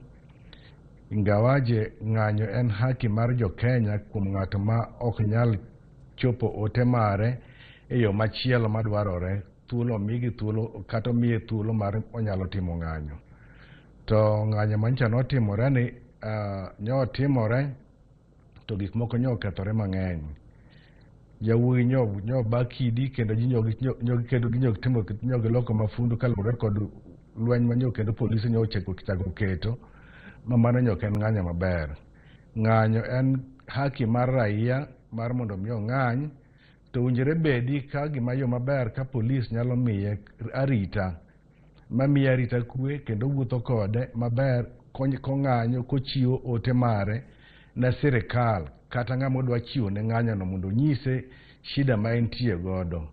Ingawaje ng'anyo en haki mar jo Kenya kuom ng'ato ma ok nyal chopo ote mare e yo machielo madwarore, thuolo migi thuolo kata miye thuolo mar onyalo timo ng'anyo. To ng'anyo mancha notimore ni nyo timore to gik moko nyo kethore mang'eny. Jawuoyi nyo bakidi kendo nyo giloko mafundu kaluwore kod lweny manyo kendo polisi nyo chako keto mano nyo ken ng'anyo maber. Ng'anyo en haki mar raia mar mondo miyo ng'any to winjore bedi ka gima yo maber ka polis nyalo miye arita mamiye arita kwe kendo wuotho kode maber kong'anyo kochiwo ote mare na sirikal kata ng'ama odwa chiwo ne ng'anyono mondo nyise shida ma entie godo.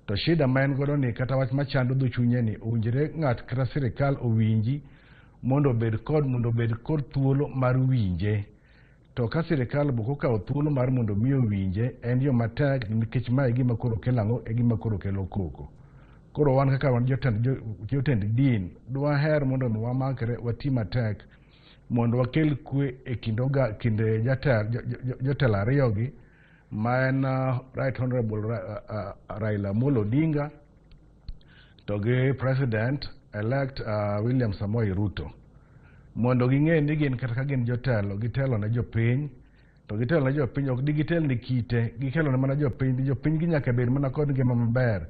To shida ma en godo ni kata wach machando dho chunye ni owinjore ng'at kata sirikal owinji mondo obed kod thuolo mar winje. To ka sirikal boko kawo thuolo mar mondo miyo winje en yo matek nikech ma e gima koro kelo ang'o e gima koro kelo koko. Koro wan kaka wan jotend din dwaher mondo wamakre wati matek mondo wakel kwe e kinde jotelo ariyogi ma en Right Honorable Raila Amolo Odinga to gi President elect William Samoei Ruto, mondo ging'e ni gin kata ka gin jotelo gitelo ne jopiny to gitelo ne jopiny ok digitel ni kite gitelo ne mana jopiny ginyaka bed mana kod ngima maber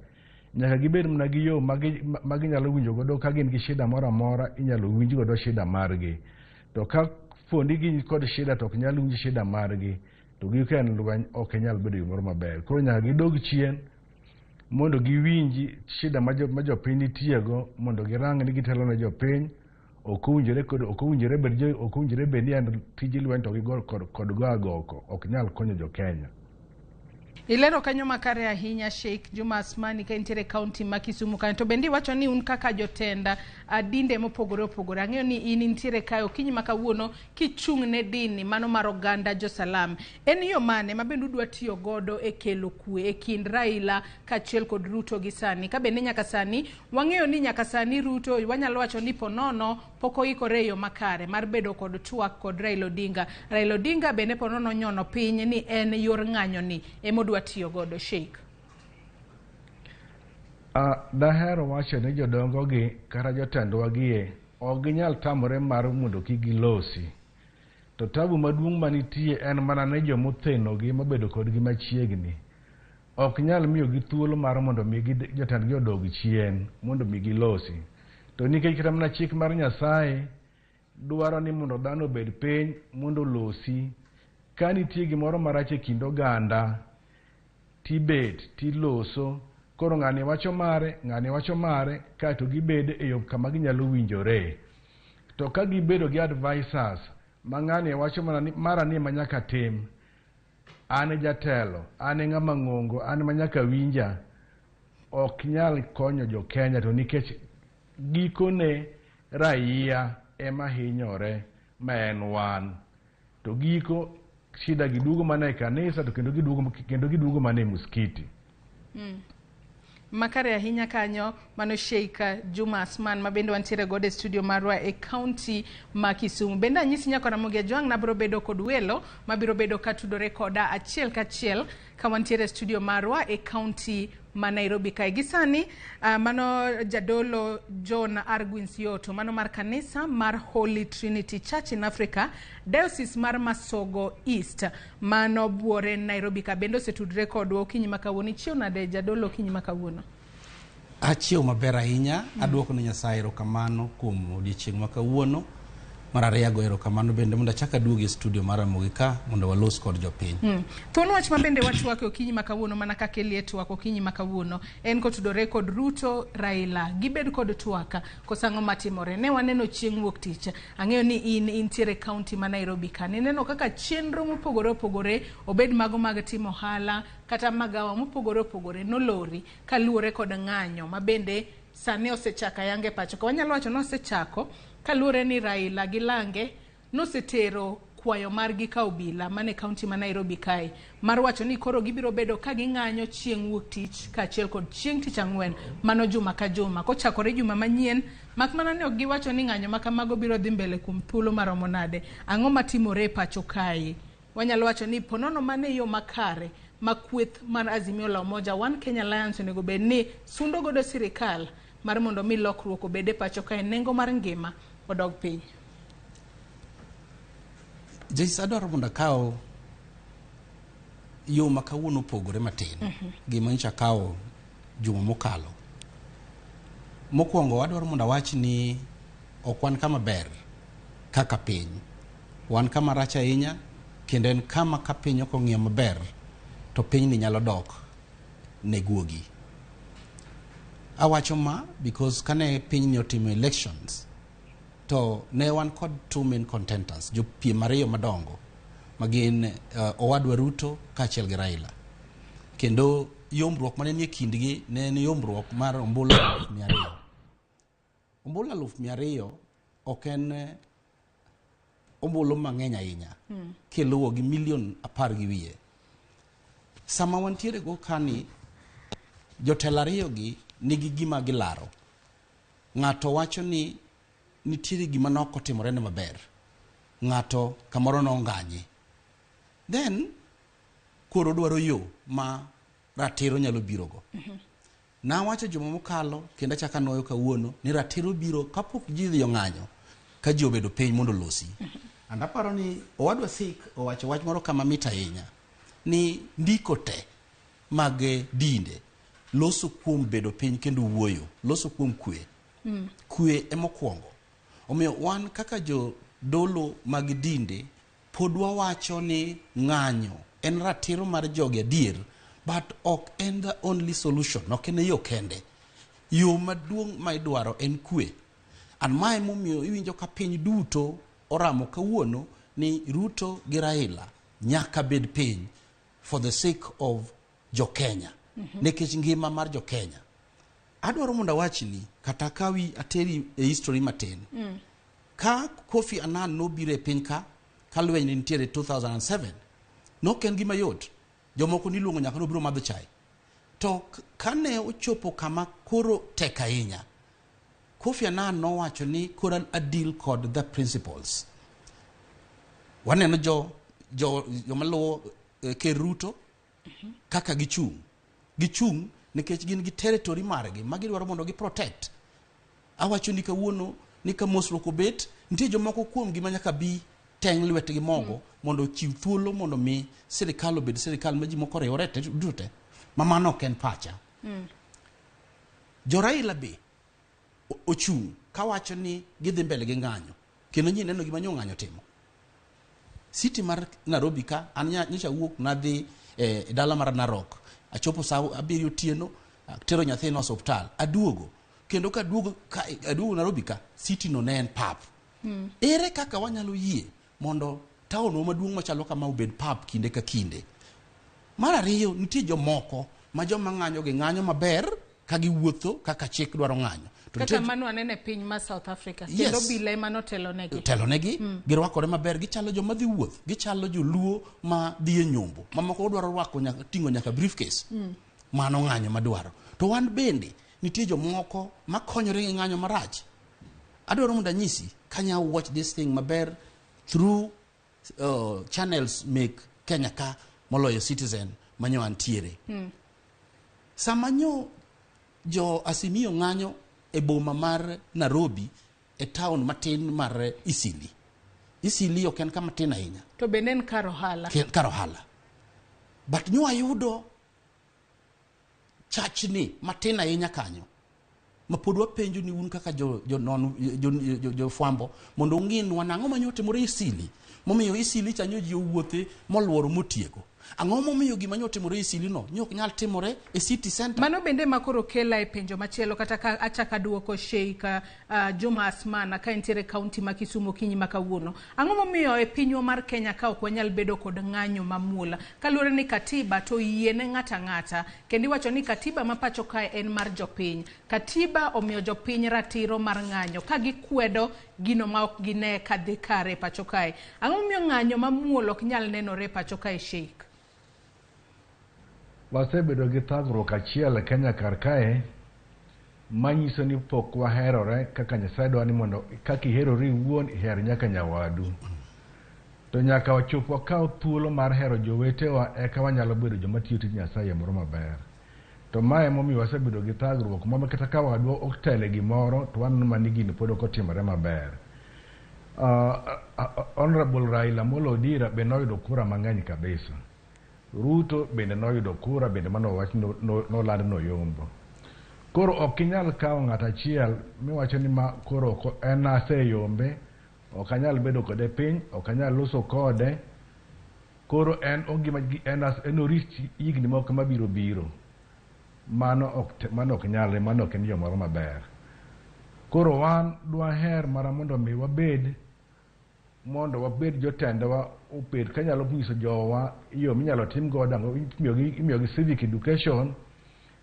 nyaka gibed mana gi yo magi nyalo winjo godo ka gin gi shida moro amora, inyalo winj godo shida margi. To ka fuondi gin kod shida to ok nyal winj shida margi, to giko en lweny ok nyal bedo gimoro maber. Koro nyaka gidog chien mondo giwinji shida ma jopiny nitiego, mondo girang ni gitelo ne jopiny. Ok owinjore bed ni en tij lweny to gigol kod go agoko, ok nyal konyo jo Kenya. Ilero kanyo makare ahinya Sheikh Juma Asmani ka intiere kaunti ma Kisumu kanyo. To bende wacho ni un kaka jotenda dinde mopogore opogore. Ang'eyo ni in intiere kayo okinyi ma kawuono kichung' ne dini mano mar oganda Jo-Salam. En yo mane ma bende udwa tiyo godo e kelo kwe e kind Raila kaachiel kod Ruto gi sani? Ka bende nyaka sani wang'eyo ni nyaka sani Ruto wanyalo wacho ni ponono pok oikore yo makare mar bedo kod twak kod Raila Odinga. Raila Odinga bende ponono nyono piny ni en yor ng'anyo ni emodwa tiyo godo. Sheikh dahero wacho ni jodongo gi kata jotendwa gie ok ginyal tamore mar mondo kik gilosi. To tabu maduong' manitie en mana ne jomotheno gi mabedo kodgi machiegni ok nyal miyo gi thuolo mar mondo mi jotendgi odog chien mondo mi gilosi. To nikech kata mana chik mar Nyasaye dwaro ni mondo dhano obed piny mondo losi, ka nitie gimoro marach e kind oganda tibet tiloso, koro ng'ani wacho mare kato gibed e yo kama ginyalo winjore. To ka gibedo gi advisors ma ng'ani wacho mara ni manyaka tim, an jatelo, an ng'ama ng'ongo, an manyaka winja, ok nyal konyo jo Kenya. To nikech gikone raia ema hinyore ma en wan, to giko shida gidugo mana e kanisa to kendo gidugo mana e muskiti. Makare ahinya kanyo mano Sheikh Juma Asman ma bende wantiere godo e studio marwa e county ma Kisumu. Bende anyisi nyako Ramogi Jwang na biro bedo kod welo ma biro bedo katudore koda achiel kachiel ka wantiere e studio marwa e county ma Nairobi kae. Gisani mano jadolo John Arguins Yoto mano mar kanisa mar Holy Trinity Church in Africa Diocese mar Masogo East mano buore Nairobi ka. Bende osetudre kodwa okinyi makawuono. Ichiew nade jadolo okinyi makawuono? Achiew maber ahinya. Aduoko ne Nyasaye erokamano kuom odiochieng' makawuono. Mar ariyo goyo erokamano bende mondo achak aduogi e studio mar Ramogi ka mondo walos kod jopiny. Thuon wach ma bende watwak okinyi makawuono mana kaka liet wak okinyi makawuono en kotudore kod Ruto Raila. Gibed kod twaka kosang'o matimore. Ne waneno chieng' wuok tich. Ang'eyo ni intiere county ma Nairobi ka. Neno kaka chenro mopogore opogore obed mago mag timo ohala kata magawa mopogore opogore nolori kaluwore kod ng'anyo ma bende sani osechako yange pacho. Ka wanyalo wacho no osechako kaluwore ni Raila gi Lange nosetero kwayo margi ka obila mane county ma Nairobi kae mar wacho ni koro gibiro bedo ka ging'anyo chieng' wuok tich kaachiel kod chieng' tich ang'wen mano juma ka juma kochakore juma manyien. Mak mana ne ok giwacho ni ng'anyo ma kamago biro dhi mbele kuom thuolo maromo nade. Ang'o matimore e pacho kae? Wanyalo wacho ni ponono mane yo makare makweth mar Azimio la Umoja One Kenya Alliance onego bed ni sundo godo sirikal mar mondo mi lokruok obede pacho kae nengo mar ngima odog piny. Jais adwaro mondo akaw yo makawuono opogore matin gima nyicha kawo juma mokalo. Mokwongo adwaro mondo awach ni ok wan kama ber kaka piny, wan kama rach ahinya, kendo en kama ka piny ok ong'iyo maber to piny ni nyalo dok ne guogi. Awacho ma because kane piny ni otimo elections to ne wan kod two main contenders, jo piem ariyo madongo magin Owadwa Ruto kaachiel gi Raila, kendo yomruok mane nie kindgi ne en yomruok mar ombulu 200. Ombulu 200 ok en ombulu mang'eny ahinya kiluwo gi milion 10 gi wiye. Sama wantiere go kani jotelo ariyo gi nigi gima gilaro. Ng'ato wacho ni nitiere gima nok otimore ne maber, ng'ato kamoro nong'anye, then koro dwaro yo ma ratiro nyalo biro go. Na wacho juma mokalo kendo achaka noyo kawuono ni ratiro biro kapok ji dhi ng'anyo ka ji obedo piny mondo losi. Andaparo ni Owadwa Sik owacho wach moro kama mit ahinya ni ndiko te mag dinde loso kuom bedo piny kendo wuoyo, loso kuom kwe. Kwe emokwongo. Omiyo wan kaka jo dolo mag dinde pod wawacho ni ng'anyo en ratiro mar jogi adier, but ok en the only solution, ok en yo kende. Yo maduong' ma idwaro en kwe. An mae momiyo iwinjo ka piny duto oramo kawuono ni Ruto gi Raila nyaka bed piny for the sake of jo Kenya. Nekech ngima mar jo Kenya. Adwaro mondo awachni kata kawi ateri e history matin. Ka Kofi Annan nobire piny ka lweny nitiere 2007, nok en gima yot. Jomoko niluongo nyaka nobiro madho chai. To kane ochopo kama koro tek ahinya, Kofi Annan nowacho ni koro adil kod the principles. Waneno jo maluwo Ker Ruto kaka gichung' nikech gin gi territory margi ma gidwaro mondo gi protect. Awacho ni kawuono ni ka mosruok obet, nitie jomoko kuom gima nyaka bi teng' lwetgi mogo mondo chiw thuolo mondo mi sirikal obed sirikal ma ji moko riwore duto. Ma mano ok en pacha. Jo Raila be ochung' kawacho ni gidhi mbele gi ng'anyo. Kendo nyinyi neno gima ng'anyo timo. City mar Nairobi ka an nyicha wuok nadhi dala mar Narok. Achopo saa 7 otieno, tero nyathina hospital, aduogo. Kendo ka aduogo Nairobi ka, city no ne en pap. Ere kaka wanyalo yie mondo taon maduong' machalo kama obed pap kinde ka kinde. Mar ariyo, nitie jomoko ma joma ng'anyo gi ng'anyo maber ka giwuotho kaka chik dwaro ng'anyo. Kaka mano anene piny ma South Africa. Kendo bile mano telonegi. Telonegi, girwakore maber, gichalo joma dhi wuoth, gichalo joluo ma dhi e nyombo. Mamoko dwaro rwako ting'o nyaka briefcase. Mano ng'anyo madwaro. To wan bende nitie jomoko makonyore gi ng'anyo marach. Adwaro mondo anyisi, kanya watch this thing maber through channels make Kenya ka moloyo Citizen manyo antiere. Sama nyo jo Asimio ng'anyo e boma mar Nairobi e town matin mar Isili. Isili ok en kama tin ahinya. To bende en kar ohala. Kar ohala. But nyo ayudo chachni matin ahinya kanyo. Mapod wapenjo ni un kaka jo fwambo mondo ung'inwa nang'o manyotimore Isili. Momiyo Isili chanyo ji owuothe moluoro motieko. Ang'o momiyo gima nyotimore Isili no nyok nyal timore e city center. Mano bende makoro kela e penjo machielo kata ka achaka duoko Sheikh Juma Asmana ka entiere county ma Kisumu kinyi makawuono. Ang'o momiyo e pinywa mar Kenya ka ok wanyal bedo kod ng'anyo mamula kaluwore ni katiba to yiene ng'ata ng'ata kendo iwacho ni katiba ma pacho kae en mar jopiny. Katiba omiyo jopiny ratiro mar ng'anyo ka gikwedo gino ma ok gine ka dhi kare pacho kae. Ang'o momiyo ng'anyo mamuol ok nyal nenore pacho kae Sheikh? Wasebedo gi thagruok achiel Kenya kar kae manyiso ni pok waherore kaka Nyasaye dwani mondo kaka iherori iwuon iher nyaka nyawadu. To nyaka wachop wakaw thuolo mar hero jowetewa eka wanyalo bedo joma tiyo tij Nyasaye moro maber. To mae momiyo wasebedo gi thagruok ma kata ka wadwa ok tele gimoro to waneno mani gini pod ok otimore maber. Honorable Raila Amolo Odinga be noyudo kura mang'eny kabisa. Ruto bende noyudo kura bende mano wach noland noyombo. Koro ok inyal kawo ng'at achiel miwacho ni ma koro en aseyombe, ok anyal bedo kode piny, ok anyal loso kode. Koro en orit higni moko mabiro biro. Mano ok nyalre, mano ok en yo moro maber. Koro wan dwaher mara mondo mi wabed jotendewa obed kanyalo nyiso jowa yo minyalo tim godo, imiyogi civic education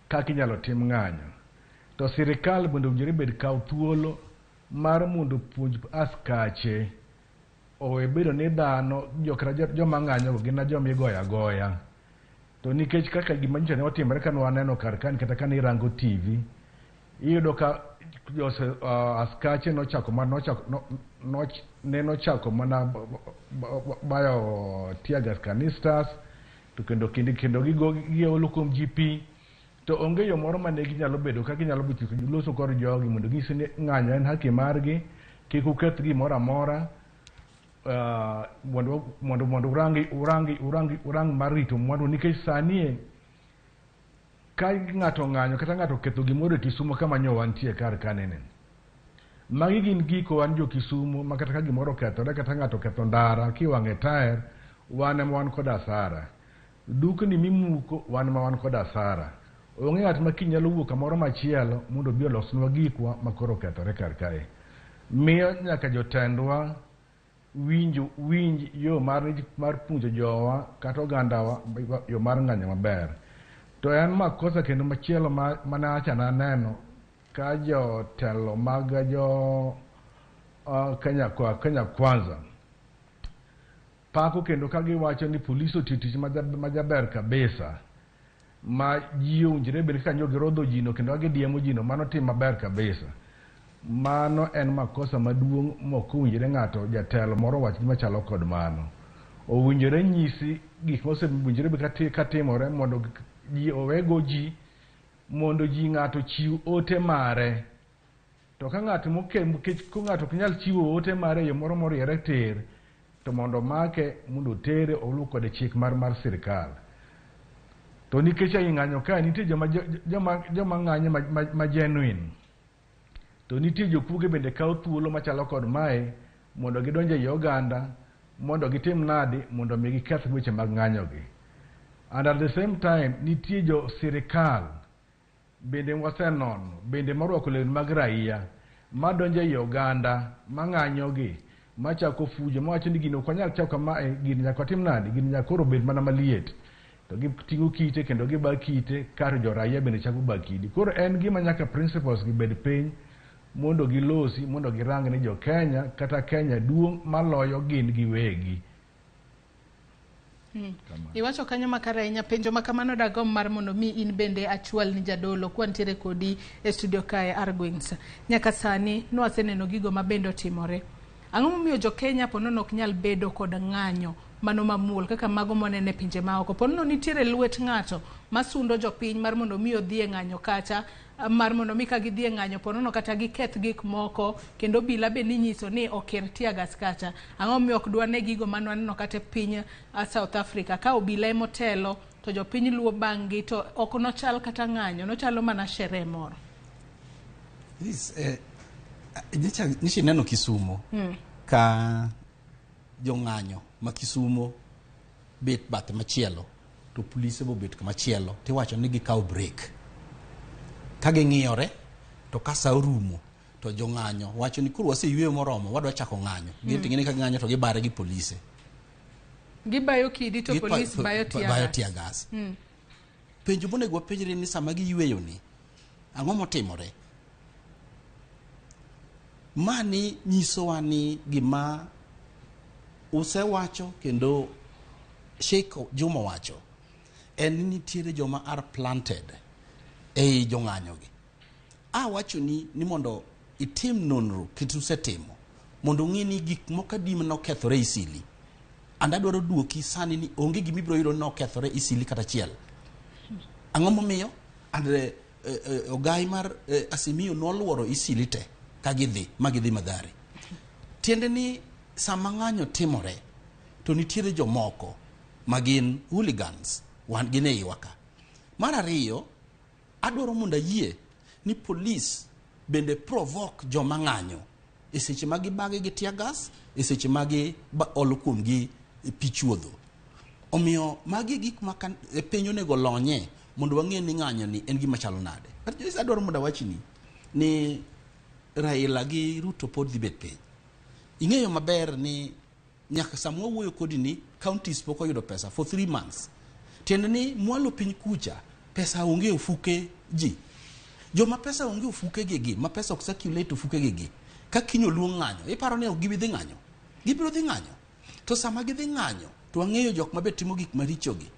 kaka inyalo tim ng'anyo. To sirikal bende owinjore bed kaw thuolo mar mondo puonj askache owe bedo ni dhano joma ng'anyo gin joma igoyo agoya. To nikech kaka gima nyicha ne otimore kane waneno kar kan kata kane irango TV, iyudo ka askache nochako mana bayo tiagas kanistas to kendo giolo kuom GP. To onge yo moro mane ginyalo bedo ka ginyalo loso kod jogi mondo gisi ni ng'anyo en haki margi, kik uketh gimoro amora, mondo urang mar rito mwandu nikech sani ka ng'ato ng'anyo kata ng'ato ketho gimoro e Kisumu kama nyo wantie kar kanene. Magi gin giko wan jo Kisumu ma kata ka gimoro kethore kata ng'ato ketho ndara kiwang'e taer wan ema wan kod asara. Dukni mimuko wan ma wan kod asara. Onge ng'at ma kinyalo wuok kamoro machielo mondo bi olosnwa gikwa makoro kethore kar kae. Miyo nyaka jotendwa winj yo mar punjo jowa kata ogandawa yo mar ng'anyo maber. To en makosa kendo machielo mana achana neno ka jotelo mag jo Kenya Kwanza pako kendo ka giwacho ni polisi otiyo tich majaber kabisa ma ji owinjore bed ka nyo girodho jino kendo gidiemo jino mano tim maber kabisa. Mano en makosa maduong' mok owinjore ng'ato jatelo moro wach gima chalo kod mano. Owinjore nyisi gik mosewinjore be katimore mondo ji owego ji mondo ji ng'ato chiw ote mare. To ka ng'ato ko ng'ato ok nyal chiwo ote mare yo moro moriere ter to mondo make mondo tere olu kod chik mar sirikal. To nikech ai ng'anyo ka nitie joma ng'anyo ma genuine. To nitie jokuoge bende kawo thuolo machalo kod mae mondo gidonje i oganda mondo gitim nadi mondo mi giketh weche mag ng'anyogi. And at the same time nitie jo sirikal bende wasenono bende morwako lewni mag raia madonje i oganda mang'anyogi machako fujo mawacho ni gino ok wanyal chako kamae gini nyaka watim nadi gini nyaka koro bed mana maliet. To giting'o kite kendo giba kite kar jo raia bende chako ba kidi. Koro en gima nyaka principles gi bed piny mondo gilosi mondo girang ni jo Kenya kata Kenya duong' maloyo gin giwegi. Iwacho kanyo makare ahinya penjo makamano dagom mar mondo mi in bende achwal ni jadolo kwantiere kodi e studio kae Arguins. Nyaka sani nwaseneno gigo mabende otimore. Ang'o momiyo jo Kenya ponono ok nyal bedo kod ng'anyo mano mamuol kaka mago monene pinje maoko. Ponono nitiere lwet ng'ato masundo jo piny mar mondo mi odhi e ng'anyo kacha mar mondo mi ka gidhi e ng'anyo ponono kata giketh gik moko kendo bila be ninyiso ni okir tiagas kacha. Ang'o momiyo ok dwane gigo manwaneno kata piny South Africa ka obila emotelo to jo piny luwo bang'gi to ok nochal kata ng'anyo nochalo mana sherehe moro. Nishi neno Kisumu ka jo ng'anyo ma Kisumu bet bath machielo to polise bo bet machielo tiwacho ni gikaw break ka ging'iyore to ka sa orumo to jo ng'anyo wacho ni kuro waseyweyo moromo wadwa chako ng'anyo gin ka ng'anyo to gibare gi polise gibayo kidi to polisi bayo tiagas. Penjo monego wapenjre ni sama giyweyo ni ang'o motimore. Mani nyisowa ni gima usewacho kendo Sheikh Juma wacho en ni nitiere joma are planted ei jong'anyogi. Wacho ni mondo itim nonro kitu setimo mondo ng'e ni gik moko adi nokethore Isili. Adwaro duoki sani ni onge gima ibiro yudo nokethore Isili kata achiel. Ang'o momiyo ogai mar Asimio noluoro Isili te ka gidhi Mathare. Tiende ni sama ng'anyo timore to nitiere jomoko magin hooligans wan gine iwaka. Mar ariyo adwaro mondo ayie ni police bende provoke joma ng'anyo e seche magi bage gi tiagas e seche magi olo kuomgi pichuodho. Omiyo magi gik ma penyo nego lonye mondo wang'e ni ng'anyo ni en gima chalo nade. Adwaro mondo awachni ni Raila gi Ruto pod dhi bet piny. Ing'eyo maber ni nyaka sama wawuoyo kodi ni counties pok oyudo pesa for 3 months. Tiende ni mwalo piny kucha pesa onge ofuke ji. Joma pesa onge ofuke gi ma pesa ok circulate ofuke gi ka kinyo luong ng'anyo iparo ni ok gibi dhi ng'anyo. Gibiro dhi ng'anyo. To sama gidhi ng'anyo to wang'eyo jok mabe timo gik maricho gi.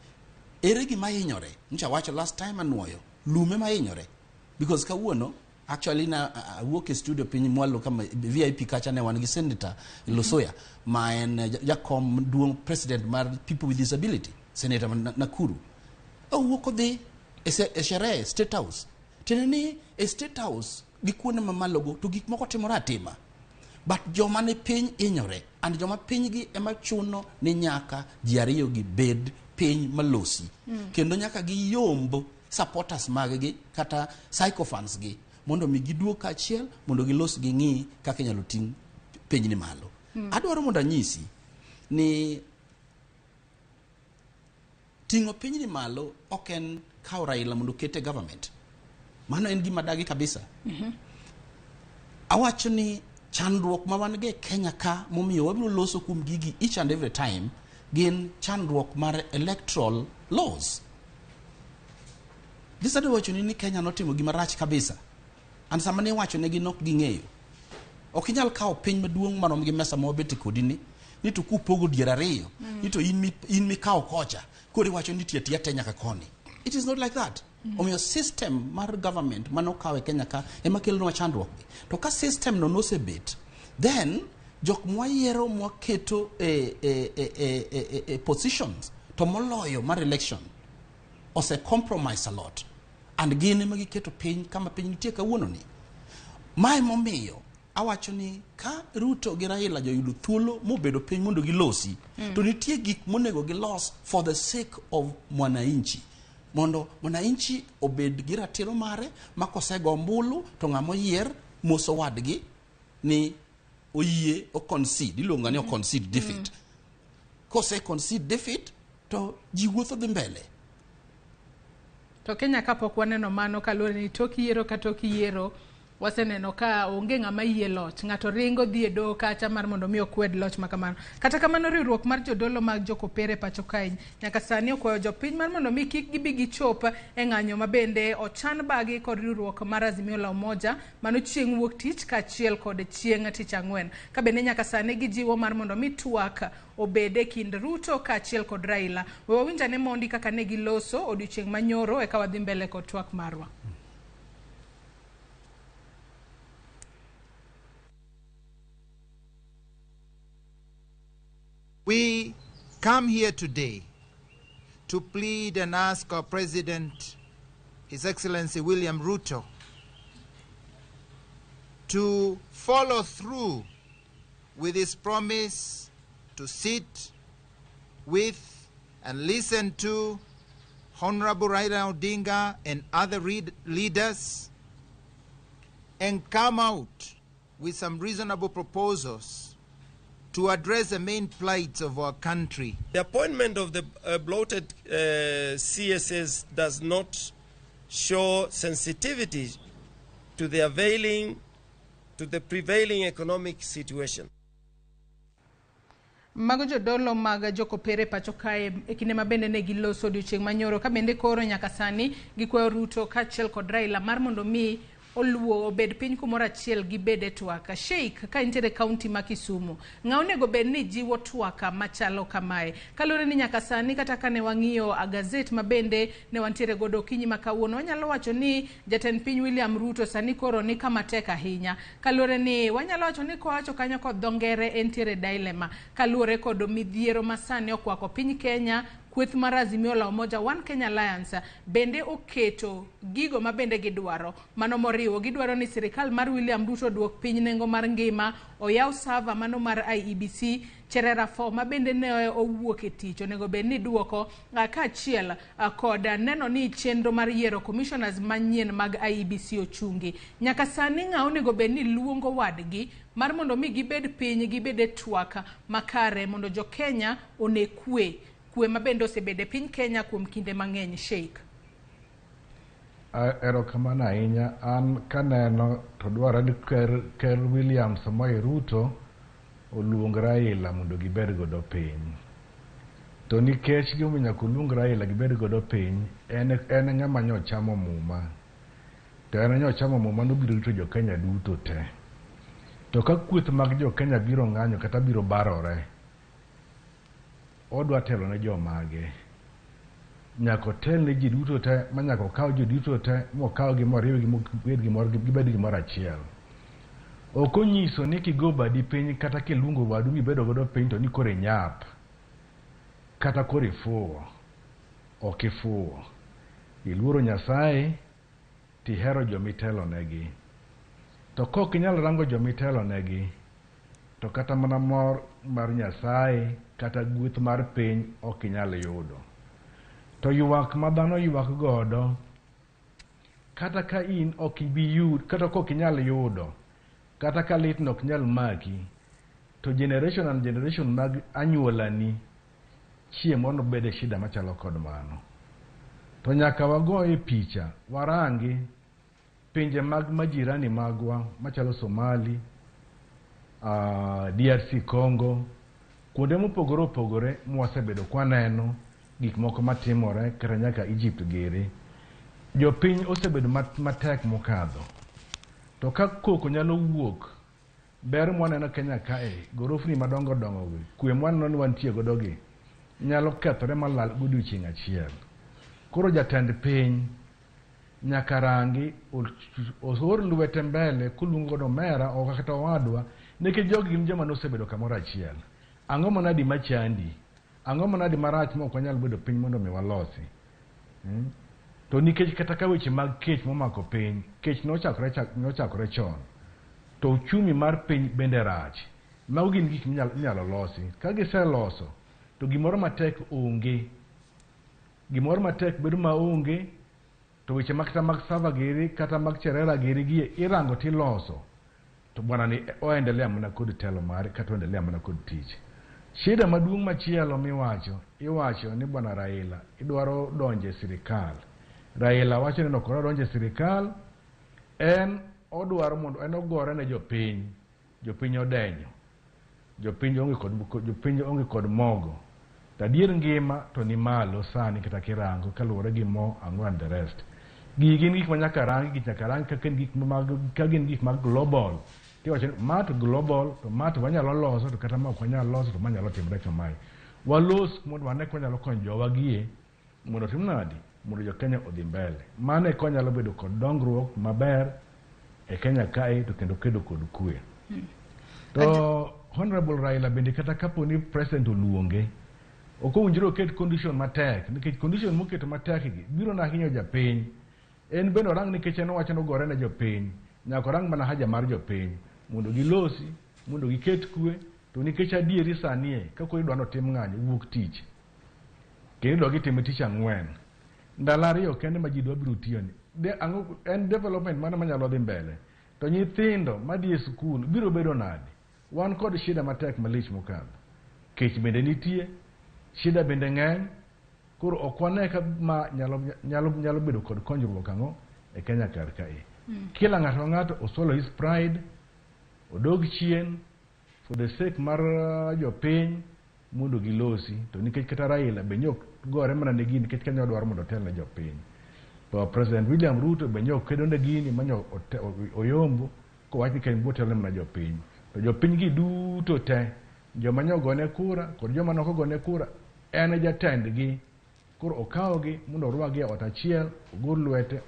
Ere gima hinyore? Ncha wacho last time anuoyo lume ma hinyore because kawuono actually na work studio piny mwalo kama VIP kacha ne wan gi senator Losoya ma en jakom duong president mar people with disability senator Nakuru. Wuok dhi e sherehe State House. Teneni e State House gikuone mamalogo to gik moko timore atima. But joma ne piny hinyore and joma piny gi ema chuno ni nyaka ji ariyo gi bed piny malosi. Kendo nyaka gi yombo supporters maggi kata sycophants gi mondo mi giduok achiel mondo gilos gi ng'i kaka inyalo ting' piny ni malo. Adwaro mondo anyisi ni ting'o piny ni malo ok en kawo Raila mondo kete government. Mano en gima dagi kabisa. Awacho ni chandruok ma wan ge Kenya ka momiyo wabiro loso kuom gigi each and every time gin chandruok mar electoral laws. Gisado wacho ni Kenya notimo gima rach kabisa. An sama ne wacho ne ginok ging'eyo. Ok inyal kawo piny maduong' marom gi mesa mobeti kodi ni to kupogo dier ariyo ni to in mikawo kocha kodi wacho ni tiya te nyaka koni. It is not like that. Omiyo system mar government mano kawe Kenya ka ema kelonwa chandruok. To ka system no nosebet, then jok mwayiero mwaketo positions to moloyo mar election ose compromise a lot. And gine ema giketo piny kama piny nitie kawuono ni. Mae momiyo awacho ni ka Ruto gi Raila joyudo thuolo mobedo piny mondo gilosi, to nitie gik monego gilos for the sake of mwananchi. Mondo mwananchi obed gi ratiro mare makosego ombulu to ng'amo yier moso wadgi ni oyie o concede, iluonga ni o concede defeat. Kose concede defeat to ji wuotho dhi mbele. To Kenya kapok waneno mano kaluwore ni tok yiero ka tok yiero waseneno ka onge ng'ama yie loch, ng'ato ringo dhi e doho kacha mar mondo mi okwed loch makamano. Kata kamano riwruok mar jodolo mag jokopere pacho kae nyaka sani okwayo jopiny mar mondo mi kik gibi gichop e ng'anyo mabende ochan bagi kod riwruok mar Azimio la Umoja mano chieng' wuok tich kaachiel kod chieng' tich ang'wen. Ka bende nyaka sani gijiwo mar mondo mi twak obede kind Ruto kaachiel kod Raila. We wawinjane mondi kaka ne giloso odiochieng' manyoro eka wadhi mbele kod twak marwa. We come here today to plead and ask our President, His Excellency William Ruto, to follow through with his promise to sit with and listen to Honorable Raila Odinga and other leaders and come out with some reasonable proposals to address the main plights of our country. The appointment of the bloated CSS does not show sensitivity to the prevailing economic situation. Mago jodolo mag jokopere pacho kae e kinde mabende ne giloso odiochieng' manyoro ka bende koro nyaka sani gikwayo Ruto kaachiel kod Raila mar mondo mi oluo obed piny kumoro achiel gi bede twaka. Sheikh ka intere kaunti ma Kisumu, ng'a onego bed ni jiwo twaka machalo kamae? Kalure ni nyaka sani kata kane wang'iyo gazet mabende ne wantiere godo kinyi makawuono, wanyalo wacho ni jatend piny William Ruto sani koro ni kama tek ahinya. Kalure ni wanyalo wacho ni kowacho kanyo kod dhongere entiere dilemma kalure kod midhiero masani okwako piny Kenya. Kweth mar Azimio la Umoja One Kenya Alliance bende oketo gigo mabende gidwaro. Mano moriwo gidwaro ni sirikal mar William Ruto duok piny nengo mar ngima, oyaw server mano mar IEBC, cherera fo mabende ne owuok e tich onego bed ni duoko kaachiel kod neno ni chenro mar yiero commissioners manyien mag IEBC ochungi. Nyaka sani ng'a onego bed ni luongo wadgi mar mondo mi gibed piny gibede twaka makare mondo jo Kenya one kwe mabende osebede piny Kenya kuom kinde mang'eny. Sheikh erokamano ahinya. An kaneno to dwaro ni Ker William Samoei Ruto oluong Raila mondo gibed godo piny. To nikech gimomiyo nyaka oluong Raila gibed godo piny, en ng'ama nyochamo muma. To en nyochamo muma nobiro rito jo Kenya duto te. To ka kweth mag jo Kenya biro ng'anyo kata biro barore, odwa telo ne jomage. Nyaka tel ne ji duto te, ma nyaka okaw ji duto te mokaw gi moriw gibed gimoro achiel. Ok onyiso ni kigo badi piny kata kiluongo wadu mibedo godo piny to ni kore nyap kata kore fuwo. Ok ifuwo. Iluoro Nyasaye tihero jomitelo negi. To kok inyalo rango jomitelo negi, to kata mana mor mar Nyasaye kata gweth mar piny ok inyal yudo. To ywak ma dhano ywak godo kata ka in ok ibi yud kata ka ok inyal yudo kata ka lit nok nyal maki to generation and generation mag anyuolani chiemo no bede shida machalo kod mano to nyaka wagoye picha warangi pinje mag majirani magwa machalo Somali, DRC Congo, kuonde mopogore opogore mwasebedo kwaneno gik moko matimore kata nyaka Egypt gere jopiny osebedo matek mokadho to ka koko nyalo wuok ber mwaneno Kenya kae gorofni madongo dongo gi kwe mwaneno ni wantie godo gi nyalo kethore malal godiochieng' achiel. Koro jatend piny nyaka rangi osor lwete mbele kulungo godo mera o kata wadwa nikech jogi gin joma nosebedo kamoro achiel. Ang'o manadi machandi? Ang'o manadi marach ma ok wanyal bedo piny mondo mi walosi? To nikech kata ka weche mag kech momako piny, kech nochakore chon. To uchumi mar piny bende rach. Mago gin gik minyalo losi. Ka giseloso, to gimoro matek onge. Gimoro matek bedo maonge, to weche makata mag sava giri, kata mag cherera giri gie, irango tiloso. To bwana ni oendelea mana kod telo mare, kata oendelea mana kod tich. Shida maduong' machielo iwacho ni bwana Raila, idwaro donje sirikal. Raila wacho ni nokoro donje sirikal, en odwaro mondo en ogore ne jopiny. Jopiny odenyo. Jopiny onge kod mogo. Tadier ngima to ni malo sani kata kirango kaluwore gi mo and the rest. Gin gik manyaka rangi ka gin gik mag global. Tiwacho ma to global to ma to wanyalo loso to kata ma ok wanyalo loso to manyalo timre kamae. Walos mondo wane konyalo konyo jowa gie mondo tim nadi mondo jo Kenya odhi mbele. Mane konyalo bedo kod dongruok maber e Kenya kae to kendo kedo kod kwe. To Honorable Raila bende kata kapo ni president oluonge oko unjiro ket condition matek nikech condition moketo matek gi biro na hinyo japiny. En bendo rang nikech en wacho no gore ne jopiny. Nyaka rang mana haja mar jopiny mondo gilosi, mondo giket kwe, to nikech adieri sanie kako idwano tim ng'anyo wuok tich. Kendo gitimo tich ang'wen. Ndalo ariyo kende ma ji dwa biro tiyoni. En development mana manyalo dhi mbele. To nyithindo madhi e skul biro bedo nadi. Wan kod shida matek malich mokadho. Kech bende nitie, shida bende ng'eny. Koro ok wane ka ma nyalo bedo kod konyruok ang'o e Kenya kar kae. Kila ng'ato osolo his pride, odog chien for the sake mar jopiny mondo gilosi. To nikech kata Raila benyok gore mana ne gini nikech Kenya odwaro mondo otel ne jopiny. To President William Ruto benyok kedo ne gini manyo oyombo kowach ni Kenya botelo mana jopiny. To jopiny gi duto te joma nyogone kura kod joma noko gone kura en jatendgi. Koro okawogi mondo orwagi e ot achiel, ogol lwete,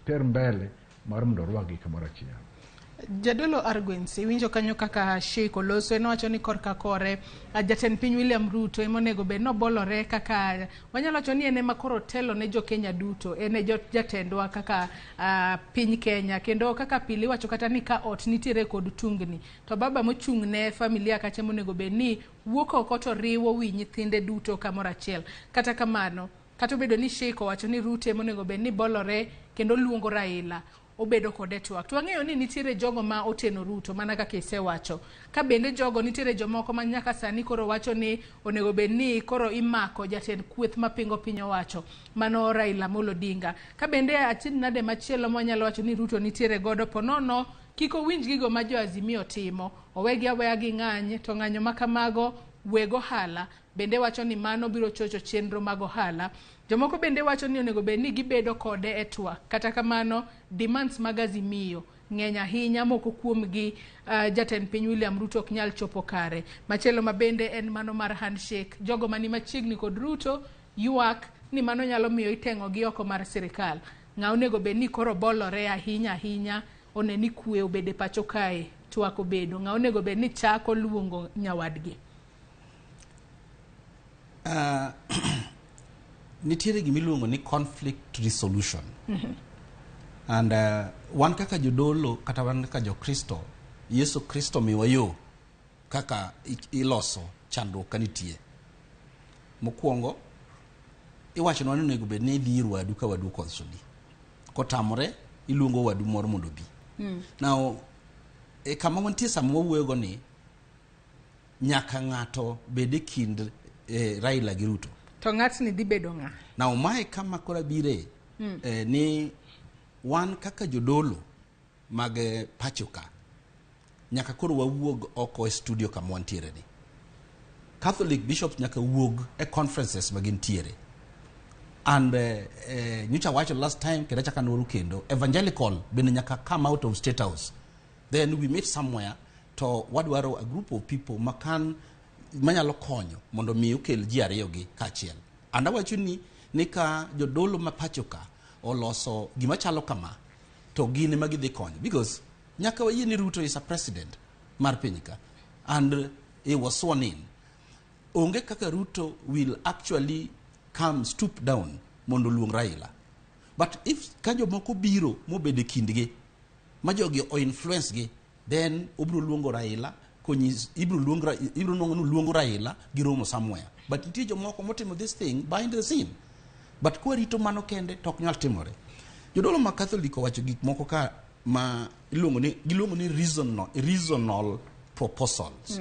ter mbele mar mondo orwagi kamoro achiel. Jadolo Arguins, iwinjo kanyo kaka Sheikh Oloso en wacho ni korka kore jatend piny William Ruto emonego bed nobolore kaka wanyalo wacho ni ene makoro telo ne jo Kenya duto, ene jatendwa kaka piny Kenya, kendo kaka pili wacho kata ni ka ot nitiere kod tungni to baba mochung' ne familia kacha monego bed ni wuok oko to riwo wi nyithinde duto kamoro achiel. Kata kamano kata obedo ni Sheikh wacho ni Ruto emonego bed ni bolore kendo luongo Raila obedo kode twak. To ang'eyo ni nitiere jogo ma oteno Ruto mana kaka isewacho. Ka bende jogo nitiere jomoko ma nyaka sani koro wacho ni onego bed ni koro imako jatend kweth mapingo piny owacho mano Raila Amolo Odinga. Ka bende atin nade machielo mwanyalo wacho ni Ruto nitiere godo ponono kiko winj gigo ma jo Azimio timo. Owegi aweya gi ng'any to ng'anyo makamago wego hala bende wacho ni mano biro chocho chenro mag ohala. Jomoko bende wacho ni onego bed ni gibedo kode e twak. Kata kamano demands mag Azimio ng'eny ahinya, moko kuomgi jatend piny William Ruto ok nyal chopo kare. Machielo mabende en mano mar handshake. Jogo mani machiegni kod Ruto ywak ni mano nyalo miyo itengo gi oko mar sirikal. Ng'a onego bed ni koro bolore ahinya oneni kwe obede pacho kae twak obedo. Ng'a onego bed ni chako luongo nyawadgi. Nitiere gimiluongo ni conflict resolution. And wan kaka jodolo kata wan kaka jo Kristo, Yesu Kristo miwa yo kaka iloso chandruok kanitie. Mokwongo iwacho ni onego bed ni idhi ir wadu ka wadu konsoli. Kotamore iluongo wadu moro mondo bi. Now kama wantie sama wawuoyo ni nyaka ng'ato bede kind Raila gi Ruto. To ng'atni dhi bedo ng'a? Now mae kama kora bire ni wan kaka jodolo mag pachoka nyaka koro wawuog oko e studio kama wantiere ni. Catholic bishops nyaka wuog e conferences magin tiere. And nyocha wacho last time kenda chaka noru kendo evangelical bende nyaka come out of State House. Then we meet somewhere to wadwaro a group of people makan manyalo konyo mondo mi ukel ji ariyo gi kachiel. And awacho ni ka jodolo mapachoka oloso gima chalo kama to gine magidhi konyo because nyaka wayie ni Ruto is a president mar pinyka and he was sworn in. Onge kaka Ruto will actually come stoop down mondo luong Raila. But if kanjo moko biro mobede kindgi ma jogi o influence gi, then obro luongo Raila konyis ibro luongo Raila gi romo somewhere. But nitie jomoko motimo this thing behind the scene. But kwa rito mano kende tok nyal timore. Jodolo ma Catholic wacho gik moko ka ma giluongo ni reasonable proposals.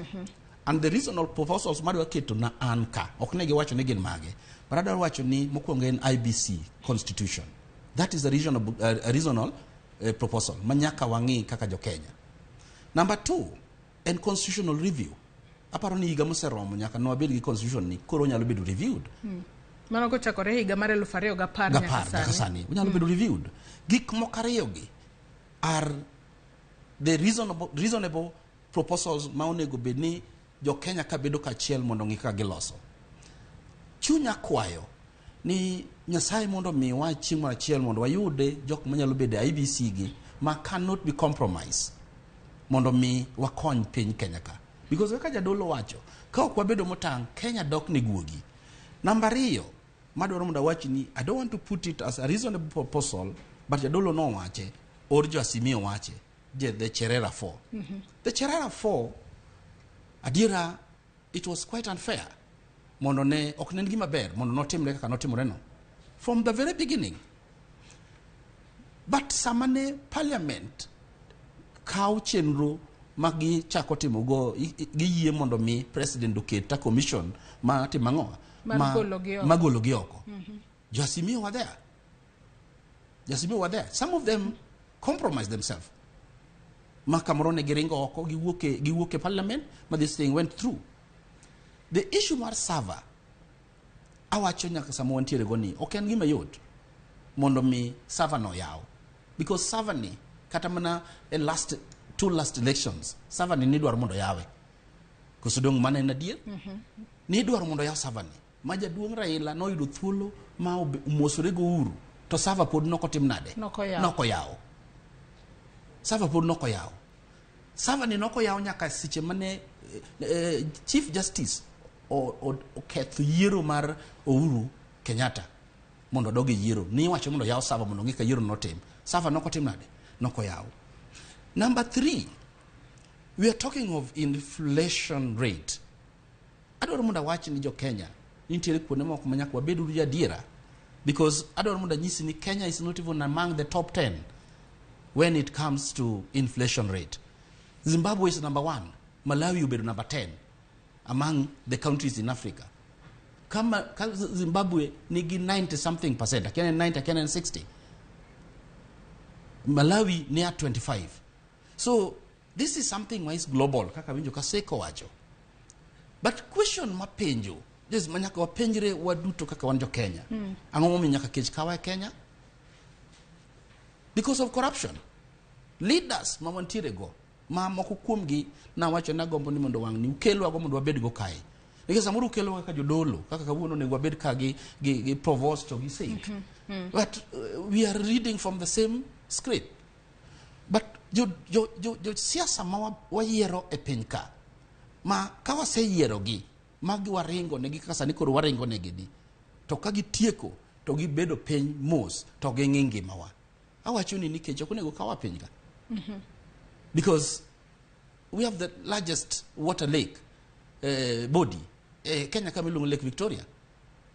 And the reasonable proposals madwa keto na anka ok ne giwacho ni gin mage. But adwa wacho ni mokwongo en IBC constitution. That is a reasonable proposal manyaka wangi kaka jo Kenya. Number 2 en constitutional review. Aparo ni higa moseromo nyaka no abed gi constitution ni koro nyalo bedo reviewed. Mano ko chakore higa mar 2010 nyaka sani nyalo bedo reviewed. Gik mokariyo gi are the reasonable proposals ma onego bedni jo Kenya ka bedo kachiel mondo ngika giloso. Chunya kwayo ni Nyasaye mondo miwa chieng' mar achiel mondo wayude jok manyalo bedo IBC gi ma cannot be compromised mondo mi wakony piny Kenya ka. Because kaka jadolo wacho ka ok wabedo motang' Kenya dok ni guogi. Number 2 madwaro mondo wachi ni I don't want to put it as a reasonable proposal but jadolo no wache or jo Asimio wache the Cherera 4. The Cherera 4 adiera it was quite unfair. Mondo ne ok nen gima ber mondo notimre kaka notimore no from the very beginning. But samane parliament kaw chenro magi chako timo go giyie mondo mi president oketa commission ma timango magolo gi oko. Jasimio were there. Some of them compromised themselves. Makamorone giringo oko giwuoke parliament but this thing went through. The issue mar server awacho nyaka samo wantiere goni ok en gima yot mondo mi server no yaw because server ni kata mana two last elections server ni dwaro mondo yawe kusudong mana en adier ni dwaro mondo yaw server ni majaduong Raila no yudo thuolo ma umosore go uru to server pod nokotim nade noko yaw server pod noko yaw server ni noko yaw nyaka siche mane Chief Justice o ketho yiero mar Uhuru Kenyatta mondo doge yiero ni wacho mondo yaw server mondo ngika yiero notim server nokotim nade noko yaw. Number 3 we are talking of inflation rate. Adwaro mondo wachi ni jo Kenya nitiere kuonde moko manyaka wabedo ru jadiera because adwaro mondo nyisi ni Kenya is not even among the top 10 when it comes to inflation rate. Zimbabwe is number 1. Malawi ubedo number 10 among the countries in Africa. Kama Zimbabwe nigi 90 something percent, akene 90, akene 60. Malawi near 25. So this is something wise global kaka winjo kaseko wacho. But question mapenjo just manyaka wapenjre waduto kaka wanjo Kenya. Ang'o momiyo nyaka kech kawa Kenya? Because of corruption. Leaders ma wantiere go ma moko kuomgi na wacho na gombo ni mondo wang' ni ukelo ago mondo wabed go kae. Nikech samoro ukelo kaka jodolo kaka kawuono ne wabed ka gi provost to gi sake. But we are reading from the same script. But jo siasa ma wayiero e piny ka ma ka waseyiero gi magi waringo negi kaka sani koro waringo negi ni to ka gitieko to gibedo piny mos to ging'i ngimawa. Awacho ni nikech ok onego kawa piny ka. Because we have the largest water lake body Kenya kama iluongo Lake Victoria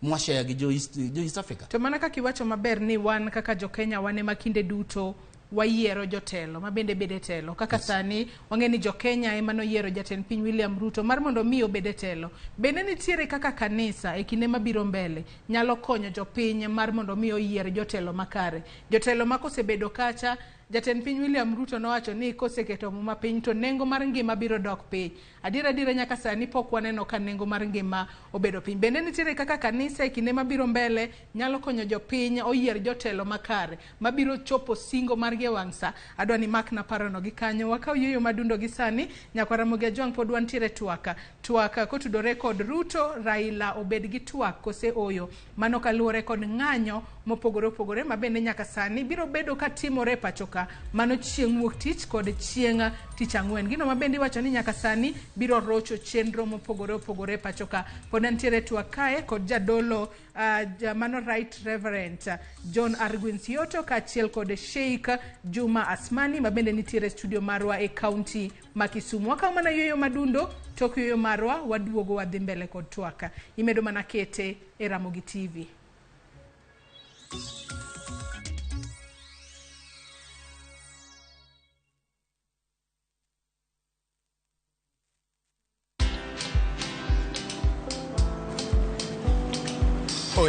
mwashare gi jo East Africa. To mana kaka iwacho maber ni wan kaka jo Kenya wane makinde duto wayiero jotelo mabende bede telo kaka sani wang'eni jo Kenya ema noyiero jatend piny William Ruto mar mondo mi obede telo. Bende nitiere kaka kanisa e kinde mabiro mbele nyalo konyo jopiny mar mondo mi oyier jotelo makare. Jotelo makosebedo kacha jatend piny William Ruto nowacho ni koseketo muma piny to nengo mar ngima biro dok piny. Adira nyaka sani pok waneno ka nengo mar ngima obedo piny. Bende nitiere kaka kanisa e kinde mabiro mbele nyalo konyo jopiny oyier jotelo makare mabiro chopo singo margi e wang'sa. Adwa ni mak na parono gi kanyo wakaw yueyo madundo gi sani nyaka Ramogi Ajwang' pod wantiere twaka kotudore kod Ruto Raila obed gi twak kose oyo mano kaluwore kod ng'anyo mopogore opogore mabende nyaka sani biro bedo ka timore pachoka mano chieng' wuok tich kod chieng' tich ang'wen. Gino mabende wacho ni nyaka sani biro rocho chenro mopogore opogore pachoka. Pod ntiere twak kae kod jadolo mano Right Reverend John Arguin Sioto kaachiel kod Sheikh Juma Asmani mabende nitiere studio marwa e kaunti ma Kisumu. Wakaw mana yueyo madundo tok yueyo marwa waduogo wadhi mbele kod twaka. Imedo mana kete e Ramogi TV.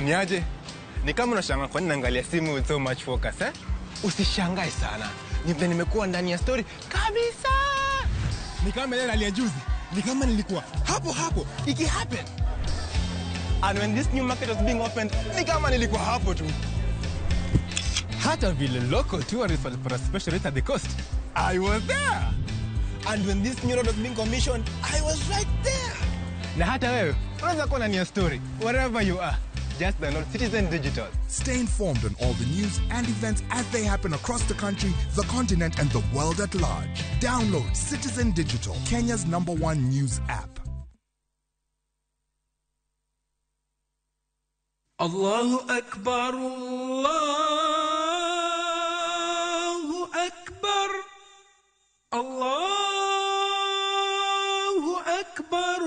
Niaje? Ni kama unashangaa kwa nini naangalia simu with so much focus eh? Usishangae sana. Nimekuwa ndani ya story kabisa. Ni kama ile hali ya juzi. Ni kama nilikuwa hapo iki happen. And when this new market was being opened, ni kama nilikuwa hapo tu. Hata vile local tourists for a special rate at the coast, I was there. And when this new road was being commissioned, I was right there. Na hata wewe unaweza kuwa ndani ya story wherever you are. Just download Citizen Digital. Stay informed on all the news and events as they happen across the country, the continent, and the world at large. Download Citizen Digital, Kenya's #1 news app. Allahu Akbar, Allahu Akbar, Allahu Akbar,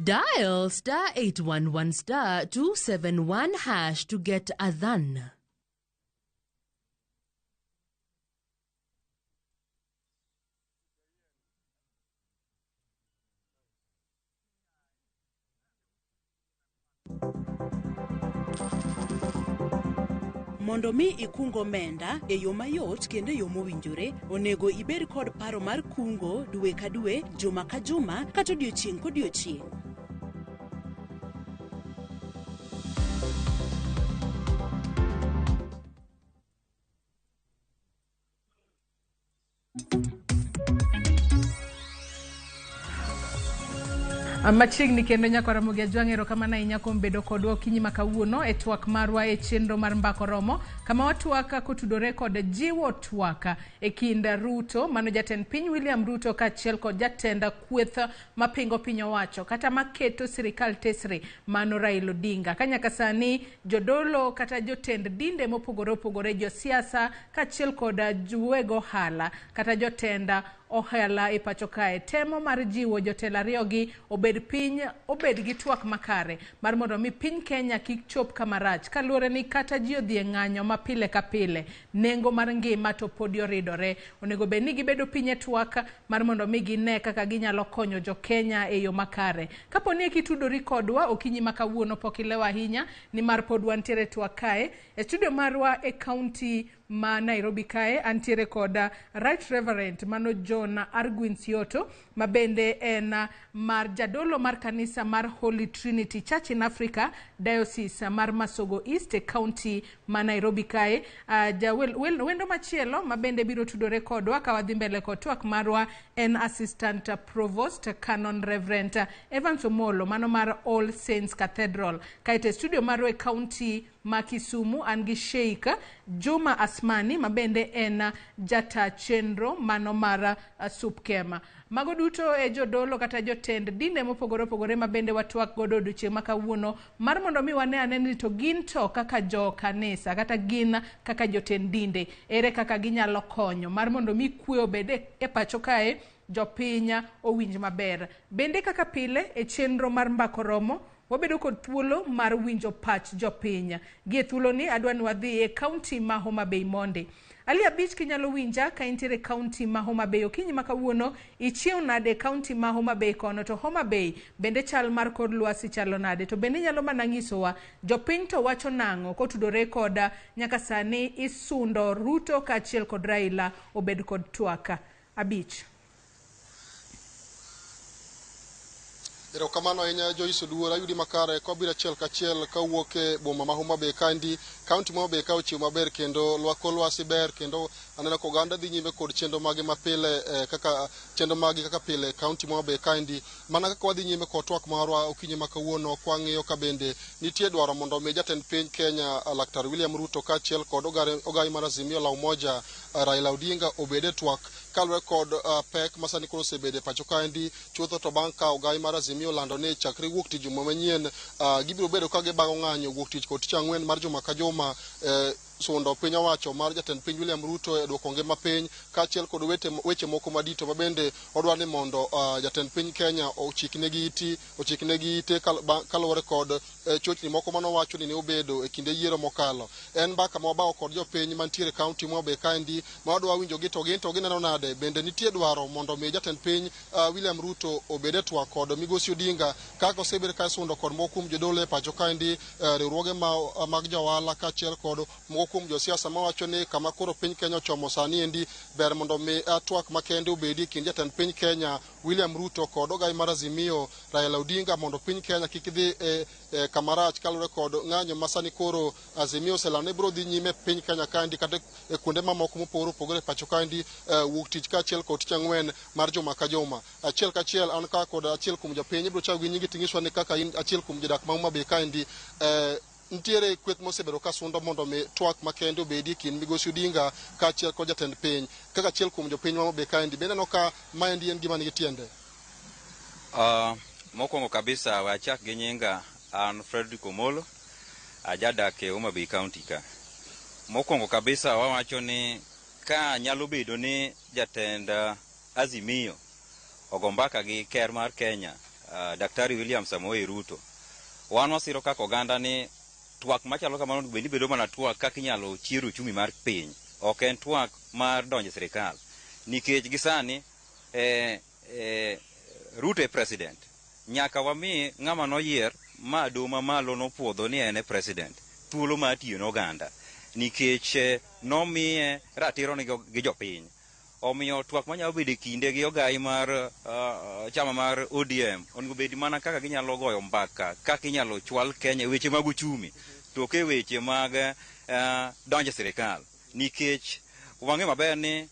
Dial *811*271# to get adhan. Mondo mi ikungo omenda e yo mayot kendo e yo mowinjore, onego ibed kod paro mar kungo dwe ka dwe, juma ka juma, kata odiochieng' kodiochieng'. Machiegni kendo nyaka Ramogi Ajwang' erokamano ahinya kuom bedo kodwa okinyi ma kawuono e twak marwa e chenro mar mbako romo kama watwaka kotudore kod jiwo twaka e kind Ruto mano jatend piny William Ruto kaachiel kod jatend kweth mapingo piny owacho kata maketo sirikal tesre mano Raila Odinga. Ka nyaka sani jodolo kata jotend dinde mopogore opogore, josiasa kaachiel kod weg ohala kata jotenda ohala e pacho kae temo mar jiwo jotelo ariyogi obed gi twak makare mar mondo mi piny Kenya kik chop kama rach kaluwore ni kata ji odhi e ng'anyo ma pile ka pile, nengo mar ngima to pod oridore. Onego bed ni gibedo piny e twak mar mondo mi gine kaka ginyalo konyo jo Kenya e yo makare. Kapo ni kitudori kodwa okinyi ma kawuono pok ilewa ahinya ni mar pod wantiere twak kae e studio marwa e kaunti ma Nairobi kae. Antiere koda Right Reverend mano John Arguin Sioto mabende en mar jadolo mar kanisa mar Holy Trinity Church in Africa Diocese mar Masogo East e kaunti ma Nairobi kae. Wendo machielo mabende biro tudore kodwa ka wadhi mbele kod twak marwa en Assistant Provost Canon Reverend Evans Omolo mano mar All Saints Cathedral kae studio marwa e kaunti ma Kisumu. An gi Sheikh Juma Asmani mabende en jata chenro mano mar Supkema. Mago duto e jodolo kata jotend dinde mopogore opogore mabende watwak godo odiochieng' ma kawuono mar mondo mi wane ane ni to gin to kaka jo kanisa kata gin kaka jotend dinde ere kaka ginyalo konyo mar mondo mi kwe obede e pacho kae jopinya owinj maber. Bende kaka pile e chenro mar mbako romo wabedo kod thuolo mar winjo pach jopinya. Gie thuolo ni adwani wadhi e kaunti ma Homa Bay monde. Ali abich kinyalo winja ka intiere kaunti ma Homa Bay okinyi makawuono ichiew nade kaunti ma Homa Bay kono to Homa Bay bende chal mar kod lwasi chalo nade to bende nyalo mana nyisowa jopiny to wacho nang'o kotudore koda nyaka sani isundo Ruto kaachiel kod Raila obed kod twaka. Abich. Erokamano ahinya Joyce Oduor, ayudi makare kobiro achiel kachiel kawuok e boma ma Homa Bay kandi. Kaunti ma Homa Bay ka ochiw maber kendo lwako lwasi ber kendo aneno ko oganda dhi nyime kod chenro mage mapile kaka chenro mage kaka pile kaunti ma Homa Bay kandi. Mana kaka wadhi nyime kod twak marwa okinyi makawuono kwang'iyo ka bende nitie dwaro mondo mi jatend piny Kenya Laktar William Ruto kaachiel kod ogai mar Azimio la Umoja Raila Odinga obede twak kalwe kod pek masani koro osebede pacho kandi. Chutho to bang' ka ogai mar Azimio lando ni chakre wuok tich juma manyien gibiro bedo ka gibago ng'anyo wuok tich kod tich ang'wen mar juma ka juma sundo piny owacho mar jatend piny William Ruto e dwoko ngima piny kaachiel kod weche moko madito mabende odwa ni mondo jatend piny Kenya ochiknegi ite kaluwore kod chochni moko manowacho ni ne obedo e kinde yiero mokalo. En mbaka ma wabawo kod jopiny mantiere kaunti ma Homa kandi ma wadwa winjogi to gineno nade bende nitie dwaro mondo mi jatend piny William Ruto obede twak kod migosi Odinga kaka osebedo ka sundo kod moko kuom jodolo e pacho kandi riwruoge mag johala kaachiel kod moko kuom josiasa mawacho ni kama koro piny Kenya ochomo sani endi ber mondo mi twak makende obedi kind jatend piny Kenya William Ruto kod ogai mar Azimio Raila Odinga mondo piny Kenya kik dhi kamarach kalure kod ng'anyo masani koro Azimio oselane biro dhi nyime piny Kenya kandi kata e kuonde mamoko mopogore opogore pacho kandi wuok tich kaachiel kod tich ang'wen mar juma ka juma. Achiel kachiel an ka kod achiel kuom jopiny biro chago gi nyingi ting'iswa ni kaka in achiel kuom jodak ma Homa Bay kandi ntiere kweth mosebedo ka sundo mondo mi twak makende obedi kind migosi Odinga kaachiel kod jatend piny kaka achiel kuom jopiny ma Homa Bay kandi bende no ka maendi en gima nigi tiende. Mokwongo kabisa wachak gi nyinga an Fredrick Omolo ajadak e Homa Bay County ka. Mokwongo kabisa wawacho ni ka nyalo bedo ni jatend Azimio ogo mbaka gi ker mar Kenya Daktari William Samoei Ruto, wan wasiro kaka oganda ni twak machalo kamano bendi bedo mana twak kaka inyalo chiero uchumi mar piny, ok en twak mar donjo sirikal nikech gisani Ruto e president nyaka wami ng'ama noyier ma doma malo nopuodho ni en e president thuolo ma tiyo n'oganda nikech nomiye ratiro gi jopiny. Omiyo twak manyalo bedo e kinde gi ogai mar chama mar ODM onego bedi mana kaka ginyalo goyo mbaka kaka inyalo chwal Kenya weche mag uchumi to ke weche mag donjo sirikal nikech wang'e maber ni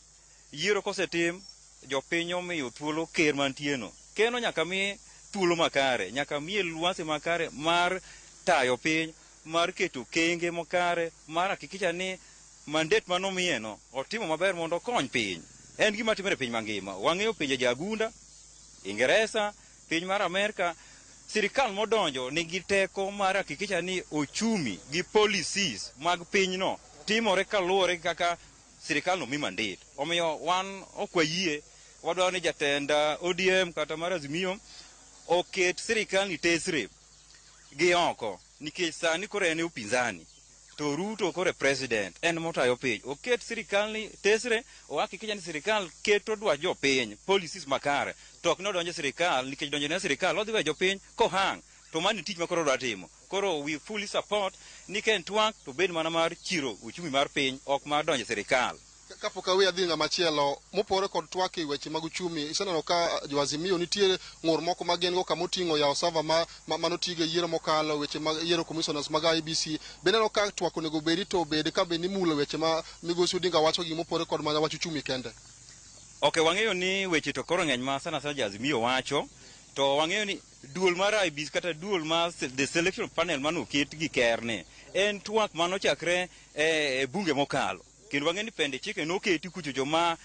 yiero kosetim jopiny omiyo thuolo ker mantieno keno nyaka mi thuolo makare, nyaka mi lwasi makare mar tayo piny, mar keto kenge makare, mar hakikisha ni mandet manomieno otimo maber mondo okony piny. En gima timore piny mangima. Wang'eyo pinje jagunda, Ingereza, piny mar Amerika, sirikal modonjo nigi teko mar hakikisha ni ochumi gi policies mag pinyno timore kaluwore kaka sirikal no mi mandet. Omiyo wan okwayie wadwaro ni jatend ODM kata mar Azimio oket sirikal ni tesre gi oko nikech sani koro en upinzani to Ruto kore president en motayo piny. Oket sirikal ni tesre ohakikisha ni sirikal keto dwach jopiny policies makare to ok nodonjo sirikal nikech donjo ne sirikal odhi we jopiny kohang to mani tich makoro dwa timo. Koro we fully support ni ken twak to bed mana mar chiro uchumi mar piny ok mar donjo sirikal. Kapok awe adhi ng'ama chielo mopore kod twak e weche mag uchumi iseneno ka jo-Azimio nitie ng'ur moko ma gin go kamoting'o yawo sava manotigo e yiero mokalo weche mag yiero commissioners mag IEBC bende no ka twak onego bedi to bedi ka be ni mulo weche ma migosi Odinga wacho gi mopore kod mana wach uchumi kende. Ok, wang'eyo ni weche to koro ng'eny ma sana jo-Azimio wacho to wang'eyo ni duol mar IEBC kata duol mar the selection panel manoket gi kerne en twak manochakre e bunge mokalo. Kendo wang'e ni pende chike noketi kucho joma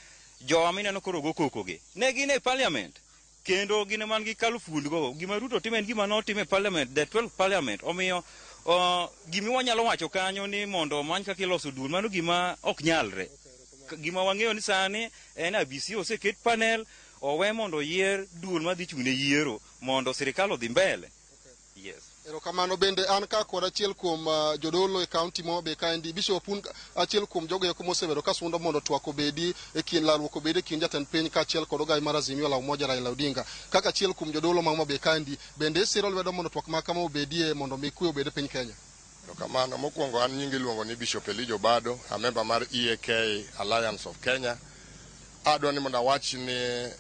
mineno koro go kokoge. Ne gin e parliament. Kendo gine man gi kalo fund go. Gima Ruto time en gima notime parliament, the 12th parliament. Omiyo gimi wanyalo wacho kanyo ni mondo many kaka iloso duol mano gima ok nyalre. Gima wang'eyo ni sani en IEBC oseket panel owe mondo yier duol madhi chung'ne yiero mondo sirikal odhi mbele. Yes. Erokamano bende an ka kod achiel kuom jodolo e kaunti mo be kaendi Bishop un achiel kuom jogo eko mosebedo ka sundo mondo twak obedi e kind lalruok obedi e kind jatend piny ka achiel kod ogai mar Azimio la Umoja Raila Odinga kaka achiel kuom jodolo ma be kaendi bende siro lwedo mondo twak ma kama obedie mondo mi kwe obed e piny Kenya. Erokamano mokwongo an nyingi iluongo ni Bishop Elijo Bado, a member mar EAK Alliance of Kenya. Adwa ni mondo awach ni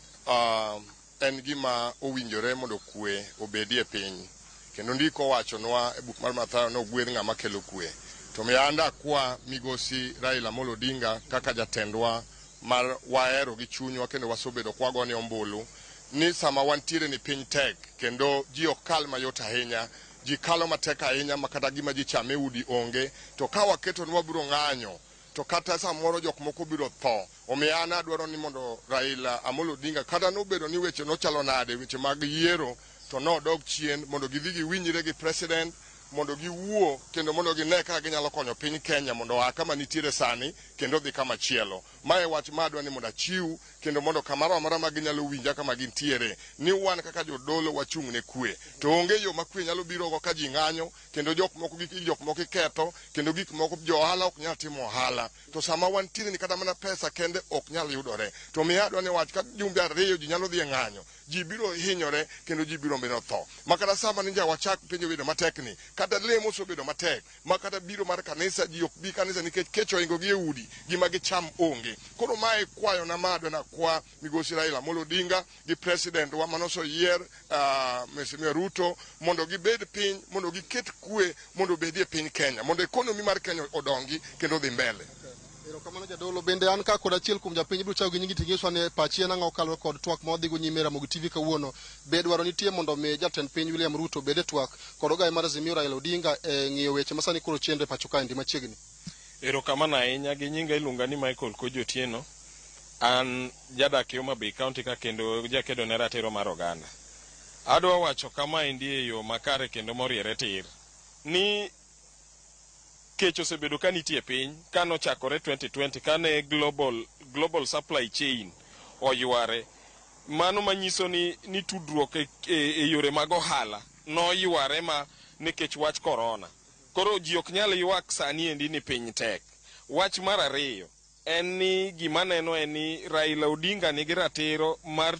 en gima owinjore mondo kwe obedi e piny. Kendo ndiko wachonwa e buk mar Mathayo no gwedh ng'ama kelo kwe. To mi anda kwa migosi Raila Amolo Odinga kaka jatendwa mar wahero gi chunywa kendo wasobedo kwagone ombulu ni sama wantiere ni piny tek kendo ji ok kal mayot ahinya, ji kalo matek ahinya makata gima ji chame udi onge, to ka waketo ni wabiro ng'anyo to kata samoro jok moko biro tho. Omiyo an adwaro ni mondo Raila Amolo Odinga kata nobedo ni weche nochalo nade, weche mag yiero to no dog chien mondo gidhi giwinjre gi president mondo giwuo kendo mondo gine kaka ginyalo konyo piny Kenya mondo oa kama nitiere sani kendo dhi kama chielo. Mae wach madwa ni mondo achiw kendo mondo kamoro amora ma ginyalo winja kama gintiere ni wan kaka jodolo wachung' ne kwe. To onge yo ma kwe nyalo biro go ka ji ng'anyo kendo jok moko ketho kendo gik moko jo ohala ok nyal timo ohala. To sama wantiere ni kata mana pesa kende ok nyal yudore. To mi adwa ni wach ka jumbe ariyo ji nyalo dhi ng'anyo, ji biro hinyore kendo ji biro bedo tho. Makata sama ninja wachak penjo bedo matekni kata lemo sobedo matek makata biro mar kanisa ji ok bi kanisa nikech kecho oingo gi e udi gima gicham onge. Koro mae kwayo na madwa na kwa migosi Raila Amolo Odinga gi president wa manoso yier Mheshimiwa Ruto mondo gibed piny mondo giket kwe mondo bedie piny Kenya mondo ekonomi mar Kenya odongi kendo dhi mbele. Erokamano jadolo bende an ka kod achiel kuom japiny biro chago gi nyingi ting'iswa ne pachi en ang'o kalore kod twak ma odhigo nyime Ramogi TV kawuono. Be dwaro nitie mondo mi jatend piny William Ruto bede twak kod ogai mar Azimio Raila Odinga e ng'iyo weche masani koro chendo e pacho kaendi machiegni. Erokamano ahinya, gi nyinga iluonga ni Michael Kojotieno. An jadak Homa Bay County ka kendo jakedo ne ratiro mar oganda. Adwa wacho kama endi e yo makare kendo moriere tir ni kech osebedo ka nitie piny kano chakore 2020 kane global supply chain oyware. Mano manyiso ni tudruok e yore mag ohala no yware ma nikech wach corona. Koro ji ok nyal ywak sani endi ni piny tek. Wach mar ariyo en ni gima neno en ni Raila Odinga nigi ratiro mar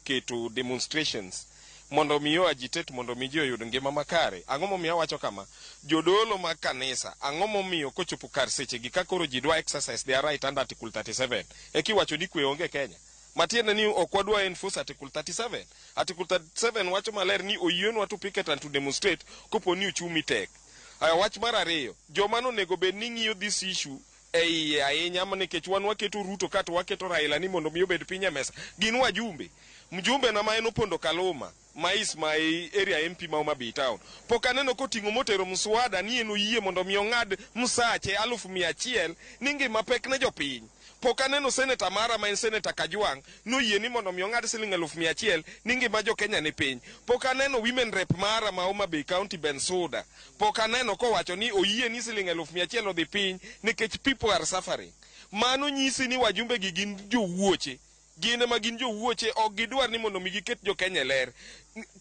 keto demonstrations mondo miyo agitate mondo mi ji oyud ngima makare. Ang'o momiyo awacho kama? Jodolo mag kanisa ang'o momiyo kochopo kar seche gi ka koro ji dwa exercise their right under Article 37 kiwacho ni kwe onge Kenya. Matiende ni ok wadwa enforce Article 37. Article 37 wacho maler ni oyienwa to picket and to demonstrate kopo ni uchumi tek. Wach mar ariyo, joma nonego bed ni ng'iyo this issue ei ahinya nikech wan waketo Ruto kata waketo Raila ni mondo mi obed piny e mesa gin wajumbe. Mjumbe na ma en Opondo Kaluma mais my area MP ma Homa Bay Town. Pok aneno koting'o motero mswada ni en oyie mondo mi ong'ad msache 100,000 ni ngima pek ne jopiny. Pok aneno seneta mara ma en seneta Kajwang' noyie ni mondo mi ong'ad siling 100,000 ni ngima jo Kenya ni piny. Pok aneno women rep mara ma Homa Bay County Bensuda. Pok aneno kowacho ni oyie ni siling 100,000 odhi piny nikech people are suffering. Mano nyisi ni wajumbe gi gin jowuoche. Gine ma gin jowuoche ok gidwar ni mondo mi giket jo Kenya ler.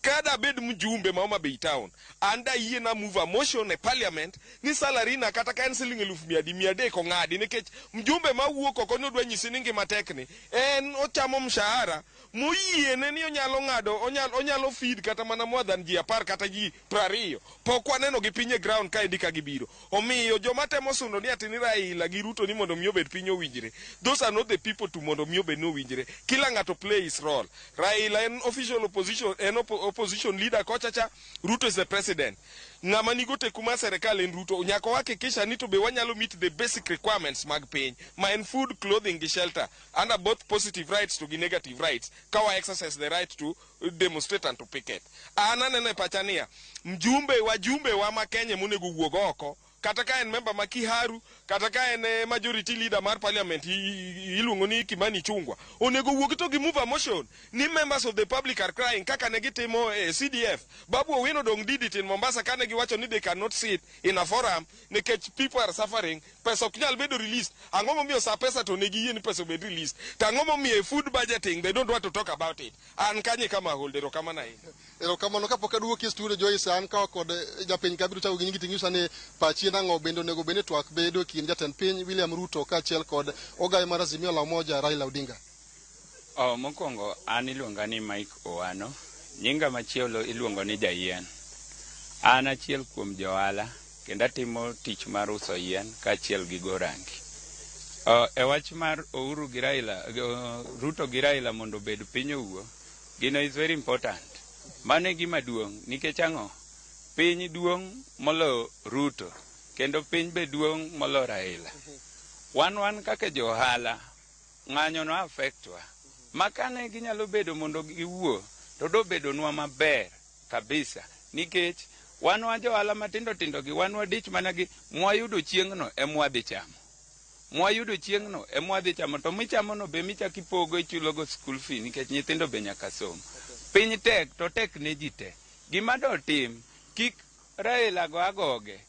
Kada bed mjumbe ma Homa Bay Town anda yie na move a motion e parliament ni salary na kata kan siling 100,000 ong'adi nikech mjumbe ma wuok oko no dwa nyisi ni ngima tekni en ochamo mshahara moyiene ni onyalo ng'ado onyalo feed kata mana more than ji 10 kata ji 20. Pok waneno gi pinye ground ka indika gibiro. Omiyo joma temo sundo ni atini Raila gi Ruto ni mondo mi obed piny owinjre. Those are not the people to mondo mi obed no owinjre. Kila ng'ato play his role. Raila en official opposition en opposition leader kochacha, Ruto is the president. Ng'ama nigo teku mar serikal en Ruto. Nyaka wahakikisha ni to be wanyalo meet the basic requirements mag piny ma en food, clothing gi shelter under both positive rights to gi negative rights ka wa exercise the right to demonstrate and to picket. Ananene pachania wajumbe wa ma Kenya monego wuog oko kata ka en member ma Kiharu, kata ka en majority leader mar parliament iluongo ni Kimani Chungwa, onego wuog to gi move a motion ni members of the public are crying kaka ne gitimo CDF. Babu Owino dong did it in Mombasa kane giwacho ni they cannot sit in a forum nikech people are suffering, pesa ok nyal bedo released. Ang'o momiyo sa pesa to ne giyie ni pesa obed released? Tang'o momiyo food budgeting they don't want to talk about it. An kanye kama holdero kama na in. Erokamano kapok aduoki studio Joyce, an ka kod japiny kabiro chako gi nyingi ting'iso ni pachi nang'o bende onego bende twak bedo kind jatend piny William Ruto kaachiel kod ogaye mar Azimio la Umoja Raila Odinga. Mokwongo an iluonga ni Mike Owano, nyinga machielo iluongo ni Jayien. An achiel kuom johala kendo atimo tich mar uso yien kaachiel gi go rangi. E wach mar Uhuru gi Raila, Ruto gi Raila mondo obed piny owuo, gino is very important. Mano e gima duong' nikech ang'o? Piny duong' molo Ruto kendo piny be duong' molo Raila. Wan kaka johala ng'anyo no affectwa. Makane ginyalo bedo mondo giwuo to do bedo nwa maber kabisa nikech wan johala matindo tindo gi wan wadich mana gi mwayudo chieng'no emwadhi chamo. Mwayudo chieng'no emwadhi chamo to michamo no be michaki pogo ichulo go school fee nikech nyithindo be nyaka som. Piny tek to tek ne ji te. Gima do tim kik Raila go agoge.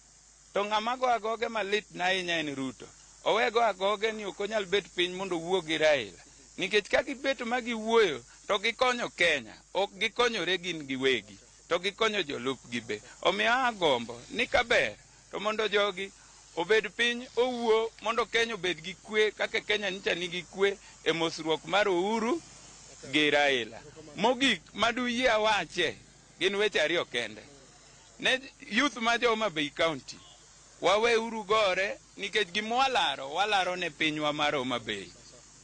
To ng'ama go agoge malit na ahinya en Ruto. Owego agoge ni ok onyal bet piny mondo wuo gi Raila. Nikech ka gibet ma giwuoyo to gikonyo Kenya, ok gikonyore gin giwegi, to gikonyo jolupgi be. Omiyo agombo ni kaber to mondo jogi obed piny owuo mondo Kenya obed gi kwe kaka Kenya nyicha nigi kwe e mosruok mar Uhuru gi Raila. Mogik maduyie awache gin weche ariyo kende. Ne youth ma Homa Bay County wawe uru gore nikech walaro ne pinywa mar Homa Bay.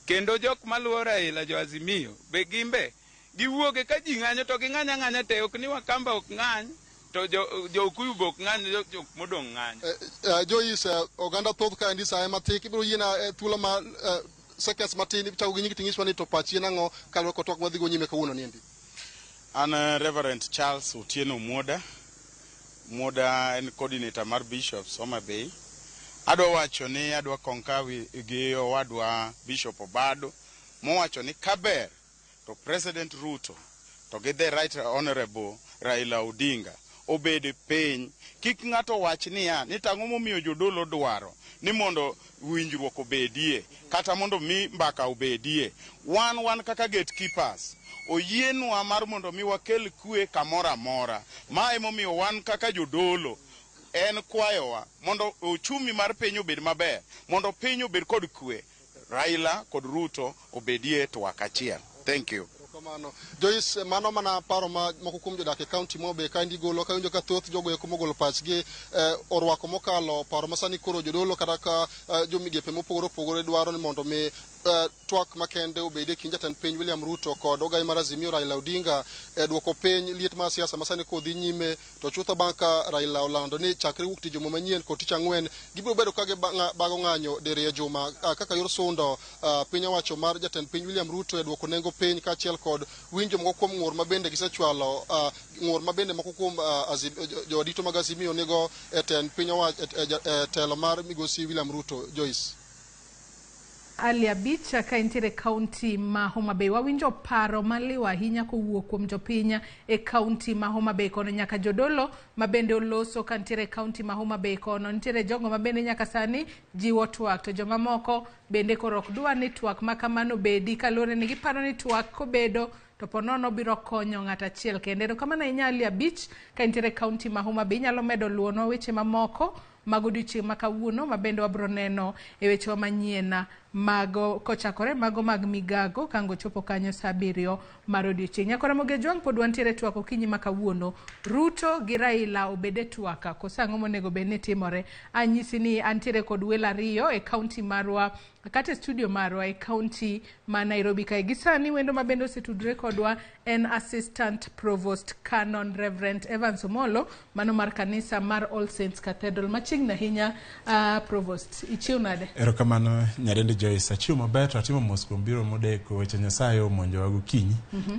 Kendo jok maluwo Raila jo Azimio be gimbe giwuoge ka ji ng'anyo to ging'anya ng'anya te, ok ni Wakamba ok ng'any to jo Okuyu be ok ng'any, jok modong' ng'any. Joyce, oganda thoth ka endi sa ema tik ibiro yiena thuolo ma seconds matin chako gi nyingi ting'iswa ni to pachi nang'o kaluwore kod twak madhi go nyime kawuono niendi. An Reverend Charles Otieno Muoda en coordinator mar Bishops Homa Bay. Adwa wacho ni adwa konkawi gi owadwa Bishop Obado mowacho ni kaber to President Ruto to gi the right honorable Raila Odinga obed piny. Kik ng'ato wach niya ni tang'o momiyo jodolo dwaro ni mondo winjruok obedie kata mondo mi mbaka obedie. Wan kaka gatekeepers oyienwa mar mondo mi wakel kwe kamoro amora. Ma emomiyo wan kaka jodolo en kwayowa mondo uchumi mar piny obed maber, mondo piny obed kod kwe. Raila kod Ruto obedie twak achiel. Thank you. Joyce, mano mana paro ma moko kuom jodak e kaunti mo be kandi golo ka winjo ka thoth jogo eko mogolo pachgi orwako mokalo paro masani koro jodolo kata ka jomigepe mopogore opogore dwaro ni mondo mi twak makende obede kind jatend piny William Ruto kod ogaye mar Azimio Raila Odinga dwoko piny liet mar siasa masani kodhi nyime to chutho bang' ka Raila olando ni chakre wuok tich juma manyien kod tich ang'wen gibiro bedo ka bago ng'anyo diriyo juma kaka yor sundo piny owacho mar jatend piny William Ruto e dwoko nengo piny kaachiel kod winjo moko kuom ng'ur mabende gisechwalo ng'ur mabende moko kuom jodito mag Azimio nigo e tend piny owacho e telo mar migosi William Ruto. Joyce. Alia Beach ka intiere kaunti ma Homa Bay wawinjo paro maliwa ahinya kowuok kuom jopiny e kaunti ma Homa Bay kono nyaka jodolo mabende oloso ka intiere kaunti ma Homa Bay kono nitiere jogo mabende nyaka sani jiwo twak to joma moko bende koro ok dwa ni twak makamano bedi kalore ni giparo ni twak kobedo to ponono biro konyo ng'at achiel kende. Erokamano ahinya Alia Beach ka intiere kaunti ma Homa Bay nyalo medo luono weche mamoko mag odiochieng' ma kawuono mabende wabro neno e weche manyien mago kochakore mago mag migago kango chopo kanyo saa 7 mar odiochieng'. Nyako Ramogi Tv pod wantiere twak okinyi ma kawuono. Ruto gi Raila obede twaka kosang'o monego bene timore. Anyisi ni antiere kod welo ariyo e kaunti marwa kata studio marwa e kaunti ma Nairobi kae. Gisani wendo mabende osetudre kodwa en Assistant Provost Canon Reverend Evans Omolo mano mar kanisa mar All Saints Cathedral machiegni ahinya. Provost ichiw nade? Erokamano nyarende Joyce achiu maber to atimo mos kuom biro modeko weche Nyasaye omonjo wago kinyi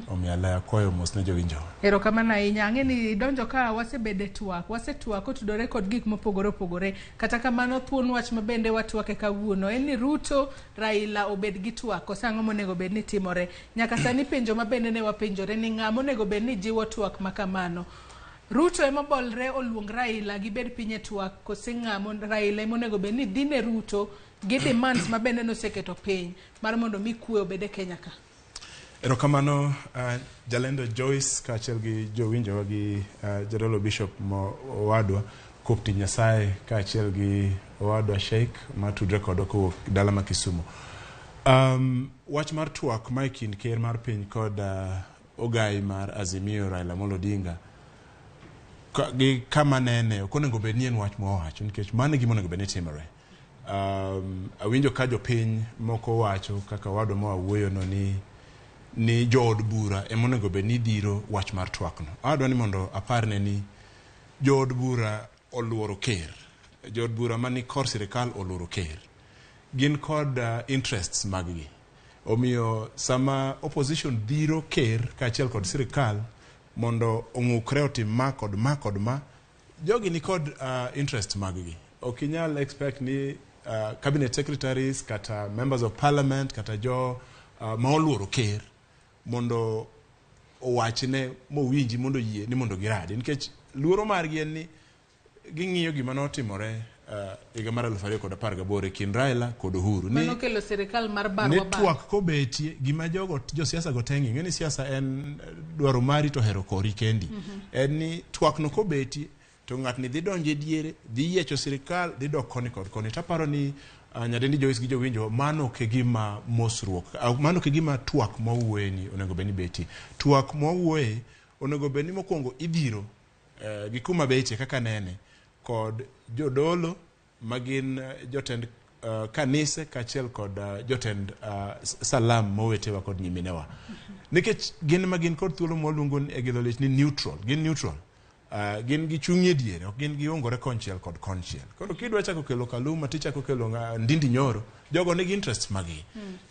omiala kwayo mos ne jowinjo. Erokamano ahinya. Ang'e ni donjo ka wasebede twak otudore kod gik mopogore opogore. Kata kamano thuon wach mabende watwake kawuono en ni Ruto Raila obed gi twak osang'o monego bed ni timore. Nyaka sani penjo mabende ne wapenjore ni ng'ama onego bed ni jiwo twak makamano. Ruto ema bolre oluong Raila gibed pinye twak kose ng'ama Raila ema onego bed ni dine Ruto gi demands mabende noseketo piny mar mondo mi kwe obede Kenya ka. Erokamano jalendo Joyce kaachiel gi jowinjowa gi jadolo Bishop Owadwa Kopti Nyasaye kaachiel gi Owadwa Sheikh matudre kodwa kowuok dala ma Kisumu. Wach mar twak ma kind ker mar piny kod ogai mar Azimio Raila Amolo Odinga gi kama nene ok onego bed ni en wach mowacho nikech mano gima onego bed ni timore. Awinjo ka jopiny moko wacho kaka Owadwa mawuoyo no ni jood bura ema onego bed ni dhiro wach mar twakno. Adwa ni mondo aparne ni jood bura oluoro ker. Jood bura mani kor sirikal oluoro ker. Gin kod interests maggi. Omiyo sama opposition dhiro ker kaachiel kod sirikal mondo ong'ukre otim ma kod ma jogi ni kod interest maggi. Ok inyal expect ni cabinet secretaries kata members of parliament kata jo ma oluoro ker mondo owachne mowinji mondo yie ni mondo giradi nikech luoro margi en ni ging'iyo gima notimore higa mar 2018 kind Raila kod Uhuru ni mano kelo sirikal mar barwa network ko betie gima jo siasa go tengi ngeni siasa en dwaro mari to hero kori kendi en ni twak no ko betie to ng'at ni dhi donje diere dhi yecho sirikal dhi dok koni kod koni taparo ni nyadendi Joyce gi jowinjo mano ke gima mosruok mano ke gima twak mawuoye ni onego beni beti twak mawuoye onego beni mokwongo idhiro gi kuma betie kaka nene kod jodolo magin jotend kanise kaachiel kod jotend salam mowetewa kod nyiminewa nikech gin magin kod thuolo moluongo e gidholich ni neutral gin gi chung'ie diere ok gin gi ongore konchiel kod konchiel koro kidwa chako kelo Kaluma tichako kelo Ndindi Nyoro jogo nigi interest magi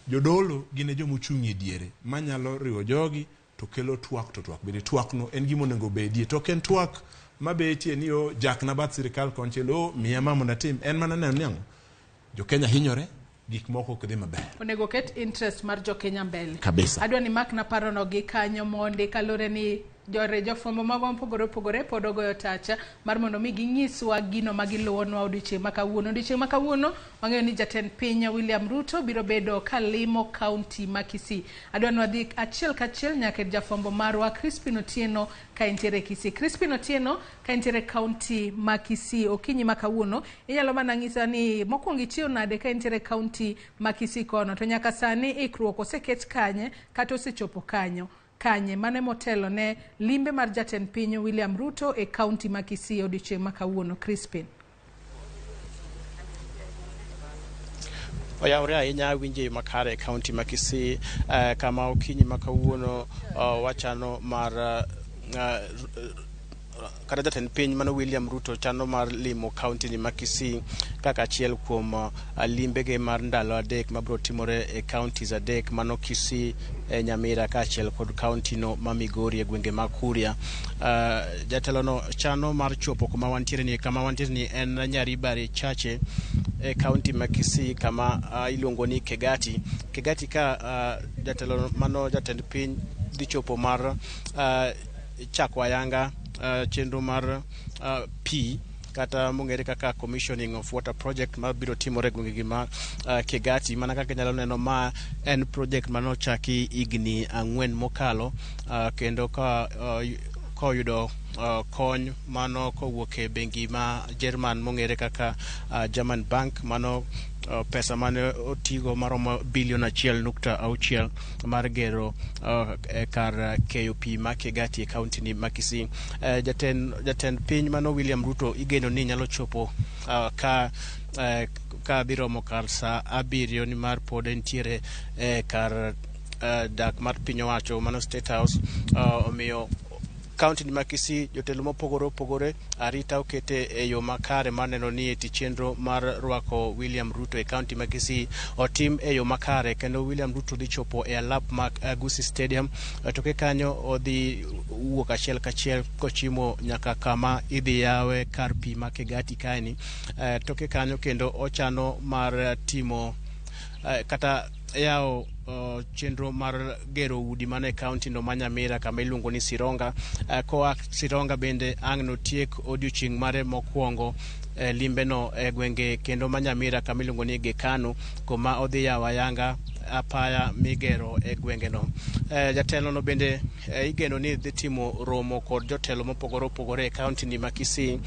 jodolo gin e jomo chung'ie diere manyalo riwo jogi to kelo twak to twak bende twak no en gimo onego bedie to ken twak mabetie ni o jak na bath sirikal konchiel miya mamo natim en mana neno niang' jo Kenya hinyore gik moko kdhi maber onego ket interest mar jo Kenya mbele kabisa. Adwa ni mak na paro no gi kanyo mondi kalore ni jofwambo magwa mopogore pod ogoyo tacha mar mondo mi ginyiswa gino magiluwonwa odiochieng' ma kawuono wang'eyo ni jatend piny William Ruto biro bedo kalimo kaunti ma Kisii. Adwa ni wadhi achiel kachiel nyaka jafwambo marwa Crispin Otieno ka entiere Kisii. Crispin Otieno ka entiere kaunti ma Kisii okinyi ma kawuono inyalo mana ng'isa ni mokwongo itiyo nade ka entiere kaunti ma Kisii kono to nyaka sani ikruok oseket kanye kata osechopo kanye mane motelo ne limbe mar jatend piny William Ruto e kaunti ma Kisii odiochieng' ma kawuono. Crispin. Oyawre ahinya winje makare kaunti ma Kisii kama okinyi ma kawuono wachano mar kata jatend piny mano William Ruto chano mar limo kaunti ni ma Kisii kaka achiel kuom limbege mar ndalo adek mabiro timore e counties adek mano Kisii, Nyamira kaachiel kod kaunti no ma Migori e gwenge mag Kuria. Jatelo no chano mar chopo kama wantiere ni en Nyaribari Chache e kaunti ma Kisii kama iluongo ni Kegati ka jatelo mano jatend piny dhi chopo mar chakwayanga chenro mar P kata mongere kaka commissioning of water project ma biro timore gwenge ma Kegati. Mana kaka nyalo neno ma en project mano chaki igni 4 mokalo kendo ka koyudo kony mano kowuok e bengi ma German mongere kaka German Bank mano pesa mane otigo maromo bilion 1.6 mar gero kar KOP ma Kegati e kaunti ni ma Kisii. Jatend piny mano William Ruto igeno ni nyalo chopo ka biromo kar sa 7 ni mar pod entiere kar dak mar piny owacho mano State House. Omiyo kaunti ma Kisii jotelo mopogore opogore arita okete e yo makare maneno ni eti chenro mar rwako William Ruto e kaunti ma Kisii otim e yo makare, kendo William Ruto dhi chopo e alap mag Gusii Stadium. Toke kanyo odhi wuok achiel kachiel kochimo nyaka kama idhi yawe kar pi ma Kegati kaeni. Toke kanyo kendo ochano mar timo kata yao chenro mar gero udi mane kaunti no ma Nyamira kama iluongo ni Sironga. Koa Sironga bende ang' notiek odiochieng' mare mokwongo limbe no e gwenge kendo ma Nyamira kama iluongo ni Gekano, kuma odhi yawo ayanga apaya migero e gwenge no. Jatelo no bende igeno ni dhi timo romo kod jotelo mopogore opogore e kaunti ni ma Kisii,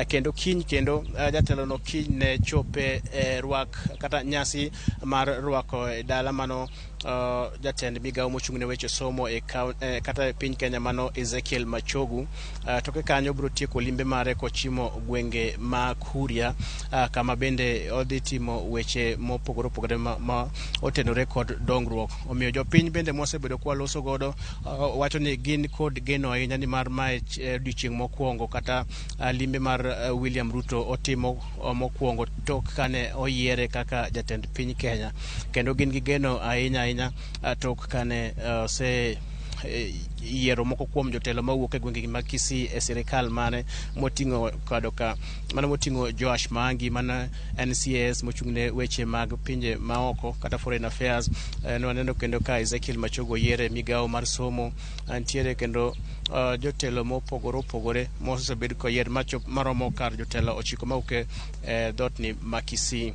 kendo kiny kendo jatelo no kiny ne chope rwak kata nyasi mar rwako e dala mano jatend migawo mochung'ne weche somo kata piny Kenya mano Ezekiel Machogu. Toke kanyo biro tieko limbe mare kochimo gwenge ma Kuria, kama bende odhi timo weche mopogore opogore ma otenore kod dongruok. Omiyo jopiny bende mosebedo kwa loso godo wacho ni gin kod geno ahinya ni mar mae odiochieng' mokwongo kata limbe mar William Ruto otimo mokwongo tok kane oyiere kaka jatend piny Kenya, kendo gin gi geno ahinya tok kane se yiero moko kuom jotelo mawuok e gwenge mag Kisii e sirikal mane moting'o kadoka mano moting'o Joash Mangi mana NCS mochung'ne weche mag pinje maoko kata foreign affairs. Waneno kendo ka Ezekiel Machogo yiere migawo mar somo, antiere kendo jotelo mopogore opogore mosebed koyier maromo kar jotelo 9 mauke dhot ni ma Kisii.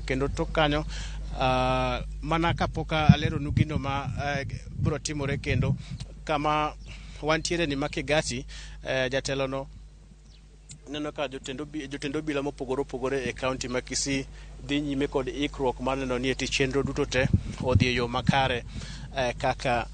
Kendo tok kanyo mana kapoka alero nugino ma biro timore kendo kama wantiere ni Makegati. Jatelo no neno ka jotendo bila mopogore opogore e kaunti ma Kisii dhi nyime kod ikruok mar neno ni eti chenro duto te odhi e yo makare kaka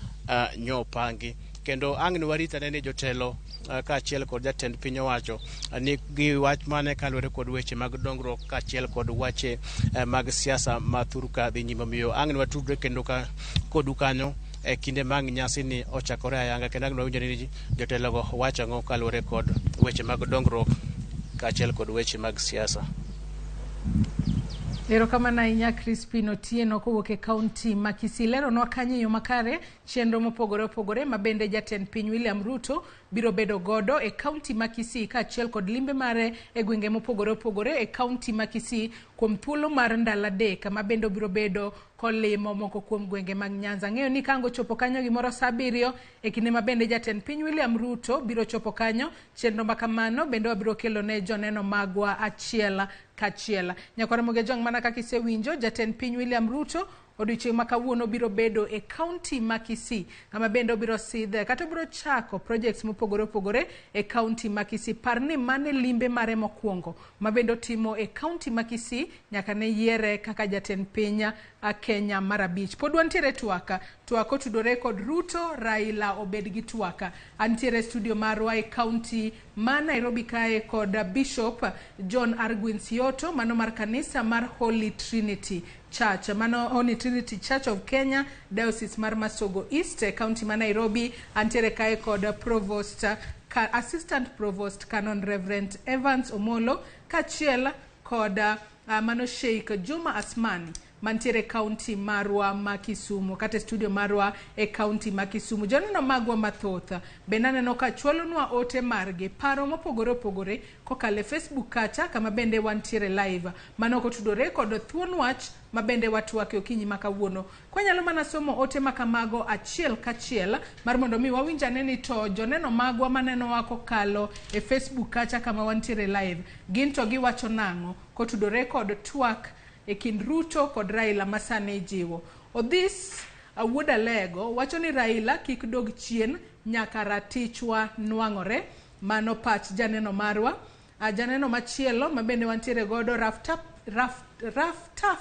nyopangi, kendo ang' warita ne jotelo kaachiel kod jatend piny owacho ni gi wach mane kalore kod weche mag dongruok kaachiel kod wache mag siasa ma thurka dhi nyime. Miyo ang' watudre kendo kodu kanyo e kinde mag nyasi ni ochakore ayanga, kendo ang' wawinjo ni jotelo go wacho ang'o kalore kod weche mag dongruok kaachiel kod weche mag siasa. Erokamano ahinya Crispin Otieno kowuok e kaunti ma Kisii. Leronwa kanyo yo makare chenro mopogore opogore ma bende jatend piny William Ruto biro bedo godo e kaunti ma Kisii kaachiel kod limbe mare e gwenge mopogore opogore e kaunti ma Kisii kuom thuolo mar ndalo adek, kama bende biro bedo kolimo moko kuom gwenge mag Nyanza. Ng'eyo ni kango chopo kanyo gimoro saa 7 e kinde ma bende jatend piny William Ruto biro chopo kanyo, chenro makamano bende wabiro kelo ne joneno magwa achiel kachiel. Nyakwara Moge Jong, mana kaka isewinjo, jatend piny William Ruto odiochieng' ma kawuono biro bedo e kaunti ma Kisii, kama bende obiro sidhe kata obiro chako projects mopogore opogore e kaunti ma Kisii. Par ni mane limbe mare mokwongo ma bende otimo e kaunti ma Kisii nyaka ne yiere kaka jatend piny Kenya mar 5. Pod wantiere twaka otudore kod Ruto Raila obed gi twaka. Antiere studio marwa e kaunti ma Nairobi kae kod Bishop John Arguin Sioto, mano mar kanisa mar Holy Trinity Church, mano Holy Trinity Church of Kenya, Diocese mar Masogo East, County ma Nairobi. Antiere kae kod Provost, Assistant Provost Canon Reverend Evans Omolo, kachiel kod mano Sheikh Juma Asmani mantiere kaunti marwa ma Kisumu, kata studio marwa e kaunti ma Kisumu. Joneno magwa mathoth benaneno ka chwalonwa ote margi paro mopogore opogore kokale Facebook kacha, kama bende wantiere live mano kotudore kod thuon wach ma bende watwake okinyi makawuono. Kwanyalo mana somo ote makamago achiel kachiel mar mondo mi wawinjane ni to joneno magwa maneno wako kalo e Facebook kacha kama wantiere live gin to giwacho nang'o kotudore kod twak e kind Ruto kod Raila masane jiwo. Odhis Wuoda Lego wacho ni Raila kik dog chien nyaka ratichwa nwang'ore, mano pach janeno marwa. Janeno machielo mabende wantiere godo Raftaf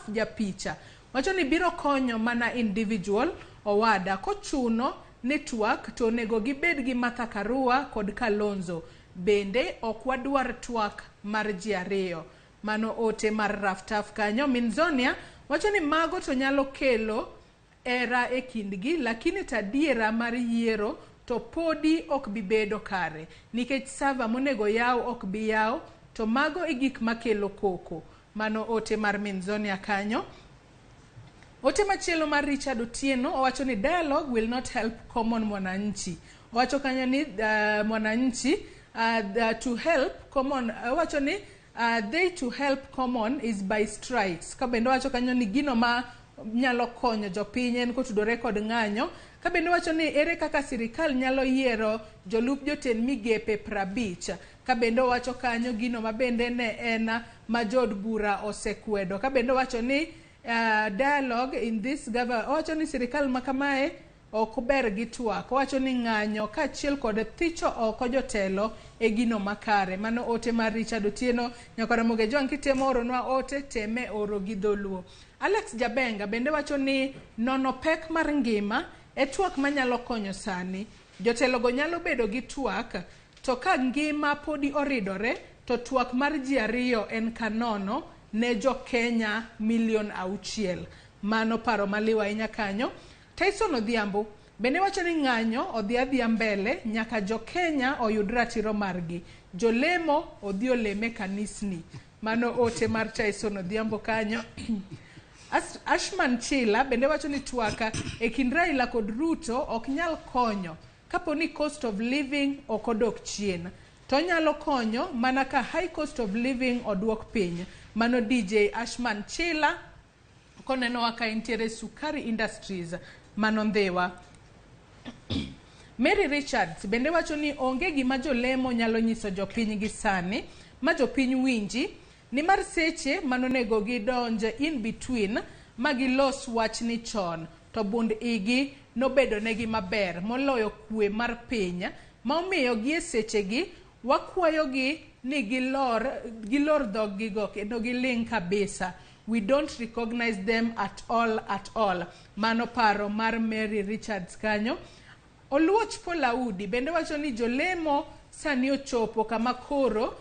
japicha wacho ni biro konyo mana individual owada kochuno network to nego gibed gi Martha Karua kod Kalonzo, bende okwadwar twak mar ji ariyo. Mano ote mar Raftaf kanyo. Minzonia wacho ni mago to nyalo kelo era e kindgi, lakini tadiera mar yiero to podi ok bibedo kare nikech server monego yaw ok bi yaw, to mago e gik makelo koko. Mano ote mar Minzonia kanyo. Ote machielo mar Richard Otieno owacho ni dialogue will not help common mwananchi. Owacho kanyo ni mwananchi to help common, owacho ni they to help common is by strikes. Kabendo owacho kanyo ni gino ma nyalo konyo jopiny en kotudore kod ng'anyo. Kabendo owacho ni ere kaka sirikal nyalo yiero jolup jotend migepe 50. Kabendo owacho kanyo gino mabende ne en majod bura osekwedo. Kabendo owacho ni dialogue in this government, owacho ni sirikal makamae ok ber gi twak. Owacho ni ng'anyo kaachiel kod thicho oko jotelo e gino makare. Mano ote mar Richard Otieno. Nyakora Moge Jwang kitemo oronwa ote teme oro gi dholuo. Alex Jabenga bende wacho ni nono pek mar ngima e twak manyalo konyo sani. Jotelo go nyalo bedo gi twak, to ka ngima podi oridore to twak mar ji ariyo en kanono ne jo Kenya milion 6. Mano paro maliwa ahinya kanyo. Tyson Odhiambo bende wacho ni ng'anyo odhi adhia mbele nyaka jo Kenya oyud ratiro margi. Jolemo odhi oleme kanisni. Mano ote mar Tyson Odhiambo kanyo. Ashman Chila bende wacho ni twaka e kind Raila kod Ruto ok nyal konyo kapo ni cost of living ok odok chien. To nyalo konyo mana ka high cost of living odwok piny. Mano DJ Ashman Chila koneno waka intiere Sukari Industries mano Ndhewa. Mary Richards bende wacho ni onge gima jolemo nyalo nyiso jopiny gi sani ma jopiny winji, ni mar seche manonego gidonje in between magilos wach ni chon to bund igi nobedo negi maber moloyo kwe mar piny ma omiyo gi e seche gi wakwayo gi ni gilor dhog gigo kendo giling kabisa. We don't recognize them at all. Mano paro mar Mary Richards kanyo. Oluoch Polaudi bende wacho ni jolemo sani ochopo kama koro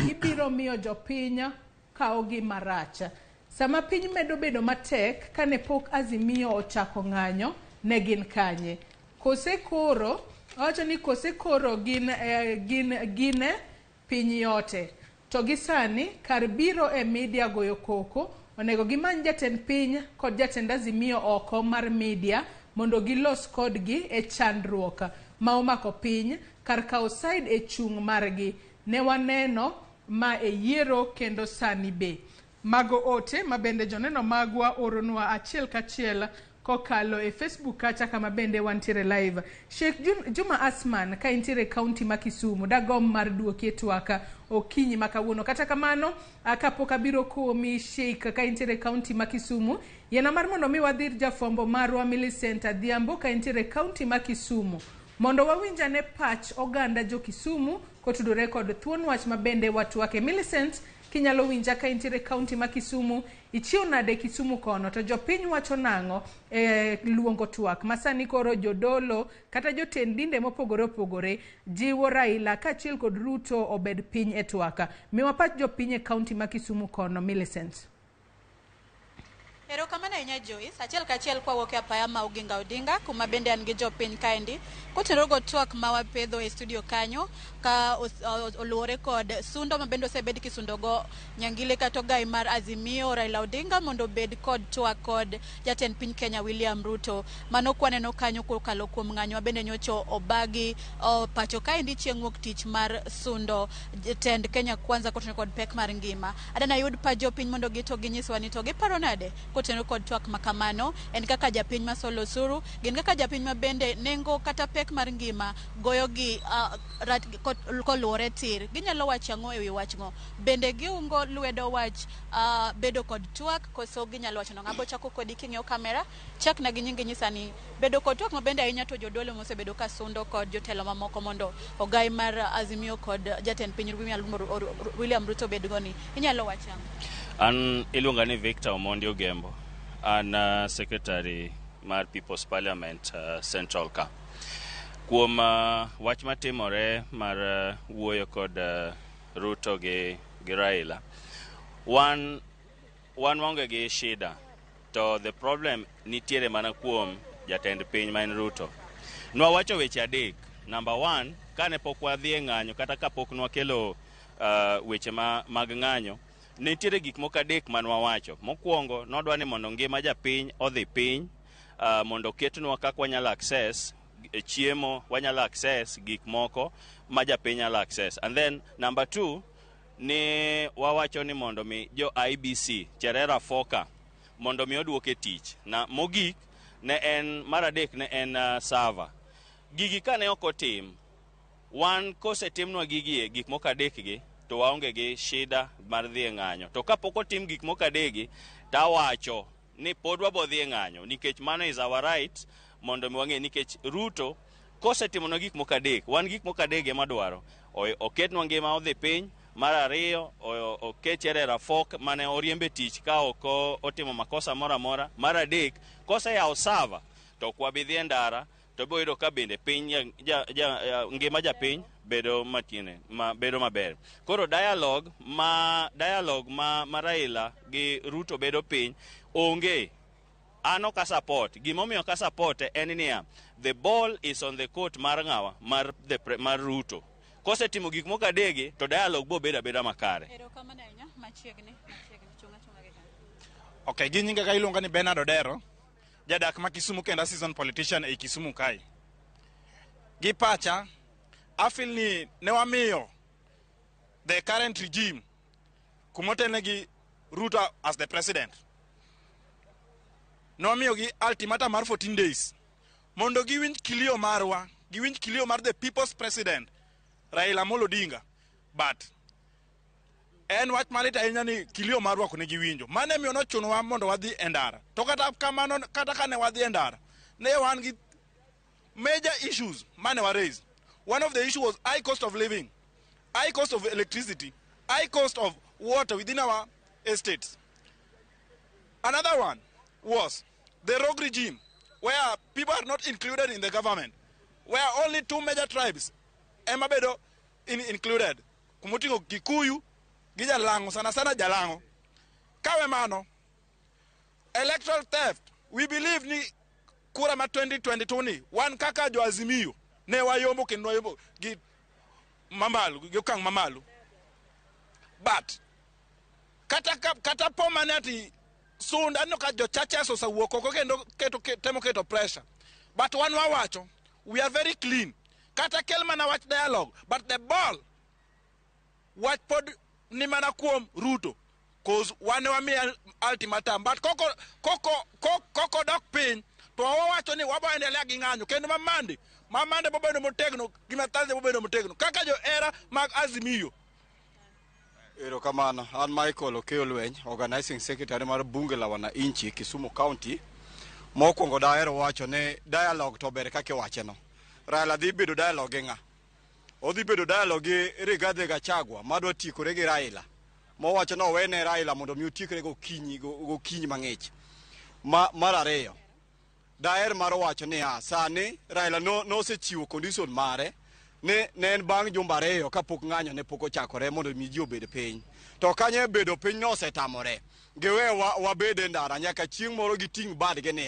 gibiro miyo jopiny kao gi maracha. Sama piny medo bedo matek kane pok Azimio ochako ng'anyo ne gin kanye. Kose koro wacho ni kose koro gin piny yote. To gisani kar biro e media goyo koko onego gimany jatend piny kod jatend Azimio oko mar media mondo gilos kodgi e chandruok ma omako piny kar kao side e chung margi. Ne waneno ma e yiero kendo sani be. Mago ote mabende joneno magwa oronwa achiel kachiel kokalo e Facebook kacha kama bende wantiere live. Sheikh Juma Asman ka intiere county ma Kisumu dagom mar duokie twaka okinyi makawuono. Kata kamano kapok abiro komi Sheikh ka intiere county ma Kisumu, yena mar mondo mi wadhir jafombo marwa Millicent Adhiambo ka intiere county ma Kisumu mondo wawinja ne pach oganda jo Kisumu kotudore kod thuon wach mabende watwake. Millicent, kinyalo winja ka intiere county ma Kisumu, ichiwo nade Kisumu kono to jopiny wacho nang'o luongo twak masani koro jodolo kata jotend dinde mopogore opogore jiwo Raila kaachiel kod Ruto obed piny e twaka. Miwa pach jopiny e county ma Kisumu kono. Millicent. Erokamano ahinya Joyce, achiel kachiel kwawuok e apaya ma Oginga Odinga kuma bende an gi jopiny kaendi koterogo twak ma wapedho e studio kanyo ka oluwore kod sundo ma bende osebed kisundogo nyangile kata ogai mar Azimio Raila Odinga mondo bed kod twak kod jatend piny Kenya William Ruto. Mano kwaneno kanyo kokalo kuom ng'anyo ma bende nyocho obagi pacho kaendi chieng' wuok tich mar sundo jatend Kenya Kwanza kotenore kod pek mar ngima. Adana yud pa jopiny mondo gito ginyiswa ni to giparo nade kotenore kod twak makamano. En kaka japiny ma solo suru, gin kaka japiny ma bende nengo kata pek mar ngima goyogi koluwore tir. Ginyalo wacho ang'o e wi wachno? Bende giungo lwedo wach bedo kod twak koso ginyalo wacho no? Ng'abo chako kodi king'eyo kamera chak na gi nyingi nyisa ni bedo kod twak ma bende ahinya to jodolo mosebedo ka sundo kod jotelo mamoko mondo ogai mar Azimio kod jatend piny William Ruto bedgo ni. Inyalo wacho ang'o? An iluonga ni Victor Omondi Ogembo. An secretary mar People's Parliament Central ka. Kuom wach matimore mar wuoyo kod Ruto gi Raila, wan waonge gi shida, to the problem nitiere mana kuom jatend piny ma en Ruto. Nwawacho weche adek Number one, kane pok wadhi e ng'anyo kata kapok nwakelo weche mag ng'anyo, nitiere gik moko adek manwa wacho. Mokwongo, nodwa ni mondo ngima japiny odhi piny, mondo ketnwa kaka wanyalo access chiemo, wanyalo access gik moko ma japiny nyalo access. And then number two, ni wawacho ni mondo mi jo IBC Cherera Foka mondo mi oduoke tich. Na mogik ne en maradek ne en server. Gigi kane ok otim, wan kosetimnwa gik moko adek gi to waonge gi shida mar dhi e ng'anyo. To kapok otim gik moko adegi, tawacho ni pod wabodhi e ng'anyo nikech mano is our right, mondo mi wang'e nikech Ruto kosetimnwa gik moko adek, wan gik moko adek ema dwaro. Oketnwa ngima odhi piny. Mar ariyo, oket Cherera Fok mane oriembe tich ka ok otimo makosa mora mora. Mar adek, koseyawo server to kwabidhi e ndara to boyudo ka bende piny ngima japiny bedo bedo maber. Koro dialogue ma Raila gi Ruto bedo piny onge. Ano ka support. Gimomiyo ka support en niya, the ball is on the court mar ng'awa mar Ruto. Kosetimo gik moko adegi to dialogue bo beda makare. Okay, gi nyinga ka iluonga ni Bernard Odero, jadak ma Kisumu kenda season politician e Kisumu kai. Gi pacha, afil ni ne wamiyo the current regime kumotenegi Ruto as the president. Ne wamiyo gi ultimatum mar 14 days. Mondo giwinj kilio marwa, giwinj kilio mar the people's president, Raila Amolo Odinga. But en wach malit ahinya ni kilio marwa kone giwinjo. Mane miyo nochunowa mondo wadhi e ndara. To kata kamano, kata kane wadhi e ndara, ne wan gi major issues mane wa raise. One of the issues was high cost of living, high cost of electricity, high cost of water within our estates. Another one was the rogue regime, where people are not included in the government, where only two major tribes Emabedo included. Kumutingo Kikuyu, Gija Lango, sana Jalango. Kawe mano, electoral theft. We believe ni kura ma 2022 ni, wan kaka jo Azimio, ne wayombo kendo yombo, gi mamalu, yokang mamalu. But, kata po manati, soon, ano ka jo churches osa woko, kendo temo keto pressure. But one wawacho, we are very clean. Kata kelma na watch dialogue, but the ball watch pod ni mana kuom Ruto, cause wane wa mi ultimatum, but koko dok pin to wawacho ni wabo endelea gi ng'anyo kendo mamande bobedo motegno gimathaze bobedo motegno kaka jo era mag Azimio. Erokamano, an Michael Okeyo Lweny, organizing secretary mar bunge la wananchi Kisumu County. Mokwongo daero wacho ne dialogue to ber kaka wacheno. Raila dhi bedo dialogue ng'a. Odhi bedo dialogue gi Rigathi Gachagua madwa tikore gi Raila. Mowacho no wene Raila mondo mi otikre go kinyi mang'ich. Mar ariyo, daer mar wacho ni sani Raila no sechiwo condition mare ne en bang' jumbe ariyo kapok ng'anyo ne pok ochakore mondo mi ji obed piny. To kanye bedo piny no osetamore. Gewe wabede ndara nyaka chieng' moro giting' badgi ni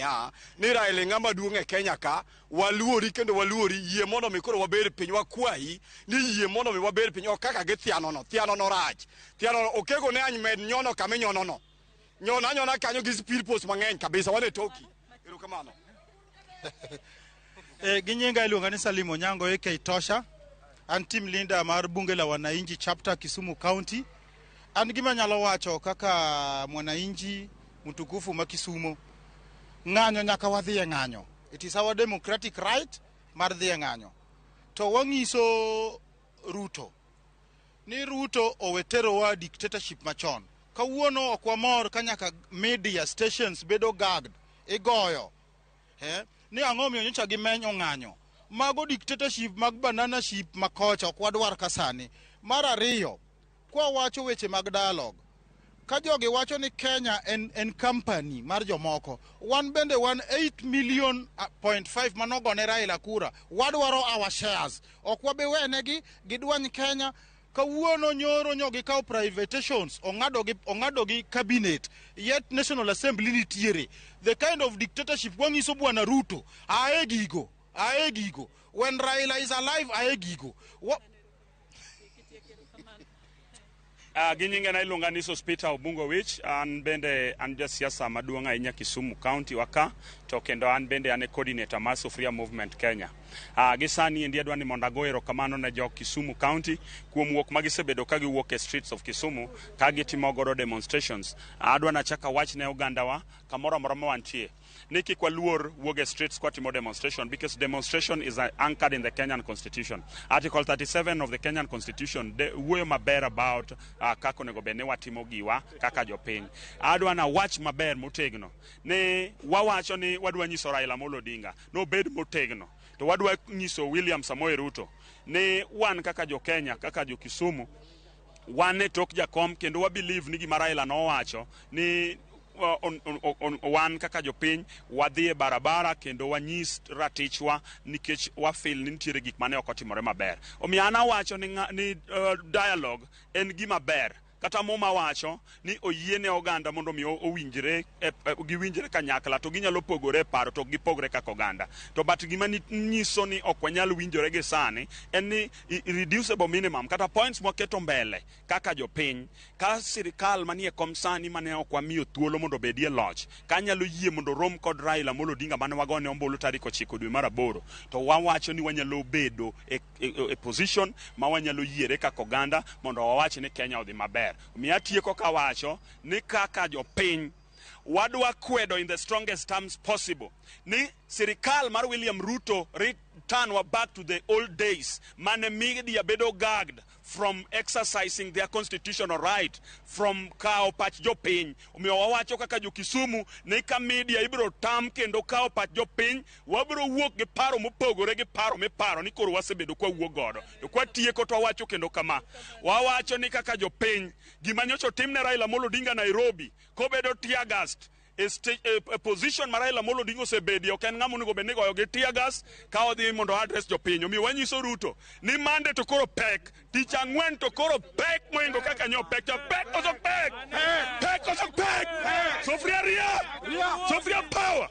Raila ng'ama duong' e Kenya ka, waluori kendo waluori, yie mondo mi koro wabed piny, wakwayi ni yie mondo mi wabed piny. Ok kaka gi thiano no rach. Thiano okego ne any med nyono kama nyono no. Nyona kanyo gi speed post mang'eny kabisa wane toki. Erokamano. Gi nyinga iluonga ni Salim Onyango aka Tosha. An team leader mar bunge la wananchi chapter Kisumu County. An gima nyalo wacho kaka mwananchi mtukufu ma Kisumu, ng'anyo nyaka wadhi e ng'anyo. It is our democratic right mar dhi e ng'anyo. To wang'iso Ruto ni Ruto oweterowa dictatorship machon. Kawuono ok wamor ka nyaka media stations bedo gagged, igoyo. Ni ang'o miyo nyocha gimenyo ng'anyo. Mago dictatorship mag banana ship makocha ok wadwar kasani. Mar ariyo, kwa wacho weche mag dialogue. Ka jogi wacho ni Kenya en company mar jomoko. Wan bende 8.5 million manogone Raila kura. Wadwaro our shares. Ok wabe wenegi gidwany Kenya. Kawuono nyoro nyogi kao privatizations ong'ado gi cabinet, yet National Assembly nitiere. The kind of dictatorship wangiso bwana Ruto ae gigo when Raila is alive aegigo. Ginyinge na ilunga ni Sospita Obungo Wich, an bende an jasiasa maduong' ahinya Kisumu County waka, to kendo an bende ane coordinator mar Sufuria Movement Kenya. Gisani endi adwa ni mondo ago erokamano ne jok Kisumu County kuom wuok magisebedo ka giwuok e streets of Kisumu ka gitimo godo demonstrations. Adwa nachaka wach ne ogandawa kamoro amora ma wantie ni kik waluor wuok e streets kwa timo demonstration, because demonstration is anchored in the Kenyan Constitution. Article 37 of the Kenyan Constitution wuoyo maber about kaka onego bed ni watimo giwa kaka jopiny. Adwa na wach maber motegno ne wawacho ni wadwa nyiso Raila Amolo Odinga no bed motegno, to wadwa nyiso William Samoei Ruto ne wan kaka jo Kenya, kaka jo Kisumu, wan e tok jakom, kendo wa believe ni gima Raila no wacho ni wan kaka jopiny wadhi e barabara kendo wanyis ratichwa nikech wafil ni nitiere gik mane ok otimore maber. Omiyo an awacho ni dialogue en gima ber, kata moma wacho ni oyiene oganda mondo mi owinjre giwinjre kanyakla, to ginyalo pogore paro to gipogre kaka oganda, to but gima nyiso ni ok wanyal winjore gi sani en ni reducible minimum kata points mwaketo mbele kaka jopiny, ka sirikal manie kom sani mane ok wamiyo thuolo mondo bedie loch ka nyalo yie mondo rom kod Raila Amolo Odinga mane wagone ombulu tarik 9 dwe mar 8, to wawacho ni wanyalo bedo e position ma wanyalo yiere kaka oganda mondo wawach ni Kenya odhi maber. Omiyo atieko kawacho ni kaka jopiny wadwa kwedo in the strongest terms possible ni sirikal mar William Ruto return wa back to the old days mane media bedo gagged from exercising their constitutional right, from kao pach jopiny. Omiyo wawacho kaka jo Kisumu ni ka media ibiro tam kendo kao pach jopiny, wabiro wuok gi paro mopogore gi paro miparo ni koro wasebedo kwa wuok godo. To kwa tieko to wawacho kendo kama, wawacho ni kaka jopiny gima nyocha timne Raila Amolo Odinga Nairobi kobedo tear gas a position ma Raila Amolo Odinga osebedi, ok en ng'ama onego bed ni goyo gi tear gas ka odhi mondo address jopiny. Omiyo wanyiso Ruto ni mande to koro pek, tich ang'wen to koro pek moingo kaka nyo pek, to pek koso pek, pek koso pek, Sufuria ria, Sufuria power.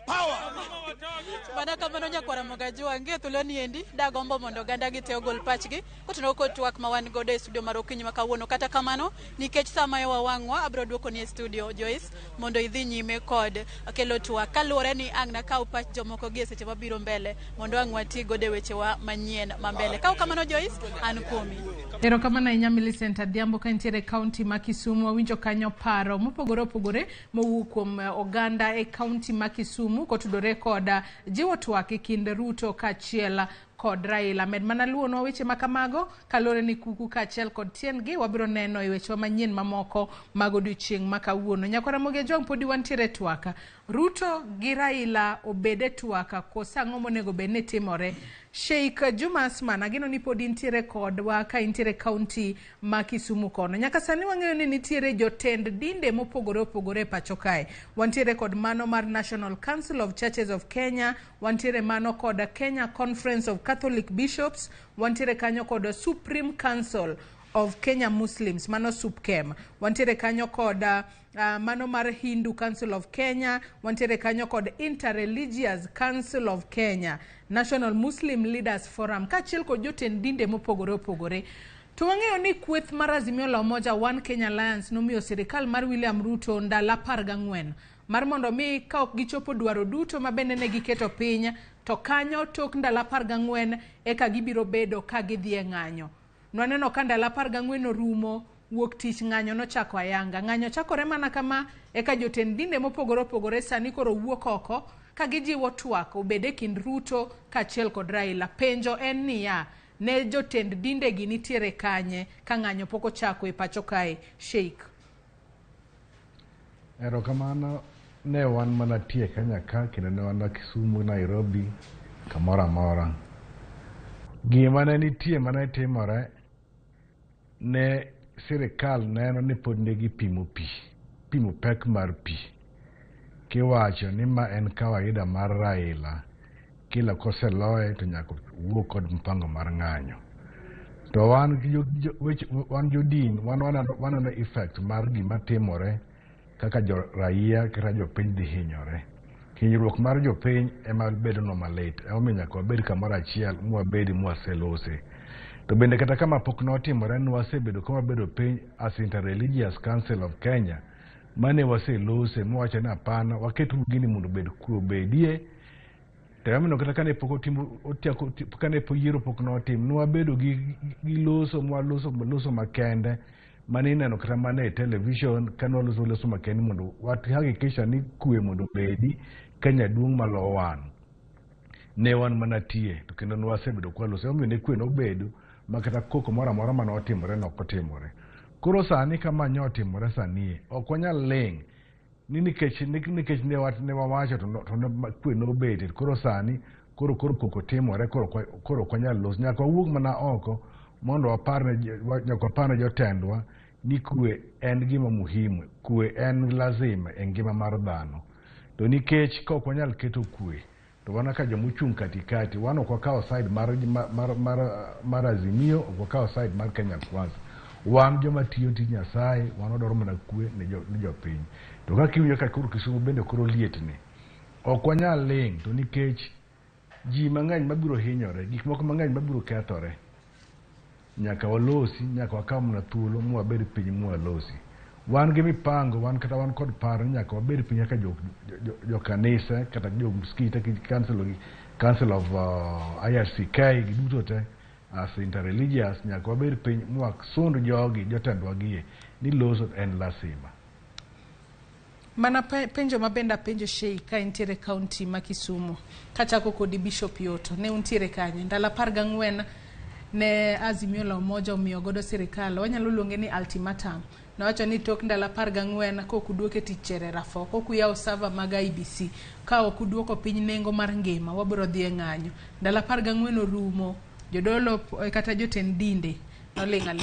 Bana kamano nyakwara Mogajwa nge thuloni endi dagombo mondo oganda gite ogol pachgi kotenore kod twak ma wan godo e studio mar okinyi ma kawuono. Kata kamano nikech sama e wawang'wa abiro duoko ni e studio Joyce mondo idhi nyime kod kelo twak kaluwore ni ang' na kaw pach jomoko gi e seche mabiro mbele mondo ang' wati godo e wechewa manyien ma mbele. Kaw kamano Joyce, an kuomi. Erokamano ahinya Millicent Adhiambo ka nitiere kaunti ma Kisumu. Wawinjo kanyo paro mopogore opogore mowuok kuom oganda e kaunti ma Kisumu kotudore kod jiwo twak e kind Ruto kaachiel kod Raila. Med mana luonwa weche makamago kalore ni kuku kaachiel kod tiendgi wabiro neno e weche manyien mamoko mag odiochieng' ma kawuono. Nyakwara Mogajwa podi wantiere twaka Ruto gi Raila obede twaka kosa ang'o monego bed ni timore. Sheikh Juma Asman ageno ni podi nitiere kodwa ka intiere kaunti ma Kisumu kono. Nyaka sani wang'eyo ni nitiere jotend dinde mopogore opogore pacho kae. Wantiere kod mano mar National Council of Churches of Kenya, wantiere mano kod Kenya Conference of Catholic Bishops, wantiere kanyo kod Supreme Council of Kenya Muslims, mano SUPKEM, wantiere kanyo kod mano mar Hindu Council of Kenya, wantiere kanyo kod Interreligious Council of Kenya, National Muslim Leaders Forum, kaachiel kod jotend dinde mopogore opogore. To wang'eyo ni kweth mar Azimio la Umoja One Kenya Alliance nomiyo sirikal mar William Ruto ndalo 14 mar mondo mi ka ok gichopo dwaro duto ma bende ne giketo piny, to kanyo tok ndalo 14 eka gibiro bedo ka gidhi e ng'anyo. Nwaneno ka ndalo 14 orumo, wuok tich ng'anyo nochako ayanga. Ng'anyo chakore mana kama eka jotend dinde mopogore opogore sani koro wuok oko ka gijiwo twak obede kind Ruto kaachiel kod Raila. Penjo en niya, ne jotend dinde gi nitiere kanye ka ng'anyo pok ochako e pacho kae? Sheikh. Erokamano, ne wan mana tie Kenya ka kendo ne wan Kisumu, Nairobi, kamoro amora. Gima ne nitie mane timore ne sirikal neno ni pod negi pimo pek mar pi, kiwacho ni ma en kawaida mar Raila, kila koseloye to nyaka wuok kod mpango mar ng'anyo. To wan jodin waneno effect mar gima timore kaka jo raia kata jopiny dhi hinyore, hinyruok mar jopiny ema bedo no malit. Omiyo nyaka wabed kamoro achiel mwabedi mwaselose. To bende kata kama pok notimore nwasebedo kama bedo piny as Interreligious Council of Kenya mane waselose mwawacho ni hapana waketu gini mondo bed kubedie. Temno kata kane pok otimo otiako kane po yiero pok notim nwabedo gi loso mwaloso makende mane ineno kata mane television kano loso makende mondo wahakikisha ni kwe mondo bedi Kenya duong' malo wan. Ne wan manatie to kendo nwasebedo kwaloso omiyo ne kwe nobedo makata koko mora mora mano otimore nokotimore. Koro sani kama nyotimore sani ok wanyal ling ni nikech ne wawacho to kwe nobede. Koro sani koro koko timore koro kwanyal los nyaka wawuog mana oko mondo waparne jotendwa ni kwe en gima muhimu, kwe en lazima e ngima mar dhano. To nikech kok wanyal keto kwe to wana ka jomuchung' katikati wan ok wakawo side mar Azimio, ok wakawo side mar Kenya Kwanza. Wan joma tiyo tij Nyasaye wan odwaro mana kwe ni jopiny. To kaka iwinjo ka koro Kisumu bende koro lietni ok wanyal ling to nikech ji mang'eny mabiro hinyore, gik moko mang'eny mabiro kethore, nyaka walosi, nyaka wakaw mana thuolo mwabed piny mwalosi. Wan gi mipango, wan kod paro nyaka wabed piny kaka jo kanisa kata jo msikiti council of IRCK giduto te as interreligious nyaka wabed piny mwasund jogi jotendwa gie ni loso en lazima. Mana penjo mabenda penjo Sheikh ka intiere county ma Kisumu kachako kodi Bishop Yoto ne untiere kanye ndala 14 ne Azimio la Umoja omiyo godo sirikal wanyalo luonge ni ultimatum na wacho ni tok ndala 14 kokuduoke tichere rafo kokuyawo server mag IBC ka okuduoko piny nengo mar ngima wabiro dhi ng'anyo ndala 14 orumo jodolo kata jotend dinde nolinga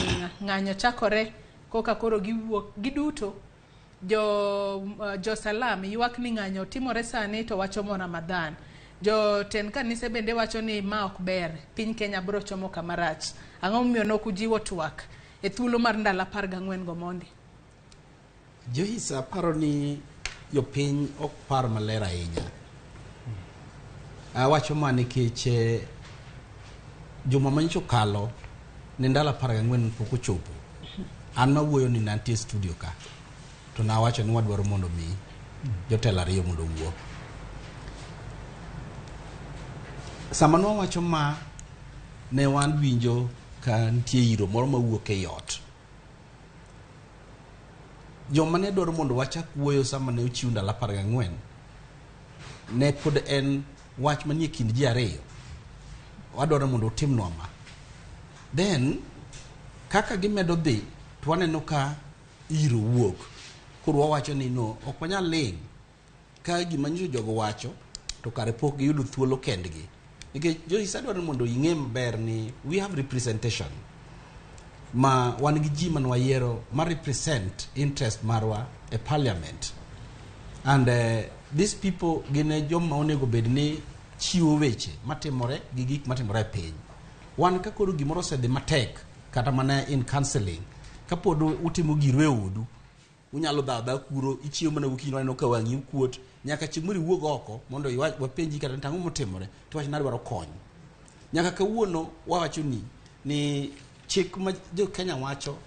ng'anyo chakore koka koro giwuok giduto jo salam ywak ni ng'anyo timore sani to wacho mo Ramadhan. Jo ten kanise bende wacho ni ma ok ber piny Kenya bro chomo kamarach. Ang'o miyo nokujiwo twak e thuolo mar ndala 14 go mondi? Joisa paro ni jopiny ok par maler ahinya. Wacho ma nikech juma manyicho kalo ni ndala 14 pok ochopo. An nawuoyo ni nantie studio ka. To na wacho ni wadwaro mondo mi jotelo ariyo mondo wuo. Sama no wacho ma ne wan winjo ka nitie iro moro mawuok e ot. Joma ne dwaro mondo wachak wuoyo sama ne ochiw ndala 14 ne pod en wach manie kind ji ariyo. Wadwaro mondo otimnwa ma. Then kaka gimedo dhi to waneno ka iro wuok. Koro wawacho ni no ok wanyal ling ka gima nyiso jogo wacho to kare pok giyudo thuolo kendgi. Nikech Joisa dwaro mondo ing'e maber ni we have representation ma wan gi ji man wayiero ma represent interest marwa e parliament and these people gine joma onego bed ni chiwo weche matimore gi gik matimore e piny. Wan ka koro gimoro osedhi matek kata mana in counseling kapod utimo giro e odu unyalo dha kuro ichiwo mana gokinyi waneno ka wang'i kuot nyaka chimuri wuog oko mondo wapenji kata tang'o motimore to wach na dwaro kony. Nyaka kawuono wawacho ni chik ma jo Kenya wacho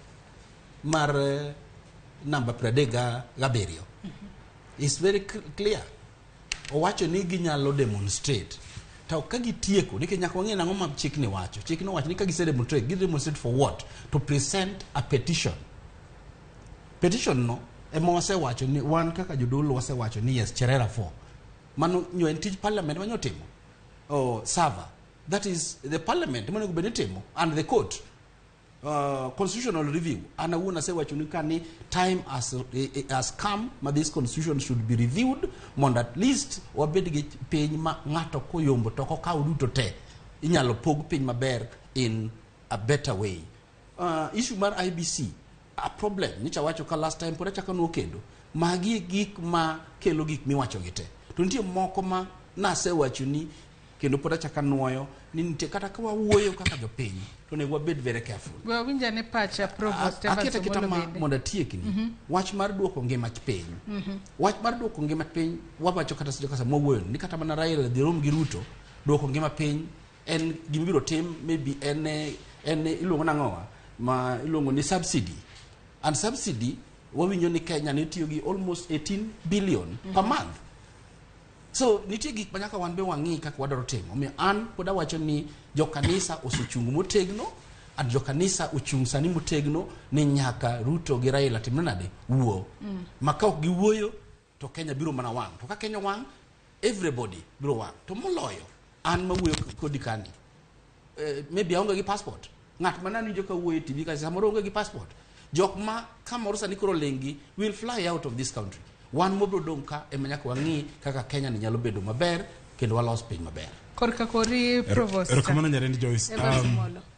mar namba 37 is very clear. Owacho ni ginyalo demonstrate to ka gitieko nikech nyaka wang'e nang'o ma chik ni wacho. Chik no wacho ni ka gise demonstrate for what? To present a petition. Petition no ema wasewacho ni wan kaka jodolo wasewacho ni yes cherera 4 mano nyo en tij parliament manyo timo server that is the parliament mano go benetimo and the court constitutional review ana wona sewacho ni kani time has come ma this constitution should be reviewed mondo at least wabed gi piny ma ng'ato koyombo to kokaw duto te inyalo pog piny maber in a better way. Issue mar IBC a problem nicha wacho ka last time pore chaka no kendo magi gik ma kelo gik miwacho gite to nitie moko ma na se wacho ni kendo pod achaka nuoyo ni nitie kata ka wawuoyo kaka jopiny to onego wabed very careful. Winja ne pacha Provost aketa kita mondo atiekni wach mar duoko ngima piny. Wach mar duoko ngima piny wawacho kata seche kasa mwawuoyo ni kata mana Raila dhi rom gi Ruto duoko ngima piny en gimibiro tim maybe en iluongo nang'owa ma iluongo ni subsidy, and subsidy wawinjo ni Kenya ne tiyo gi almost 18 billion per month. So nitie gik manyaka wan be wang'i kaka wadwaro timo. Omiyo an pod awacho ni jokanisa osechung motegno, and jokanisa ochung sani motegno ni nyaka Ruto gi Raila timne nade wuo. Maka ok giwuoyo to Kenya biro mana wang'. To ka Kenya wang', everybody biro wang'. To moloyo an mawuoyo kodi kani. Maybe aonge gi passport. Ng'at manani joka wuoyo TV kasi samoro onge gi passport. Jok ma kamoro sani koro lengi will fly out of this country. Wan mobro dong ka emanyaka wangi kaka Kenya ni nyalo bedo maber kendo walos piny maber. Korka kori Provost. Erokamano Nyarendi Joyce.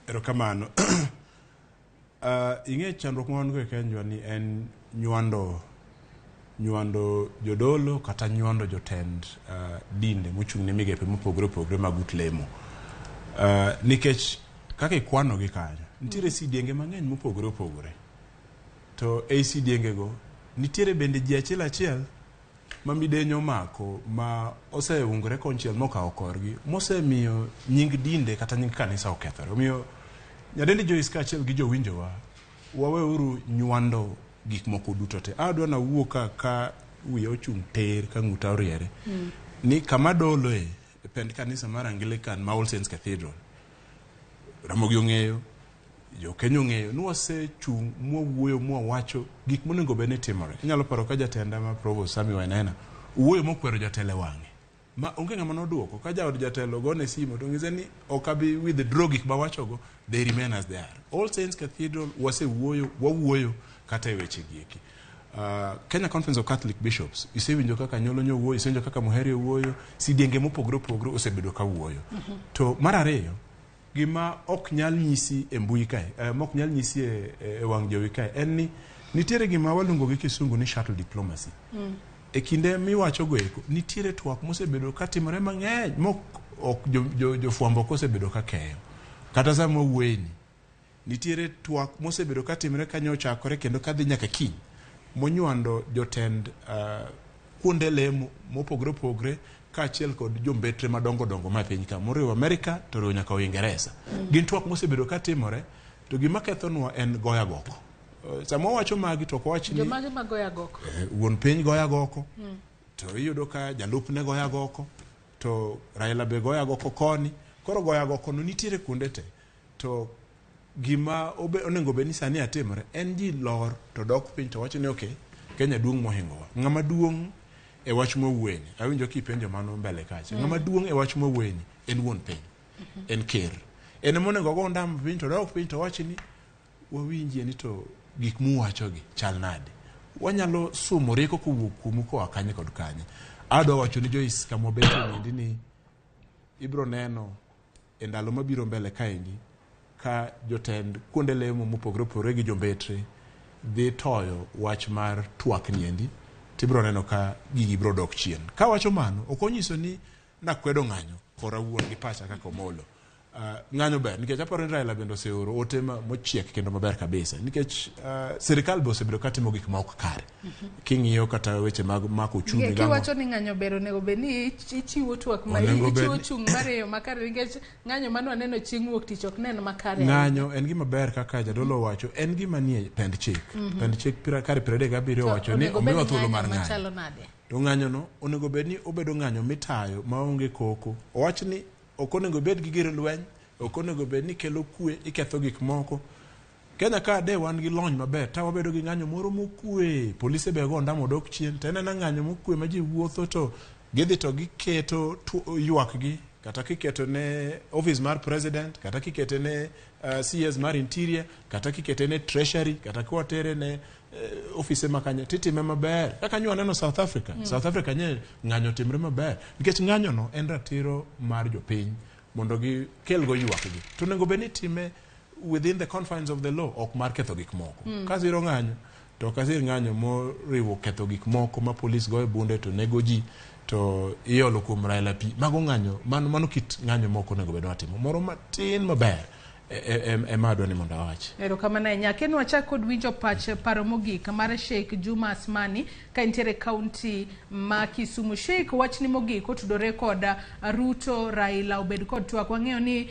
Erokamano. Ing'e chandruok ma wan go e Kenya ni en nyuando jodolo kata nyuando jotend dinde mochung' ne migepe mopogore opogore mag ut lemo. Nikech kaka ikwano gi kanyo nitiere sidienge mang'eny mopogore opogore. To e sidienge go nitiere bende ji achiel ma midenyo mako ma oseungore konchiel mokawo korgi mosemiyo nying dinde kata nying kanisa okethore. Omiyo Nyadendi Joyce kaachiel gi jowinjowa waweuru nywando gik moko duto te. Adwa na wuoka ka wiya ochung' ter ka ng'uta oriere ni kama doloe pend kanisa mar Anglican ma All Saints Cathedral Ramogi ong'eyo, jo Kenya ong'eyo, nwasechung' mwawuoyo mwawacho gik monego bene timore. Inyalo paro ka jatenda ma Provost Sami Wainaina wuoyo mokwero jatelo wang'e ma onge ng'ama noduoko ka jaod jatelo gone simo to ng'ize ni okabi withdraw gik mawachogo, they remain as they are. All Saints Cathedral wawuoyo kata e weche gieki. Kenya Conference of Catholic Bishops isewinjo kaka Nyolonyo wuoyo, isewinjo kaka Muheri wuoyo, sidienge mopogore opogore osebedo ka wuoyo. To mar ariyo gima ok nyal nyisi e mbui kae, mok nyal nyisi e wang' jowi kae en ni nitiere gima waluongo gi kisungu ni shuttle diplomacy. E kinde miwacho go eko nitiere twak mosebedo ka timore mang'eny mok jofuambo kosebedo ka keyo. Kata sama wuoyeni nitiere twak mosebedo ka timore kanyo ochakore kendo kadhi nyaka kiny monywando jotend kuonde lemo mopogore opogore kaachiel kod jombetre madongo dongo ma piny ka moriwo Amerika to riwo nyaka Uingereza. Gin twak mosebedo ka timore to gima kethonwa en goya goko. Samo wacho magi to kwach ni jomage magoya goko. Wuon piny goya goko. To iyudo ka jalupne goya goko. To Raila be goya goko koni. Koro goya goko no nitiere kuonde te. To gima onego beni sani atimore en ji lor to dok piny to wacho ni okay, Kenya duong' mohingowa. Ng'ama duong' e wach mawuoyeni, awinjo kipenjo mano mbele kacha. Ng'ama duong' e wach mawuoyeni en wuon piny. En ker. En monego go ndam piny to dok piny to wacho ni wawinjie ni to gik muwachogi chal nade. Wanyalo sumo rieko kowuok kumu koa kanye kod kanye. Adwa wacho ni Joyce kama beto nindi ni ibro neno e ndalo mabiro mbele kaendi ka jotend kuonde lemo mopogore opogore gi jombetre dhi toyo wach mar twak niendi, tibro neno ka gigi bro dok chien. Ka wacho mano ok onyiso ni nakwedo ng'anyo kora wuon gi pacha kaka Omolo. Ng'anyo ber nikech aparo ni Raila bende oseoro ote mochiek kendo maber kabisa nikech sirikal be osebedo ka timo gik ma ok kare. King'iyo kata weche mag mako uchumi gamo. Kiwacho ni ng'anyo ber onego be ni ichiwo twak ma ichiwo chung' mareyo makare nikech ng'anyo mano aneno chieng' wuok tich ok nen makare. Ng'anyo en gima ber kaka jadolo wacho en gima nie pend chik. Pend chik kare 37 wacho ni omiwa thuolo mar ng'anyo. To ng'anyo no onego be ni obedo ng'anyo mitayo maonge koko. Owach ni okonego bed gi gir lweny, okonego bed ni kelo kwe, iketho gik moko. Kenya ka de wan gi lony maber, ta wabedo gi ng'anyo moro mokwe, polise be go ndamo dok chien, tena na ng'anyo mokwe ma ji wuotho to gidhi to giketo ywak gi, kata kiketo ne office mar president, kata kiketo ne CS mar interior, kata kiketo ne treasury, kata kwatere ne office makanya titime maber. Kaka nyo aneno South Africa. South Africa nye ng'anyo timre maber. Nikech ng'anyo no en ratiro mar jopiny mondo gi kel go ywak gi. To nego beni time within the confines of the law ok mar ketho gik moko. Kasiro ng'anyo to kasir ng'anyo moriwo ketho gik moko ma police go e bunde to nego ji to iolo kuom Raila pi mago ng'anyo mano kit ng'anyo moko nego bedo watimo moro matin maber madwa ni mondo awach. Erokamano ahinya. Kendo wachak kod winjo pach paro mogik mar Sheikh Juma Asmani ka intiere kaunti ma Kisumu. Sheikh, wachni mogik otudore kod Ruto Raila obed kod twak. Wang'eyo ni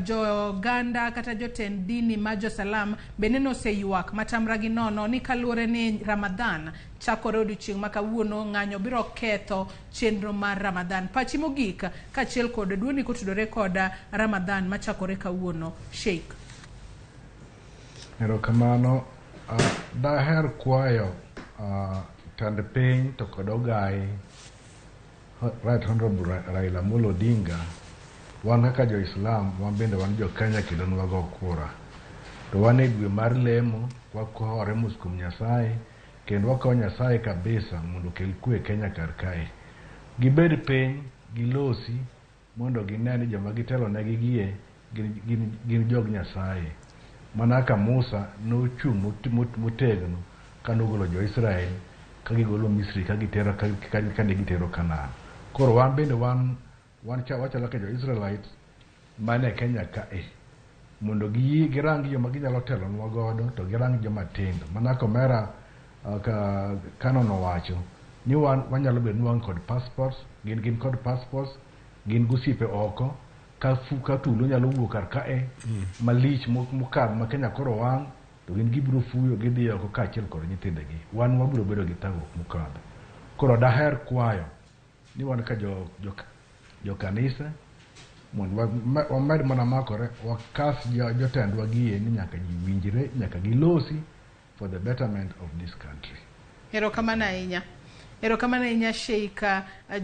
joganda kata jotend dini ma Jo-Salam beneno oseyuak matamra gi nono ni kaluwore ni Ramadhan chakore odiochieng' ma kawuono ng'anyo biro ketho chenro mar Ramadhan. Pachi mogik kaachiel kod duoni kotudore kod Ramadhan machakore kawuono. Sheikh. Erokamano, daher kwayo tand piny to kod ogai Right Honorable Raila Amolo Odinga, wan kaka Jo-Islam wan bende wan Jo-Kenya kendo nwago kura. To wan e dwe mar lemo wakuhore mos kuom Nyasaye kendo wakawo Nyasaye kabisa mondo kel kwe Kenya kar kae. Gibed piny gilosi mondo gine ni joma gitelo negi gie gin jog Nyasaye. Mana ka Musa nochung' motegno ka nogolo Jo-Israel ka gigolo Misri ka gitero Kanaan. Koro wan bende wan wachalo ka Jo-Israelites mane Kenya kae mondo girang joma ginyalo telo nwa godo to girang joma tindo. Mana komera Canon owacho ni wanyalo bedo nwang' kod passports, gin kod passports, gin gosiepe oko ka tulo nyalo wuok kar kae malich mokadho ma Kenya koro wang' to gin gibiro fuyo gidhi oko kaachiel kod nyithindegi. Wan wabiro bedo gi thagruok mokadho. Koro daher kwayo ni wan ka jo-kanisa mondo wamed mana makore wakas jotendwa gie ni nyaka winjre, nyaka gilosi for the betterment of this country. Erokamano ahinya. Erokamano ahinya Sheikh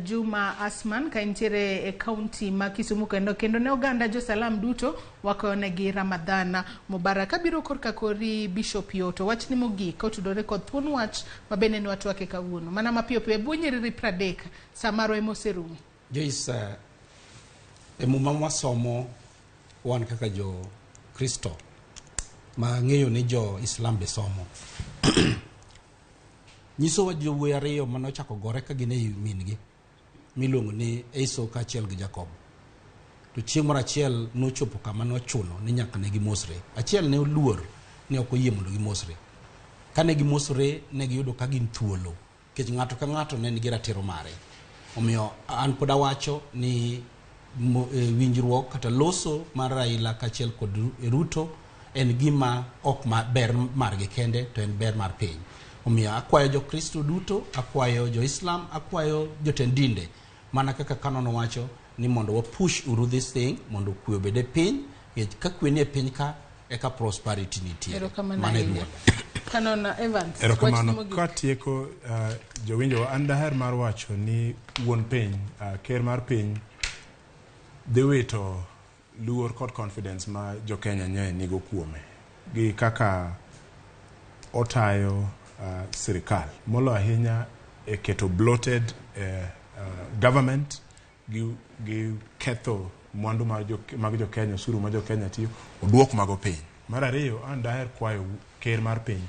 Juma Asman ka intiere e kaunti ma Kisumu kendo ne oganda Jo-Salam duto wakonegi Ramadhan Mubarak. Abiro korka kori Bishop Yoto, wachni mogik otudore kod thuon wach ma bende ne watwake kawuono. Mana mapiyo piyo buonyeri 30 samaro emoserumo. Joyce, muma mwasomo wan kaka Jo-Kristo ma ng'eyo ni Jo-Islam be somo. Nyiso wa jowuoyi ariyo manochako gore ka gin e min-gi miluongo ni Esau kaachiel gi Jacob. To chieng' moro achiel nochopo kama nochuno ni nyaka ne gimosre. Achiel ne oluor ni ok oyie mondo gimosre. Kane gimosre ne giyudo ka gin thuolo nikech ng'ato ka ng'ato ne nigi ratiro mare. Omiyo an pod awacho ni winjruok kata loso mar Raila kaachiel kod Ruto en gima ok ber margi kende, to en ber mar piny. Omiyo akwayo Jo-Kristo duto, akwayo Jo-Islam, akwayo jotend dinde mana kaka Canon wacho ni mondo wa push uru this thing mondo kwe obede piny, ka kwe nie piny ka eka prosperity nitie. Mana duol. Canon Evans. Erokamano katieko jowinjo an daher mar wacho ni wuon piny, ker mar piny dhi wito luor kod confidence ma Jo-Kenya nyoe nigo kuome gi kaka otayo sirikal molo ahinya e keto bloated government gi ketho mwandu mag Jo-Kenya, osuru ma Jo-Kenya tiyo oduok mago piny. Mar ariyo an daher kwayo ker mar piny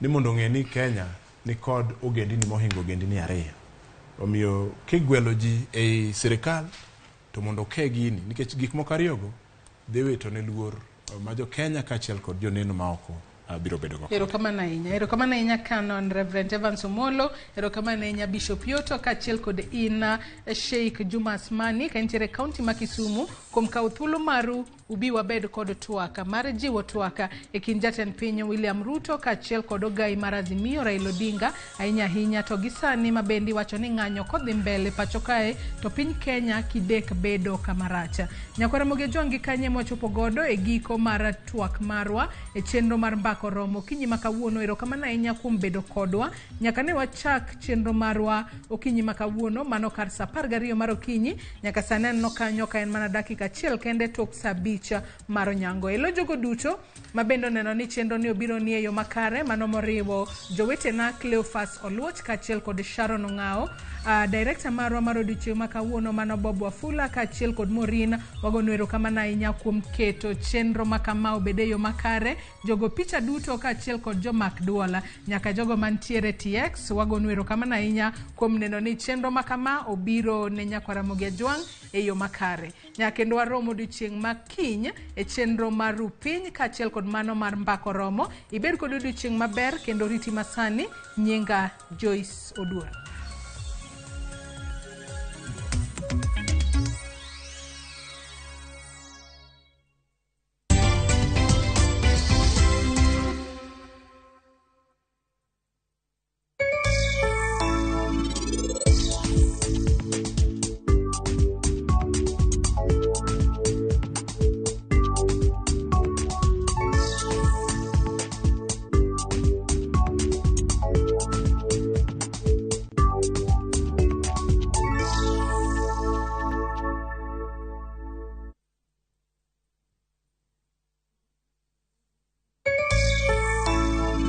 ni mondo ng'e ni Kenya ni kod ogendini mohingo ogendini ariyo. Omiyo kigwelo ji ei sirikal to mondo ke gini nikech gik moko ariyogo dhi wito ne luor ma Jo-Kenya kaachiel kod joneno maoko biro bedo go. Erokamano ahinya Canon Reverend Evans Omolo. Erokamano ahinya Bishop Yoto kaachiel kod in Sheikh Juma Asmani ka intiere kaunti ma Kisumu kuom kawo thuolo maru ubi wabed kod twaka mar jiwo twaka e kind jatend piny William Ruto kaachiel kod ogai mar Azimio Raila Odinga ahinya to gisani mabendi wacho ni ng'anyo kodhi mbele pacho kae to piny Kenya kidek bedo kamaracha. Nyakwara moge jongi kanye mochopo godo e giko mar twak marwa e chenro mar mbako romo kinyi makawuono. Erokamano ahinya kuom bedo kodwa nyaka ne wachak chenro marwa okinyi makawuono mano kar sa 12 mar okinyi nyaka sane no kanyo ka en mana dakika achiel kende tok saa 5 mar onyango. Elo jogo duto mabendo neno ni chenro ni obiro ni e yo makare mano moriwo jowetena Cleophas Oluoch kaachiel kod Sharon Ong'ao, Director marwa mar odiochieng' ma kawuono mano Bob Wafula kaachiel kod Morin wagono erokamano ahinya kuom keto chenro ma kama obed e yo makare. Jogo picha duto kaachiel kod jomak duola nyaka jogo mantiere TX wagono erokamano ahinya kuom neno ni chenro ma kama obiro ne nyakwara Ramogi Ajwang' e yo makare. Nyakendo waromo odiochieng' ma kiny e chenro mar Rupiny kaachiel kod mano mar Mbako Romo. Ibed kod odiochieng' maber kendo riti masani. Nyinga Joyce Oduor.